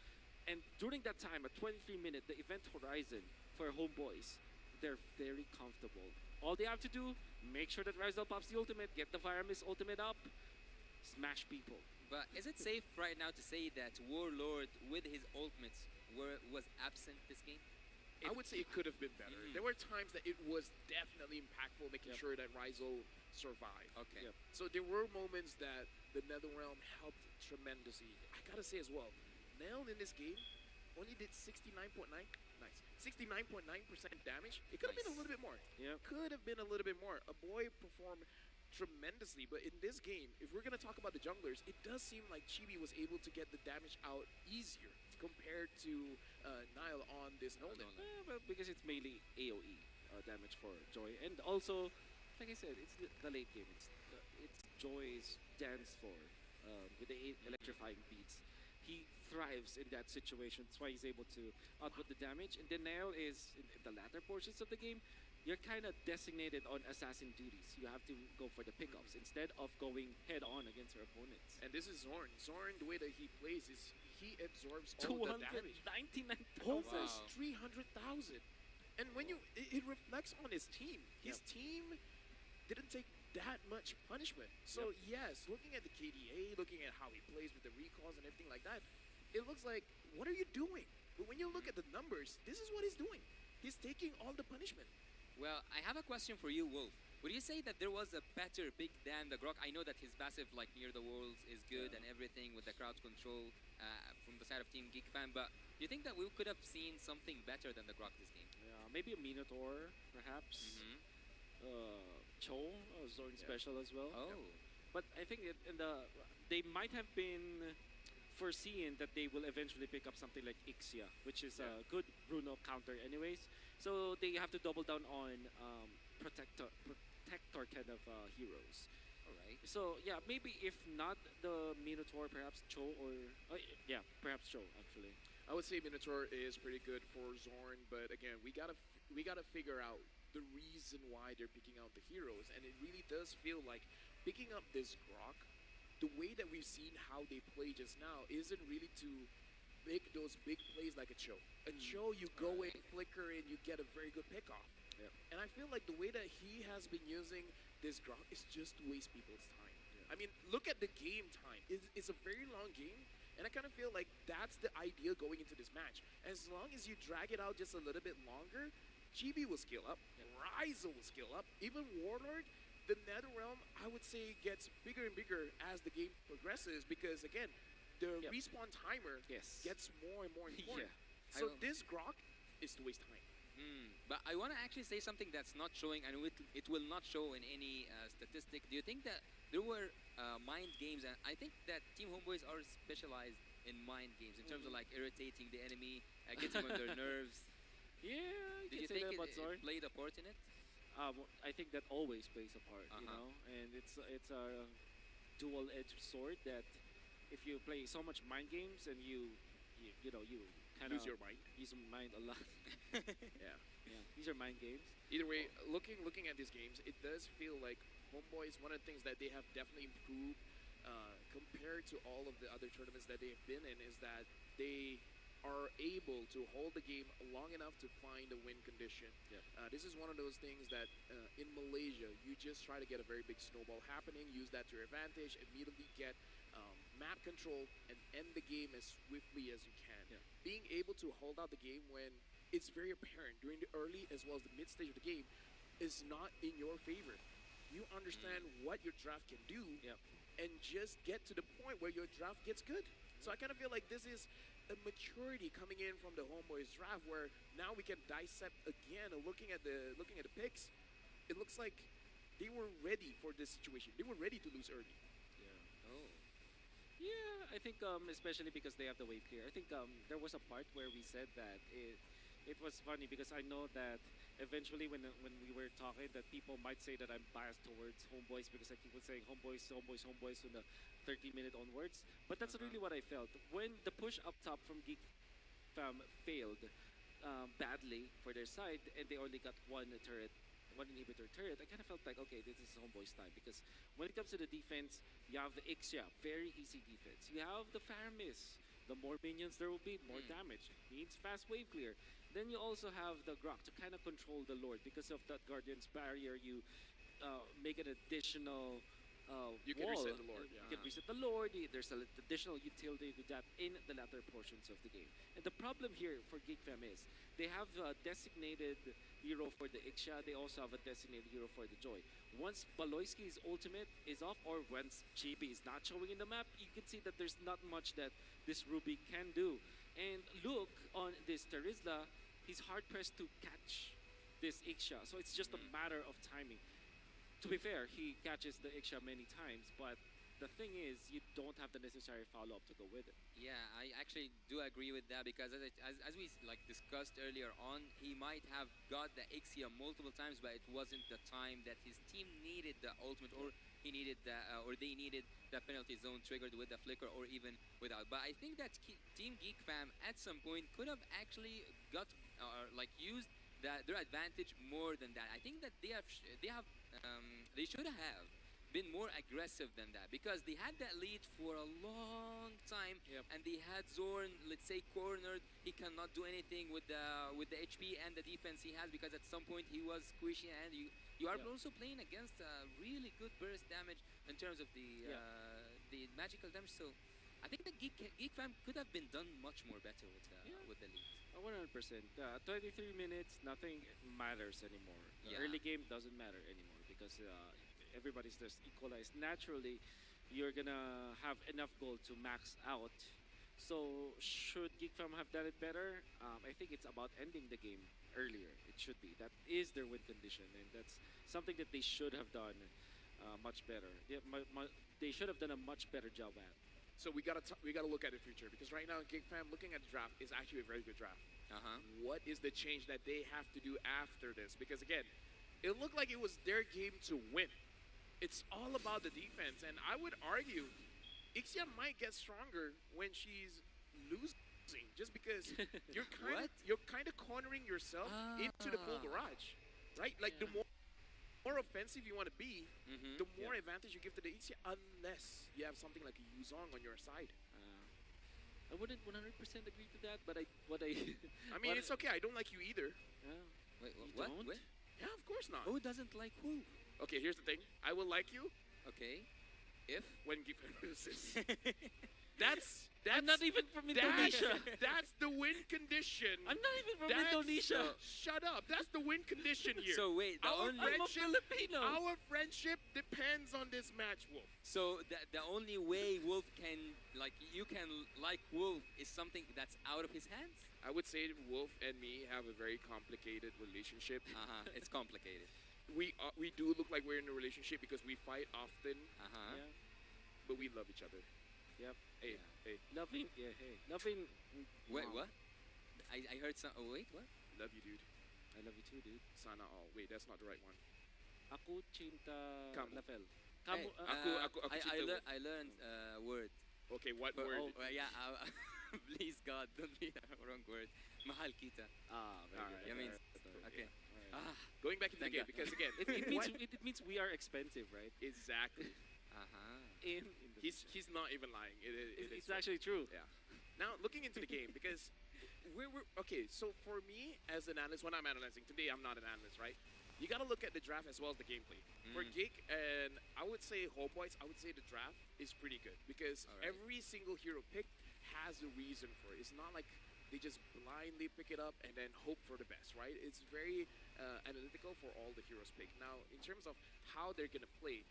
And during that time, at 23 minutes, the event horizon for Homeboys, they're very comfortable. All they have to do, make sure that Rizal pops the ultimate, get the Fire Mist ultimate up, smash people. But is it safe right now to say that Warlord, with his ultimates, was absent this game? I would say it could have been better. There were times that it was definitely impactful, making sure that Rizal survived. Okay. So there were moments that the NetherRealm helped tremendously. I gotta say as well, Nail in this game only did 69.9% damage. It could have been a little bit more. Could have been a little bit more. A boy performed tremendously, but in this game, if we're going to talk about the junglers, it does seem like Chibi was able to get the damage out easier compared to Nile on this Nolan. Well, because it's mainly AoE damage for Joy. And also, like I said, it's the late game. It's Joy's dance floor with the electrifying beats. He thrives in that situation. That's why he's able to output the damage. And then Nail is, in the latter portions of the game, you're kind of designated on assassin duties. You have to go for the pickups instead of going head-on against your opponents. And this is Zorn. Zorn, the way that he plays is he absorbs all the damage. 299,000. Almost 300,000. And when it reflects on his team. His team didn't take that much punishment. So yes, looking at the KDA, looking at how he plays with the recalls and everything like that, it looks like, what are you doing? But when you look at the numbers, this is what he's doing. He's taking all the punishment. Well, I have a question for you, Wolf. Would you say that there was a better pick than the Grok? I know that his passive, like Near the Worlds, is good and everything with the crowd control from the side of Team Geek Fan, but do you think that we could have seen something better than the Grok this game? Yeah, maybe a Minotaur, perhaps. Cho, Zorn special as well. Oh. But I think they might have been foreseeing that they will eventually pick up something like Ixia, which is a good Bruno counter anyways. So they have to double down on protector kind of heroes. Alright. So yeah, maybe if not the Minotaur, perhaps Cho or perhaps Cho actually. I would say Minotaur is pretty good for Zorn, but again, we gotta figure out the reason why they're picking out the heroes, and it really does feel like picking up this Grok, the way that we've seen how they play just now isn't really to make those big plays like a Cho. A Cho, you go in, flicker in, you get a very good pick off. And I feel like the way that he has been using this Grok is just to waste people's time. I mean, look at the game time. It's a very long game, and I kind of feel like that's the idea going into this match. As long as you drag it out just a little bit longer, Chibi will scale up, Rizal will scale up, even Warlord, the NetherRealm, I would say, gets bigger and bigger as the game progresses because, again, the respawn timer gets more and more important. So this Grok is to waste time. But I want to actually say something that's not showing, and it will not show in any statistic. Do you think that there were mind games? And I think that Team Homeboys are specialized in mind games in terms of like irritating the enemy, getting on their nerves. Yeah, you Do can you say think that it, about it Zorn. played a part in it? I think that always plays a part, you Uh-huh. know, and it's a dual-edged sword that if you play so much mind games and you know you kind of Lose your mind. use your mind a lot. Yeah. Yeah, these are mind games. Either way, looking at these games, it does feel like Homeboys. One of the things that they have definitely improved compared to all of the other tournaments that they have been in is that they are able to hold the game long enough to find a win condition. Yeah. This is one of those things that in Malaysia, you just try to get a very big snowball happening, use that to your advantage, immediately get map control, and end the game as swiftly as you can. Yeah. Being able to hold out the game when it's very apparent during the early as well as the mid stage of the game is not in your favor. You understand what your draft can do and just get to the point where your draft gets good. So I kind of feel like this is a maturity coming in from the Homeboys draft where now we can dissect again and looking at the picks. It looks like they were ready for this situation. They were ready to lose early. Yeah. Oh. Yeah, I think especially because they have the wave clear. I think there was a part where we said that it was funny because I know that eventually when we were talking that people might say that I'm biased towards Homeboys because I keep on saying Homeboys from the 30-minute onwards. But that's really what I felt. When the push up top from Geek Fam failed badly for their side and they only got one inhibitor turret, I kind of felt like, okay, this is Homeboys time because when it comes to the defense, you have the Ixia, very easy defense. You have the Faramis. The more minions there will be, more damage. Means fast wave clear. Then you also have the Grok to kind of control the Lord. Because of that Guardian's barrier, you make an additional You can wall. reset the Lord, You can reset the Lord. There's an additional utility to that in the latter portions of the game. And the problem here for Geek Fam is they have a designated hero for the Ixia. They also have a designated hero for the Joy. Once Baloyski's ultimate is off, or once Chibi is not showing in the map, you can see that there's not much that this Ruby can do. And look on this Terizla, he's hard pressed to catch this Ixia. So it's just a matter of timing. To be fair, he catches the Ixia many times, but the thing is, you don't have the necessary follow-up to go with it. Yeah, I actually do agree with that because as we like discussed earlier on, he might have got the Ixia multiple times, but it wasn't the time that his team needed the ultimate, or he needed the, or they needed the penalty zone triggered with the flicker, or even without. But I think that Team Geek Fam at some point could have actually got like used their advantage more than that. I think that they should have been more aggressive than that because they had that lead for a long time and they had Zorn, let's say, cornered. He cannot do anything with the HP and the defense he has because at some point he was squishy, and you are also playing against really good burst damage in terms of the magical damage. So I think the Geek Fam could have been done much more better with the lead. 100%. 23 minutes, nothing matters anymore. The Yeah. early game doesn't matter anymore because everybody's just equalized. Naturally, you're gonna have enough gold to max out. So should Geek Fam have done it better? I think it's about ending the game earlier. It should be. That is their win condition, and that's something that they should have done much better. They should have done a much better job at. So we gotta look at the future because right now, Geek Fam looking at the draft is actually a very good draft. What is the change that they have to do after this? Because again, it looked like it was their game to win. It's all about the defense, and I would argue Ixia might get stronger when she's losing, just because you're kind of cornering yourself into the full garage, right? Like the more offensive you want to be, the more advantage you give to the Ixia, unless you have something like a Yuzong on your side. I wouldn't 100% agree to that, but I mean, it's okay. I don't like you either. Wait, You what? don't? What? Yeah, of course not. Who doesn't like who? Okay, here's the thing. I will like you Okay. If when Geek Fam loses. I'm not even from Indonesia. That's the win condition. I'm not even from That's- Indonesia. Shut up. That's the win condition here. So wait, the our only- I'm a Filipino. Our friendship depends on this match, Wolf. So the only way Wolf can you can like Wolf is something that's out of his hands. I would say Wolf and me have a very complicated relationship. It's complicated. We do look like we're in a relationship because we fight often, Yeah. but we love each other. Yep. Hey, hey. Loving. Yeah. Hey. Loving. Wait, Wow. what? I heard some. Oh wait, what? Love you, dude. I love you too, dude. Sana all. Wait, that's not the right one. Aku cinta Kamu. Lafel. Hey, Kamu. Aku I cinta Wolf. I learned word. Okay, what For- word? Oh, yeah. Please God, don't be wrong word. Mahal kita. Very Alright, good. That means okay. Going back into the Thank game, God. because again, It means we are expensive, right? exactly. In He's not even lying. it's actually true. Yeah. Now looking into the game, because we're okay. So for me as an analyst, when I'm analyzing today, I'm not an analyst, right? You got to look at the draft as well as the gameplay. For Geek and I would say Homeboys, I would say the draft is pretty good because every single hero picked has a reason for it. It's not like they just blindly pick it up and then hope for the best, right? It's very analytical for all the heroes picked. Now, in terms of how they're gonna play,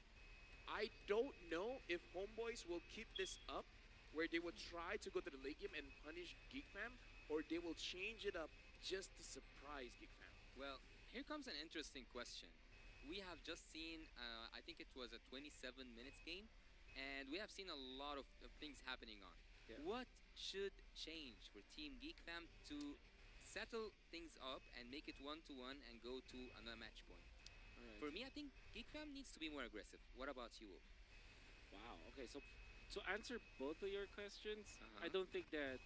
I don't know if Homeboys will keep this up where they will try to go to the late game and punish Geek Fam, or they will change it up just to surprise Geek Fam. Well, here comes an interesting question. We have just seen, I think it was a 27 minutes game, and we have seen a lot of things happening on. Yeah. What should change for Team Geek Fam to settle things up and make it 1-1 and go to another match point? Alright. For me, I think Geek Fam needs to be more aggressive. What about you, Wolf? Wow. Okay. So to answer both of your questions, Uh-huh. I don't think that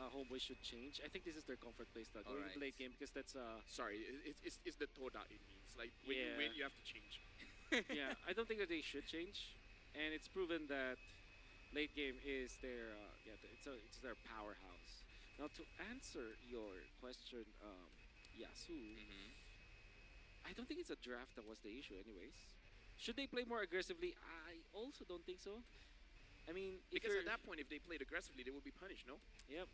Homeboy should change. I think this is their comfort play style. Going Alright. to late game because that's Sorry, it's the Toda it means. Like when you Yeah. win, you have to change. yeah. I don't think that they should change, and it's proven that late game is their it's their powerhouse. Now to answer your question, Yasu, I don't think it's a draft that was the issue, anyways. Should they play more aggressively? I also don't think so. I mean, if Because you're, at that point, if they played aggressively, they would be punished, no? yep.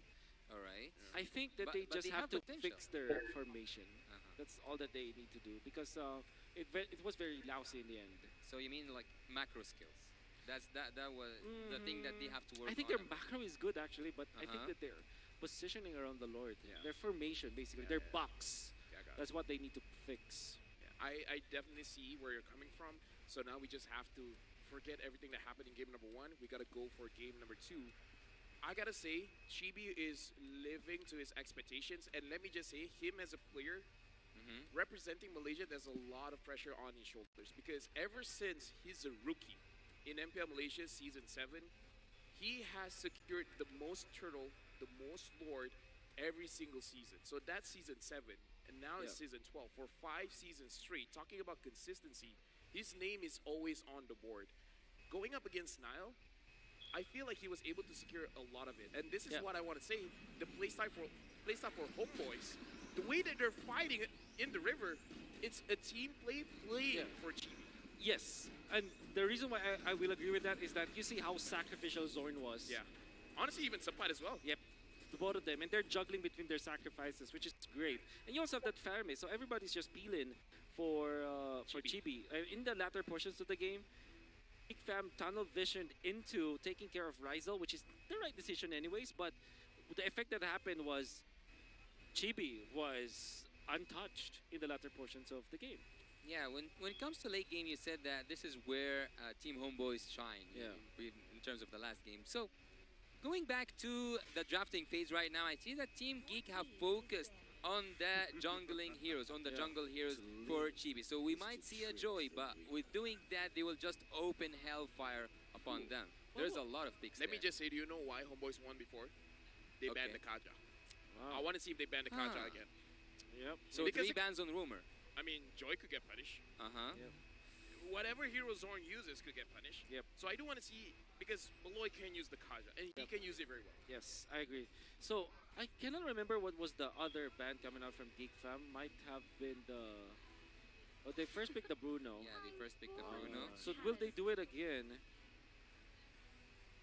All right. I think that But- they but just they have have to potential. fix their formation. Uh-huh. That's all that they need to do because it was very lousy in the end. So you mean like macro skills? That was the thing that they have to work on. I think their macro is good actually, but I think Uh-huh. that their positioning around the Lord, Yeah. their formation basically, Yeah, their yeah. box, Yeah, I got it. that's what they need to fix. Yeah, I definitely see where you're coming from. So now we just have to forget everything that happened in game number 1. We got to go for game number 2. I got to say, Chibi is living to his expectations. And let me just say, him as a player, representing Malaysia, there's a lot of pressure on his shoulders. Because ever since he's a rookie in MPL Malaysia Season 7, he has secured the most turtle, the most lord every single season. So that's Season 7. And now it's Yeah. Season 12. For 5 seasons straight, talking about consistency, his name is always on the board. Going up against Nile, I feel like he was able to secure a lot of it. And this is Yeah. what I want to say. The playstyle for Homeboys, the way that they're fighting in the river, it's a team playing for Chibi. Yes, and the reason why I will agree with that is that you see how sacrificial Zorn was. Yeah. Honestly, even Sapat as well. Yep. The both of them, and they're juggling between their sacrifices, which is great. And you also have that Fermi, so everybody's just peeling for Chibi. In the latter portions of the game, Big Fam tunnel visioned into taking care of Rizal, which is the right decision anyways, but the effect that happened was Chibi was untouched in the latter portions of the game. Yeah, when it comes to late game, you said that this is where Team Homeboys shine. Yeah. In terms of the last game. So, going back to the drafting phase right now, I see that Team Geek have focused on the jungling heroes, on the jungle heroes for Chibi. So we might see a Joy, but with doing that, they will just open hellfire upon them. There's a lot of picks Let me there. just say, do you know why Homeboys won before? They banned the Kaja. I want to see if they ban the Kaja Huh. again. Yep. So Because 3 bans on Rumor. I mean, Joy could get punished. Uh-huh. Whatever hero Zorn uses could get punished. Yep. So I do want to see, because Malloy can use the Kaja, and he can use it very well. Yes, I agree. So, I cannot remember what was the other band coming out from Geek Fam. Might have been the... Oh, they first picked the Bruno. Yeah, they first picked the Bruno. So will they do it again?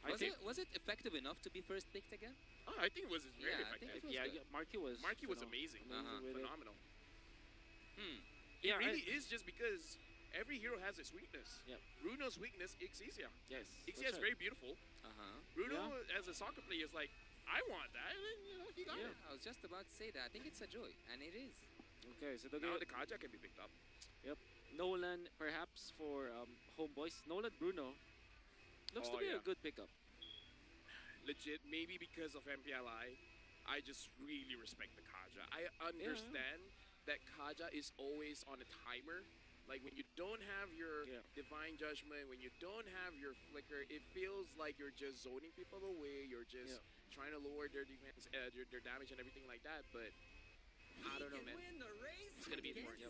Was it effective enough to be first picked again? Oh, I think it was very Yeah, I think effective. it was good. Marky was. Marky was amazing. with it. Phenomenal. Yeah, it really is just because every hero has its weakness. Yep. Bruno's weakness, Ixia. Yes. Ixia is very beautiful. Bruno, as a soccer player, is like, I want that. And then, he got it. I was just about to say that. I think it's a joy, and it is. Okay, so Now the Kaja can be picked up. Yep. Nolan, perhaps for homeboys. Nolan Bruno looks to be a good pickup. Legit, maybe because of MPLI, I just really respect the Kaja. I understand that Kaja is always on a timer. Like when you don't have your divine judgment, when you don't have your flicker, it feels like you're just zoning people away. You're just trying to lower their defense, their damage and everything like that. But I don't know, man. It's gonna be important.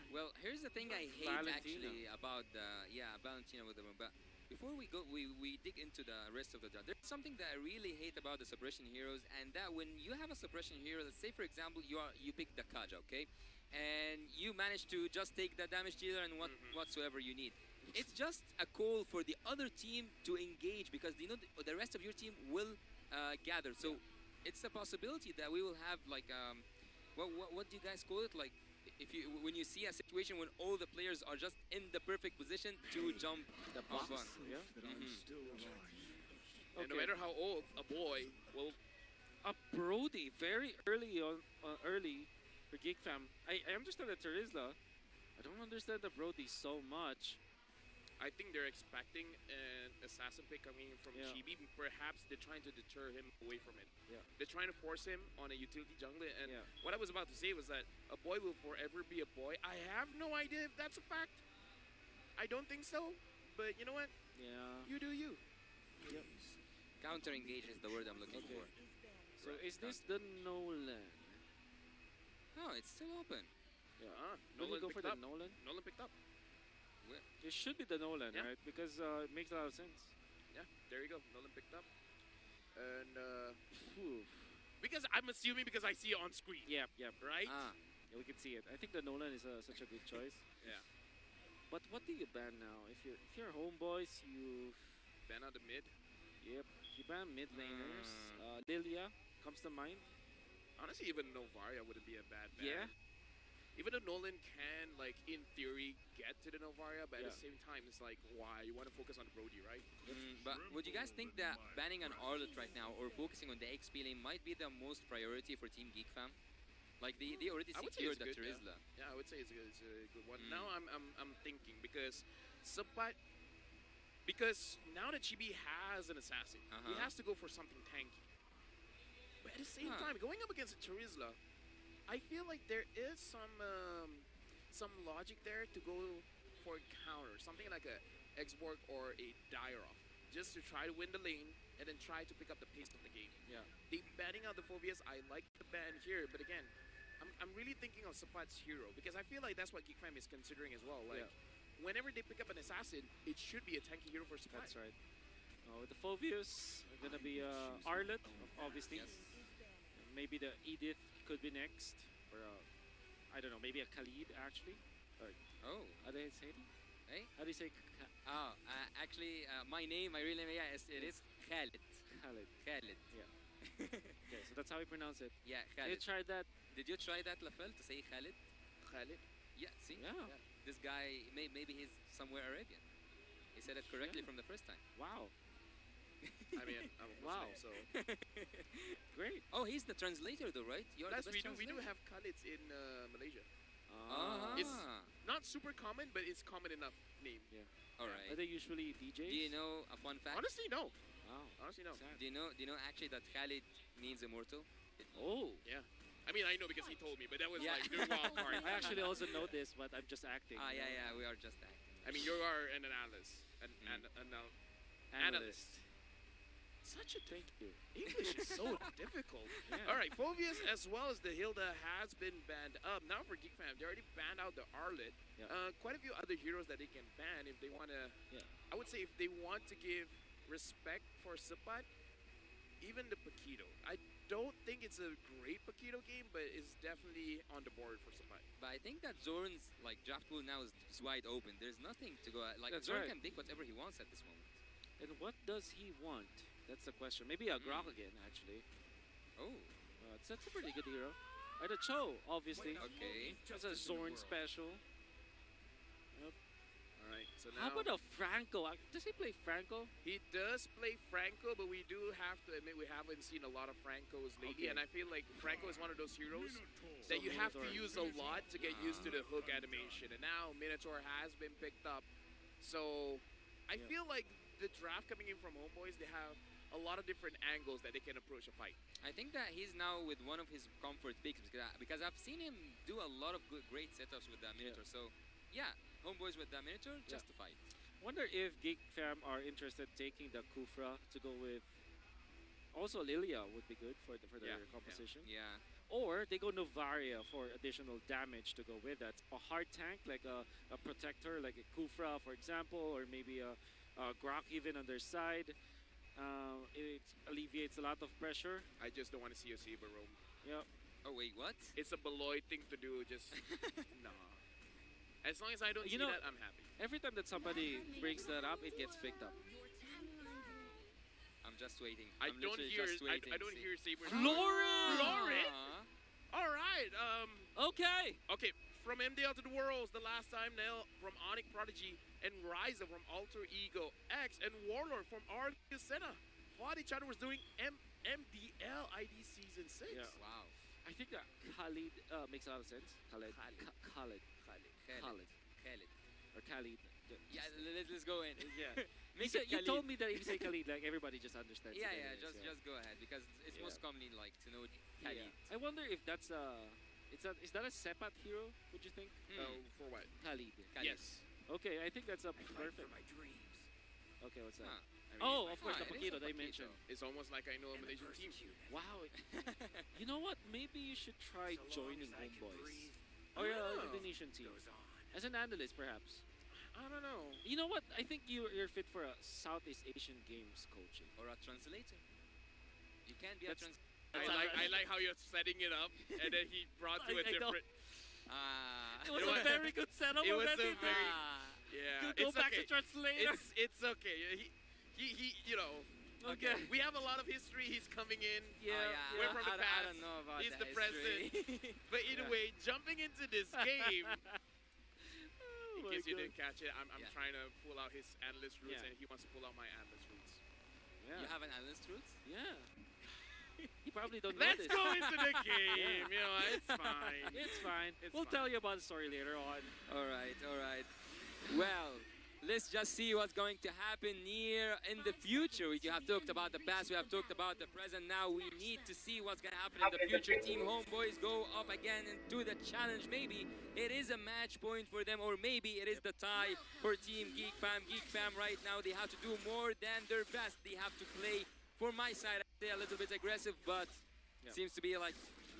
Well, here's the thing I hate actually about Valentino with them. But before we go, we dig into the rest of the draft. There's something that I really hate about the suppression heroes, and that when you have a suppression hero, let's say for example you pick the Kaja, okay, and you manage to just take the damage dealer and whatsoever you need. It's just a call for the other team to engage because you know the rest of your team will gather. So it's a possibility that we will have like what do you guys call it? Like if you when you see a situation when all the players are just in the perfect position to jump the off box. one. And no matter how old a boy will. Brody very early early for Geek Fam. I understand the Terizla. I don't understand the Brody so much. I think they're expecting an assassin pick coming from Chibi. Perhaps they're trying to deter him away from it. They're trying to force him on a utility jungler. And what I was about to say was that a boy will forever be a boy. I have no idea if that's a fact. I don't think so. But you know what? Yeah. You do you. Yep. Counter engage is the word I'm looking for. So is this the Nolan? Oh, it's still open. Yeah. Nolan Really go for the picked up. Nolan? Nolan picked up. It should be the Nolan, right? Because it makes a lot of sense. Yeah, there you go. Nolan picked up. And because I'm assuming because I see it on screen. Yep. Right? Yeah, we can see it. I think the Nolan is such a good choice. Yeah. But what do you ban now? If you're homeboys, you ban out the mid. Yep. You ban mid laners. Lilia comes to mind. Honestly, even Novaria wouldn't be a bad ban. Yeah. Even though Nolan can, like, in theory, get to the Novaria, but at the same time, it's like, why? You want to focus on Brody, right? But would you guys think that banning an Arlet right now or focusing on the XP lane might be the most priority for Team Geek Fam? Like, they already secured the Terizla. Yeah, I would say it's a good one. Now I'm thinking because now that Chibi has an assassin, he has to go for something tanky. But at the same time, going up against a Terizla, I feel like there is some logic there to go for a counter, something like a Xborg or a Dire-Off, just to try to win the lane and then try to pick up the pace of the game. Yeah. They banning out the Phobias, I like the ban here, but again, I'm really thinking of Sapat's hero because I feel like that's what Geek Fam is considering as well. Like, whenever they pick up an assassin, it should be a tanky hero for Sapat. That's right. With the Phobius, gonna be Arlet, obviously. Yes. Maybe the Edith could be next, or I don't know, maybe a Khalid actually. Or, how do you say it? Hey? How do you say? Actually, my name, my real name, it is Khalid. Khalid. Yeah. Okay, so that's how we pronounce it. Yeah, Did Khalid. you try that? Did you try that, Lafel, to say Khalid? Khalid? Yeah, see? Yeah. This guy, maybe he's somewhere Arabian. He said it correctly from the first time. Wow. I mean, I'm wow. Muslim, so great. Oh, he's the translator, though, right? You're plus the best we do translator. have Khalids in Malaysia. It's not super common, but it's common enough name. Yeah. All right. Are they usually DJs? Do you know a fun fact? Honestly, no. Wow. Honestly, no. Do you know actually that Khalid means immortal? Oh. Yeah. I mean, I know because he told me, but that was Yeah. like during wild card. I actually also know this, but I'm just acting. Yeah, we are just acting. I mean, you are an analyst, analyst. Such a thank you. English is so difficult. Yeah. All right, Phobius as well as the Hilda has been banned up. Now for Geek Fam, they already banned out the Arlet. Yeah. Quite a few other heroes that they can ban if they want to. Yeah. I would say if they want to give respect for Sapat, even the Paquito. I don't think it's a great Paquito game, but it's definitely on the board for Sapat. But I think that Zorn's like draft pool now is wide open. There's nothing to go at. Like That's Zorn right. can pick whatever he wants at this moment. And what does he want? That's the question. Maybe a Grok again, actually. Oh. That's a pretty good hero. The Cho, obviously. Okay. That's a Zorn special. Yep. All right, so now... How about a Franco? Does he play Franco? He does play Franco, but we do have to admit we haven't seen a lot of Francos lately, Okay. and I feel like Franco is one of those heroes that you have to Minotaur. use a lot to get used to the hook animation, and now Minotaur has been picked up. So I feel like the draft coming in from Homeboys, they have a lot of different angles that they can approach a fight. I think that he's now with one of his comfort picks because I've seen him do a lot of great setups with the Minotaur. So, yeah, Homeboys with the Minotaur, justified. Wonder if Geek Fam are interested taking the Kufra to go with. Also, Lilia would be good for their composition. Yeah. Or they go Novaria for additional damage to go with that. A hard tank like a protector, like a Kufra, for example, or maybe a Grok even on their side. It alleviates a lot of pressure. I just don't want to see a Saber roam. Yep. Oh, wait, what? It's a Beloy thing to do, just... nah. As long as I don't see that, I'm happy. Every time that somebody brings that up, it gets picked up. I'm just waiting. I I'm don't literally hear. just waiting. I don't hear Saber. Florin! All right. Okay. Okay. From MDL to the Worlds, the last time now from Onyx Prodigy and Ryza from Alter Ego X and Warlord from Argus Senna. Fought each other was doing MDL ID Season 6. Yeah. Wow. I think that Khalid makes a lot of sense. Khalid. Or Khalid. Yeah, let's go in. Yeah. Make you it you Khalid. told me that if you say Khalid, like everybody just understands. Yeah, it yeah, anyways, just go ahead because it's most commonly like to know Khalid. Yeah. I wonder if that's is that a Sepat hero? Would you think? For what? Khalid. Yes. Okay, I think that's a perfect. my dreams. Okay, what's that? Huh. I mean, Oh, of course, the it is Paquito a they Paquito. mentioned. It's almost like I know a Malaysian team. Wow. You know what? Maybe you should try joining Homeboys. Or Oh. the Indonesian team. As an analyst, perhaps. I don't know. You know what? I think you're fit for a Southeast Asian Games coaching. Or a translator. You can be That's- a translator. I like how you're setting it up, and then he brought to a I know. different. It was a very good setup It was already. a very yeah. Go It's back okay. to translator. It's okay. He you know. Okay. We have a lot of history. He's coming in. Yeah. We're from the I past. don't know about He's that the present. history. But either way, jumping into this game. In my case you God. didn't catch it, I'm Yeah. trying to pull out his analyst roots, Yeah. and he wants to pull out my analyst roots. Yeah. You have an analyst roots? Yeah. You probably don't know Let's this. go into the game. Yeah. You know, it's fine. It's fine. It's We'll fine. tell you about the story later on. All right. Well, let's just see what's going to happen near in the future. We have talked about the past, we have talked about the present. Now we need to see what's going to happen in the future. Team Homeboys go up again into the challenge. Maybe it is a match point for them, or maybe it is the tie for Team Geek Fam. Geek Fam right now, they have to do more than their best. They have to play, for my side, I'd say a little bit aggressive, but seems to be like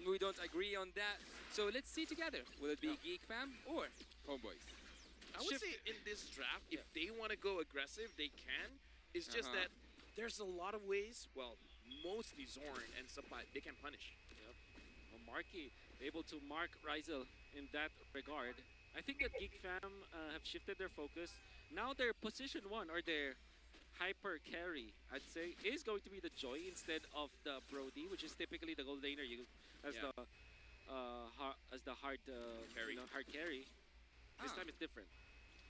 we don't agree on that. So let's see together. Will it be Geek Fam or Homeboys? I would say in this draft, if they want to go aggressive, they can. It's just that there's a lot of ways, well, mostly Zorn and Sapat, they can punish. Yep. Well, Marky able to mark Rizel in that regard. I think that Geek Fam have shifted their focus. Now their position one, or their hyper carry, I'd say, is going to be the Joy instead of the Brody, which is typically the gold laner you as the hard Carry. hard carry. This time it's different.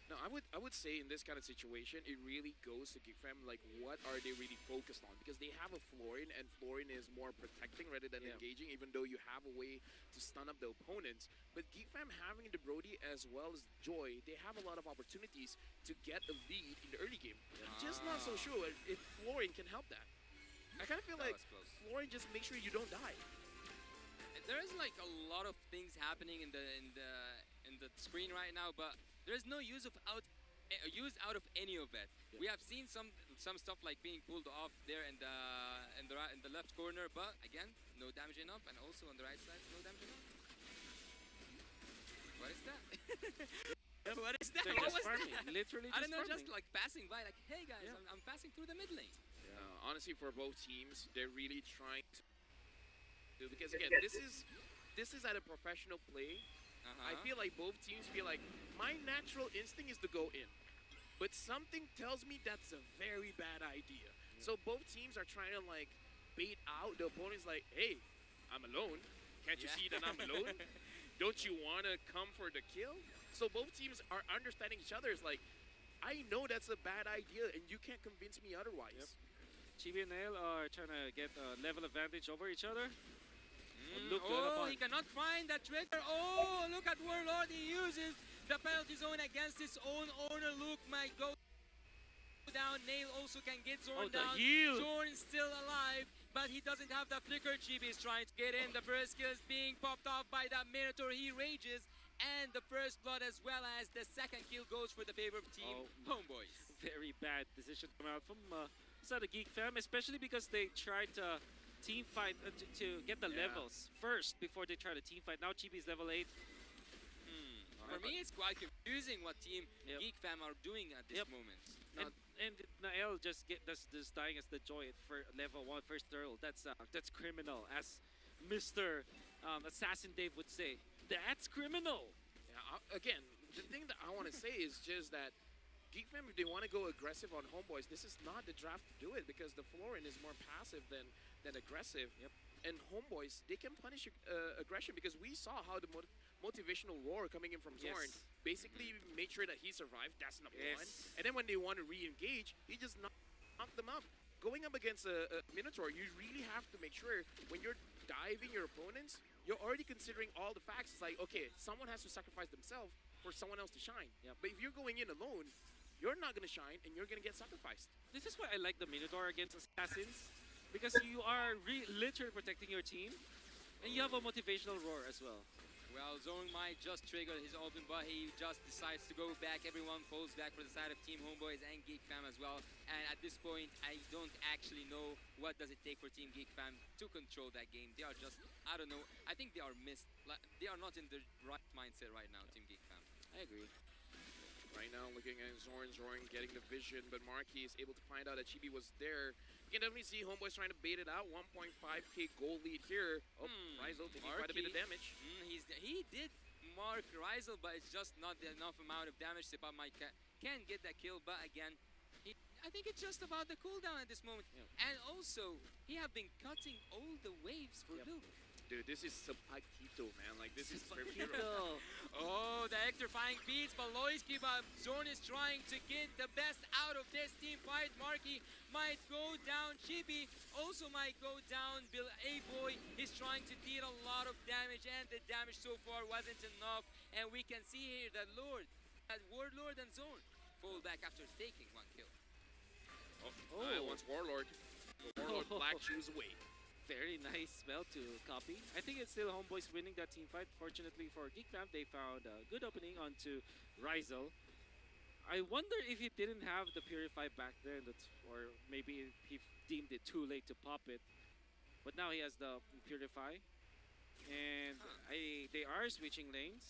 No, I would say in this kind of situation, it really goes to Geek Fam, like what are they really focused on? Because they have a Florin, and Florin is more protecting rather than engaging, even though you have a way to stun up the opponents. But Geek Fam having the Brody as well as Joy, they have a lot of opportunities to get a lead in the early game. I'm just not so sure if Florin can help that. I kind of feel like Florin just makes sure you don't die. There is like a lot of things happening in the screen right now, but there's no use out of any of it. We have seen some stuff like being pulled off there in the left corner, but again, no damage enough, and also on the right side, no damage enough. What is that? What is that? They're What just was farming. that? Literally I don't just know, just farming. like passing by, like, hey guys, I'm passing through the mid lane. Honestly, for both teams, they're really trying to, because again, this is at a professional play. I feel like both teams feel like my natural instinct is to go in. but something tells me that's a very bad idea. So both teams are trying to like bait out the opponents like, hey, I'm alone. Can't you see that I'm alone? Don't you want to come for the kill? So both teams are understanding each other. It's like, I know that's a bad idea and you can't convince me otherwise. Chibi and Nail are trying to get a level advantage over each other. He cannot find that trigger. Oh, look at Warlord. He uses the penalty zone against his own owner. Luke might go down. Nail also can get Zorn down. Zorn is still alive, but he doesn't have the flicker. Chibi is trying to get in. The first kill is being popped off by that Minotaur. He rages. And the first blood as well as the second kill goes for the favor of team Homeboys. Very bad decision come out from side of Geek Fam, especially because they tried to team fight to get the levels first before they try to team fight. Now Chibi's level 8. For me, it's quite confusing what team Geek Fam are doing at this moment. And Nael just dying as the Joy for level 1 first turtle. That's criminal, as Mr. Assassin Dave would say. That's criminal. Yeah, again, the thing that I want to say is just that Geek Fam, if they want to go aggressive on Homeboys, this is not the draft to do it because the Florin is more passive than aggressive. And Homeboys, they can punish aggression because we saw how the motivational roar coming in from Zorn basically made sure that he survived. That's number one. And then when they want to re-engage, he just knocked them up. Going up against a Minotaur, you really have to make sure when you're diving your opponents, you're already considering all the facts. It's like, okay, someone has to sacrifice themselves for someone else to shine. But if you're going in alone, you're not going to shine and you're going to get sacrificed. This is why I like the Minotaur against Assassins, because you are literally protecting your team, and you have a motivational roar as well. Well, Zone might just trigger his open, but he just decides to go back. Everyone falls back for the side of Team Homeboys and Geek Fam as well. And at this point, I don't actually know what does it take for Team Geek Fam to control that game. They are just, I don't know, I think they are they are not in the right mindset right now, Team Geek Fam. I agree. Right now, looking at Zorn getting the vision, but Marquis is able to find out that Chibi was there. You can definitely see Homeboys trying to bait it out. 1.5k goal lead here. Oh, Rizal taking quite a bit of damage. He did mark Rizal, but it's just not enough amount of damage. Sepa might can get that kill, but again, I think it's just about the cooldown at this moment. And also, he have been cutting all the waves for Luke. Dude, this is Sapakito, man. Like, this is very hero. Oh, the electrifying beats, but Loiski, but Zorn is trying to get the best out of this team fight. Marky might go down. Chibi also might go down. Bill A-Boy is trying to deal a lot of damage, and the damage so far wasn't enough. And we can see here that Warlord and Zorn fall back after taking one kill. I wants Warlord. The Warlord black shoes away. Very nice spell to copy. I think it's still Homeboys winning that team fight. Fortunately for Geek Fam, they found a good opening onto Rizal. I wonder if he didn't have the Purify back there, or maybe he deemed it too late to pop it. But now he has the Purify. And they are switching lanes.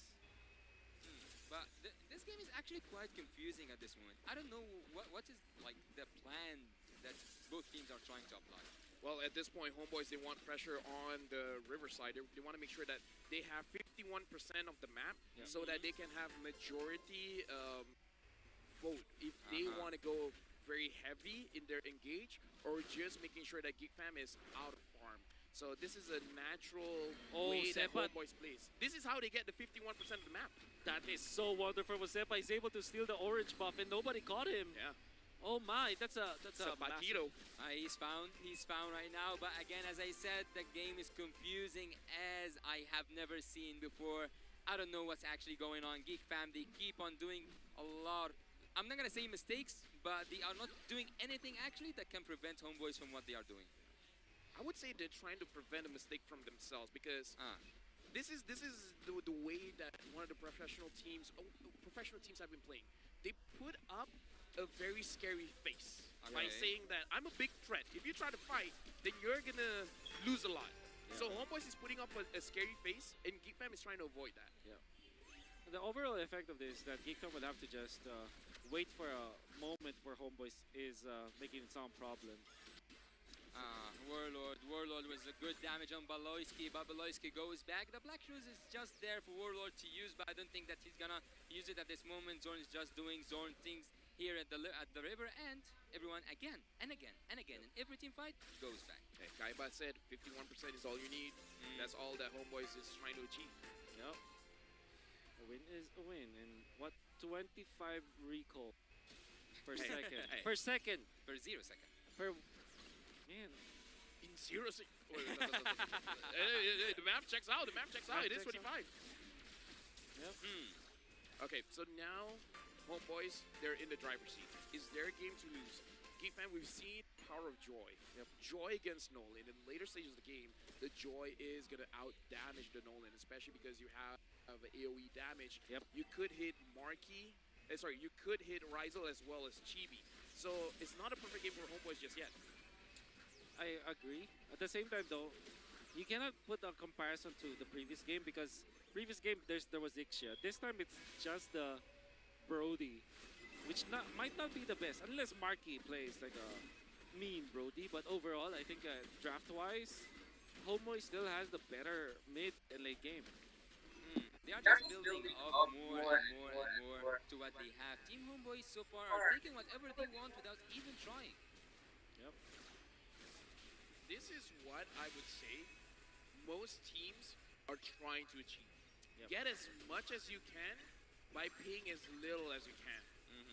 But this game is actually quite confusing at this moment. I don't know what is like the plan that both teams are trying to apply. Well, at this point, Homeboys, they want pressure on the Riverside. They want to make sure that they have 51% of the map so that they can have majority vote. If they want to go very heavy in their engage or just making sure that Geek Fam is out of farm. So this is a natural way that Homeboys plays. This is how they get the 51% of the map. That is so wonderful. Sepa is able to steal the orange buff and nobody caught him. Yeah. Oh my, that's a Bakito. He's found right now, but again, as I said, the game is confusing as I have never seen before. I don't know what's actually going on. Geek Fam, they keep on doing a lot. I'm not gonna say mistakes, but they are not doing anything actually that can prevent Homeboys from what they are doing. I would say they're trying to prevent a mistake from themselves because this is the way that one of the professional teams have been playing. They put up a very scary face by saying that I'm a big threat. If you try to fight, then you're gonna lose a lot. So Homeboys is putting up a scary face, and Geek Fam is trying to avoid that. The overall effect of this is that Geek Fam will have to just wait for a moment where Homeboys is making some problem. Warlord was a good damage on Baloyski, but Baloyski goes back. The Black Shoes is just there for Warlord to use, but I don't think that he's gonna use it at this moment. Zorn is just doing Zorn things. here at the river, and everyone again and again and again, and every team fight goes back. Hey, Kaiba said 51% is all you need. That's all that Homeboys is trying to achieve. Yep. A win is a win, and what 25 recall per second. Hey. Per second. Per 0 second. Per man. In 0 seconds. The map checks out. The map checks out. It is 25. Yep. Okay, so now Homeboys, they're in the driver's seat. Is their game to lose? Geek fan, we've seen power of Joy. Joy against Nolan. In later stages of the game, the Joy is going to out-damage the Nolan, especially because you have AoE damage. You could hit Marky. You could hit Rizel as well as Chibi. So it's not a perfect game for Homeboys just yet. I agree. At the same time, though, you cannot put a comparison to the previous game because previous game there was Ixia. This time it's just the Brody, which might not be the best unless Marky plays like a mean Brody. But overall, I think draft-wise, Homeboy still has the better mid and late game. They are just building up more and more to what they have. Team Homeboys so far are taking whatever they want without even trying. Yep. This is what I would say most teams are trying to achieve. Get as much as you can by paying as little as you can.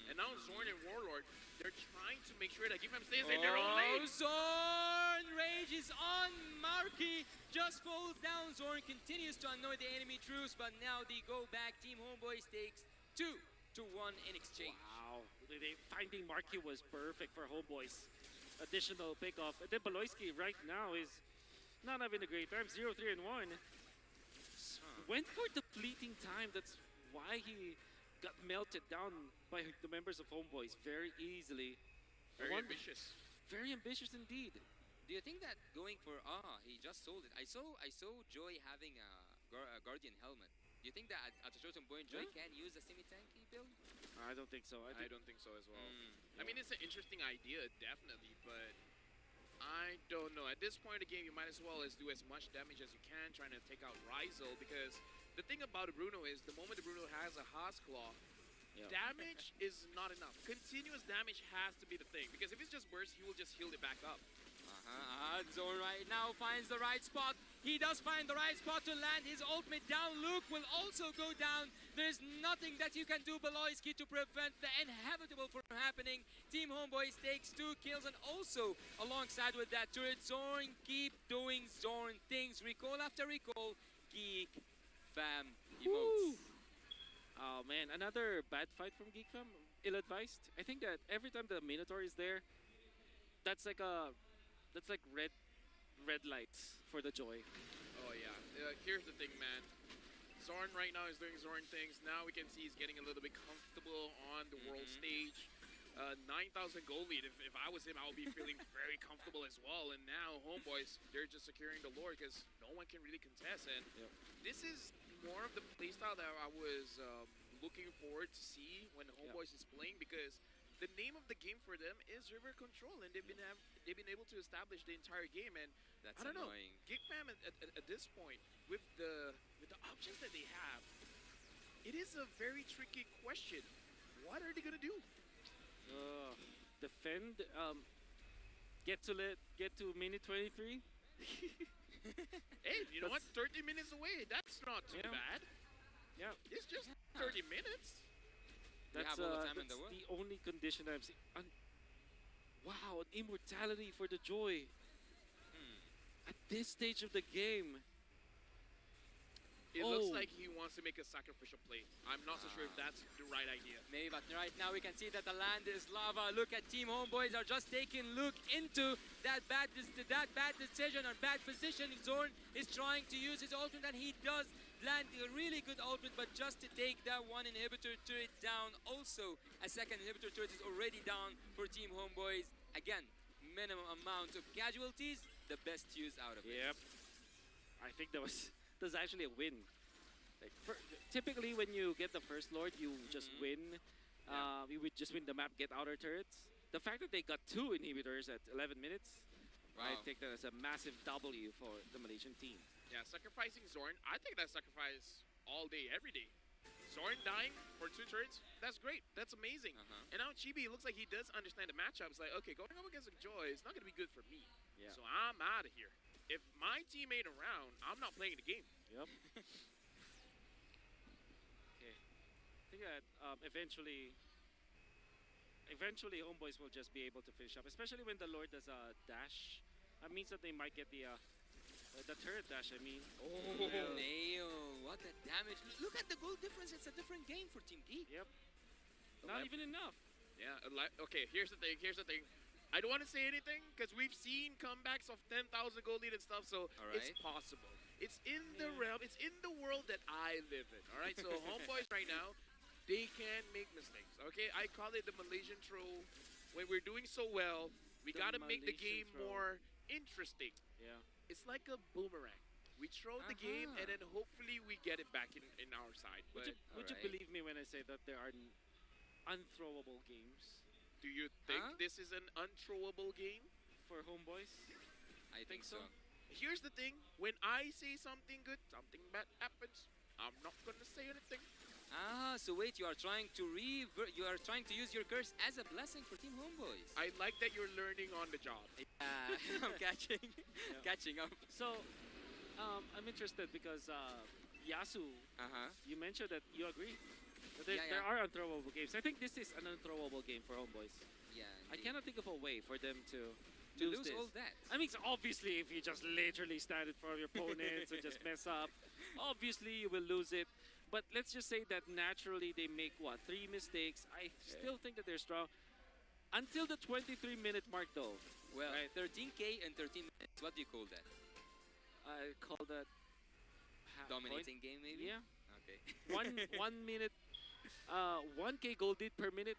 And now Zorn and Warlord, they're trying to make sure that Gifam stays in their own lane. Zorn! Rage is on Marky. Just falls down. Zorn continues to annoy the enemy troops, but now they go back. Team Homeboys takes 2-1 in exchange. Wow. Finding Marky was perfect for Homeboys. Additional pickoff. And then Baloyski right now is not having a great time. 0-3-1. Went for the fleeting time. That's why he got melted down by the members of Homeboys very easily. Very ambitious. Very ambitious indeed. Do you think that going for he just sold it? I saw Joy having a Guardian helmet. Do you think that at a certain point Joy can use a semi-tanky build? I don't think so. I don't think so as well. I mean, it's an interesting idea, definitely, but I don't know. At this point in the game, you might as well do as much damage as you can, trying to take out Rizel, because the thing about Bruno is the moment Bruno has a Haas Claw, damage is not enough. Continuous damage has to be the thing, because if it's just burst, he will just heal it back up. Zorn right now finds the right spot. He does find the right spot to land his ultimate down. Luke will also go down. There's nothing that you can do, Baloyski, to prevent the inevitable from happening. Team Homeboys takes 2 kills, and also alongside with that turret, Zorn keep doing Zorn things. Recall after recall, Geek Fam emotes. Oh man, another bad fight from Geek Fam. Ill-advised. I think that every time the Minotaur is there, that's like red lights for the Joy. Oh yeah. Here's the thing, man. Zorn right now is doing Zorn things. Now we can see he's getting a little bit comfortable on the world stage. 9,000 gold lead. If I was him, I would be feeling very comfortable as well. And now Homeboys, they're just securing the lore because no one can really contest. And this is more of the playstyle that I was looking forward to see when Homeboys is playing, because the name of the game for them is River Control, and they've been able to establish the entire game. And that's I don't annoying. know, Geek Fam at this point with the options that they have, it is a very tricky question. What are they gonna do? Defend. Get to minute 23. Hey, you know what? 30 minutes away. That's not too bad. Yeah. It's just 30 minutes. That's the only condition I'm seeing. Wow, an immortality for the Joy. At this stage of the game. It looks like he wants to make a sacrificial play. I'm not so sure if that's the right idea. Maybe, but right now we can see that the land is lava. Look at Team Homeboys are just taking look into that bad decision or bad position. Zorn is trying to use his ultimate, and he does land a really good ultimate, but just to take that one inhibitor turret down. Also, a second inhibitor turret is already down for Team Homeboys. Again, minimum amount of casualties, the best use out of it. Yep. I think that's actually a win. Like typically, when you get the first Lord, you just win. You would just win the map, get outer turrets. The fact that they got 2 inhibitors at 11 minutes, I take that as a massive W for the Malaysian team. Yeah, sacrificing Zorn, I take that sacrifice all day, every day. Zorn dying for 2 turrets, that's great. That's amazing. And now Chibi, it looks like he does understand the matchup. It's like, okay, going up against a Joy is not going to be good for me. Yeah. So I'm out of here. If my teammate around, I'm not playing the game. Yep. Okay. I think that eventually Homeboys will just be able to finish up, especially when the Lord does a dash. That means that they might get the turret dash, I mean. Oh, Nail, what a damage. Look at the goal difference. It's a different game for Team Geek. Yep. Not even enough. Yeah, okay, here's the thing. I don't want to say anything because we've seen comebacks of 10,000 gold lead and stuff, so it's possible. It's in the realm, it's in the world that I live in, all right? So Homeboys right now, they can make mistakes, okay? I call it the Malaysian troll. When we're doing so well, we got to make the game more interesting. Yeah. It's like a boomerang. We throw the game, and then hopefully we get it back in our side. Would you believe me when I say that there are unthrowable games? Do you think this is an unthrowable game? For Homeboys? I think so. Here's the thing. When I say something good, something bad happens. I'm not going to say anything. So wait, you are trying to use your curse as a blessing for Team Homeboys. I like that you're learning on the job. I'm catching up. So, I'm interested because Yasu, you mentioned that you agree. That there are unthrowable games. I think this is an unthrowable game for Homeboys. Yeah. I cannot think of a way for them to lose this. all that. I mean, so obviously, if you just literally stand in front of your opponents and just mess up, obviously you will lose it. But let's just say that naturally they make, 3 mistakes. I still think that they're strong. Until the 23-minute mark, though. Well, 13K and 13 minutes. What do you call that? I call that... Dominating game, maybe? Yeah. Okay. 1 minute, 1K gold lead per minute,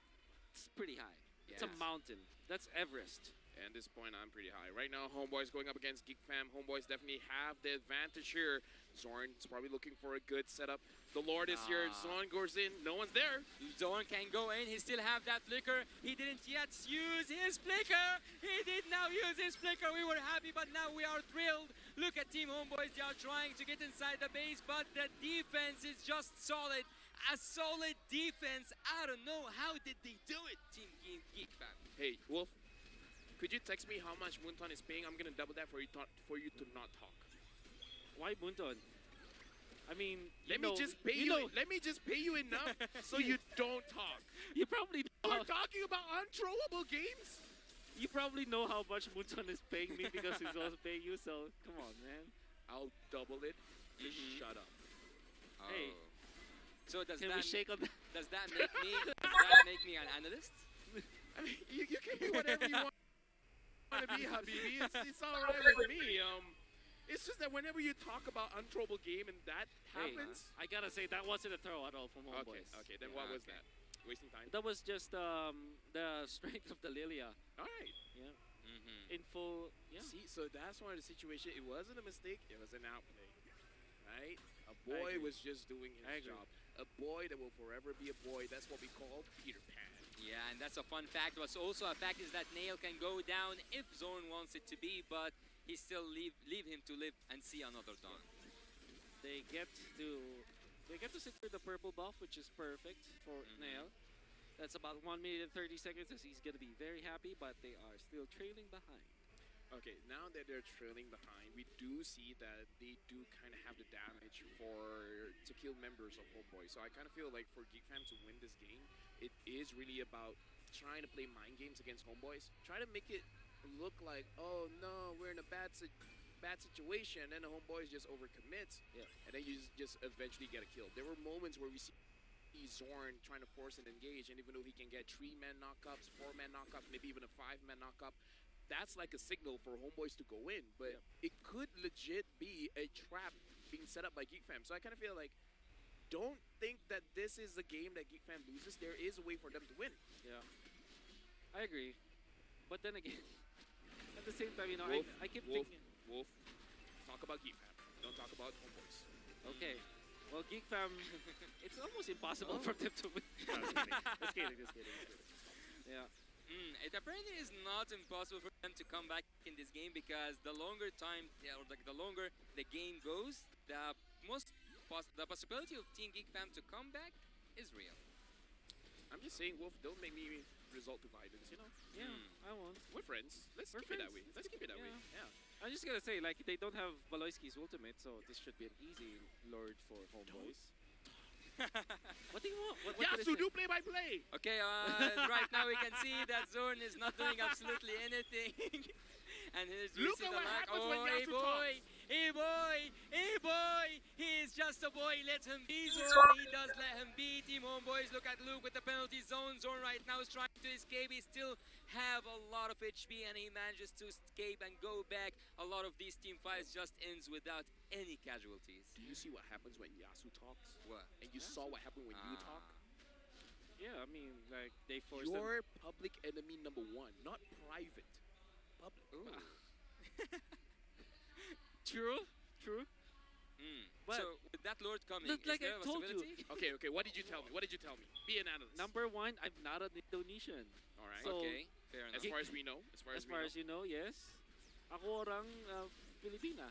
it's pretty high. It's a mountain. That's Everest. And at this point, I'm pretty high. Right now, Homeboys going up against Geek Fam. Homeboys definitely have the advantage here. Zorn's probably looking for a good setup. The Lord is here. Zorn goes in. No one's there. Zorn can go in. He still have that flicker. He didn't yet use his flicker. He did now use his flicker. We were happy, but now we are thrilled. Look at Team Homeboys. They are trying to get inside the base, but the defense is just solid. A solid defense. I don't know. How did they do it, Team Geek Fam? Hey, Wolf. Could you text me how much Munton is paying? I'm going to double that for you to not talk. Why Munton? I mean, let me just pay you enough so you don't talk. You probably know. We're talking about unthrowable games. You probably know how much Munton is paying me because he's also paying you, so come on, man. I'll double it. Just shut up. Hey. So does Can we shake on that? Does that make me an analyst? I mean, you can be whatever you want to be, Habibi. It's all right with me. It's just that whenever you talk about unthrowable game and that happens, I gotta say that wasn't a throw at all from Homeboys. Okay. Then what was that? Wasting time. That was just the strength of the Lilia. All right. Yeah. In full. Yeah. See, so that's why the situation. It wasn't a mistake. It was an outplay. Right? A boy was just doing his job. A boy that will forever be a boy. That's what we call Peter Pan. Yeah, and that's a fun fact. What's also a fact is that Nail can go down if Zorn wants it to be, but he still leave him to live and see another dawn. They get to secure the purple buff, which is perfect for Nail. That's about 1 minute and 30 seconds, as he's gonna be very happy, but they are still trailing behind. Okay, now that they're trailing behind, we do see that they do kind of have the damage to kill members of Homeboy. So I kind of feel like for Geek Fam to win this game, it is really about trying to play mind games against Homeboys. Try to make it look like, oh no, we're in a bad situation, and the Homeboys just overcommits, and then you just eventually get a kill. There were moments where we see Zorn trying to force an engage, and even though he can get 3-man knockups, 4-man knockups, maybe even a 5-man knockup, that's like a signal for Homeboys to go in, but it could legit be a trap being set up by Geek Fam. So I kind of feel like, don't think that this is a game that Geek Fam loses. There is a way for them to win. Yeah, I agree. But then again, at the same time, you know, Wolf, I keep thinking... Wolf, talk about Geek Fam. Don't talk about Homeboys. Okay. Well, Geek Fam, it's almost impossible for them to win. Just kidding. Yeah. It apparently is not impossible for them to come back in this game because the longer time, or the longer the game goes, the possibility of Team Geek Fam to come back is real. I'm just saying, Wolf, don't make me resort to violence, you know? Yeah, I won't. We're friends. Let's We're keep it that friends. way. Let's keep it that way. Yeah. I'm just gonna say, like, they don't have Baloyski's ultimate, so this should be an easy lord for homeboys. What do you want? What Yeah, can I so say? do play-by-play. Okay, right now we can see that Zorn is not doing absolutely anything. And here's Look Lucy at the what Lack. happens when Oh, Yasuo hey boy! talks. Hey boy! Hey boy! He is just a boy. Let him be Zorn. He does let him be. Team Homeboys, look at Luke with the penalty zone. Zorn right now is trying to escape. He still have a lot of HP and he manages to escape and go back. A lot of these team fights just ends without any casualties. Do you see what happens when Yasu talks? What? And you saw what happened when you talk? Yeah, I mean, like, they forced You're them. public enemy number one, not private. Public. True, true. But So with that Lord coming, look, is like there I a told you. possibility? Okay, what did you tell me? What did you tell me? Be an analyst. Number one, I'm not an Indonesian. All right. So, Okay, fair enough. As far as we know. as far as you know, yes. Ako orang Pilipina.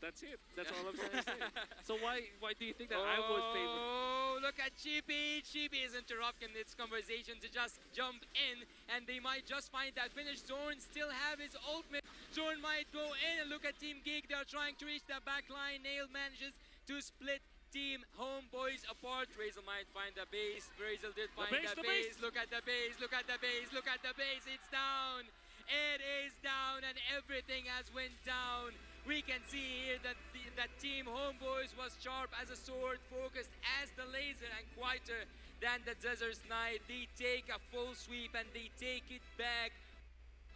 That's it. That's all I'm trying to say. So why do you think that I would favor? Oh, look at Chippy. Chippy is interrupting this conversation to just jump in, and they might just find that finish. Zorn still have his ultimate. Zorn might go in, and look at Team Geek. They're trying to reach the back line. Nail manages to split Team Homeboys apart. Razel might find the base. Razel did find the base. Look at the base. Look at the base. Look at the base. It's down. It is down, and everything has went down. We can see here that that Team Homeboys was sharp as a sword, focused as the laser, and quieter than the Desert Knight. They take a full sweep and they take it back.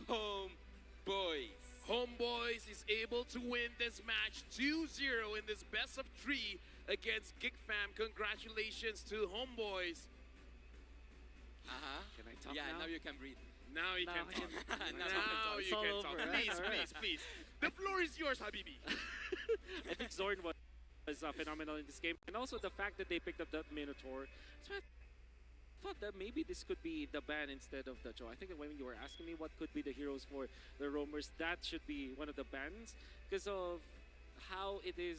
Homeboys. Homeboys is able to win this match 2-0 in this best of 3 against Geek Fam. Congratulations to Homeboys. Can I talk Yeah, now? now you can breathe. Now you can I talk. can- Now It's you all can over, talk. right? Please, All right. please, please. The floor is yours, Habibi. I think Zorn was phenomenal in this game, and also the fact that they picked up that Minotaur. So I thought that maybe this could be the ban instead of the Joe. I think that when you were asking me what could be the heroes for the roamers, that should be one of the bans because of how it is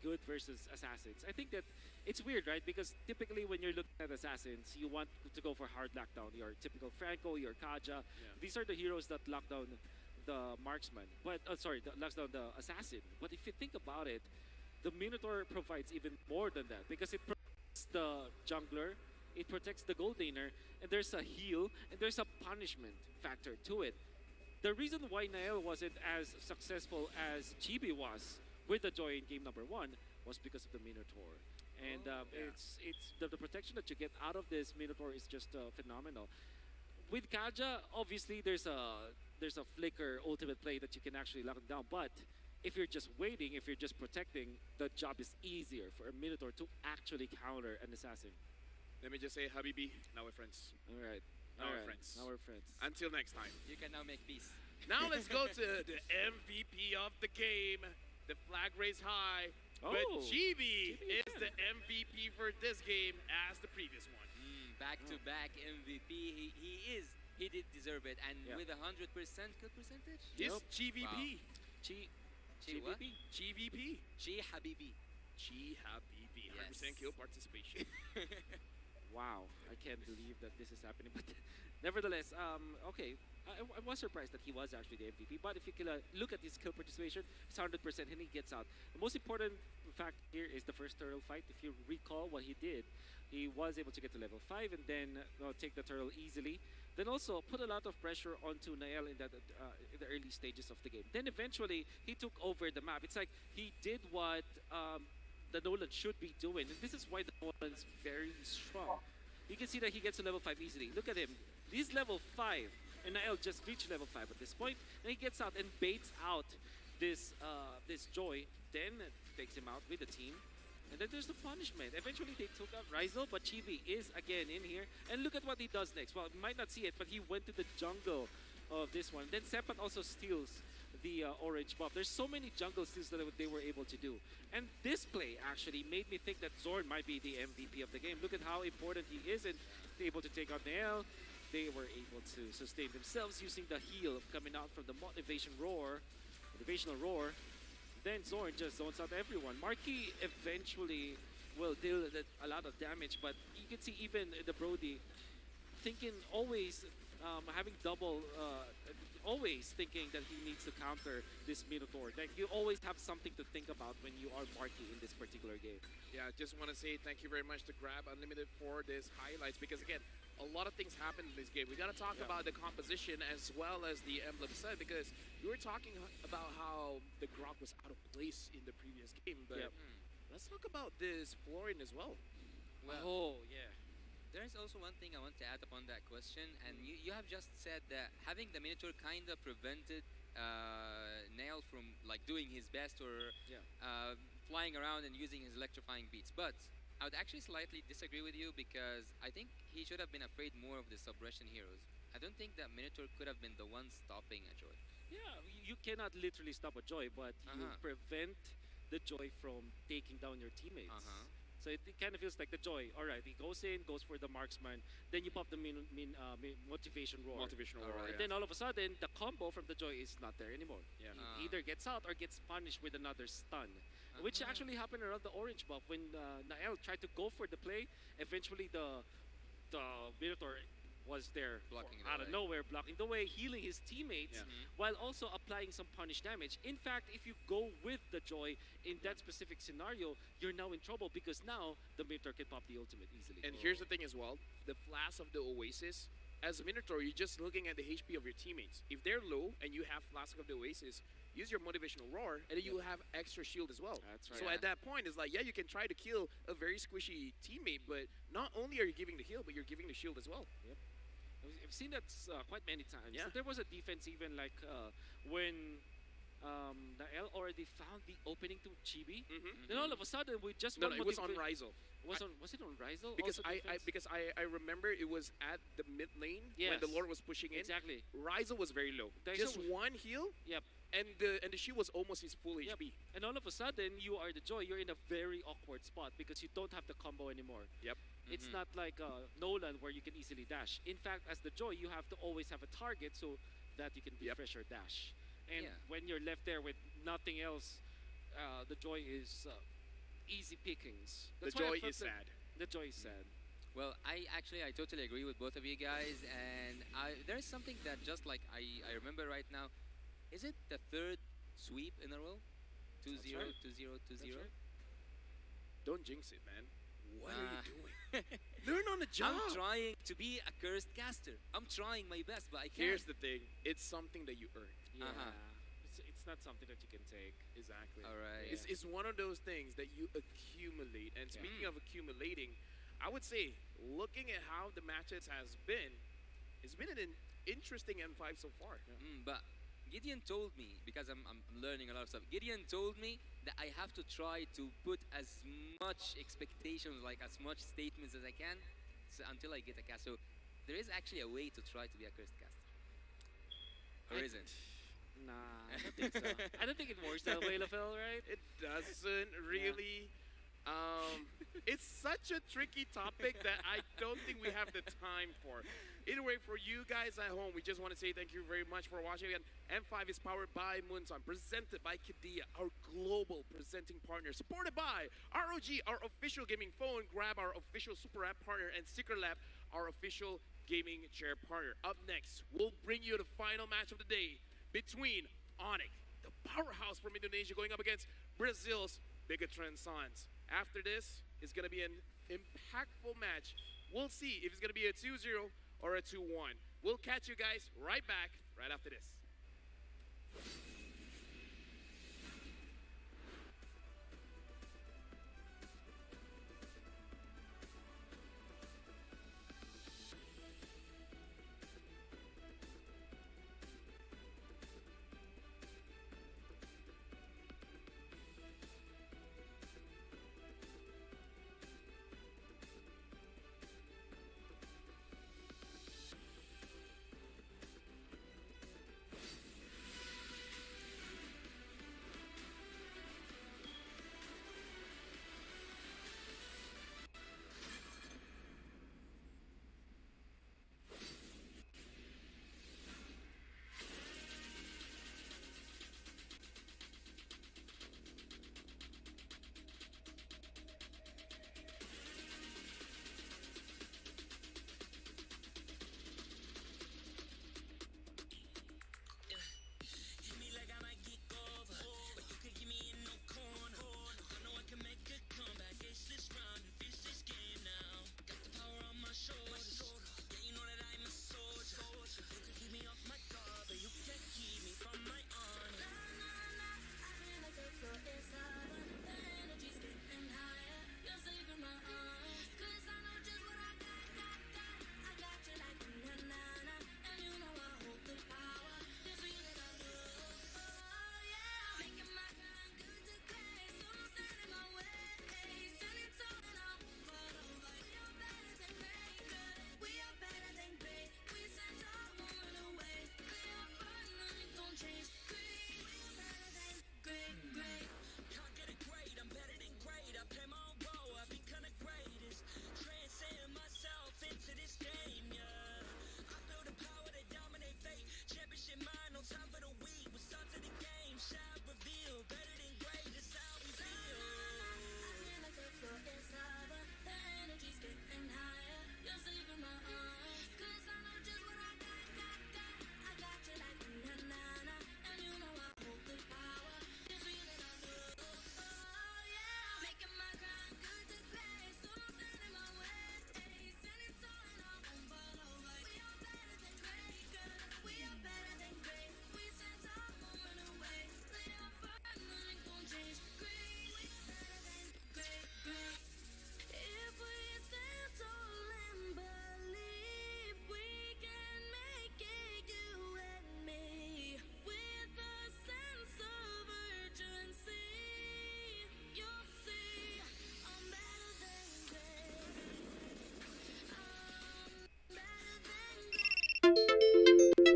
good versus assassins. I think that it's weird, right? Because typically when you're looking at assassins, you want to go for hard lockdown. Your typical Franco, your Kaja. These are the heroes that lock down the marksman. But that locks down the assassin. But if you think about it, the Minotaur provides even more than that because it protects the jungler, it protects the gold laner, and there's a heal and there's a punishment factor to it. The reason why Nael wasn't as successful as Chibi was with the Joy in game number 1 was because of the Minotaur. And it's the protection that you get out of this Minotaur is just phenomenal. With Kaja, obviously there's a flicker ultimate play that you can actually lock it down, but if you're just waiting, if you're just protecting, the job is easier for a Minotaur to actually counter an assassin. Let me just say, Habibi, now we're friends. All right. Now we're friends. Now we're friends. Until next time. You can now make peace. Now let's go to the MVP of the game. The flag raised high. But Oh, Chibi is again. the MVP for this game as the previous one. Back-to-back MVP. He did deserve it, and Yeah. with 100% kill percentage. It's GVP. Chi what? GVP. Chi Habibi. Chi Habibi. 100% Yes. kill participation. Wow, I can't believe that this is happening. But nevertheless, okay, I was surprised that he was actually the MVP. But if you can, look at his kill participation, it's 100% and he gets out. The most important fact here is the first turtle fight. If you recall what he did, he was able to get to level 5 and then take the turtle easily. Then also put a lot of pressure onto Nael in the early stages of the game. Then eventually he took over the map. It's like he did what the Nolan should be doing. And this is why the Nolan's very strong. You can see that he gets to level 5 easily. Look at him. He's level 5. And Nael just reached level 5 at this point. And he gets out and baits out this Joy. Then takes him out with the team. And then there's the punishment. Eventually they took out Rizel, but Chibi is again in here. And look at what he does next. Well, you might not see it, but he went to the jungle of this one. Then Sepat also steals the orange buff. There's so many jungle steals that they were able to do. And this play actually made me think that Zorn might be the MVP of the game. Look at how important he is and able to take out Nael. They were able to sustain themselves using the heal coming out from the motivational roar. Then Zorn just zones out everyone. Marquis eventually will deal a lot of damage. But you can see even the Brody thinking always, having double, always thinking that he needs to counter this Minotaur. Like, you always have something to think about when you are Marky in this particular game. Yeah, just want to say thank you very much to Grab Unlimited for this highlights, because again, a lot of things happened in this game. We got to talk about the composition as well as the emblem set, because you were talking about how the Grok was out of place in the previous game, but let's talk about this Florian as well. Well, there's also one thing I want to add upon that question, and you have just said that having the Minotaur kind of prevented Nail from like doing his best or flying around and using his electrifying beats. But I would actually slightly disagree with you, because I think he should have been afraid more of the Subversion heroes. I don't think that Minotaur could have been the one stopping a Joy. Yeah, you cannot literally stop a Joy, but you prevent the Joy from taking down your teammates. So it kind of feels like the Joy. All right, he goes in, goes for the marksman. Then you pop the motivation roar. Motivational roar, And then all of a sudden, the combo from the Joy is not there anymore. He either gets out or gets punished with another stun. Which actually happened around the orange buff when Nael tried to go for the play. Eventually, the Minotaur was there out of nowhere, blocking the way, healing his teammates, while also applying some punish damage. In fact, if you go with the Joy in that specific scenario, you're now in trouble, because now the Minotaur can pop the ultimate easily. And here's the thing as well, the Flash of the Oasis, as a Minotaur, you're just looking at the HP of your teammates. If they're low and you have Flask of the Oasis, use your motivational roar, and then you will have extra shield as well. That's right. So at that point, it's like, yeah, you can try to kill a very squishy teammate, but not only are you giving the heal, but you're giving the shield as well. I've seen that quite many times. So there was a defense even like when Nael already found the opening to Chibi. Then all of a sudden, we just No, it was on Rizal. Was it on Rizal? Because I remember it was at the mid lane when the Lord was pushing in. Exactly. Rizal was very low. Just one heal. Yep. And the shield was almost his full HP. And all of a sudden, you are the Joy. You're in a very awkward spot because you don't have the combo anymore. It's not like Nolan where you can easily dash. In fact, as the Joy, you have to always have a target so that you can refresh or dash. And when you're left there with nothing else, the Joy is easy pickings. The Joy is sad. The Joy is sad. Well, I totally agree with both of you guys, and there's something that just like I remember right now. Is it the third sweep in a row? 2-0, 2-0, 2-0. Don't jinx it, man. What are you doing? Learn on the job. I'm trying to be a cursed caster. I'm trying my best, but I can't. Here's the thing. It's something that you earn. It's not something that you can take. Exactly. All right. It's one of those things that you accumulate. And speaking of accumulating, I would say, looking at how the matches has been, it's been an interesting M5 so far. But Gideon told me, because I'm learning a lot of stuff, Gideon told me that I have to try to put as much expectations, like as much statements as I can, until I get a cast. So there is actually a way to try to be a cursed caster. Or isn't? Nah, I don't think so. I don't think it works that way, LaFell, right? It doesn't really. It's such a tricky topic that I don't think we have the time for. Either way, for you guys at home, we just want to say thank you very much for watching. Again, M5 is powered by Moonsun, presented by Kadia, our global presenting partner, supported by ROG, our official gaming phone, Grab, our official super app partner, and StickerLab, our official gaming chair partner. Up next, we'll bring you the final match of the day between Onyx, the powerhouse from Indonesia, going up against Brazil's Bigatron Sons. After this, it's going to be an impactful match. We'll see if it's going to be a 2-0 or a 2-1. We'll catch you guys right back right after this.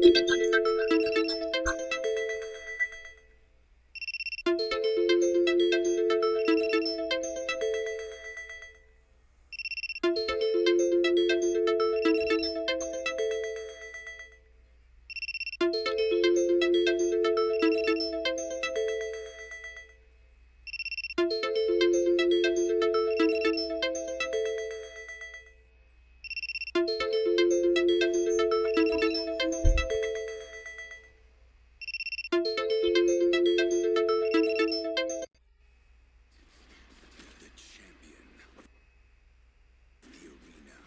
The champion of the arena.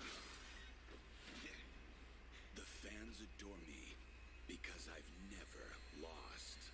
The fans adore me because I've never lost.